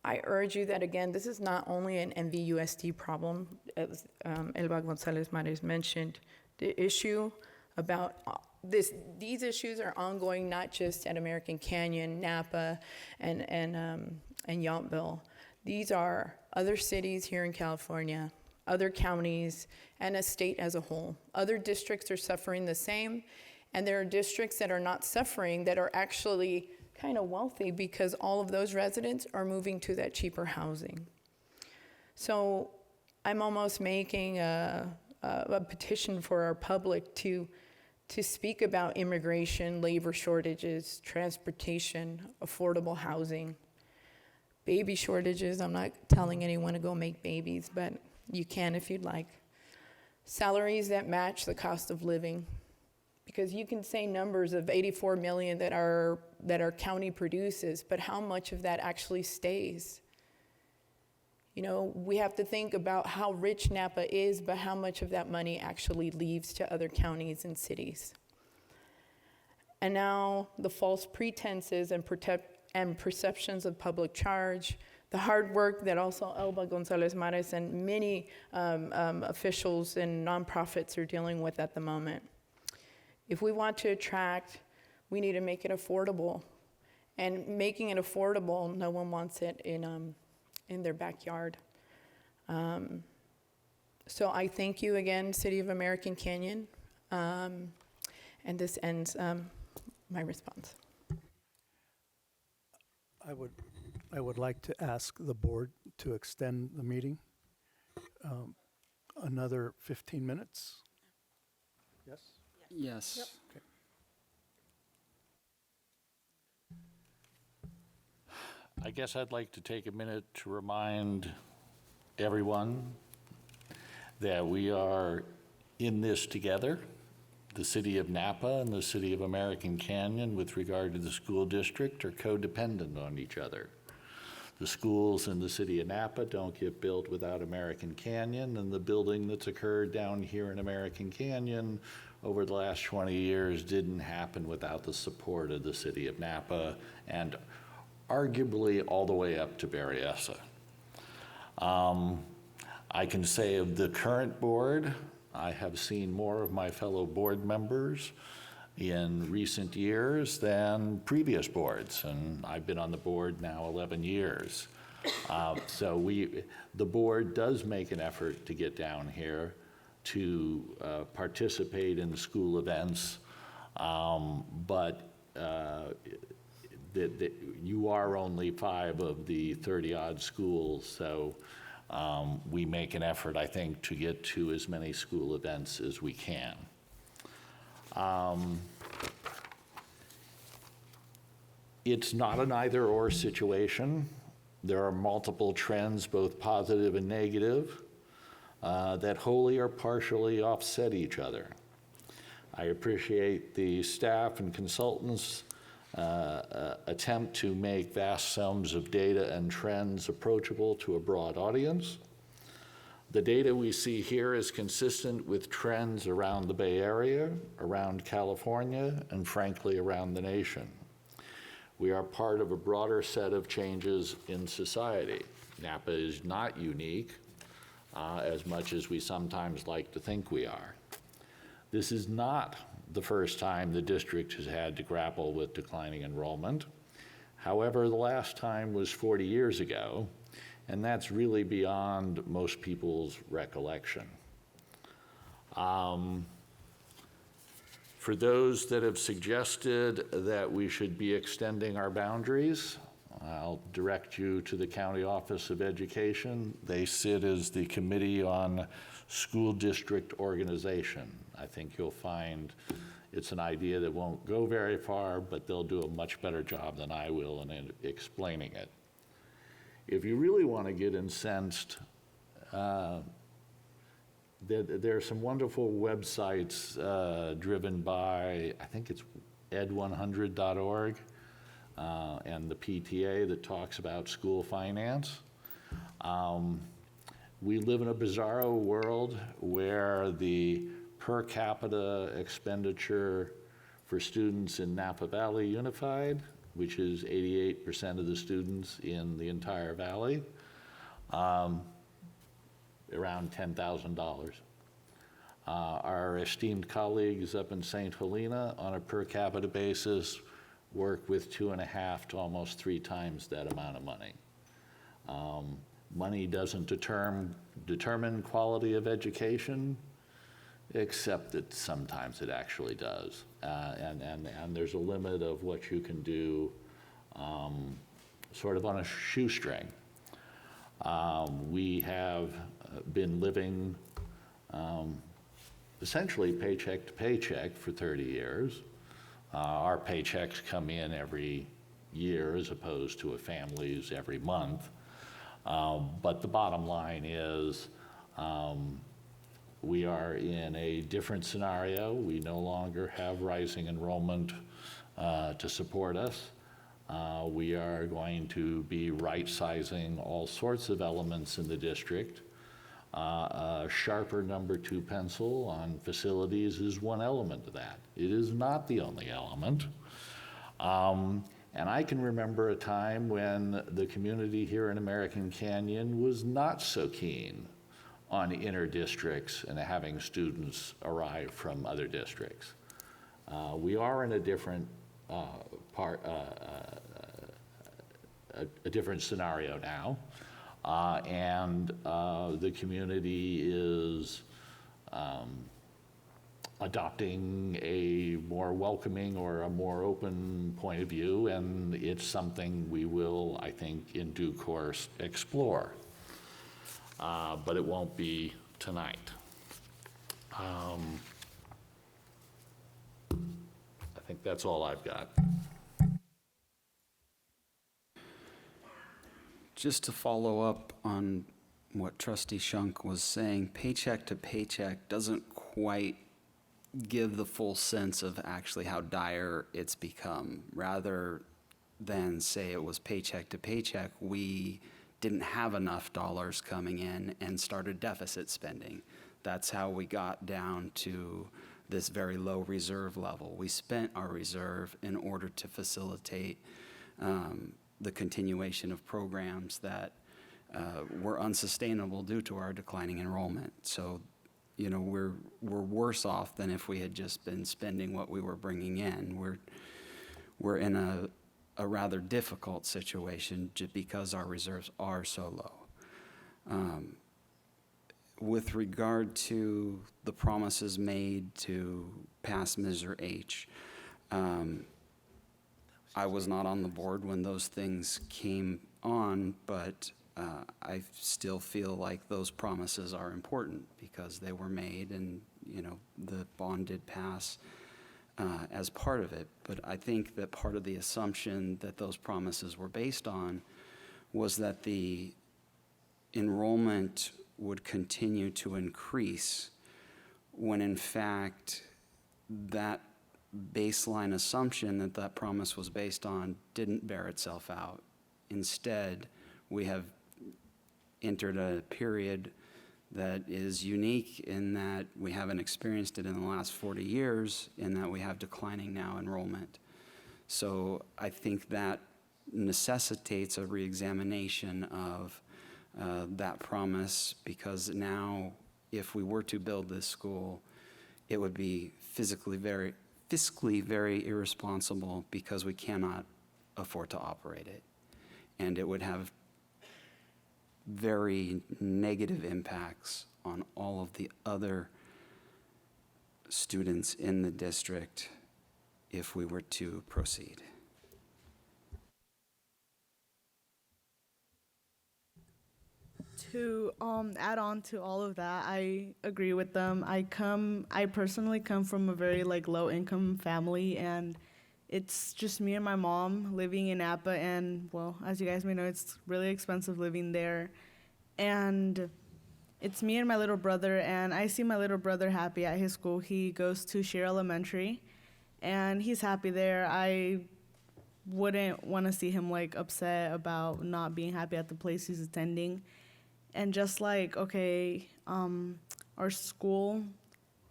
I urge you that, again, this is not only an NVUSD problem, as Elba Gonzalez-Mares mentioned. The issue about these issues are ongoing, not just at American Canyon, Napa, and Yountville. These are other cities here in California, other counties, and a state as a whole. Other districts are suffering the same, and there are districts that are not suffering that are actually kind of wealthy because all of those residents are moving to that cheaper housing. So I'm almost making a petition for our public to speak about immigration, labor shortages, transportation, affordable housing, baby shortages. I'm not telling anyone to go make babies, but you can if you'd like. Salaries that match the cost of living, Because you can say numbers of 84 million that our county produces, but how much of that actually stays? You know, we have to think about how rich Napa is, but how much of that money actually leaves to other counties and cities. And now the false pretenses and perceptions of public charge, the hard work that also Elba Gonzalez Mares and many officials and nonprofits are dealing with at the moment. If we want to attract, we need to make it affordable. And making it affordable, no one wants it in their backyard. So I thank you again, City of American Canyon. And this ends my response. I would like to ask the board to extend the meeting another 15 minutes. Yes? Yes. Yep. Okay. I guess I'd like to take a minute to remind everyone that we are in this together. The city of Napa and the city of American Canyon, with regard to the school district, are codependent on each other. The schools in the city of Napa don't get built without American Canyon, and the building that's occurred down here in American Canyon over the last 20 years didn't happen without the support of the city of Napa and arguably all the way up to Berryessa. I can say of the current board, I have seen more of my fellow board members in recent years than previous boards, and I've been on the board now 11 years. So the board does make an effort to get down here to participate in school events, but you are only 5 of the 30-odd schools, so we make an effort, I think, to get to as many school events as we can. It's not an either-or situation. There are multiple trends, both positive and negative, that wholly or partially offset each other. I appreciate the staff and consultants' attempt to make vast sums of data and trends approachable to a broad audience. The data we see here is consistent with trends around the Bay Area, around California, and frankly, around the nation. We are part of a broader set of changes in society. Napa is not unique, as much as we sometimes like to think we are. This is not the first time the district has had to grapple with declining enrollment. However, the last time was 40 years ago, and that's really beyond most people's recollection. For those that have suggested that we should be extending our boundaries, I'll direct you to the County Office of Education. They sit as the Committee on School District Organization. I think you'll find it's an idea that won't go very far, but they'll do a much better job than I will in explaining it. If you really want to get incensed, there are some wonderful websites driven by, I think it's ed100.org, and the PTA that talks about school finance. We live in a bizarro world where the per capita expenditure for students in Napa Valley Unified, which is 88% of the students in the entire valley, around $10,000. Our esteemed colleagues up in St. Helena on a per capita basis work with 2.5 to almost 3 times that amount of money. Money doesn't determine quality of education, except that sometimes it actually does. And there's a limit of what you can do sort of on a shoestring. We have been living essentially paycheck to paycheck for 30 years. Our paychecks come in every year as opposed to a family's every month. But the bottom line is We are in a different scenario. We no longer have rising enrollment to support us. We are going to be right-sizing all sorts of elements in the district. A sharper number 2 pencil on facilities is one element of that. It is not the only element. And I can remember a time when the community here in American Canyon was not so keen on inner districts and having students arrive from other districts. We are in a different a different scenario now, and the community is adopting a more welcoming or a more open point of view, and it's something we will, I think, in due course explore. But it won't be tonight. I think that's all I've got. Just to follow up on what Trustee Shunk was saying, paycheck to paycheck doesn't quite give the full sense of actually how dire it's become. Rather than say it was paycheck to paycheck, we didn't have enough dollars coming in and started deficit spending. That's how we got down to this very low reserve level. We spent our reserve in order to facilitate the continuation of programs that were unsustainable due to our declining enrollment. So, you know, we're worse off than if we had just been spending what we were bringing in. We're in a rather difficult situation just because our reserves are so low. With regard to the promises made to pass Measure H, I was not on the board when those things came on, but I still feel like those promises are important because they were made and, you know, the bond did pass as part of it. But I think that part of the assumption that those promises were based on was that the enrollment would continue to increase when in fact that baseline assumption that that promise was based on didn't bear itself out. Instead, we have entered a period that is unique in that we haven't experienced it in the last 40 years, in that we have declining now enrollment. So I think that necessitates a reexamination of that promise, because now if we were to build this school, it would be fiscally very irresponsible because we cannot afford to operate it. And it would have very negative impacts on all of the other students in the district if we were to proceed. To add on to all of that, I agree with them. I personally come from a very low income family, and it's just me and my mom living in Napa, and well, as you guys may know, it's really expensive living there. And it's me and my little brother, and I see my little brother happy at his school. He goes to Shear Elementary, and he's happy there. I wouldn't want to see him upset about not being happy at the place he's attending. And just our school,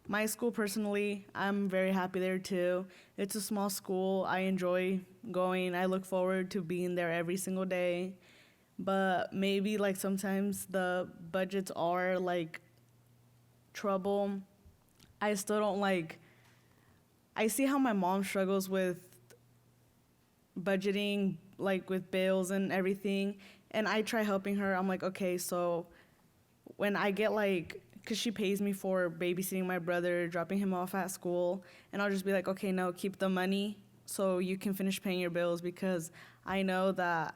my school personally, I'm very happy there too. It's a small school. I enjoy going. I look forward to being there every single day. But maybe sometimes the budgets are trouble. I still don't I see how my mom struggles with budgeting, with bills and everything. And I try helping her. I'm like, okay, so when I get because she pays me for babysitting my brother, dropping him off at school, and I'll just be like, okay, no, keep the money so you can finish paying your bills, because I know that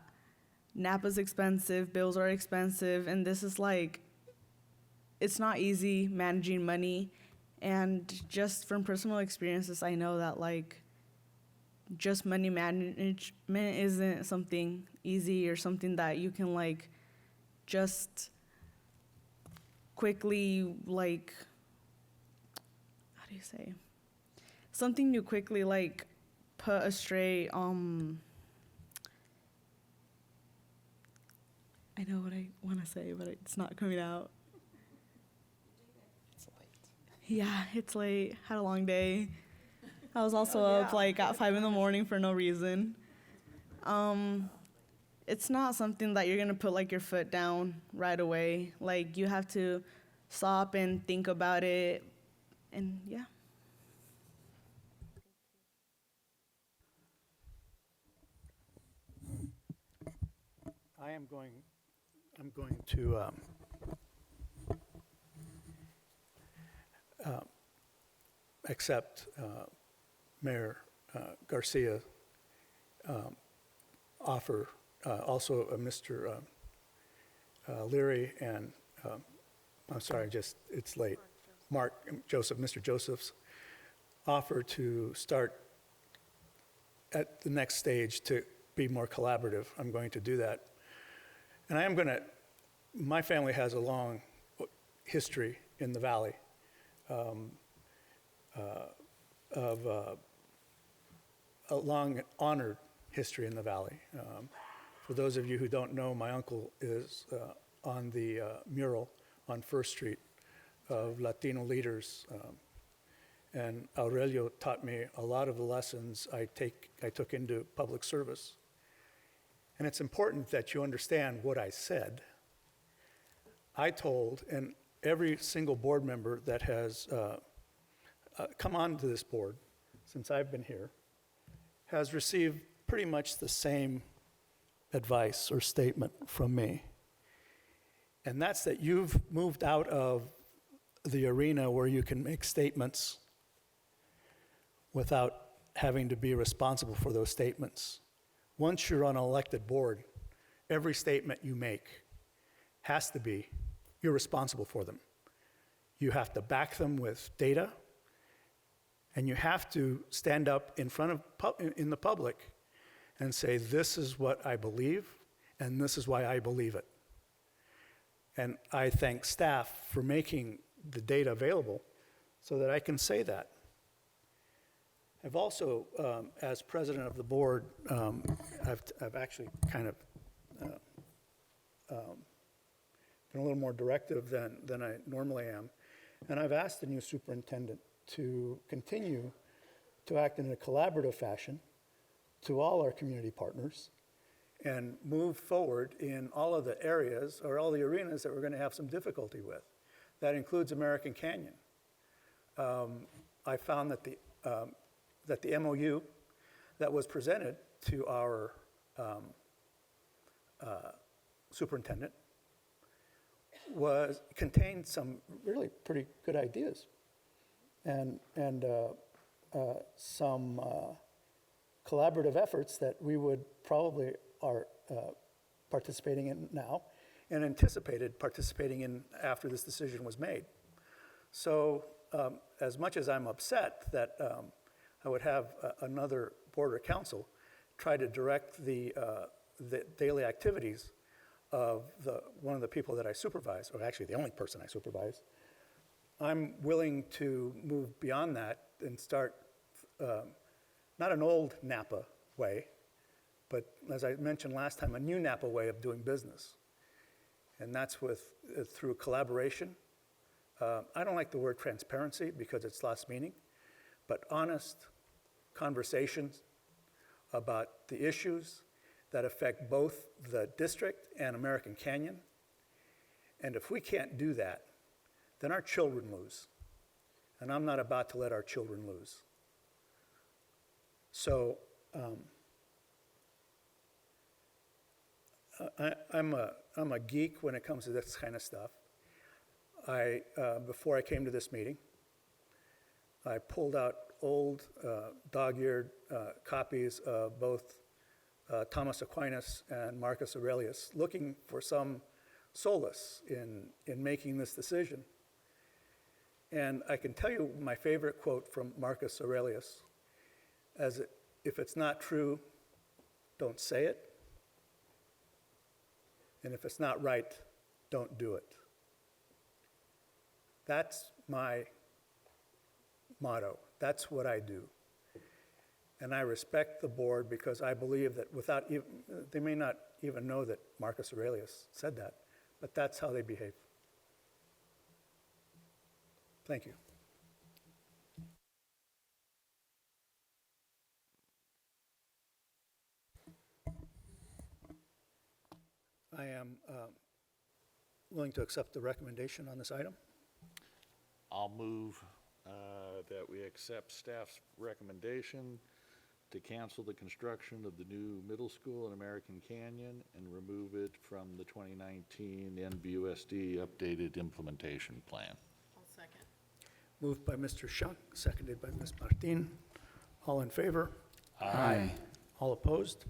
Napa's expensive, bills are expensive, and this is it's not easy managing money. And just from personal experiences, I know that just money management isn't something easy or something that you can just quickly do you say? Something new quickly, like put a straight, I know what I want to say, but it's not coming out. It's late. Yeah, it's late. Had a long day. I was also up like at 5 a.m. for no reason. It's not something that you're gonna put like your foot down right away. Like you have to stop and think about it, and yeah. I'm going to accept Mayor Garcia offer, also Mr. Leary and, I'm sorry, it's late, Mr. Joseph's offer to start at the next stage to be more collaborative. I'm going to do that. And my family has a long history in the Valley of a long honored history in the Valley. For those of you who don't know, my uncle is on the mural on First Street of Latino leaders. And Aurelio taught me a lot of the lessons I took into public service. And it's important that you understand what I said. I told, and every single board member that has come onto this board since I've been here has received pretty much the same advice or statement from me. And that's that you've moved out of the arena where you can make statements without having to be responsible for those statements. Once you're on an elected board, every statement you make has to be, you're responsible for them. You have to back them with data, and you have to stand up in front of in the public and say, this is what I believe, and this is why I believe it. And I thank staff for making the data available so that I can say that. I've also, as president of the board, I've actually kind of been a little more directive than I normally am. And I've asked the new superintendent to continue to act in a collaborative fashion to all our community partners and move forward in all of the areas or all the arenas that we're going to have some difficulty with. That includes American Canyon. I found that the MOU that was presented to our superintendent contained some really pretty good ideas and some collaborative efforts that we would probably are participating in now and anticipated participating in after this decision was made. So as much as I'm upset that I would have another board or council try to direct the daily activities of one of the people that I supervise, or actually the only person I supervise, I'm willing to move beyond that and start not an old Napa way, but as I mentioned last time, a new Napa way of doing business. And that's through collaboration. I don't like the word transparency because it's lost meaning, but honest conversations about the issues that affect both the district and American Canyon. And if we can't do that, then our children lose. And I'm not about to let our children lose. So I'm a geek when it comes to this kind of stuff. Before I came to this meeting, I pulled out old dog-eared copies of both Thomas Aquinas and Marcus Aurelius, looking for some solace in making this decision. And I can tell you my favorite quote from Marcus Aurelius, as if it's not true, don't say it. And if it's not right, don't do it. That's my motto. That's what I do. And I respect the board because I believe that without, they may not even know that Marcus Aurelius said that, but that's how they behave. Thank you. I am willing to accept the recommendation on this item. I'll move that we accept staff's recommendation to cancel the construction of the new middle school in American Canyon and remove it from the 2019 NVUSD updated implementation plan. I'll second. Moved by Mr. Schunk, seconded by Ms. Martin. All in favor? Aye. All opposed?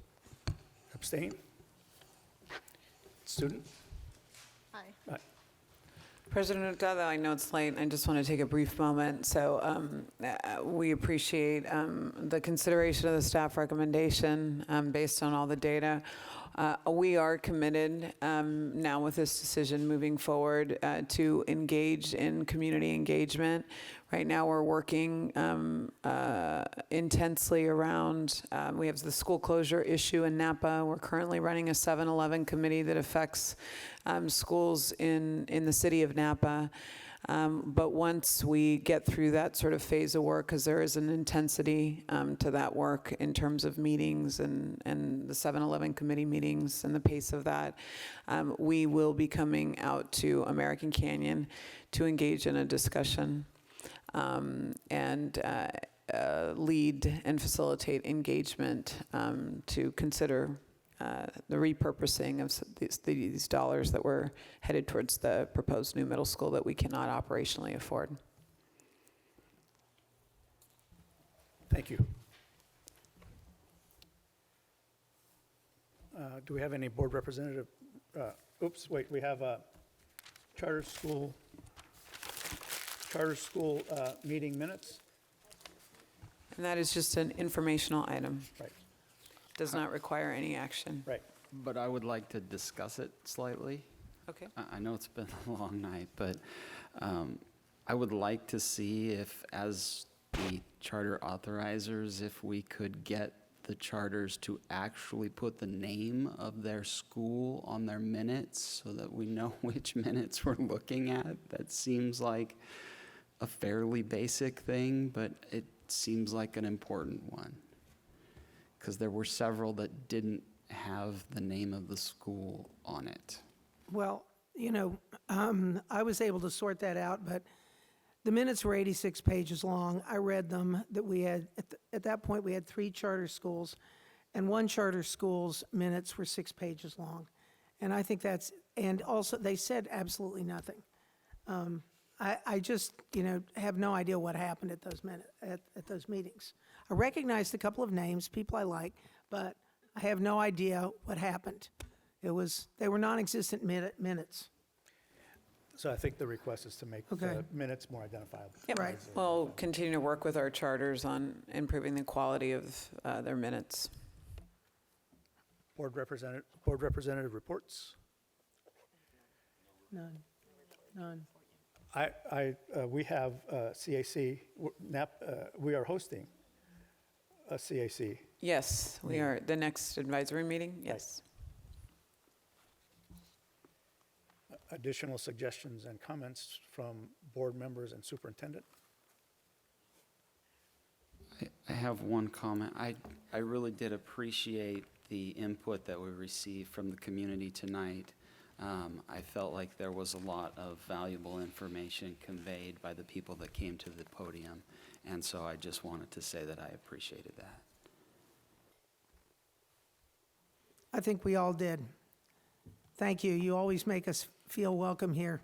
Abstain? Student? Aye. Aye. President Hurtado, I know it's late, I just want to take a brief moment. So we appreciate the consideration of the staff recommendation based on all the data. We are committed now with this decision moving forward to engage in community engagement. Right now we're working intensely around, we have the school closure issue in Napa. We're currently running a 7-Eleven committee that affects schools in the city of Napa. But once we get through that sort of phase of work, because there is an intensity to that work in terms of meetings and the 7-Eleven committee meetings and the pace of that, we will be coming out to American Canyon to engage in a discussion and lead and facilitate engagement to consider the repurposing of these dollars that were headed towards the proposed new middle school that we cannot operationally afford. Thank you. Do we have any board representative? Oops, wait, we have a charter school meeting minutes. And that is just an informational item. Right. Does not require any action. Right. But I would like to discuss it slightly. Okay. I know it's been a long night, but I would like to see if, as the charter authorizers, if we could get the charters to actually put the name of their school on their minutes so that we know which minutes we're looking at. That seems like a fairly basic thing, but it seems like an important one. Because there were several that didn't have the name of the school on it. Well, I was able to sort that out, but the minutes were 86 pages long. I read them, that we had, at that point, we had 3 charter schools, and one charter school's minutes were 6 pages long. And I think that's, and also, they said absolutely nothing. I just, have no idea what happened at those at those meetings. I recognized a couple of names, people I like, but I have no idea what happened. They were non-existent minutes. So I think the request is to make the minutes more identifiable. Yep. Right. We'll continue to work with our charters on improving the quality of their minutes. Board representative reports. None. We have CAC, we are hosting a CAC. Yes, we are. The next advisory meeting, yes. Additional suggestions and comments from board members and superintendent? I have one comment. I really did appreciate the input that we received from the community tonight. I felt like there was a lot of valuable information conveyed by the people that came to the podium, and so I just wanted to say that I appreciated that. I think we all did. Thank you. You always make us feel welcome here.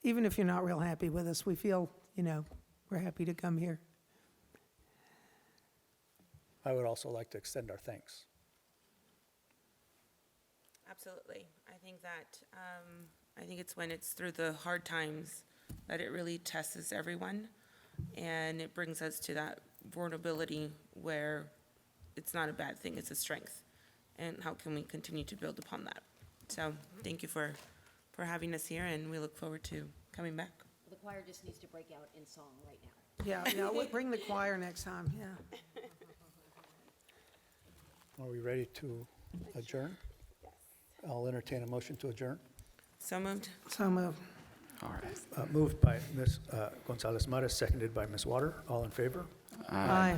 Even if you're not real happy with us, we feel, we're happy to come here. I would also like to extend our thanks. Absolutely. I think it's when it's through the hard times that it really tests everyone, and it brings us to that vulnerability where it's not a bad thing, it's a strength. And how can we continue to build upon that? So thank you for having us here, and we look forward to coming back. The choir just needs to break out in song right now. Yeah, we'll bring the choir next time, yeah. Are we ready to adjourn? I'll entertain a motion to adjourn. So moved. So moved. All right. Moved by Ms. Gonzalez Mares, seconded by Ms. Water. All in favor? Aye.